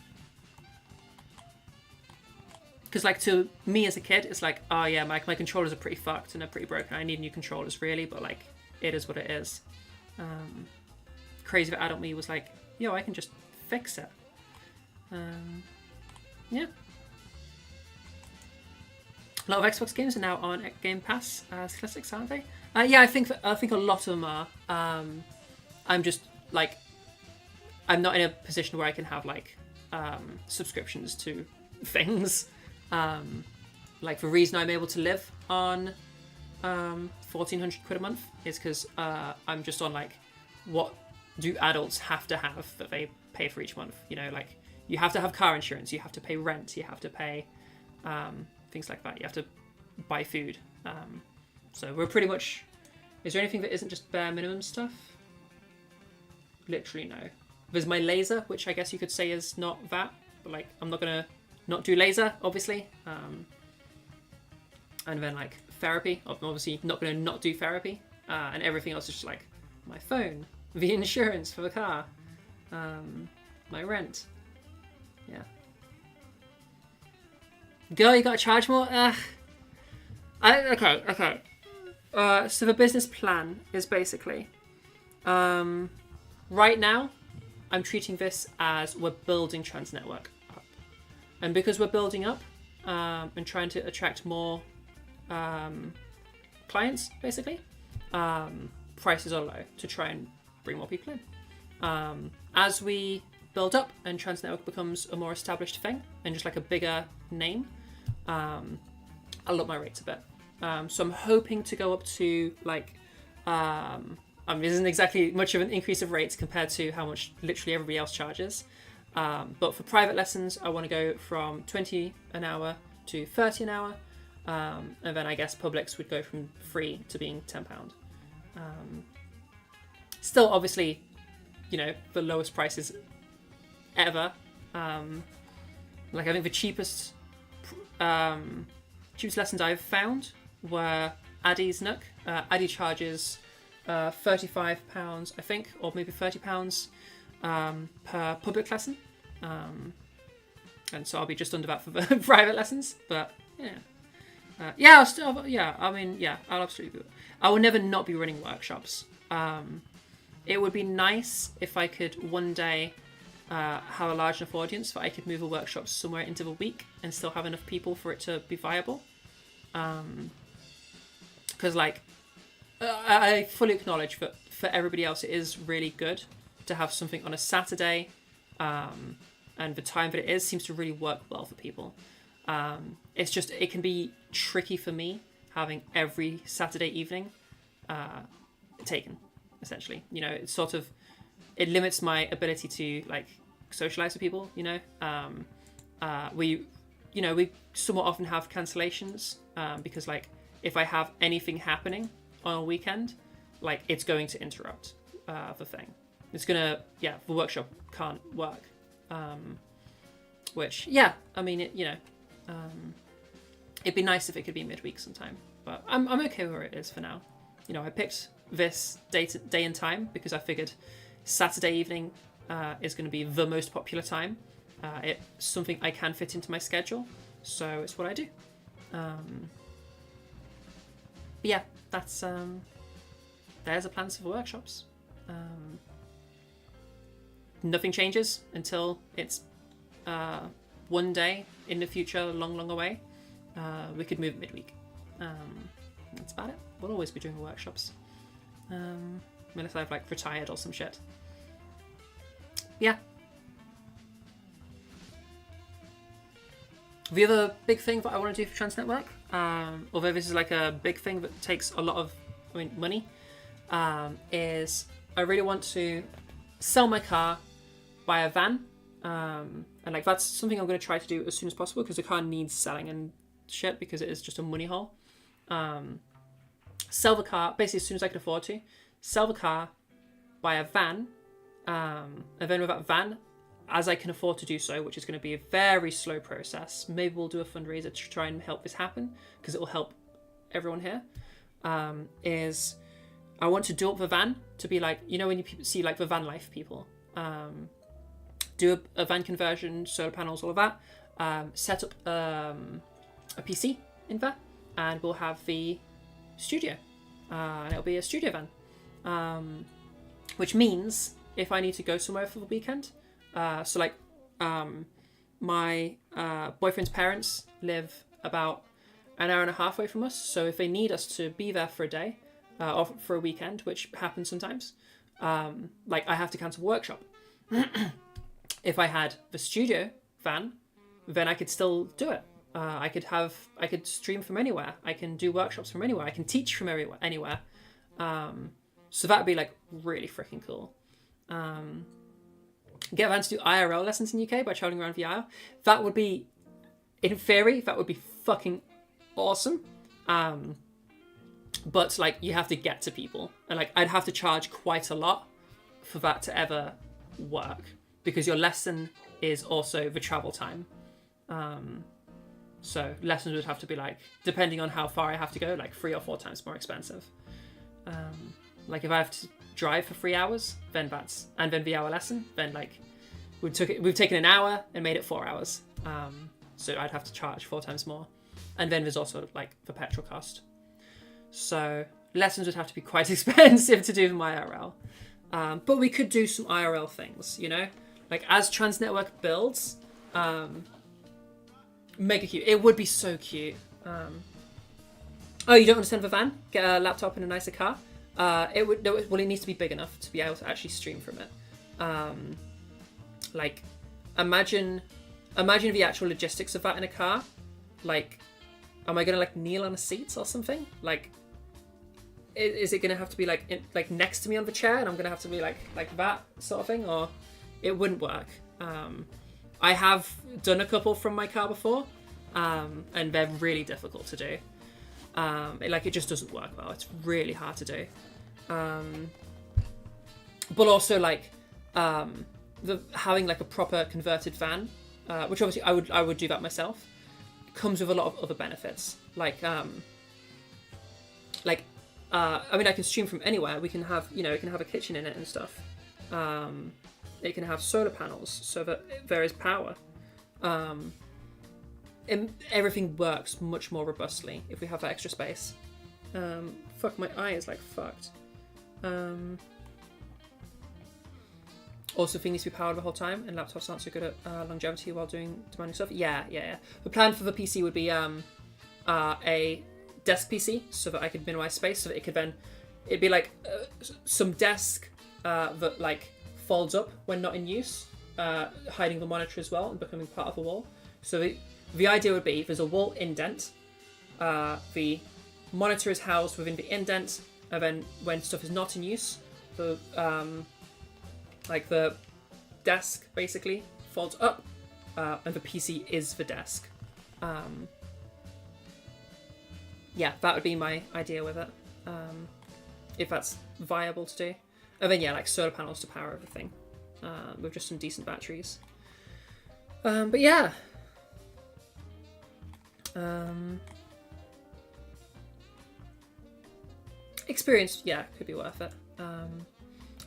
A: Because like to me as a kid, it's like, oh yeah, my controllers are pretty fucked and they're pretty broken. I need new controllers really, but like it is what it is. Crazy that adult me was like, yo, I can just fix it. Yeah. A lot of Xbox games are now on Game Pass as classics, aren't they? Yeah, I think a lot of them are. I'm just like, I'm not in a position where I can have like subscriptions to things. Like the reason I'm able to live on 1,400 quid a month is because I'm just on like, what do adults have to have that they pay for each month? You know, like you have to have car insurance, you have to pay rent, you have to pay things like that. You have to buy food. So we're pretty much. Is there anything that isn't just bare minimum stuff? Literally no. There's my laser, which I guess you could say is not that, but like I'm not gonna not do laser, obviously. And then like therapy, I'm obviously not gonna not do therapy. And everything else is just like my phone, the insurance for the car, my rent. Yeah. Girl, you gotta charge more? Okay. So the business plan is basically, right now, I'm treating this as we're building Transnetwork up. And because we're building up and trying to attract more clients, basically, prices are low to try and bring more people in. As we build up and Transnetwork becomes a more established thing and just like a bigger name, I'll up my rates a bit. So I'm hoping to go up to like, I mean, this isn't exactly much of an increase of rates compared to how much literally everybody else charges. But for private lessons, I want to go from 20 an hour to 30 an hour. And then I guess publics would go from free to being £10. Still, obviously, you know, the lowest prices ever. Like I think the cheapest lessons I've found were Addy's Nook. Addy charges £35, I think, or maybe £30 per public lesson. And so I'll be just under that for the private lessons. But yeah, I'll absolutely do it. I will never not be running workshops. It would be nice if I could one day have a large enough audience that I could move a workshop somewhere into the week and still have enough people for it to be viable. Because I fully acknowledge that for everybody else it is really good to have something on a Saturday, and the time that it is seems to really work well for people. It's just, it can be tricky for me having every Saturday evening taken, essentially. You know, it's sort of, it limits my ability to like socialize with people, you know. We somewhat often have cancellations because like if I have anything happening on a weekend, like it's going to interrupt the thing. It's gonna, the workshop can't work. Which, I mean, it'd be nice if it could be midweek sometime, but I'm okay where it is for now. You know, I picked this day and time because I figured Saturday evening is going to be the most popular time. It's something I can fit into my schedule, so it's what I do. That's there's the plans for the workshops. Nothing changes until it's one day in the future, long away. We could move midweek. That's about it. We'll always be doing workshops. Unless I've like retired or some shit. Yeah. The other big thing that I want to do for Trans Network, although this is like a big thing that takes a lot of money, is I really want to sell my car, buy a van, and like that's something I'm going to try to do as soon as possible because the car needs selling and shit because it is just a money hole. Sell the car basically as soon as I can afford to. Sell the car, buy a van, and then with that van, as I can afford to do so, which is going to be a very slow process. Maybe we'll do a fundraiser to try and help this happen because it will help everyone here. Is I want to do up the van to be like, you know, when you see like the van life people, do a van conversion, solar panels, all of that. Set up a PC in there, and we'll have the studio, and it'll be a studio van, which means if I need to go somewhere for the weekend, so like my boyfriend's parents live about an hour and a half away from us, so if they need us to be there for a day or for a weekend, which happens sometimes, like I have to cancel workshop. If I had the studio van, then I could still do it. I could stream from anywhere. I can do workshops from anywhere. I can teach from anywhere. So that'd be like really freaking cool. Get a van to do IRL lessons in the UK by traveling around the aisle. That would be, in theory, that would be fucking awesome. But like you have to get to people, and like I'd have to charge quite a lot for that to ever work because your lesson is also the travel time. So lessons would have to be like, depending on how far I have to go, like 3 or 4 times more expensive. Like if I have to drive for 3 hours, then then the hour lesson, then like we've taken an hour and made it 4 hours. So I'd have to charge 4 times more. And then there's also like the petrol cost. So lessons would have to be quite expensive to do from IRL. But we could do some IRL things, you know? Like as Trans Network builds, mega cute. It would be so cute. Oh, you don't understand the van? Get a laptop in a nicer car? It needs to be big enough to be able to actually stream from it. Like, imagine the actual logistics of that in a car. Like, am I gonna like kneel on a seat or something? Like, is it gonna have to be like next to me on the chair, and I'm gonna have to be like that sort of thing, or it wouldn't work. I have done a couple from my car before, and they're really difficult to do. It just doesn't work well. It's really hard to do. But also having like a proper converted van, which obviously I would do that myself, comes with a lot of other benefits. I can stream from anywhere. We can have, it can have a kitchen in it and stuff. It can have solar panels so that there is power. And everything works much more robustly if we have that extra space. Fuck, my eye is like fucked. Also, thing needs to be powered the whole time, and laptops aren't so good at longevity while doing demanding stuff. Yeah. The plan for the PC would be a desk PC, so that I could minimize space, so that it could then, it'd be like some desk that like folds up when not in use, hiding the monitor as well and becoming part of a wall. So the idea would be there's a wall indent, the monitor is housed within the indent, and then when stuff is not in use, the like the desk basically folds up, and the PC is the desk. Yeah, that would be my idea with it, if that's viable to do. And then yeah, like solar panels to power everything, with just some decent batteries. But yeah. Experience, yeah, could be worth it.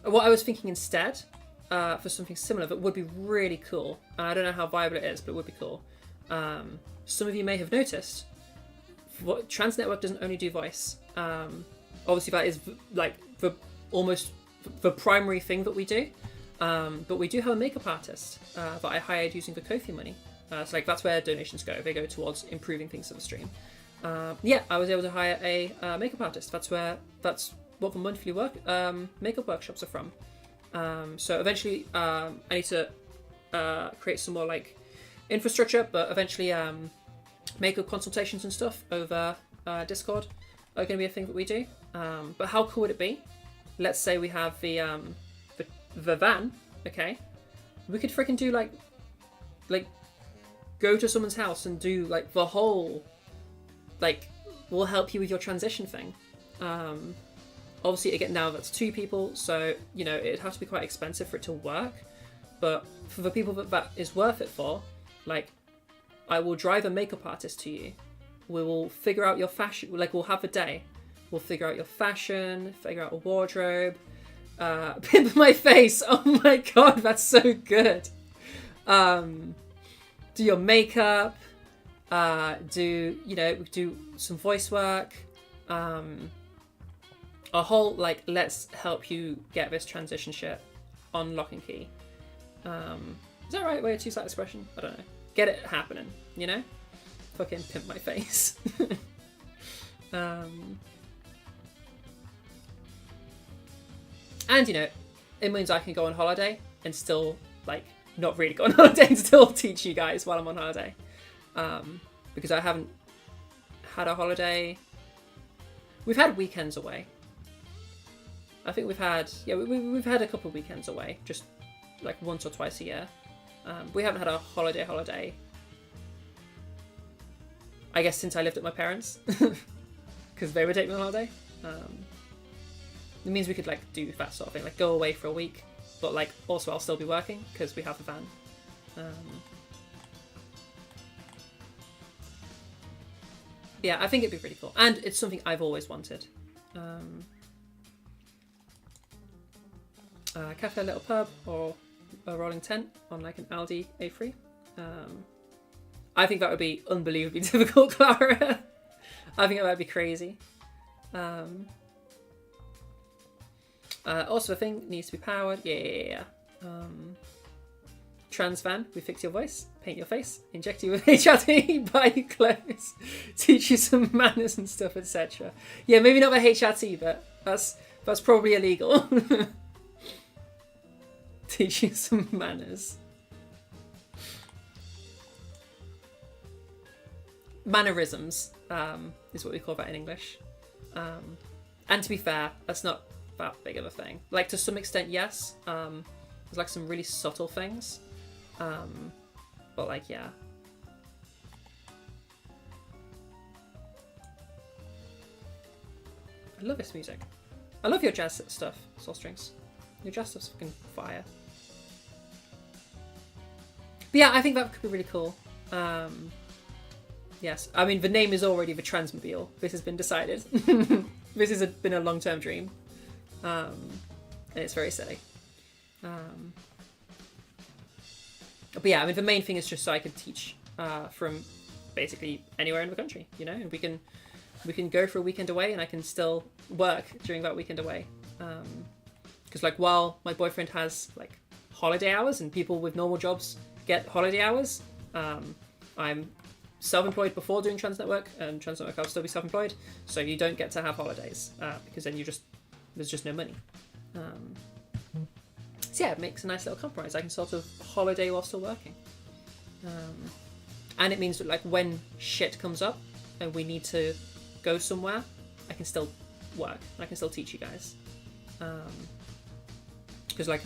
A: What I was thinking instead, for something similar that would be really cool, and I don't know how viable it is, but it would be cool. Some of you may have noticed, Trans Network doesn't only do voice. Obviously, that is like almost the primary thing that we do. But we do have a makeup artist that I hired using the Ko-fi money. So like that's where donations go. They go towards improving things to the stream. Yeah, I was able to hire a makeup artist. That's what the monthly makeup workshops are from. So eventually, I need to create some more like infrastructure, but eventually makeup consultations and stuff over Discord are going to be a thing that we do. But how cool would it be? Let's say we have the van, okay? We could freaking do like go to someone's house and do like the whole, like, we'll help you with your transition thing. Obviously, again, now that's 2 people, so, you know, it'd have to be quite expensive for it to work. But for the people that is worth it for, like, I will drive a makeup artist to you. We will figure out your fashion, like, we'll have a day. We'll figure out your fashion, figure out a wardrobe, pimp my face. Oh my god, that's so good. Do your makeup, do some voice work, a whole like let's help you get this transition shit on Lock and Key. Is that right way to use that expression? I don't know. Get it happening, you know? Fucking pimp my face. And you know, it means I can go on holiday and still like not really go on holiday and still teach you guys while I'm on holiday. Because I haven't had a holiday. We've had weekends away. I think we've had we've had a couple of weekends away, just like once or twice a year. We haven't had a holiday. I guess since I lived at my parents, because they would take me on holiday. It means we could like do that sort of thing, like go away for a week, but like also I'll still be working because we have a van. Yeah, I think it'd be pretty cool, and it's something I've always wanted. Cafe Little Pub or a rolling tent on like an Aldi A3. I think that would be unbelievably difficult, Clara. I think that would be crazy. Also, the thing needs to be powered. Yeah. Trans van, we fix your voice, paint your face, inject you with HRT, buy you clothes, teach you some manners and stuff, etc. Yeah, maybe not the HRT, but that's probably illegal. Teach you some manners. Mannerisms is what we call that in English. And to be fair, that's not that big of a thing. Like, to some extent, yes. There's like some really subtle things. But like, yeah. I love this music. I love your jazz stuff, Soul Strings. Your jazz stuff's fucking fire. But yeah, I think that could be really cool. Yes, I mean, the name is already the Transmobile. This has been decided. This has been a long-term dream. And it's very silly. But yeah, I mean, the main thing is just so I can teach from basically anywhere in the country, you know, and we can go for a weekend away and I can still work during that weekend away. Because like while my boyfriend has like holiday hours, and people with normal jobs get holiday hours. I'm self-employed before doing Transnetwork, and Transnetwork I'll still be self-employed, so you don't get to have holidays because then there's just no money. So yeah, it makes a nice little compromise. I can sort of holiday while still working, and it means that like when shit comes up and we need to go somewhere, I can still work. I can still teach you guys, because like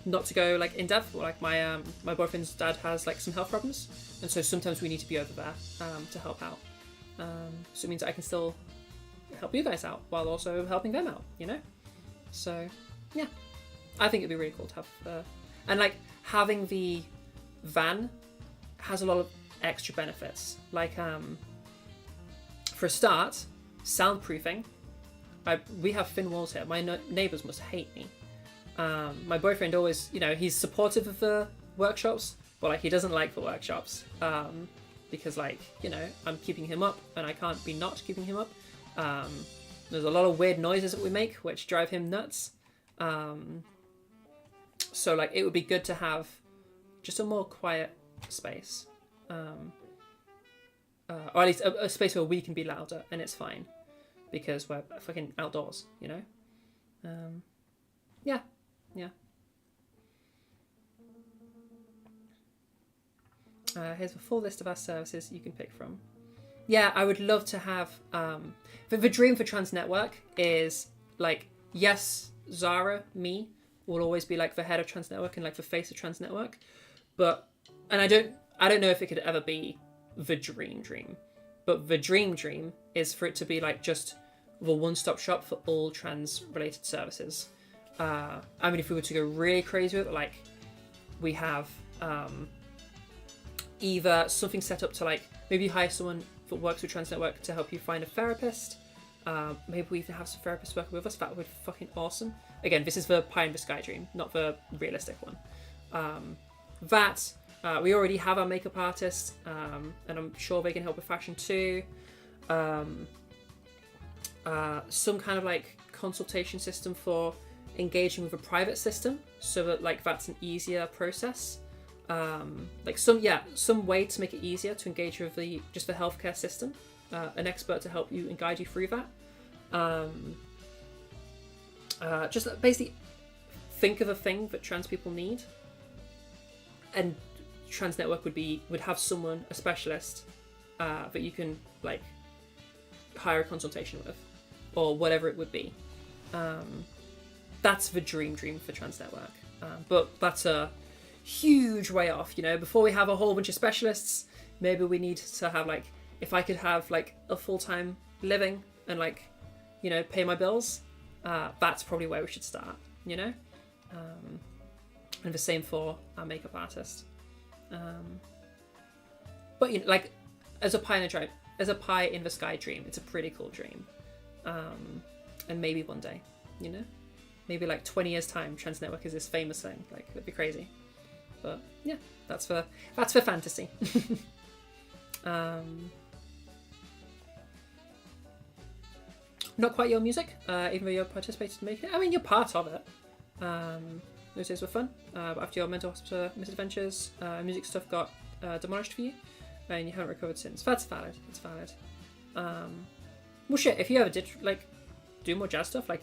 A: not to go like in depth, but like my boyfriend's dad has like some health problems, and so sometimes we need to be over there to help out. So it means I can still help you guys out while also helping them out, you know. So yeah, I think it'd be really cool to have, and like having the van has a lot of extra benefits. Like for a start, soundproofing. We have thin walls here. My neighbours must hate me. My boyfriend always, you know, he's supportive of the workshops, but like he doesn't like the workshops because like, you know, I'm keeping him up and I can't be not keeping him up. There's a lot of weird noises that we make which drive him nuts. So like it would be good to have just a more quiet space, or at least a space where we can be louder and it's fine because we're fucking outdoors, you know. Yeah. Here's a full list of our services you can pick from. Yeah, I would love to have. The dream for Transnetwork is like, yes, Zara, me, will always be like the head of Transnetwork and like the face of Transnetwork, but I don't know if it could ever be the dream, but the dream is for it to be like just the one-stop shop for all trans-related services. I mean, if we were to go really crazy with it, like we have either something set up to like maybe hire someone that works with Transnetwork to help you find a therapist. Maybe we even have some therapists working with us. That would be fucking awesome. Again, this is the pie in the sky dream, not the realistic one. We already have our makeup artist, and I'm sure they can help with fashion too. Some kind of like consultation system for engaging with a private system, so that like that's an easier process. Like some way to make it easier to engage with the healthcare system. An expert to help you and guide you through that. Just basically think of a thing that trans people need, and Transnetwork would have someone, a specialist, that you can like hire a consultation with, or whatever it would be. That's the dream for Transnetwork, but that's a huge way off. You know, before we have a whole bunch of specialists, maybe we need to have like, if I could have like a full-time living and like, you know, pay my bills, that's probably where we should start, you know. And the same for our makeup artist. But you know, like as a pie in the sky dream, it's a pretty cool dream. And maybe one day, you know, maybe like 20 years time, Transnetwork is this famous thing. Like it'd be crazy. But yeah, that's for fantasy. Not quite your music, even though you participated in making it. I mean, you're part of it. Those days were fun. But after your mental hospital misadventures, music stuff got demolished for you, and you haven't recovered since. That's valid. It's valid. Well, shit. If you ever did like do more jazz stuff, like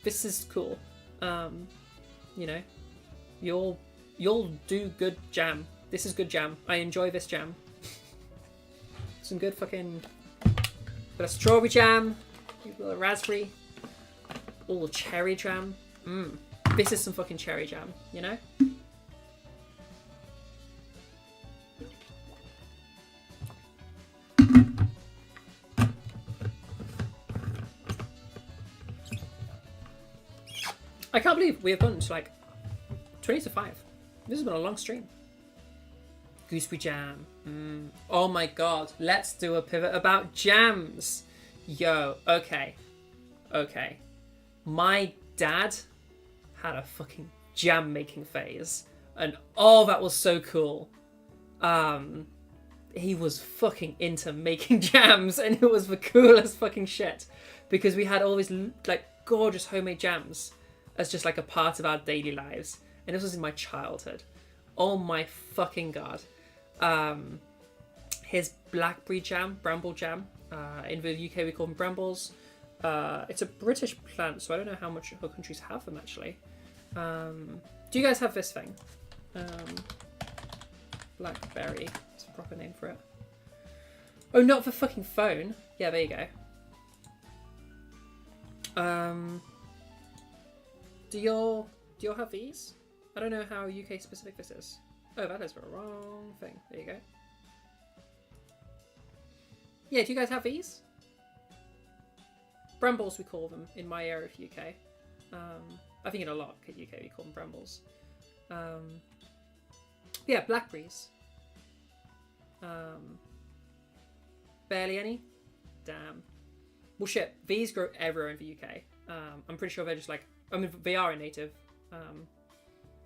A: this is cool. You know, you'll do good jam. This is good jam. I enjoy this jam. Some good fucking bit of strawberry jam, a little raspberry, a little cherry jam. This is some fucking cherry jam, you know? I can't believe we have gone to like 20 to 5. This has been a long stream. Gooseberry jam. Oh my god. Let's do a pivot about jams. Yo, okay. My dad had a fucking jam making phase. And oh, that was so cool. He was fucking into making jams, and it was the coolest fucking shit. Because we had all these like gorgeous homemade jams as just like a part of our daily lives. and this was in my childhood. Oh my fucking god. His blackberry jam, bramble jam. In the UK we call them brambles. It's a British plant, so I don't know how much other countries have them actually. Do you guys have this thing? Blackberry. That's a proper name for it. Oh, not the fucking phone. Yeah, there you go. Do y'all have these? I don't know how UK specific this is. Oh, that is the wrong thing. There you go. Yeah, do you guys have these? Brambles we call them in my area of UK. I think in a lot of UK we call them brambles. Yeah, blackberries. Barely any? Damn. Well shit, these grow everywhere in the UK. I'm pretty sure they're just like, I mean they are a native.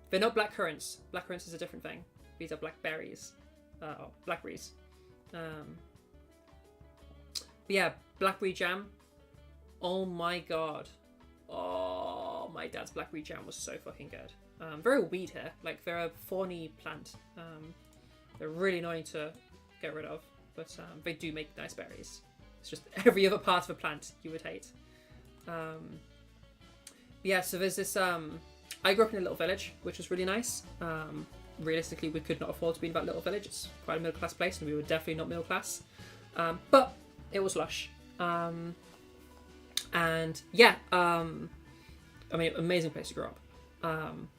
A: They're not black currants. Black currants is a different thing. These are blackberries. Or blackberries. But yeah, blackberry jam. Oh my god. Oh, my dad's blackberry jam was so fucking good. They're a weed here. Like, they're a thorny plant. They're really annoying to get rid of. But they do make nice berries. It's just every other part of a plant you would hate. Yeah, so there's this... I grew up in a little village, which was really nice. Realistically, we could not afford to be in that little village. It's quite a middle-class place, and we were definitely not middle-class. But it was lush. And yeah, I mean, amazing place to grow up.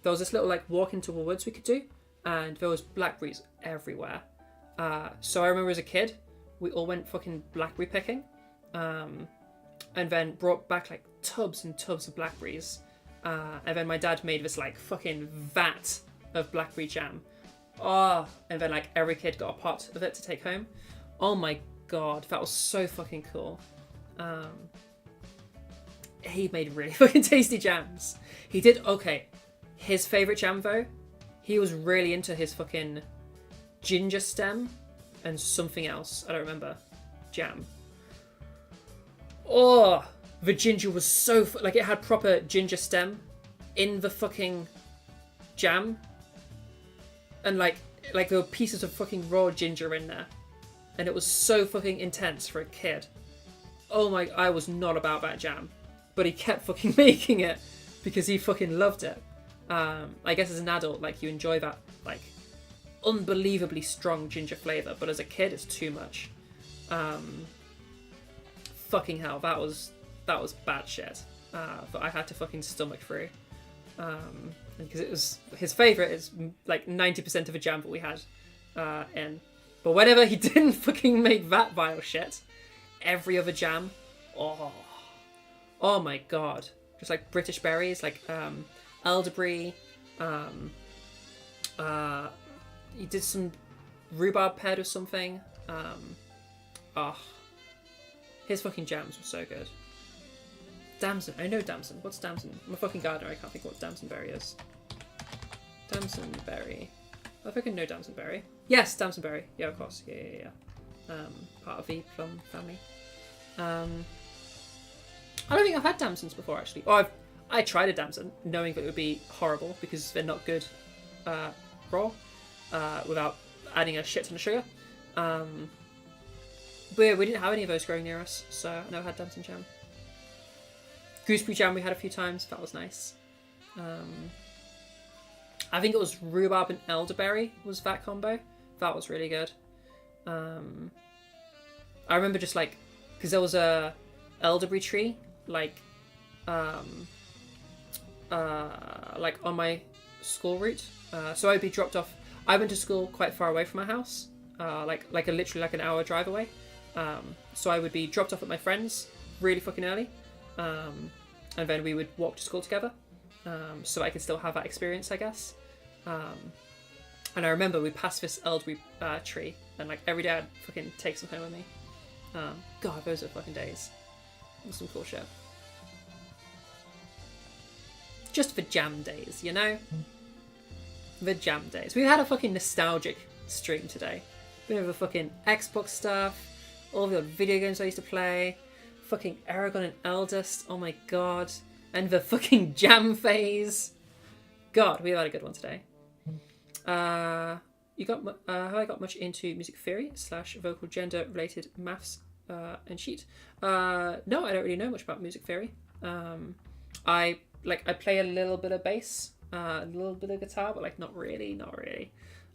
A: There was this little like walk into the woods we could do, and there was blackberries everywhere. So I remember as a kid, we all went fucking blackberry picking, and then brought back like tubs and tubs of blackberries. And then my dad made this like fucking vat of blackberry jam. Oh, and then like every kid got a pot of it to take home. Oh my god, that was so fucking cool. He made really fucking tasty jams. He did, okay. His favourite jam though, he was really into his fucking ginger stem and something else. I don't remember. Jam. Oh, the ginger was so, like it had proper ginger stem in the fucking jam. And like there were pieces of fucking raw ginger in there. And it was so fucking intense for a kid. Oh my, I was not about that jam. But he kept fucking making it because he fucking loved it. I guess as an adult, like you enjoy that like unbelievably strong ginger flavour, but as a kid it's too much. Fucking hell, that was bad shit. But I had to fucking stomach through. Because it was his favourite is like 90% of a jam that we had in. But whenever he didn't fucking make that vile shit, every other jam, oh my god. Just like British berries, like elderberry. He did some rhubarb ped or something. His fucking jams were so good. Damson, I know damson. What's damson? I'm a fucking gardener, I can't think what damson berry is. Damson berry. I fucking know damson berry. Yes, damson berry. Yeah, of course. Yeah. Part of the plum family. I don't think I've had damsons before actually. Oh, I tried a damson, knowing that it would be horrible because they're not good raw, without adding a shit ton of sugar. But yeah, we didn't have any of those growing near us, so I never had damson jam. Gooseberry jam we had a few times, that was nice. I think it was rhubarb and elderberry was that combo. That was really good. I remember just like, because there was a elderberry tree like on my school route. So I'd be dropped off. I went to school quite far away from my house, literally like an hour drive away. So I would be dropped off at my friend's really fucking early, and then we would walk to school together, so I could still have that experience, I guess. And I remember we passed this elderberry tree, and like every day I'd fucking take some home with me. God, those are fucking days. That's some cool shit. Just the jam days, you know? The jam days. We had a fucking nostalgic stream today. Been over fucking Xbox stuff, all the old video games I used to play, fucking Aragon and Eldest, oh my god, and the fucking jam phase. God, we've had a good one today. Have I got much into music theory / vocal gender related maths and sheet? No, I don't really know much about music theory. I play a little bit of bass, a little bit of guitar, but like not really.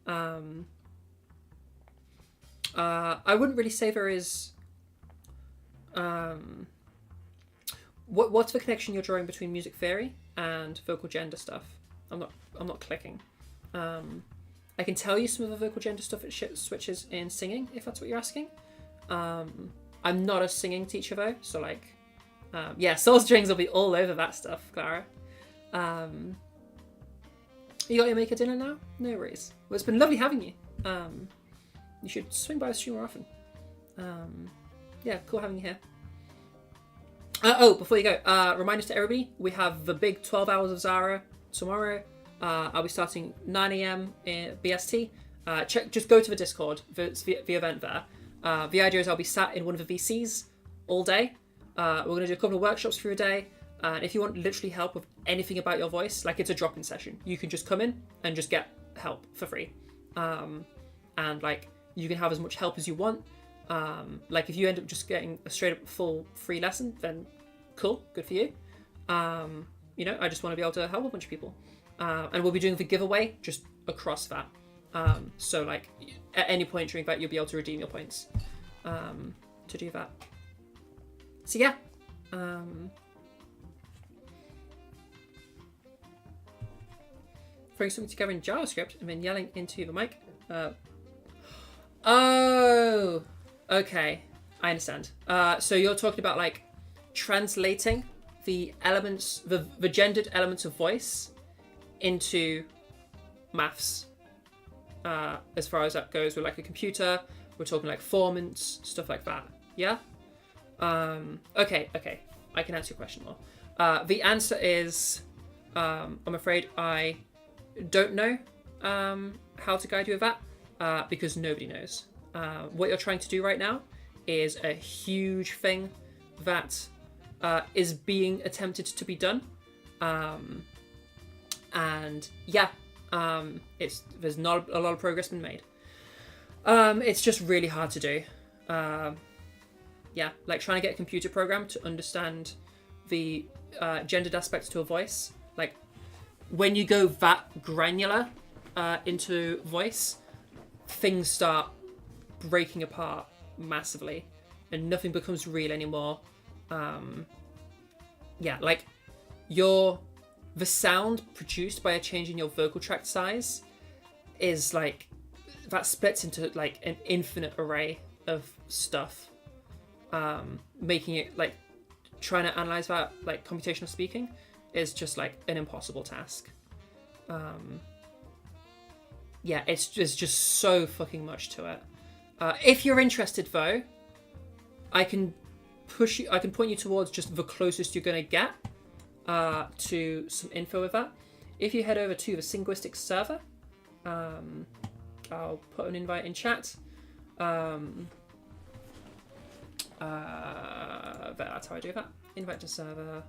A: I wouldn't really say there is. What's the connection you're drawing between music theory and vocal gender stuff? I'm not clicking. I can tell you some of the vocal gender stuff it switches in singing, if that's what you're asking. I'm not a singing teacher though, so like, Soul Strings will be all over that stuff, Clara. You got your maker dinner now? No worries. Well, it's been lovely having you. You should swing by the stream more often. Cool having you here. Before you go, reminders to everybody, we have the big 12 hours of Zara tomorrow. I'll be starting 9 a.m. in BST. Just go to the Discord, the event there. The idea is I'll be sat in one of the VCs all day. We're going to do a couple of workshops through a day. And if you want literally help with anything about your voice, like it's a drop-in session. You can just come in and just get help for free. And like you can have as much help as you want. Like if you end up just getting a straight up full free lesson, then cool, good for you. I just want to be able to help a bunch of people. And we'll be doing the giveaway just across that. So like at any point during that, you'll be able to redeem your points to do that. So yeah. Throwing something together in JavaScript and then yelling into the mic. Oh, okay. I understand. So you're talking about like translating the elements, the gendered elements of voice into maths. As far as that goes with like a computer, we're talking like formants, stuff like that. Yeah? Okay. I can answer your question more. The answer is, I'm afraid I don't know how to guide you with that because nobody knows. What you're trying to do right now is a huge thing that is being attempted to be done. And yeah, there's not a lot of progress been made. It's just really hard to do. Like trying to get a computer program to understand the gendered aspects to a voice. Like when you go that granular into voice, things start breaking apart massively and nothing becomes real anymore. Like the sound produced by a change in your vocal tract size is like that splits into like an infinite array of stuff, making it like trying to analyze that like computational speaking is just like an impossible task. It's just so fucking much to it. If you're interested though, I can point you towards just the closest you're gonna get to some info with that. If you head over to the Synguistics server, I'll put an invite in chat. That's how I do that. Invite to server.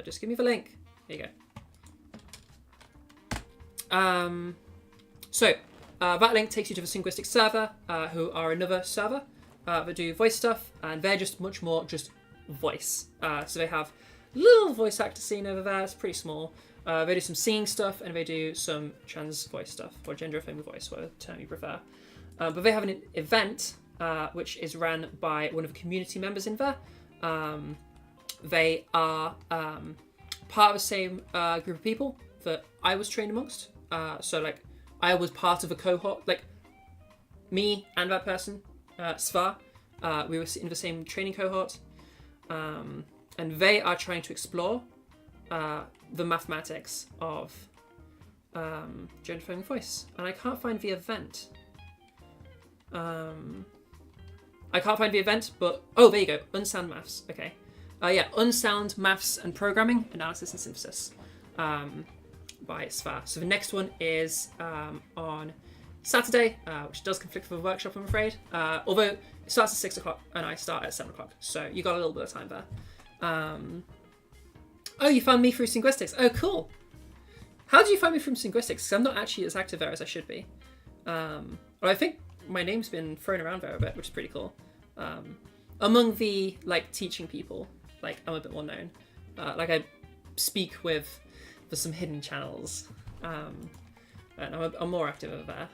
A: Just give me the link. There you go. That link takes you to the Synguistics server, who are another server that do voice stuff, and they're just much more just voice. So they have little voice actor scene over there. It's pretty small. They do some singing stuff, and they do some trans voice stuff, or gender affirming voice, whatever term you prefer. But they have an event which is ran by one of the community members in there. They are part of the same group of people that I was trained amongst. So like I was part of a cohort, like me and that person, Svar, we were in the same training cohort. And they are trying to explore the mathematics of gender affirming voice. And I can't find the event. But oh, there you go. Unsound Maths. Okay. Unsound Maths and Programming, Analysis and Synthesis by Svar. So the next one is on Saturday, which does conflict with the workshop, I'm afraid. Although it starts at 6 o'clock and I start at 7 o'clock. So you got a little bit of time there. Oh, you found me through Synguistics. Oh, cool. How do you find me from Linguistics? Because I'm not actually as active there as I should be. Well, I think my name's been thrown around there a bit, which is pretty cool. Among the like teaching people, like I'm a bit more known. Like I speak with for some hidden channels, and I'm more active over there.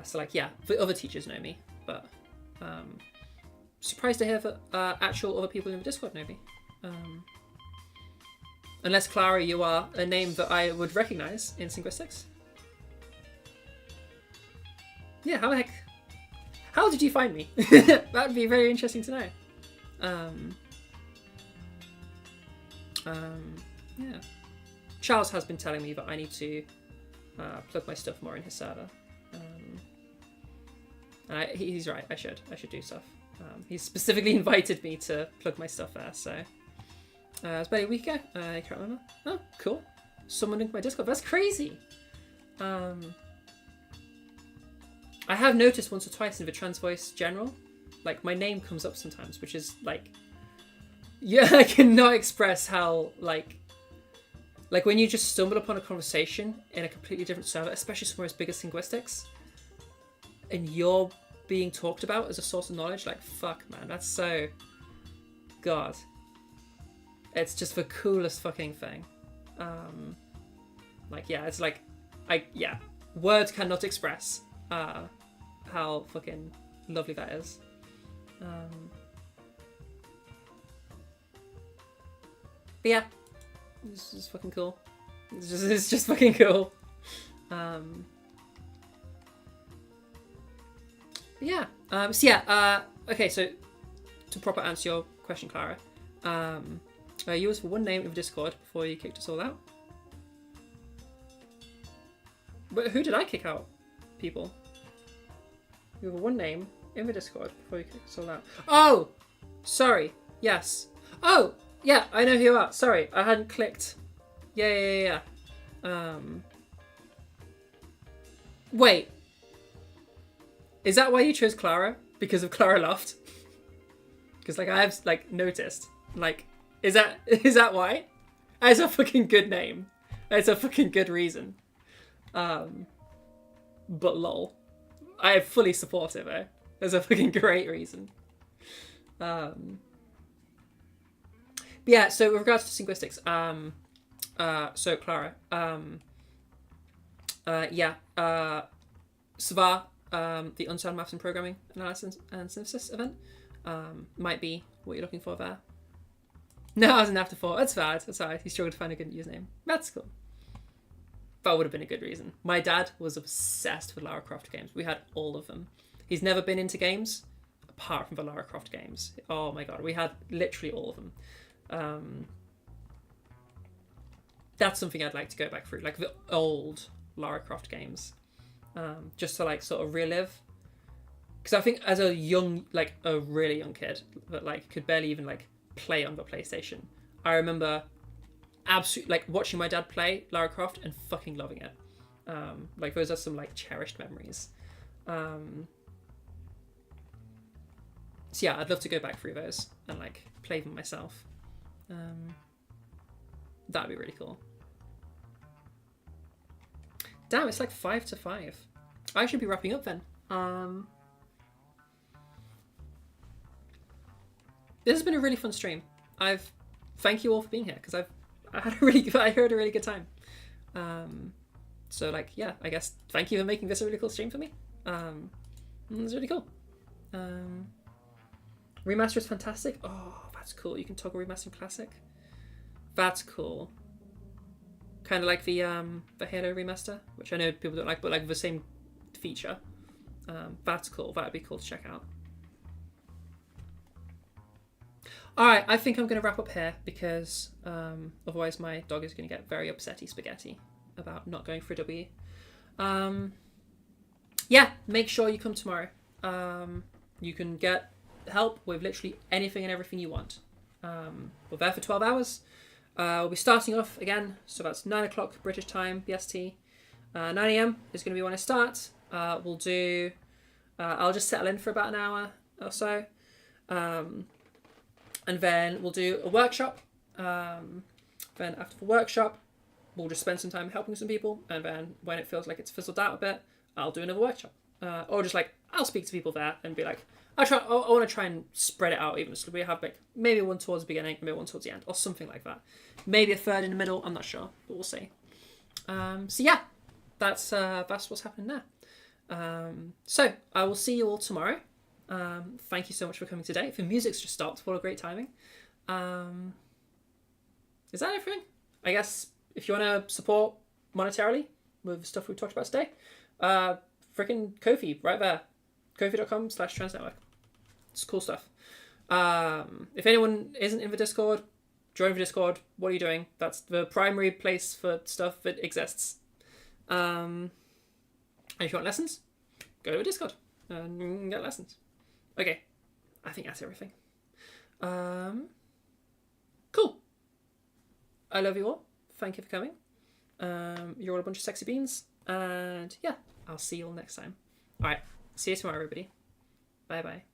A: So like yeah, the other teachers know me, but surprised to hear that actual other people in the Discord know me. Unless Clara, you are a name that I would recognise in Linguistics. Yeah, how the heck? How did you find me? That would be very interesting to know. Yeah. Charles has been telling me that I need to plug my stuff more in his server. And he's right. I should do stuff. He's specifically invited me to plug my stuff there. So it was about a week ago. I can't remember. Oh, cool. Someone linked my Discord. That's crazy. I have noticed once or twice in the Trans Voice General, like my name comes up sometimes, which is like, yeah, I cannot express how like when you just stumble upon a conversation in a completely different server, especially somewhere as big as Linguistics, and you're being talked about as a source of knowledge, like fuck man, that's so, God, it's just the coolest fucking thing. Like yeah, it's like, words cannot express how fucking lovely that is. But yeah, this is fucking cool. It's just fucking cool. Yeah. So yeah. Okay. So to proper answer your question, Clara, you was for one name of Discord before you kicked us all out. But who did I kick out? People. You were one name in the Discord before you kicked us all out. Oh, sorry. Yes. Oh, yeah. I know who you are. Sorry, I hadn't clicked. Yeah. Wait. Is that why you chose Clara? Because of Clara Loft? Because like I have like noticed. Like, is that why? That's a fucking good name. That's a fucking good reason. But lol. I fully support it though. That's a fucking great reason. But yeah, so with regards to Linguistics, so Clara, SVAR, the Unsound Maths and Programming Analysis and Synthesis event, might be what you're looking for there. No, I was an afterthought. That's bad. That's alright. He struggled to find a good username. That's cool. That would have been a good reason. My dad was obsessed with Lara Croft games. We had all of them. He's never been into games apart from the Lara Croft games. Oh my god, we had literally all of them. That's something I'd like to go back through, like the old Lara Croft games, just to like sort of relive. Because I think as a really young kid that like could barely even like play on the PlayStation, I remember absolutely like watching my dad play Lara Croft and fucking loving it. Like those are some like cherished memories. So yeah, I'd love to go back through those and like play them myself. That'd be really cool. Damn, it's like 5 to 5. I should be wrapping up then. This has been a really fun stream. Thank you all for being here because I heard a really good time. So like yeah, I guess thank you for making this a really cool stream for me. It's really cool. Remaster is fantastic. Oh, that's cool. You can toggle remaster and classic. That's cool. Kind of like the Halo remaster, which I know people don't like, but like the same feature. That's cool. That'd be cool to check out. Alright, I think I'm going to wrap up here because otherwise my dog is going to get very upsetty spaghetti about not going for a W. Yeah, make sure you come tomorrow. You can get help with literally anything and everything you want. We're there for 12 hours. We'll be starting off again, so that's 9 o'clock British time, BST. 9 a.m. is going to be when I start. We'll do... I'll just settle in for about an hour or so. And then we'll do a workshop Then after the workshop, we'll just spend some time helping some people, and then when it feels like it's fizzled out a bit, I'll do another workshop. Or just like, I'll speak to people there and be like, I want to try and spread it out even. So we have like maybe one towards the beginning, maybe one towards the end, or something like that. Maybe a third in the middle, I'm not sure, but we'll see. So yeah, that's what's happening there. So I will see you all tomorrow. Thank you so much for coming today. The music's just stopped. What a great timing. Is that everything? I guess if you want to support monetarily with stuff we talked about today, freaking Ko-fi right there. Ko-fi.com/transnetwork. It's cool stuff. If anyone isn't in the Discord, join the Discord. What are you doing? That's the primary place for stuff that exists. And if you want lessons, go to the Discord and get lessons. Okay, I think that's everything. Cool. I love you all. Thank you for coming. You're all a bunch of sexy beans. And yeah, I'll see you all next time. All right. See you tomorrow, everybody. Bye-bye.